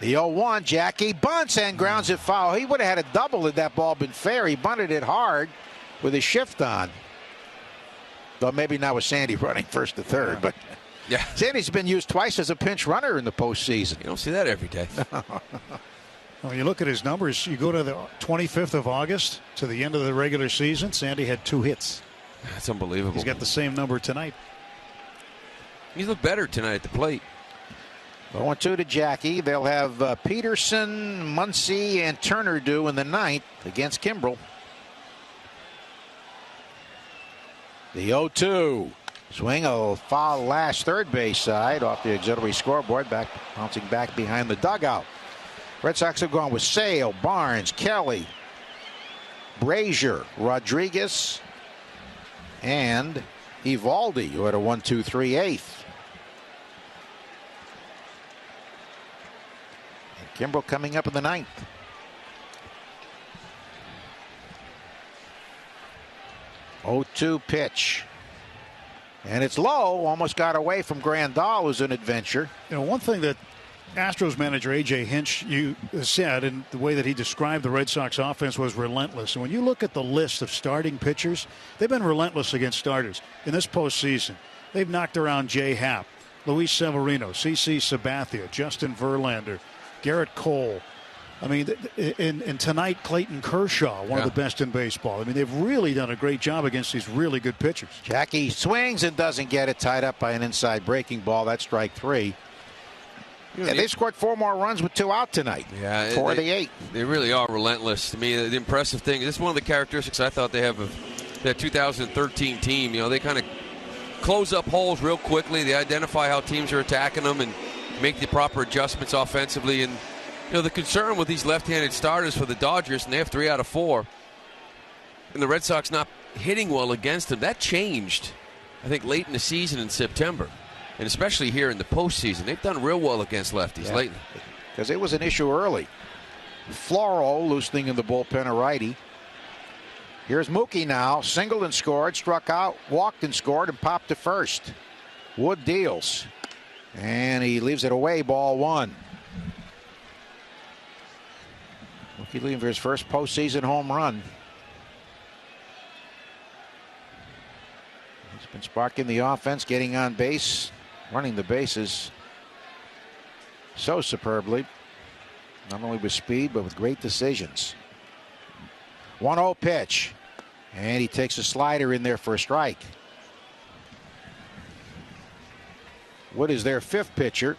0-1, Jackie bunts and grounds it foul. He would have had a double had that ball been fair. He bunted it hard with his shift on. Though maybe not with Sandy running first to third, but yeah, Sandy's been used twice as a pinch runner in the postseason. You don't see that every day. When you look at his numbers, you go to the 25th of August to the end of the regular season, Sandy had 2 hits. That's unbelievable. He's got the same number tonight. He's looked better tonight at the plate. 0-2 to Jackie. They'll have Peterson, Muncy, and Turner due in the 9th against Kimbrel. The 0-2. Swing a foul last third base side off the auxiliary scoreboard, bouncing back behind the dugout. Red Sox have gone with Sale, Barnes, Kelly, Brazier, Rodriguez, and Evaldi, who had a 1-2-3-8. And Kimbrel coming up in the 9th. Oh-2 pitch. And it's low, almost got away from Grandal, who's an adventure. You know, one thing that Astros manager A.J. Hinch said, and the way that he described the Red Sox offense was relentless. And when you look at the list of starting pitchers, they've been relentless against starters in this postseason. They've knocked around Jay Happ, Luis Severino, C.C. Sabathia, Justin Verlander, Garrett Cole. I mean, and tonight, Clayton Kershaw, one of the best in baseball. I mean, they've really done a great job against these really good pitchers. Jackie swings and doesn't get it, tied up by an inside breaking ball. That's strike 3. Yeah, they scored 4 more runs with 2 out tonight. Yeah, 4 of the 8. They really are relentless. To me, the impressive thing, this is one of the characteristics I thought they have of that 2013 team. You know, they kind of close up holes real quickly. They identify how teams are attacking them and make the proper adjustments offensively. And, the concern with these left-handed starters for the Dodgers, and they have 3 out of 4, and the Red Sox not hitting well against them, that changed, I think, late in the season in September. And especially here in the postseason. They've done real well against lefties lately. Because it was an issue early. Floro loosening in the bullpen, a righty. Here's Mookie now. Singled and scored, struck out, walked and scored, and popped to first. Wood deals. And he leaves it away, ball 1. Mookie leaving for his first postseason home run. He's been sparking the offense, getting on base, running the bases so superbly. Not only with speed, but with great decisions. 1-0 pitch. And he takes a slider in there for a strike. Wood is their 5th pitcher.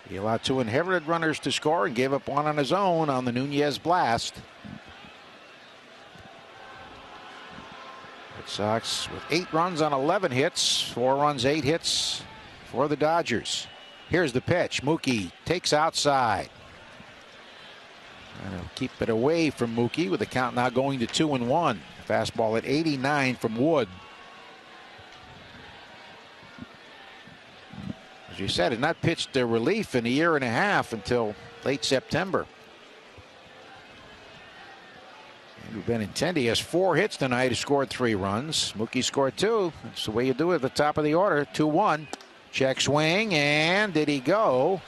He allowed 2 inherited runners to score and gave up 1 on his own on the Nunez blast. Red Sox with 8 runs on 11 hits. 4 runs, 8 hits for the Dodgers. Here's the pitch. Mookie takes outside. And he'll keep it away from Mookie with the count now going to 2-1. Fastball at 89 from Wood. As you said, had not pitched a relief in a year and a half until late September. Andrew Benintendi has 4 hits tonight. He scored 3 runs. Mookie scored 2. That's the way you do it at the top of the order. 2-1. Check swing, and did he go?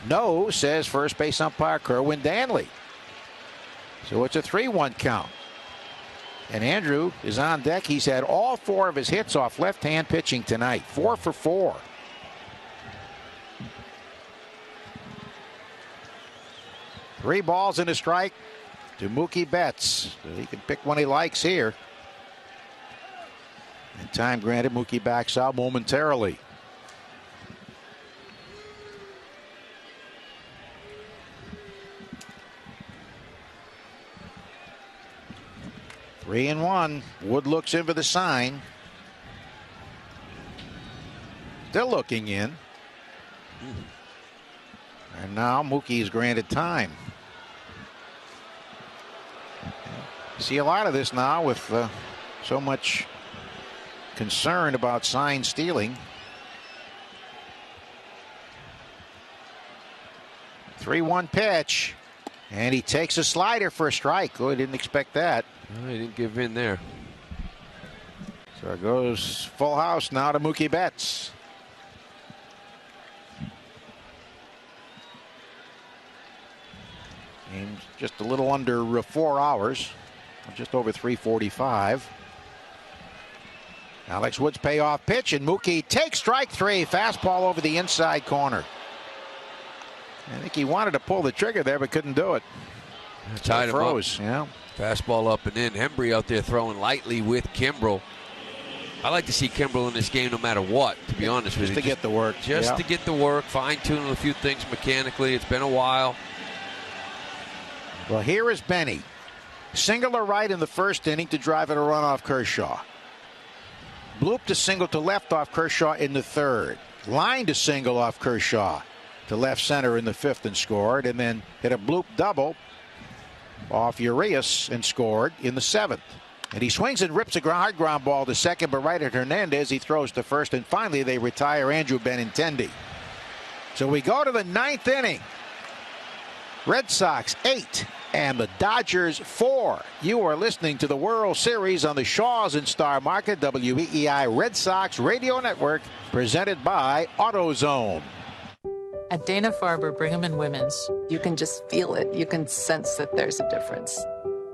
No, says first base umpire Kerwin Danley. So it's a 3-1 count. And Andrew is on deck. He's had all 4 of his hits off left-hand pitching tonight. 4 for 4. Three balls and a strike to Mookie Betts. So he can pick one he likes here. And time granted, Mookie backs out momentarily. Three and 1. Wood looks in for the sign. Still looking in. And now Mookie is granted time. See a lot of this now with so much concern about sign stealing. 3-1 pitch. And he takes a slider for a strike. Oh, he didn't expect that. No, he didn't give in there. So it goes full house now to Mookie Betts. Game's just a little under 4 hours. Just over 3:45. Alex Wood's payoff pitch, and Mookie takes strike 3. Fastball over the inside corner. I think he wanted to pull the trigger there, but couldn't do it. Tied him froze. up. Yeah. Fastball up and in. Hembry out there throwing lightly with Kimbrel. I like to see Kimbrel in this game no matter what, to be honest with you. Just to get the work. Just to get the work, fine-tuning a few things mechanically. It's been a while. Well, here is Benny. Single to right in the first inning to drive it a run off Kershaw. Bloop to single to left off Kershaw in the 3rd. Line to single off Kershaw to left center in the 5th and scored. And then hit a bloop double off Urias and scored in the 7th. And he swings and rips a hard ground ball to second, but right at Hernandez, he throws to first. And finally, they retire Andrew Benintendi. So we go to the 9th inning. Red Sox 8 and the Dodgers 4. You are listening to the World Series on the Shaws and Star Market WEEI Red Sox Radio Network, presented by AutoZone. At Dana-Farber Brigham and Women's, you can just feel it. You can sense that there's a difference.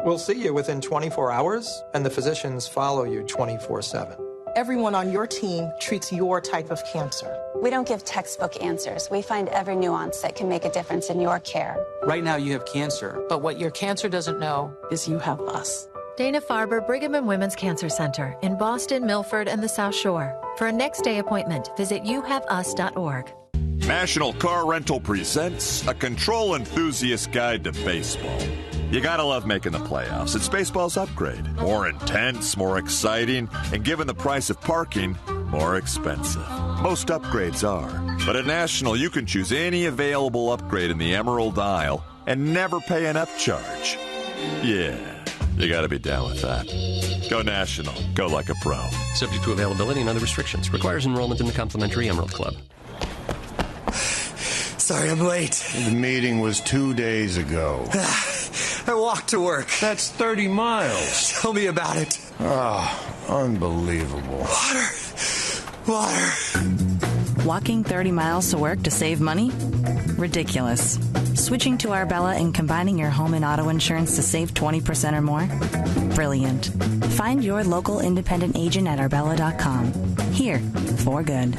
We'll see you within 24 hours, and the physicians follow you 24/7. Everyone on your team treats your type of cancer. We don't give textbook answers. We find every nuance that can make a difference in your care. Right now you have cancer, but what your cancer doesn't know is you have us. Dana-Farber Brigham and Women's Cancer Center in Boston, Milford, and the South Shore. For a next-day appointment, visit youhaveus.org. National Car Rental presents a control enthusiast guide to baseball. You gotta love making the playoffs. It's baseball's upgrade. More intense, more exciting, and given the price of parking, more expensive. Most upgrades are. But at National, you can choose any available upgrade in the Emerald Isle and never pay an upcharge. Yeah, you gotta be down with that. Go National. Go like a pro. Subject to availability and other restrictions. Requires enrollment in the complimentary Emerald Club. Sorry, I'm late. The meeting was 2 days ago. I walked to work. That's 30 miles. Tell me about it. Oh, unbelievable. Water. Walking 30 miles to work to save money? Ridiculous. Switching to Arbella and combining your home and auto insurance to save 20% or more? Brilliant. Find your local independent agent at arbella.com. Here, for good.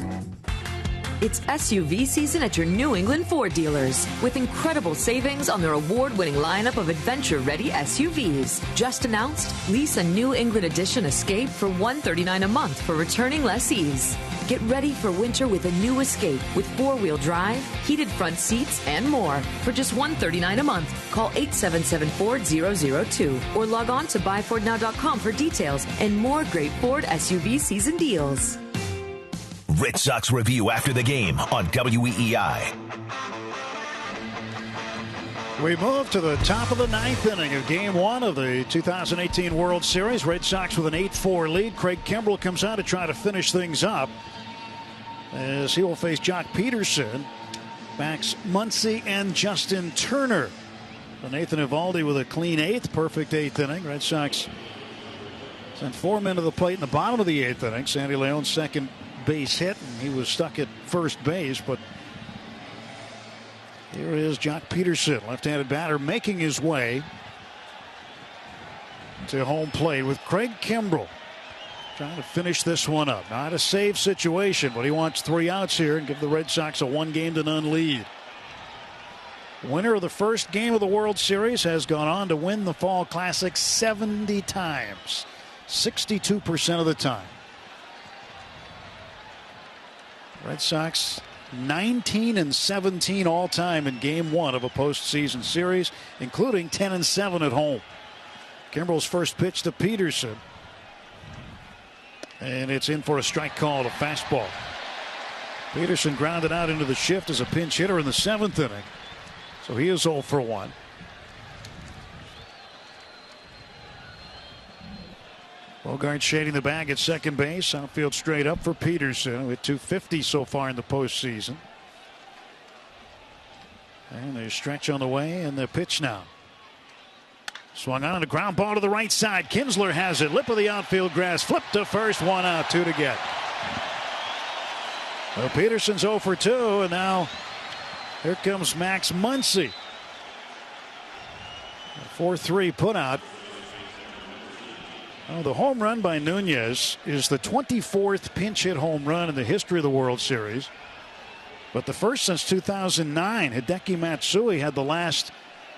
It's SUV season at your New England Ford dealers with incredible savings on their award-winning lineup of adventure-ready SUVs. Just announced, lease a New England Edition Escape for $139 a month for returning lessees. Get ready for winter with a new Escape with four-wheel drive, heated front seats, and more for just $139 a month. Call 877-FORD-002 or log on to buyfordnow.com for details and more great Ford SUV season deals. Red Sox review after the game on WEEI. We move to the top of the ninth inning of Game 1 of the 2018 World Series. Red Sox with an 8-4 lead. Craig Kimbrell comes out to try to finish things up as he will face Jock Peterson, Max Muncy, and Justin Turner. So Nathan Eovaldi with a clean eighth, perfect eighth inning. Red Sox sent 4 men to the plate in the bottom of the eighth inning. Sandy Leon's second base hit, and he was stuck at first base, but here is Jock Peterson, left-handed batter, making his way to home plate with Craig Kimbrell trying to finish this one up. Not a save situation, but he wants 3 outs here and give the Red Sox a 1-0 lead. Winner of the first game of the World Series has gone on to win the Fall Classic 70 times, 62% of the time. Red Sox 19-17 all time in Game 1 of a postseason series, including 10-7 at home. Kimbrell's first pitch to Peterson, and it's in for a strike call, a fastball. Peterson grounded out into the shift as a pinch hitter in the 7th inning, so he is 0 for 1. Bogart shading the bag at second base. Outfield straight up for Peterson with 250 so far in the postseason. And there's stretch on the way and the pitch now. Swung on a ground ball to the right side. Kinsler has it. Lip of the outfield grass. Flip to first. 1 out, 2 to get. Well, Peterson's 0 for 2, and now here comes Max Muncy. 4-3 putout. Oh, the home run by Nunez is the 24th pinch hit home run in the history of the World Series. But the first since 2009. Hideki Matsui had the last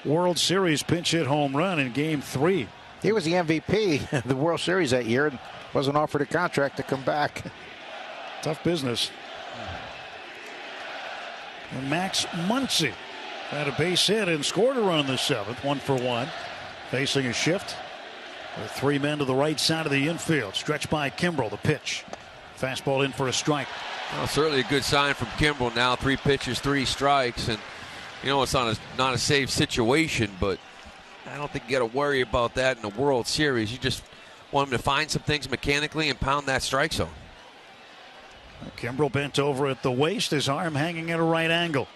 World Series pinch hit home run in Game 3. He was the MVP of the World Series that year and wasn't offered a contract to come back. Tough business. And Max Muncy had a base hit and scored a run in the 7th, 1 for 1. Facing a shift. With 3 men to the right side of the infield. Stretched by Kimbrell. The pitch. Fastball in for a strike. Well, certainly a good sign from Kimbrell now. 3 pitches, 3 strikes. And, you know, it's not a safe situation, but I don't think you got to worry about that in the World Series. You just want him to find some things mechanically and pound that strike zone. Kimbrell bent over at the waist. His arm hanging at a right angle.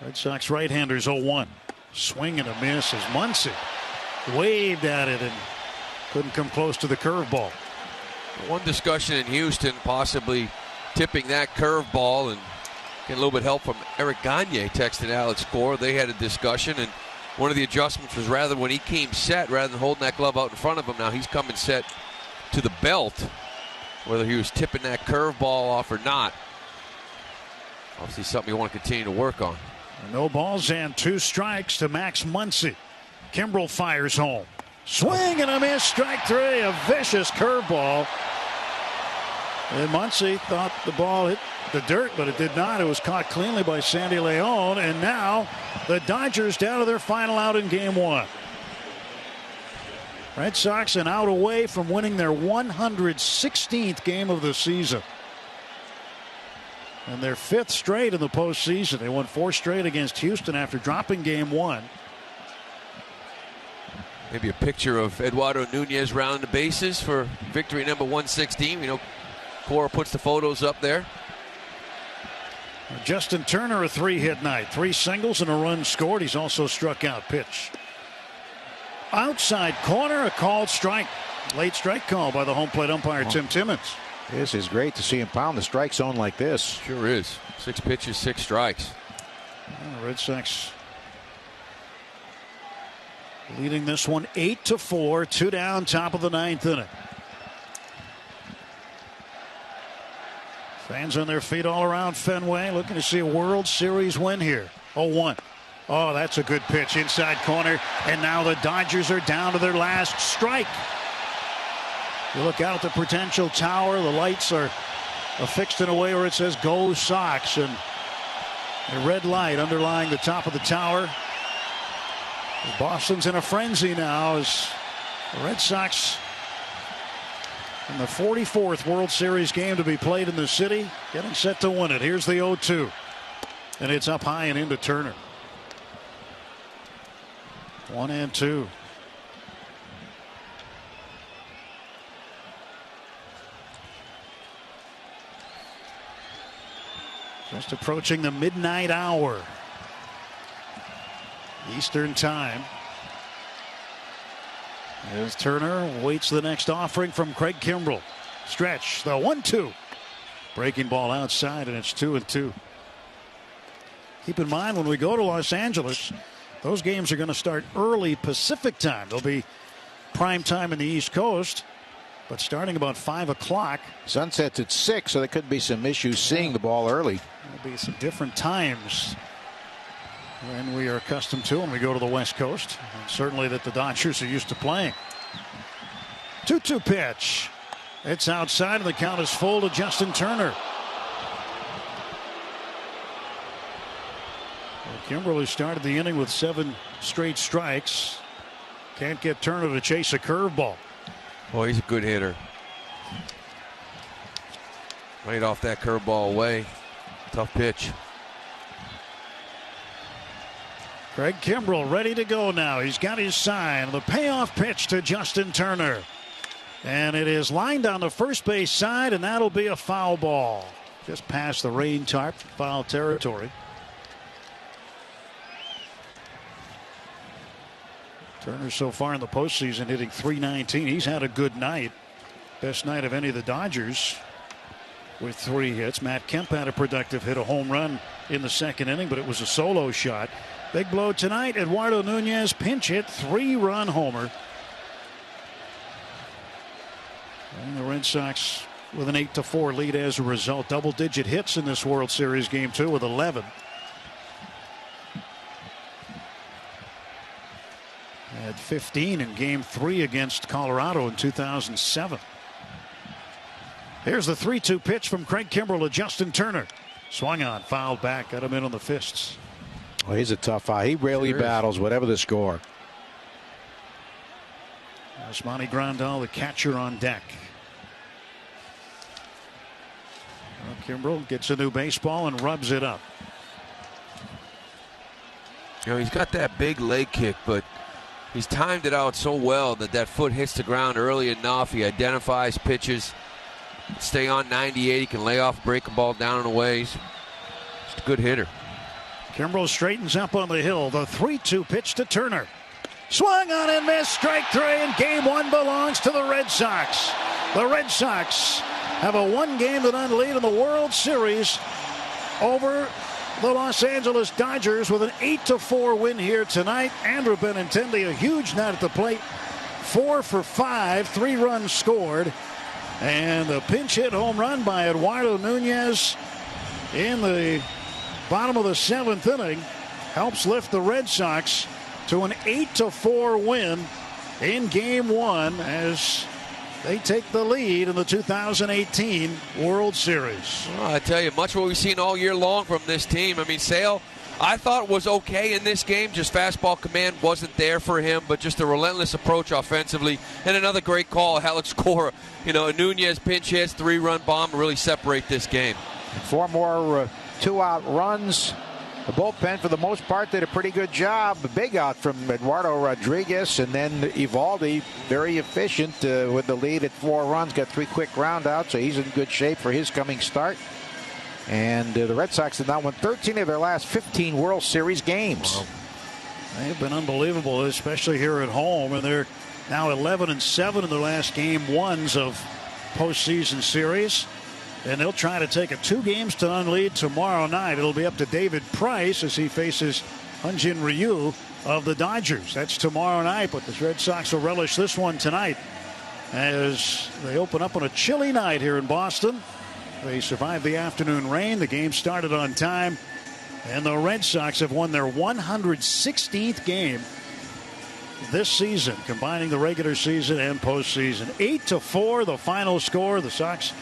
Red Sox right-handers 0-1. Swing and a miss as Muncy waved at it and couldn't come close to the curveball. One discussion in Houston, possibly tipping that curveball and getting a little bit of help from Eric Gagne. Texted Alex Cora. They had a discussion, and one of the adjustments was rather when he came set, rather than holding that glove out in front of him, now he's coming set to the belt. Whether he was tipping that curveball off or not, obviously something you want to continue to work on. No balls and 2 strikes to Max Muncy. Kimbrell fires home. Swing and a miss. Strike 3. A vicious curveball. And Muncy thought the ball hit the dirt, but it did not. It was caught cleanly by Sandy Leon. And now the Dodgers down to their final out in game 1. Red Sox an out away from winning their 116th game of the season. And their 5th straight in the postseason. They won 4 straight against Houston after dropping game 1. Maybe a picture of Eduardo Nunez rounding the bases for victory number 116. You know, Cora puts the photos up there. Justin Turner, a 3-hit night. 3 singles and a run scored. He's also struck out. Pitch. Outside corner, a called strike. Late strike call by the home plate umpire, Tim Timmons. This is great to see him pound the strike zone like this. Sure is. 6 pitches, 6 strikes. The Red Sox leading this one 8-4. 2 down, top of the 9th inning. Fans on their feet all around Fenway, looking to see a World Series win here. 0-1. Oh, that's a good pitch inside corner. And now the Dodgers are down to their last strike. You look out at the Prudential Tower. The lights are affixed in a way where it says "Go Sox," and a red light underlying the top of the tower. Boston's in a frenzy now as the Red Sox, in the 44th World Series game to be played in the city, getting set to win it. Here's the 0-2. And it's up high and into Turner. 1-2. Just approaching the midnight hour. Eastern time. As Turner waits the next offering from Craig Kimbrell. Stretch, the 1-2. Breaking ball outside, and it's 2-2. Keep in mind, when we go to Los Angeles, those games are going to start early Pacific time. They'll be prime time in the East Coast, but starting about 5 o'clock. Sunset's at 6, so there could be some issues seeing the ball early. There'll be some different times than we are accustomed to when we go to the West Coast. And certainly that the Dodgers are used to playing. 2-2 pitch. It's outside, and the count is full to Justin Turner. Kimberly started the inning with 7 straight strikes. Can't get Turner to chase a curveball. Boy, he's a good hitter. Right off that curveball away. Tough pitch. Craig Kimbrell ready to go now. He's got his sign. The payoff pitch to Justin Turner. And it is lined on the first base side, and that'll be a foul ball. Just past the rain tarp, foul territory. Turner so far in the postseason hitting .319. He's had a good night. Best night of any of the Dodgers with 3 hits. Matt Kemp had a productive hit, a home run in the 2nd inning, but it was a solo shot. Big blow tonight. Eduardo Nunez pinch hit, 3-run homer. And the Red Sox with an 8-4 lead as a result. Double-digit hits in this World Series game, too, with 11. Had 15 in Game 3 against Colorado in 2007. Here's the 3-2 pitch from Craig Kimbrell to Justin Turner. Swung on, fouled back, got him in on the fists. Well, he's a tough guy. He rarely battles, whatever the score. Yasmani Grandal, the catcher, on deck. Well, Kimbrell gets a new baseball and rubs it up. You know, he's got that big leg kick, but he's timed it out so well that foot hits the ground early enough. He identifies pitches. Stay on 98. He can lay off, break a ball down and away. He's just a good hitter. Kimbrell straightens up on the hill. The 3-2 pitch to Turner. Swung on and missed. Strike 3, and Game 1 belongs to the Red Sox. The Red Sox have a 1-game-to-none lead in the World Series over the Los Angeles Dodgers with an 8-4 win here tonight. Andrew Benintendi, a huge night at the plate. 4 for 5, 3 runs scored. And a pinch hit home run by Eduardo Nunez in the bottom of the 7th inning helps lift the Red Sox to an 8-4 win in Game 1 as they take the lead in the 2018 World Series. Well, I tell you, much what we've seen all year long from this team. I mean, Sale, I thought was okay in this game. Just fastball command wasn't there for him, but just a relentless approach offensively. And another great call, Alex Cora. Nunez pinch hits, 3-run bomb to really separate this game. 4 more 2-out runs. The bullpen, for the most part, did a pretty good job. A big out from Eduardo Rodriguez, and then Eovaldi, very efficient with the lead at 4 runs. Got 3 quick groundouts, so he's in good shape for his coming start. And the Red Sox have now won 13 of their last 15 World Series games. Wow. They've been unbelievable, especially here at home, and they're now 11-7 in their last game ones of postseason series. And they'll try to take a 2-0 lead tomorrow night. It'll be up to David Price as he faces Hyun-Jin Ryu of the Dodgers. That's tomorrow night, but the Red Sox will relish this one tonight as they open up on a chilly night here in Boston. They survived the afternoon rain. The game started on time, and the Red Sox have won their 116th game this season, combining the regular season and postseason. 8-4, the final score. The Sox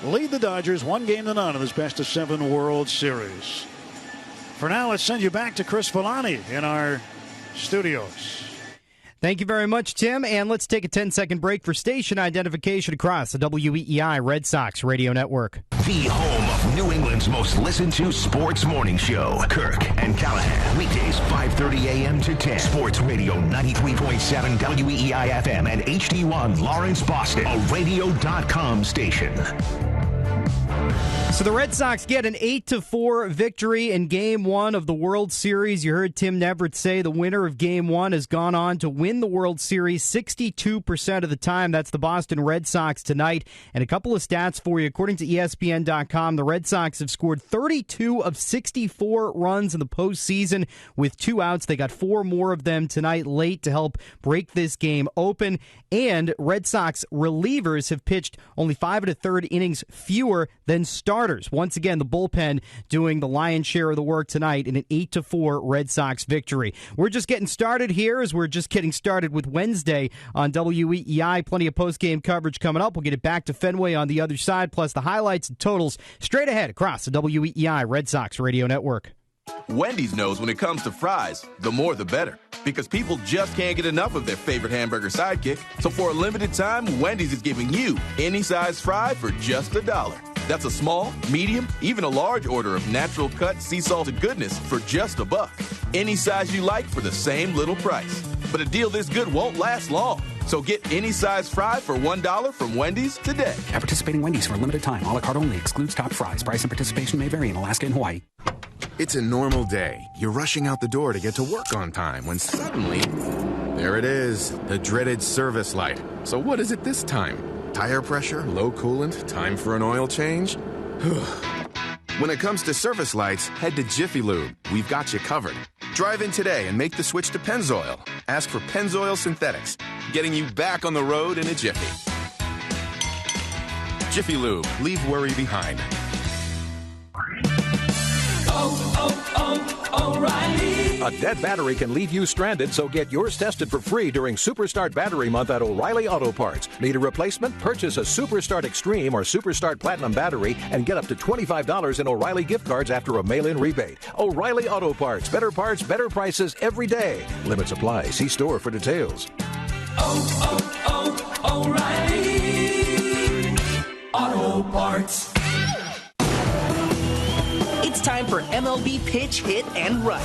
lead the Dodgers 1-0 in this best-of-7 World Series. For now, let's send you back to Chris Villani in our studios. Thank you very much, Tim. And let's take a 10-second break for station identification across the WEEI Red Sox radio network. The home of New England's most listened to sports morning show. Kirk and Callahan. Weekdays 5:30 a.m. to 10. Sports Radio 93.7 WEEI FM and HD1 Lawrence, Boston. A radio.com station. So the Red Sox get an 8-4 victory in Game 1 of the World Series. You heard Tim Neverett say the winner of Game 1 has gone on to win the World Series 62% of the time. That's the Boston Red Sox tonight. And a couple of stats for you. According to ESPN.com, the Red Sox have scored 32 of 64 runs in the postseason with 2 outs. They got 4 more of them tonight late to help break this game open. And Red Sox relievers have pitched only 5 1/3 innings fewer than starters. Once again, the bullpen doing the lion's share of the work tonight in an 8-4 Red Sox victory. We're just getting started here as we're just getting started with Wednesday on WEEI. Plenty of post-game coverage coming up. We'll get it back to Fenway on the other side, plus the highlights and totals straight ahead across the WEEI Red Sox radio network. Wendy's knows when it comes to fries, the more the better. Because people just can't get enough of their favorite hamburger sidekick. So for a limited time, Wendy's is giving you any size fry for just $1. That's a small, medium, even a large order of natural cut sea salted goodness for just $1. Any size you like for the same little price. But a deal this good won't last long. So get any size fry for $1 from Wendy's today. At participating Wendy's for a limited time. A la carte only. Excludes top fries. Price and participation may vary in Alaska and Hawaii. It's a normal day. You're rushing out the door to get to work on time when suddenly, there it is, the dreaded service light. So what is it this time? Tire pressure, low coolant, time for an oil change? When it comes to service lights, head to Jiffy Lube. We've got you covered. Drive in today and make the switch to Pennzoil. Ask for Pennzoil Synthetics, getting you back on the road in a jiffy. Jiffy Lube, leave worry behind. O'Reilly. A dead battery can leave you stranded, so get yours tested for free during Superstart Battery Month at O'Reilly Auto Parts. Need a replacement? Purchase a Superstart Extreme or Superstart Platinum battery and get up to $25 in O'Reilly gift cards after a mail-in rebate. O'Reilly Auto Parts. Better prices every day. Limits apply. See store for details. O'Reilly Auto Parts. It's time for MLB Pitch, Hit, and Run,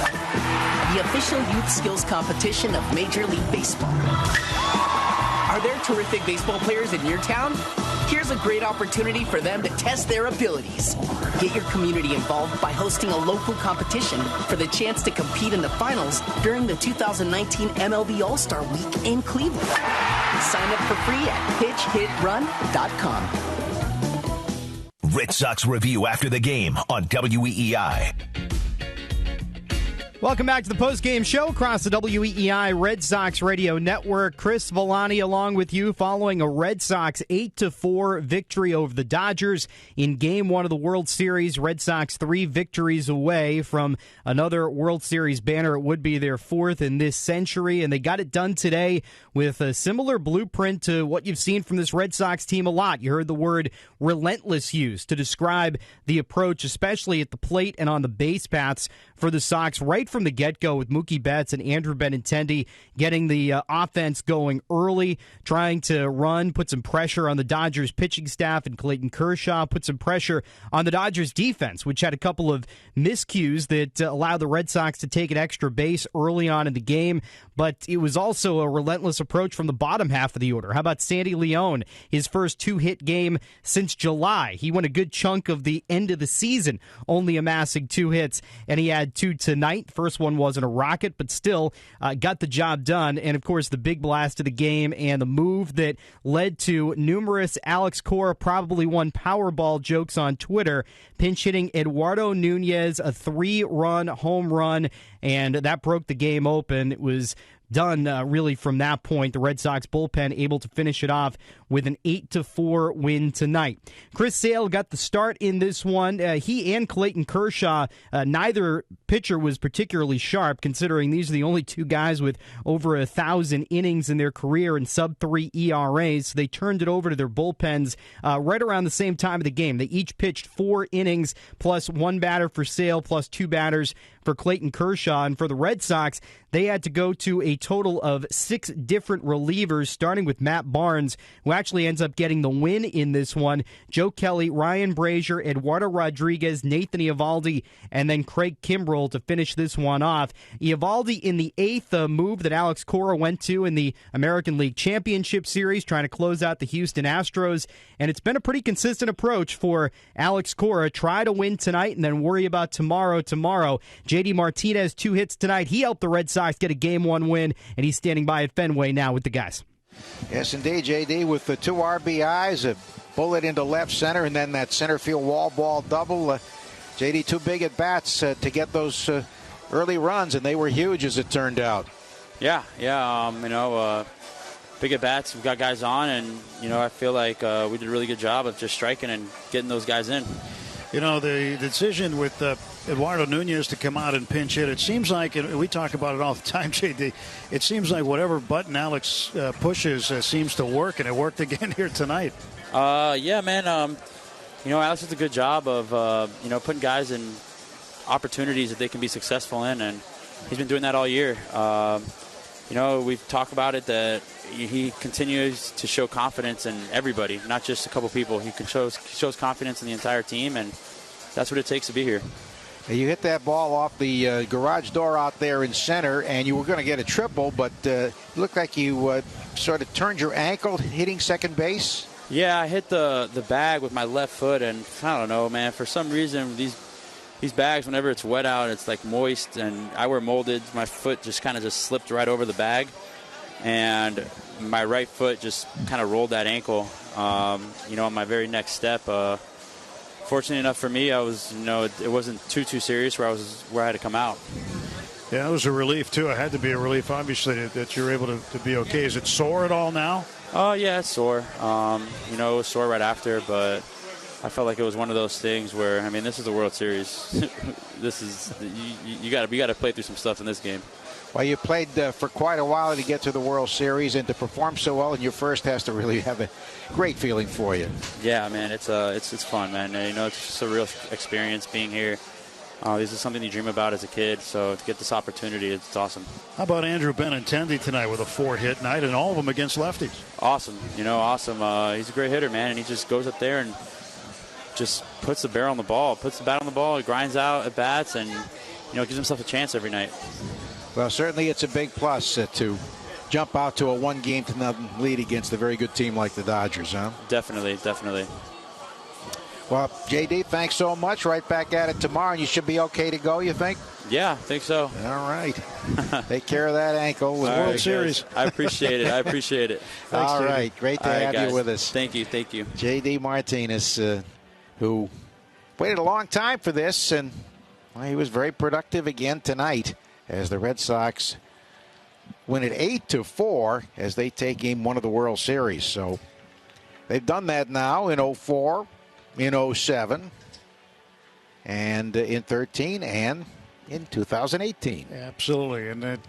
the official youth skills competition of Major League Baseball. Are there terrific baseball players in your town? Here's a great opportunity for them to test their abilities. Get your community involved by hosting a local competition for the chance to compete in the finals during the 2019 MLB All-Star Week in Cleveland. Sign up for free at pitchhitrun.com. Red Sox review after the game on WEEI. Welcome back to the postgame show across the WEEI Red Sox Radio Network. Chris Villani along with you following a Red Sox 8-4 victory over the Dodgers in Game 1 of the World Series. Red Sox 3 victories away from another World Series banner. It would be their 4th in this century, and they got it done today with a similar blueprint to what you've seen from this Red Sox team a lot. You heard the word relentless used to describe the approach, especially at the plate and on the base paths for the Sox right from the get-go, with Mookie Betts and Andrew Benintendi getting the offense going early, trying to run, put some pressure on the Dodgers pitching staff, and Clayton Kershaw put some pressure on the Dodgers defense, which had a couple of miscues that allowed the Red Sox to take an extra base early on in the game. But it was also a relentless approach from the bottom half of the order. How about Sandy Leon, his first 2-hit game since July? He went a good chunk of the end of the season only amassing 2 hits, and he had 2 tonight. First one wasn't a rocket, but still got the job done. And, of course, the big blast of the game and the move that led to numerous Alex Cora probably won Powerball jokes on Twitter, pinch hitting Eduardo Nunez a 3-run home run, and that broke the game open. It was done really from that point. The Red Sox bullpen able to finish it off with an 8-4 win tonight. Chris Sale got the start in this one. He and Clayton Kershaw, neither pitcher was particularly sharp, considering these are the only 2 guys with over 1,000 innings in their career and sub-3 ERAs. So they turned it over to their bullpens right around the same time of the game. They each pitched 4 innings, plus 1 batter for Sale, plus 2 batters for Clayton Kershaw. And for the Red Sox, they had to go to a total of 6 different relievers, starting with Matt Barnes, who actually ends up getting the win in this one. Joe Kelly, Ryan Brazier, Eduardo Rodriguez, Nathan Eovaldi, and then Craig Kimbrell to finish this one off. Eovaldi in the 8th, move that Alex Cora went to in the American League Championship Series, trying to close out the Houston Astros. And it's been a pretty consistent approach for Alex Cora. Try to win tonight and then worry about tomorrow. J.D. Martinez, 2 hits tonight. He helped the Red Sox get a Game 1 win, and he's standing by at Fenway now with the guys. Yes, indeed, J.D. with the 2 RBIs, a bullet into left center, and then that center field wall ball double. J.D. 2 big at-bats to get those early runs, and they were huge as it turned out. Yeah, big at-bats. We've got guys on, and, I feel like we did a really good job of just striking and getting those guys in. The decision with Eduardo Nunez to come out and pinch hit, it seems like, and we talk about it all the time, JD, it seems like whatever button Alex pushes seems to work, and it worked again here tonight. Yeah, man. Alex does a good job of, putting guys in opportunities that they can be successful in, and he's been doing that all year. We've talked about it that he continues to show confidence in everybody, not just a couple people. He shows confidence in the entire team, and that's what it takes to be here. You hit that ball off the garage door out there in center, and you were going to get a triple, but it looked like you sort of turned your ankle hitting second base. Yeah, I hit the bag with my left foot, and I don't know, man. For some reason, these bags, whenever it's wet out, it's like moist, and I wear molded. My foot just kind of slipped right over the bag, and my right foot just kind of rolled that ankle. On my very next step. Fortunately enough for me, I was, it wasn't too serious where I had to come out. Yeah, it was a relief too. It had to be a relief, obviously, that you're able to be okay. Is it sore at all now? Oh yeah, it's sore. It was sore right after, but I felt like it was one of those things where, this is the World Series. This is you got to play through some stuff in this game. Well, you played for quite a while to get to the World Series, and to perform so well in your first has to really have a great feeling for you. Yeah, man, it's fun, man. It's just a real experience being here. This is something you dream about as a kid, so to get this opportunity, it's awesome. How about Andrew Benintendi tonight with a 4-hit night, and all of them against lefties? Awesome, awesome. He's a great hitter, man, and he just goes up there and just puts the bat on the ball, he grinds out at bats, and gives himself a chance every night. Well, certainly it's a big plus to jump out to a 1-game-to-0 lead against a very good team like the Dodgers, huh? Definitely. Well, J.D., thanks so much. Right back at it tomorrow, and you should be okay to go, you think? Yeah, I think so. All right. Take care of that ankle. World Series. Guys. I appreciate it. Thanks, all right. Great to have you with us. Thank you. J.D. Martinez, who waited a long time for this, and he was very productive again tonight. as the Red Sox win it 8-4 as they take Game 1 of the World Series. So they've done that now in 04, in 07, and in 13, and in 2018. Absolutely, and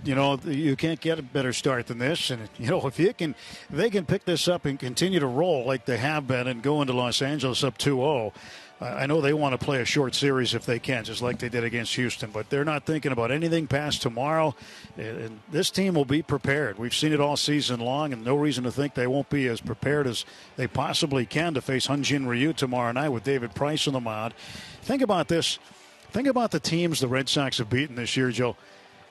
you can't get a better start than this. And if they can pick this up and continue to roll like they have been and go into Los Angeles up 2-0. I know they want to play a short series if they can, just like they did against Houston, but they're not thinking about anything past tomorrow. And this team will be prepared. We've seen it all season long, and no reason to think they won't be as prepared as they possibly can to face Hyun-Jin Ryu tomorrow night with David Price on the mound. Think about this. Think about the teams the Red Sox have beaten this year, Joe,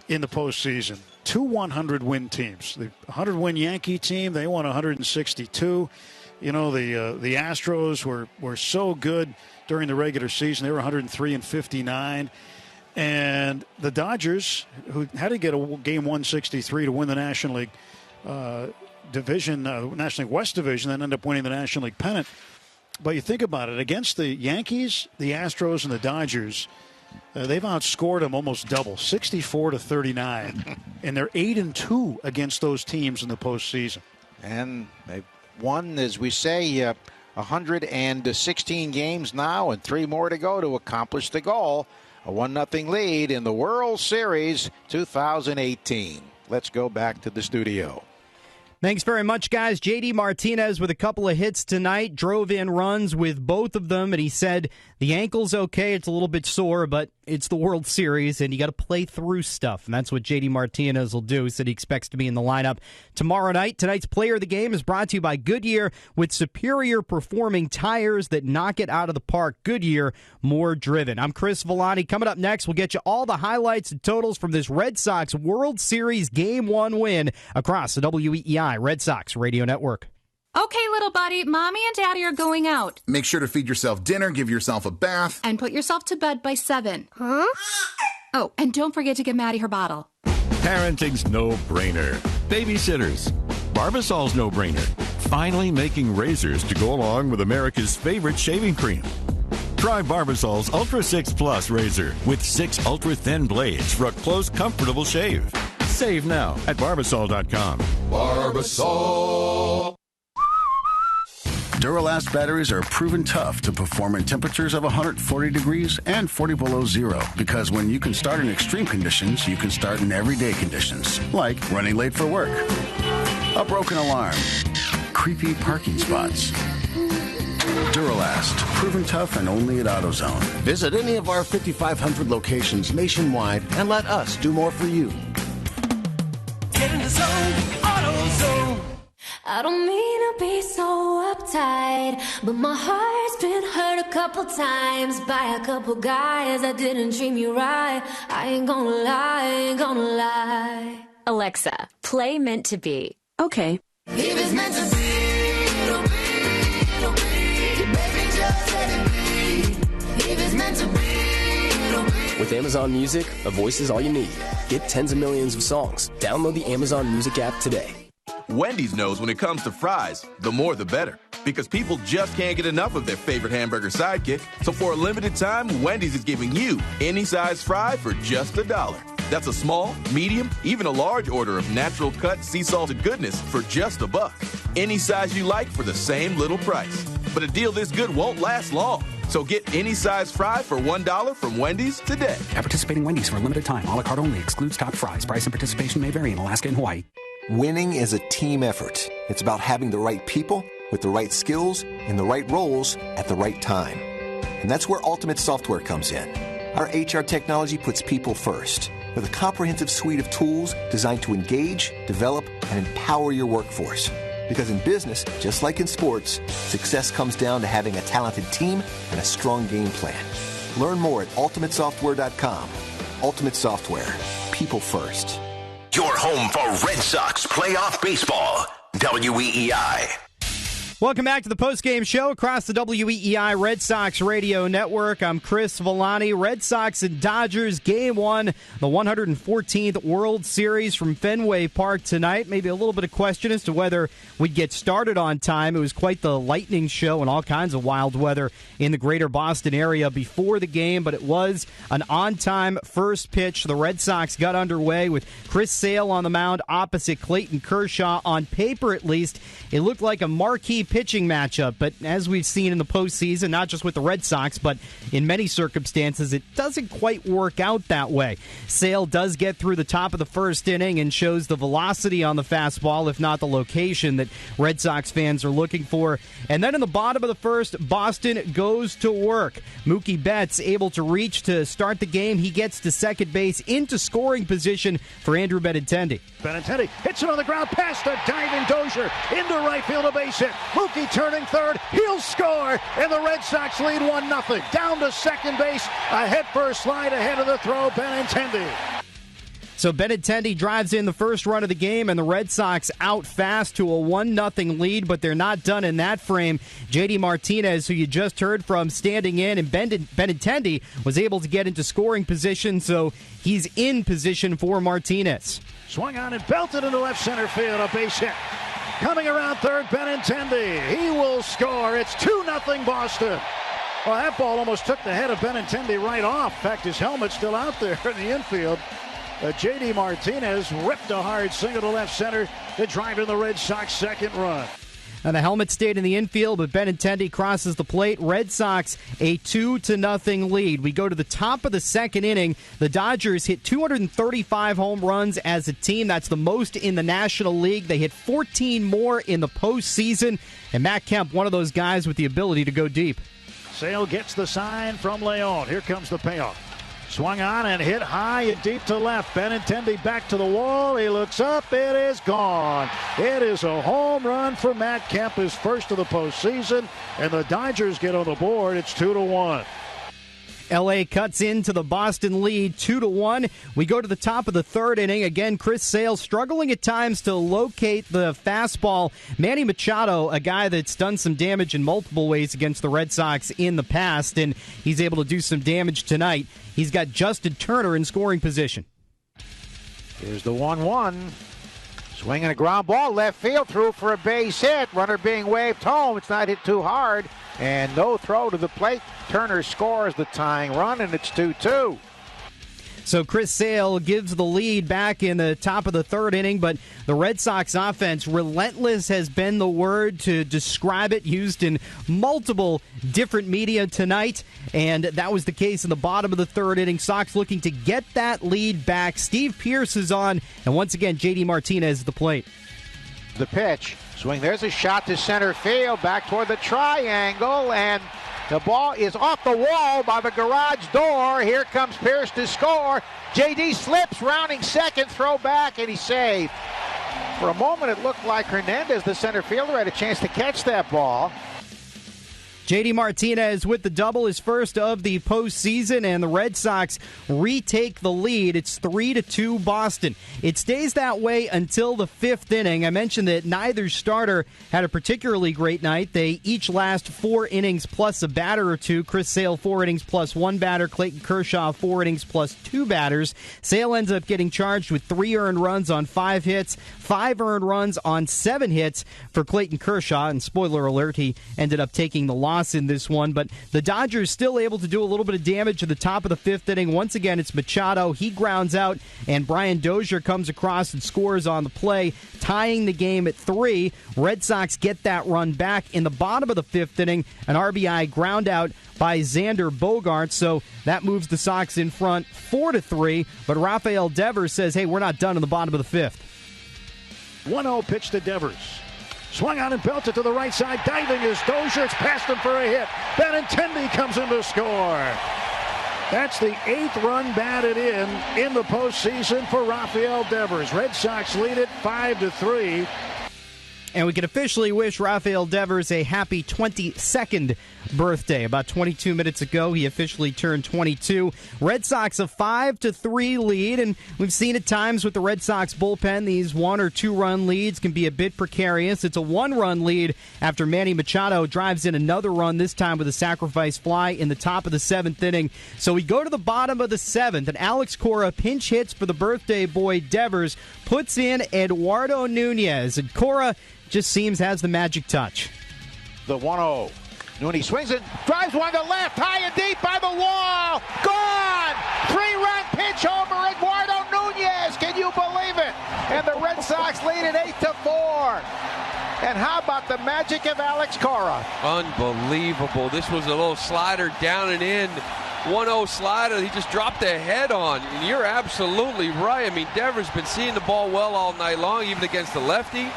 in the postseason. 2 100-win teams. The 100-win Yankee team, they won 162. The Astros were so good during the regular season. They were 103-59. And the Dodgers, who had to get a game 163 to win the National League division, National League West division, then end up winning the National League pennant. But you think about it, against the Yankees, the Astros, and the Dodgers, they've outscored them almost double, 64-39. And they're 8-2 against those teams in the postseason. And they've won, as we say, 116 games now and 3 more to go to accomplish the goal. A 1-0 lead in the World Series 2018. Let's go back to the studio. Thanks very much, guys. J.D. Martinez with a couple of hits tonight, drove in runs with both of them, and he said the ankle's okay. It's a little bit sore, but it's the World Series, and you got to play through stuff, and that's what J.D. Martinez will do. He said he expects to be in the lineup tomorrow night. Tonight's Player of the Game is brought to you by Goodyear, with superior performing tires that knock it out of the park. Goodyear, more driven. I'm Chris Villani. Coming up next, we'll get you all the highlights and totals from this Red Sox World Series Game 1 win across the WEEI Red Sox Radio Network. Okay, little buddy, Mommy and Daddy are going out. Make sure to feed yourself dinner, give yourself a bath. And put yourself to bed by 7. Huh? Oh, and don't forget to give Maddie her bottle. Parenting's no-brainer. Babysitters. Barbasol's no-brainer. Finally making razors to go along with America's favorite shaving cream. Try Barbasol's Ultra 6 Plus razor with 6 ultra-thin blades for a close, comfortable shave. Save now at Barbasol.com. Barbasol. Duralast batteries are proven tough to perform in temperatures of 140 degrees and 40 below zero. Because when you can start in extreme conditions, you can start in everyday conditions. Like running late for work, a broken alarm, creepy parking spots. Duralast, proven tough and only at AutoZone. Visit any of our 5,500 locations nationwide and let us do more for you. Get in the zone, AutoZone. I don't mean to be so uptight, but my heart's been hurt a couple times by a couple guys that didn't treat me right. I ain't gonna lie. Alexa, play Meant to Be. Okay. If it's meant to be, it'll be, it'll be. Baby, just let it be. If it's meant to be, it'll be. With Amazon Music, a voice is all you need. Get tens of millions of songs. Download the Amazon Music app today. Wendy's knows when it comes to fries, the more the better. Because people just can't get enough of their favorite hamburger sidekick. So for a limited time, Wendy's is giving you any size fry for just $1. That's a small, medium, even a large order of natural cut sea salted goodness for just $1. Any size you like for the same little price. But a deal this good won't last long. So get any size fry for $1 from Wendy's today. At participating Wendy's for a limited time. A la carte only. Excludes top fries. Price and participation may vary in Alaska and Hawaii. Winning is a team effort. It's about having the right people with the right skills in the right roles at the right time. And that's where Ultimate Software comes in. Our HR technology puts people first with a comprehensive suite of tools designed to engage, develop, and empower your workforce. Because in business, just like in sports, success comes down to having a talented team and a strong game plan. Learn more at ultimatesoftware.com. Ultimate Software. People first. Your home for Red Sox playoff baseball. WEEI. Welcome back to the postgame show across the WEEI Red Sox radio network. I'm Chris Villani. Red Sox and Dodgers, Game 1, the 114th World Series from Fenway Park tonight. Maybe a little bit of question as to whether we'd get started on time. It was quite the lightning show and all kinds of wild weather in the greater Boston area before the game, but it was an on-time first pitch. The Red Sox got underway with Chris Sale on the mound opposite Clayton Kershaw. On paper, at least, it looked like a marquee pitching matchup, but as we've seen in the postseason, not just with the Red Sox, but in many circumstances, it doesn't quite work out that way. Sale does get through the top of the first inning and shows the velocity on the fastball, if not the location that Red Sox fans are looking for. And then in the bottom of the first, Boston goes to work. Mookie Betts able to reach to start the game. He gets to second base into scoring position for Andrew Benintendi. Benintendi hits it on the ground past a diving Dozier into right field, a base hit. Mookie turning third, he'll score, and the Red Sox lead 1-0. Down to second base, a head-first slide ahead of the throw, Benintendi. So Benintendi drives in the first run of the game, and the Red Sox out fast to a 1-0 lead, but they're not done in that frame. J.D. Martinez, who you just heard from, standing in, and Benintendi was able to get into scoring position, so he's in position for Martinez. Swung on and belted into left center field, a base hit. Coming around third, Benintendi. He will score. It's 2-0 Boston. Well, that ball almost took the head of Benintendi right off. In fact, his helmet's still out there in the infield. J.D. Martinez ripped a hard single to left center to drive in the Red Sox second run. And the helmet stayed in the infield, but Benintendi crosses the plate. Red Sox a 2-0 lead. We go to the top of the second inning. The Dodgers hit 235 home runs as a team. That's the most in the National League. They hit 14 more in the postseason. And Matt Kemp, one of those guys with the ability to go deep. Sale gets the sign from Leon. Here comes the payoff. Swung on and hit high and deep to left. Benintendi back to the wall. He looks up. It is gone. It is a home run for Matt Kemp, his first of the postseason, and the Dodgers get on the board. It's 2-1. L.A. cuts into the Boston lead 2-1. We go to the top of the third inning. Again, Chris Sale struggling at times to locate the fastball. Manny Machado, a guy that's done some damage in multiple ways against the Red Sox in the past, and he's able to do some damage tonight. He's got Justin Turner in scoring position. Here's the 1-1. Swinging a ground ball, left field, through for a base hit. Runner being waved home. It's not hit too hard. And no throw to the plate. Turner scores the tying run, and it's 2-2. So Chris Sale gives the lead back in the top of the third inning, but the Red Sox offense, relentless has been the word to describe it, used in multiple different media tonight, and that was the case in the bottom of the third inning. Sox looking to get that lead back. Steve Pearce is on, and once again, J.D. Martinez at the plate. The pitch. Swing. There's a shot to center field, back toward the triangle, and the ball is off the wall by the garage door. Here comes Pierce to score. J.D. slips, rounding second, throw back, and he's saved. For a moment, it looked like Hernandez, the center fielder, had a chance to catch that ball. J.D. Martinez with the double, his first of the postseason, and the Red Sox retake the lead. It's 3-2 Boston. It stays that way until the fifth inning. I mentioned that neither starter had a particularly great night. They each last 4 innings plus a batter or two. Chris Sale 4 innings plus 1 batter. Clayton Kershaw 4 innings plus 2 batters. Sale ends up getting charged with 3 earned runs on 5 hits, 5 earned runs on 7 hits for Clayton Kershaw, and spoiler alert, he ended up taking the loss in this one, but the Dodgers still able to do a little bit of damage at the top of the fifth inning. Once again, it's Machado. He grounds out, and Brian Dozier comes across and scores on the play, tying the game at 3. Red Sox get that run back in the bottom of the fifth inning, an RBI ground out by Xander Bogaerts, so that moves the Sox in front 4-3, but Rafael Devers says, hey, we're not done in the bottom of the fifth. 1-0 pitch to Devers. Swung on and belted to the right side. Diving is Dozier. It's past him for a hit. Benintendi comes in to score. That's the 8th run batted in the postseason for Rafael Devers. Red Sox lead it 5-3. And we can officially wish Rafael Devers a happy 22nd birthday. About 22 minutes ago, he officially turned 22. Red Sox a 5-3 lead, and we've seen at times with the Red Sox bullpen, these 1 or 2 run leads can be a bit precarious. It's a 1-run lead after Manny Machado drives in another run, this time with a sacrifice fly in the top of the 7th inning. So we go to the bottom of the 7th, and Alex Cora pinch hits for the birthday boy Devers, puts in Eduardo Nunez, and Cora just seems has the magic touch. The 1-0. Nunez swings it, drives one to left, high and deep by the wall. Gone! 3-run pitch homer, Eduardo Nunez. Can you believe it? And the Red Sox lead at 8-4. And how about the magic of Alex Cora? Unbelievable. This was a little slider down and in. 1-0 slider, he just dropped the head on. And you're absolutely right. I mean, Devers been seeing the ball well all night long, even against the lefty.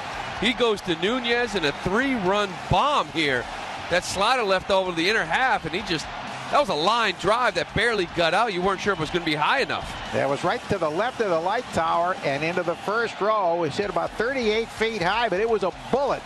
He goes to Nunez and a 3-run bomb here. That slider left over the inner half, and that was a line drive that barely got out. You weren't sure if it was going to be high enough. That was right to the left of the light tower and into the first row. It's hit about 38 feet high, but it was a bullet.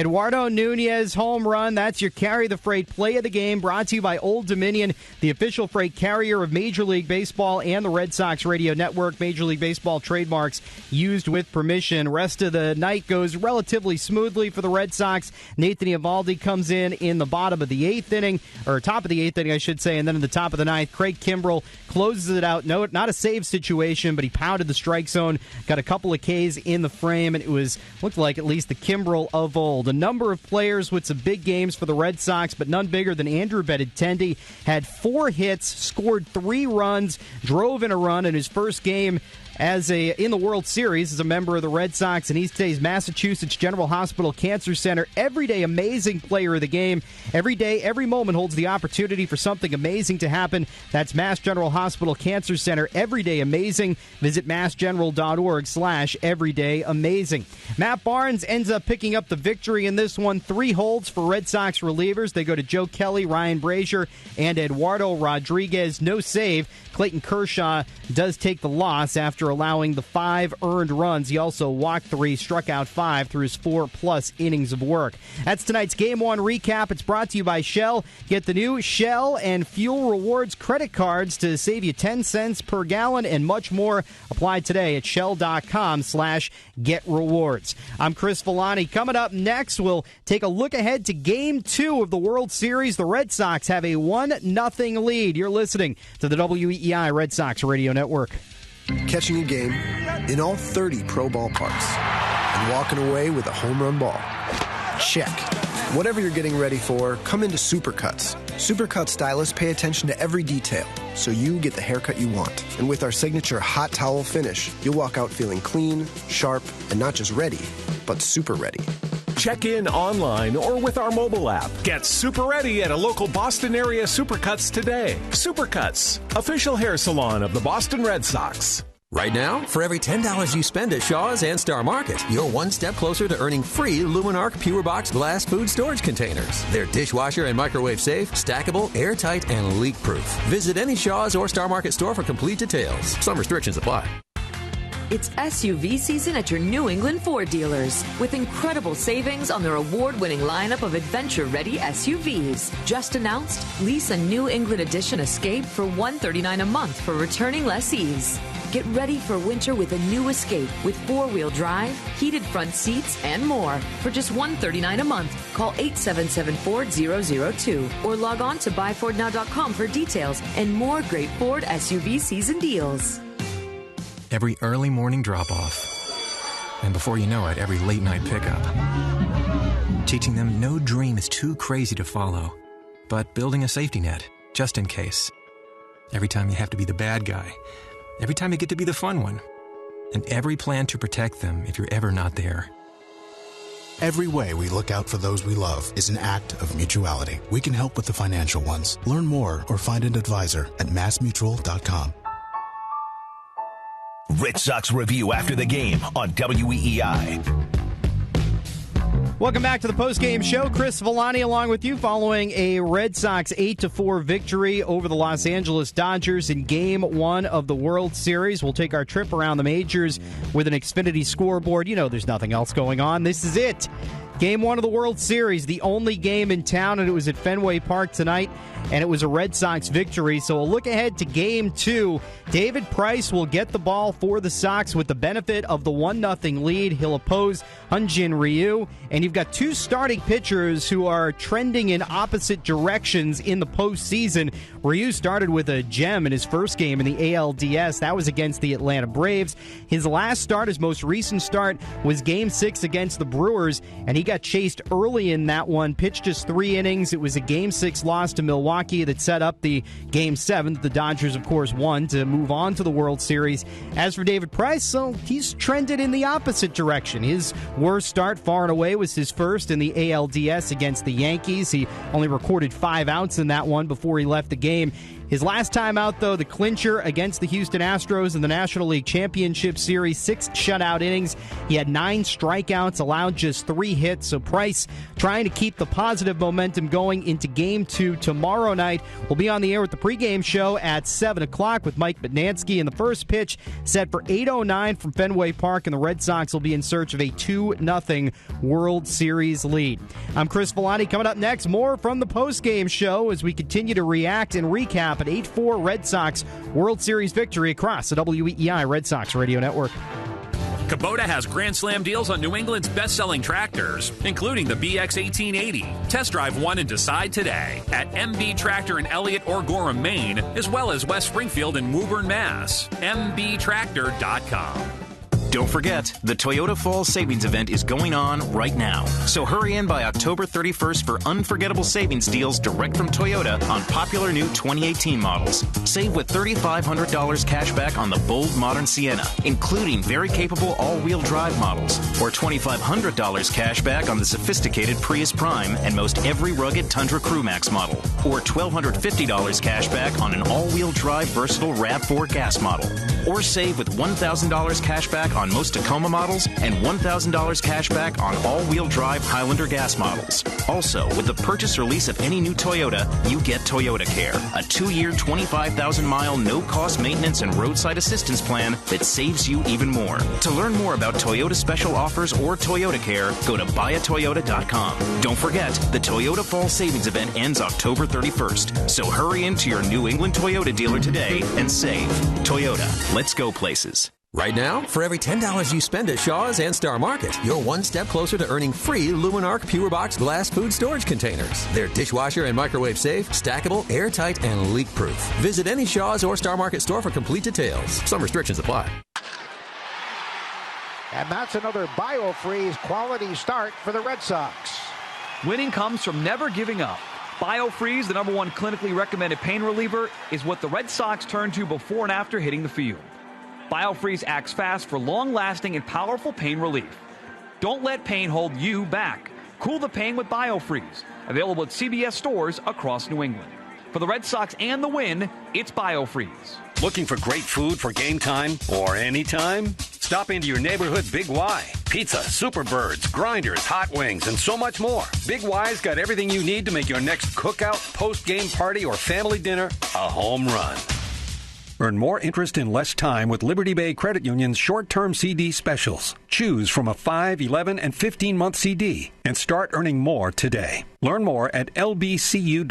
Eduardo Nunez home run. That's your Carry the Freight play of the game, brought to you by Old Dominion, the official freight carrier of Major League Baseball and the Red Sox Radio Network. Major League Baseball trademarks used with permission. Rest of the night goes relatively smoothly for the Red Sox. Nathan Eovaldi comes in the bottom of the 8th inning, or top of the 8th inning, I should say, and then in the top of the 9th, Craig Kimbrell closes it out. No, not a save situation, but he pounded the strike zone, got a couple of Ks in the frame, and it looked like at least the Kimbrell of old. A number of players with some big games for the Red Sox, but none bigger than Andrew Benintendi. Had 4 hits, scored 3 runs, drove in a run in his first game in the World Series as a member of the Red Sox, and he's today's Massachusetts General Hospital Cancer Center everyday amazing player of the game. Every day, every moment holds the opportunity for something amazing to happen. That's Mass General Hospital Cancer Center everyday amazing. Visit massgeneral.org/everydayamazing. Matt Barnes ends up picking up the victory in this one. 3 holds for Red Sox relievers. They go to Joe Kelly, Ryan Brazier, and Eduardo Rodriguez. No save. Clayton Kershaw does take the loss after allowing the 5 earned runs. He also walked 3, struck out 5 through his 4+ innings of work. That's tonight's Game 1 recap. It's brought to you by Shell. Get the new Shell and Fuel Rewards credit cards to save you 10 cents per gallon and much more. Apply today at shell.com/getrewards. I'm Chris Villani. Coming up next, we'll take a look ahead to Game 2 of the World Series. The Red Sox have a 1-0 lead. You're listening to the WEEI Red Sox Radio Network. Catching a game in all 30 Pro ballparks and walking away with a home run ball. Check. Whatever you're getting ready for, come into Supercuts. Supercuts stylists pay attention to every detail, so you get the haircut you want. And with our signature hot towel finish, you'll walk out feeling clean, sharp, and not just ready, but super ready. Check in online or with our mobile app. Get super ready at a local Boston area Supercuts today. Supercuts, official hair salon of the Boston Red Sox. Right now, for every $10 you spend at Shaw's and Star Market, you're one step closer to earning free Luminarc Pure Box glass food storage containers. They're dishwasher and microwave safe, stackable, airtight, and leak-proof. Visit any Shaw's or Star Market store for complete details. Some restrictions apply. It's SUV season at your New England Ford dealers with incredible savings on their award-winning lineup of adventure-ready SUVs. Just announced, lease a New England Edition Escape for $139 a month for returning lessees. Get ready for winter with a new Escape with 4-wheel drive, heated front seats, and more for just $139 a month. Call 877-FORD-002 or log on to buyfordnow.com for details and more great Ford SUV season deals. Every early morning drop-off, and before you know it, every late-night pickup. Teaching them no dream is too crazy to follow, but building a safety net, just in case. Every time you have to be the bad guy, every time you get to be the fun one, and every plan to protect them if you're ever not there. Every way we look out for those we love is an act of mutuality. We can help with the financial ones. Learn more or find an advisor at massmutual.com. Red Sox review after the game on WEEI. Welcome back to the postgame show. Chris Villani along with you following a Red Sox 8-4 victory over the Los Angeles Dodgers in Game 1 of the World Series. We'll take our trip around the majors with an Xfinity scoreboard. You know there's nothing else going on. This is it. Game 1 of the World Series, the only game in town, and it was at Fenway Park tonight, and it was a Red Sox victory. So a look ahead to Game 2. David Price will get the ball for the Sox with the benefit of the 1-0 lead. He'll oppose Hyun-Jin Ryu, and you've got two starting pitchers who are trending in opposite directions in the postseason. Ryu started with a gem in his first game in the ALDS. That was against the Atlanta Braves. His last start, his most recent start, was Game 6 against the Brewers, and he got chased early in that one, pitched just 3 innings. It was a Game 6 loss to Milwaukee that set up the Game 7 that the Dodgers, of course, won to move on to the World Series. As for David Price, so he's trended in the opposite direction. His worst start far and away was his first in the ALDS against the Yankees. He only recorded 5 outs in that one before he left the game. His last time out, though, the clincher against the Houston Astros in the National League Championship Series, 6 shutout innings. He had 9 strikeouts, allowed just 3 hits. So Price trying to keep the positive momentum going into Game 2 tomorrow night. We'll be on the air with the pregame show at 7 o'clock with Mike Bednansky. And the first pitch set for 8:09 from Fenway Park, and the Red Sox will be in search of a 2-0 World Series lead. I'm Chris Villani. Coming up next, more from the postgame show as we continue to react and recap an 8-4 Red Sox World Series victory across the WEEI Red Sox Radio Network. Kubota has Grand Slam deals on New England's best-selling tractors, including the BX 1880. Test drive one and decide today at MB Tractor in Elliott or Gorham, Maine, as well as West Springfield and Woburn, Mass. mbtractor.com. Don't forget, the Toyota Fall Savings Event is going on right now. So hurry in by October 31st for unforgettable savings deals direct from Toyota on popular new 2018 models. Save with $3,500 cash back on the bold modern Sienna, including very capable all-wheel drive models, or $2,500 cash back on the sophisticated Prius Prime and most every rugged Tundra Crewmax model, or $1,250 cash back on an all-wheel drive versatile RAV4 gas model. Or save with $1,000 cash back on most Tacoma models and $1,000 cash back on all-wheel drive Highlander gas models. Also, with the purchase or lease of any new Toyota, you get Toyota Care, a 2-year, 25,000-mile, no-cost maintenance and roadside assistance plan that saves you even more. To learn more about Toyota special offers or Toyota Care, go to buyatoyota.com. Don't forget, the Toyota Fall Savings Event ends October 31st, so hurry into your New England Toyota dealer today and save. Toyota, let's go places. Right now, for every $10 you spend at Shaw's and Star Market, you're one step closer to earning free Luminarc Pure Box glass food storage containers. They're dishwasher and microwave safe, stackable, airtight, and leak-proof. Visit any Shaw's or Star Market store for complete details. Some restrictions apply. And that's another BioFreeze quality start for the Red Sox. Winning comes from never giving up. BioFreeze, the #1 clinically recommended pain reliever, is what the Red Sox turn to before and after hitting the field. BioFreeze acts fast for long-lasting and powerful pain relief. Don't let pain hold you back. Cool the pain with BioFreeze. Available at CBS stores across New England. For the Red Sox and the win, it's BioFreeze. Looking for great food for game time or any time? Stop into your neighborhood Big Y. Pizza, Superbirds, grinders, hot wings, and so much more. Big Y's got everything you need to make your next cookout, post-game party, or family dinner a home run. Earn more interest in less time with Liberty Bay Credit Union's short-term CD specials. Choose from a 5, 11, and 15-month CD and start earning more today. Learn more at lbcu.com/CD.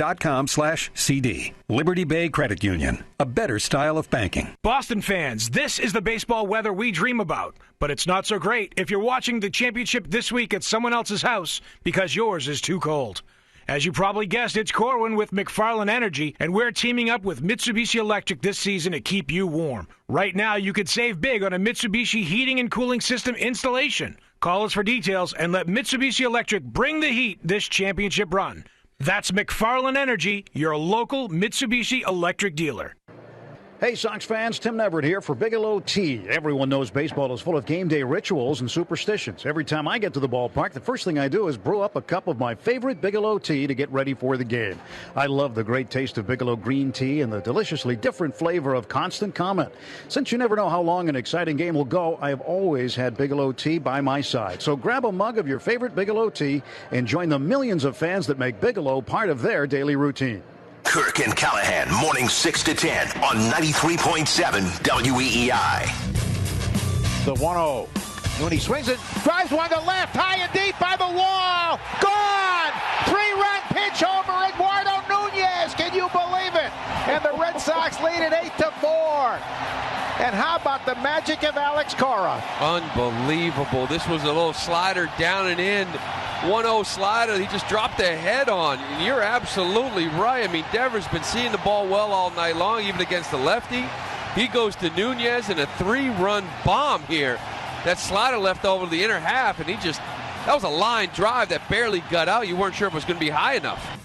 Liberty Bay Credit Union, a better style of banking. Boston fans, this is the baseball weather we dream about. But it's not so great if you're watching the championship this week at someone else's house because yours is too cold. As you probably guessed, it's Corwin with McFarland Energy, and we're teaming up with Mitsubishi Electric this season to keep you warm. Right now, you could save big on a Mitsubishi heating and cooling system installation. Call us for details and let Mitsubishi Electric bring the heat this championship run. That's McFarland Energy, your local Mitsubishi Electric dealer. Hey, Sox fans, Tim Neverett here for Bigelow Tea. Everyone knows baseball is full of game day rituals and superstitions. Every time I get to the ballpark, the first thing I do is brew up a cup of my favorite Bigelow tea to get ready for the game. I love the great taste of Bigelow green tea and the deliciously different flavor of Constant Comment. Since you never know how long an exciting game will go, I have always had Bigelow tea by my side. So grab a mug of your favorite Bigelow tea and join the millions of fans that make Bigelow part of their daily routine. Kirk and Callahan, morning 6 to 10 on 93.7 WEEI. The 1-0. When he swings it, drives one to left, high and deep by the wall. Gone! 3-run pitch over Eduardo Nunez. Can you believe it? And the Red Sox lead at 8-4. And how about the magic of Alex Cora? Unbelievable. This was a little slider down and in. 1-0 slider. He just dropped the head on. And you're absolutely right. I mean, Devers been seeing the ball well all night long, even against the lefty. He goes to Nunez and a 3-run bomb here. That slider left over the inner half, and that was a line drive that barely got out. You weren't sure if it was going to be high enough.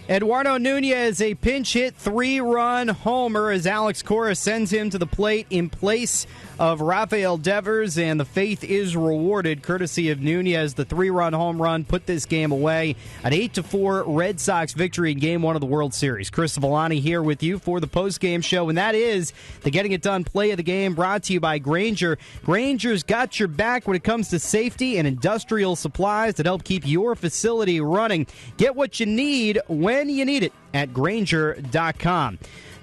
Eduardo Nunez, a pinch hit 3-run homer as Alex Cora sends him to the plate in place of Rafael Devers, and the faith is rewarded courtesy of Nunez. The 3-run home run put this game away. An 8-4 Red Sox victory in Game 1 of the World Series. Chris Villani here with you for the post-game show, and that is the Getting It Done play of the game, brought to you by Grainger. Grainger's got your back when it comes to safety and industrial supplies that help keep your facility running. Get what you need when you need it at Grainger.com.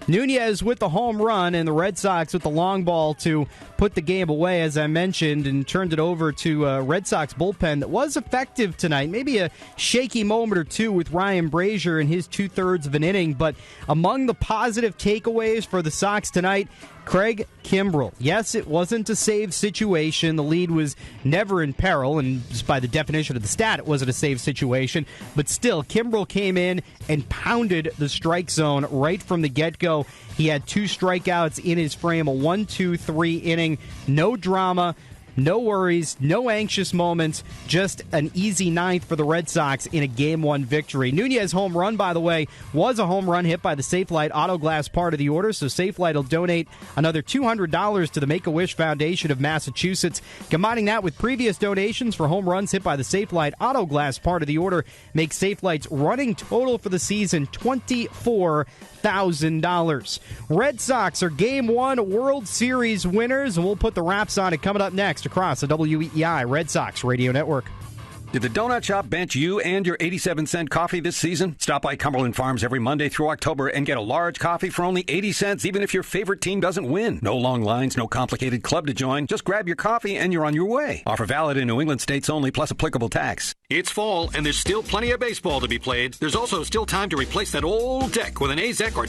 Nunez with the home run, and the Red Sox with the long ball to put the game away, as I mentioned, and turned it over to a Red Sox bullpen that was effective tonight. Maybe a shaky moment or two with Ryan Brazier in his 2/3 of an inning, but among the positive takeaways for the Sox tonight, Craig Kimbrell. Yes, it wasn't a save situation. The lead was never in peril, and just by the definition of the stat, it wasn't a save situation. But still, Kimbrell came in and pounded the strike zone right from the get-go. He had 2 strikeouts in his frame, a 1-2-3 inning. No drama. No worries, no anxious moments, just an easy 9th for the Red Sox in a Game 1 victory. Nunez' home run, by the way, was a home run hit by the Safelite Auto Glass part of the order, so Safelite will donate another $200 to the Make-A-Wish Foundation of Massachusetts. Combining that with previous donations for home runs hit by the Safelite Auto Glass part of the order makes Safelite's running total for the season $24,000. Red Sox are Game 1 World Series winners, and we'll put the wraps on it coming up next across the WEEI Red Sox Radio Network. Did the donut shop bench you and your 87-cent coffee this season? Stop by Cumberland Farms every Monday through October and get a large coffee for only 80 cents, even if your favorite team doesn't win. No long lines, no complicated club to join. Just grab your coffee and you're on your way. Offer valid in New England states only, plus applicable tax. It's fall, and there's still plenty of baseball to be played. There's also still time to replace that old deck with an AZEK or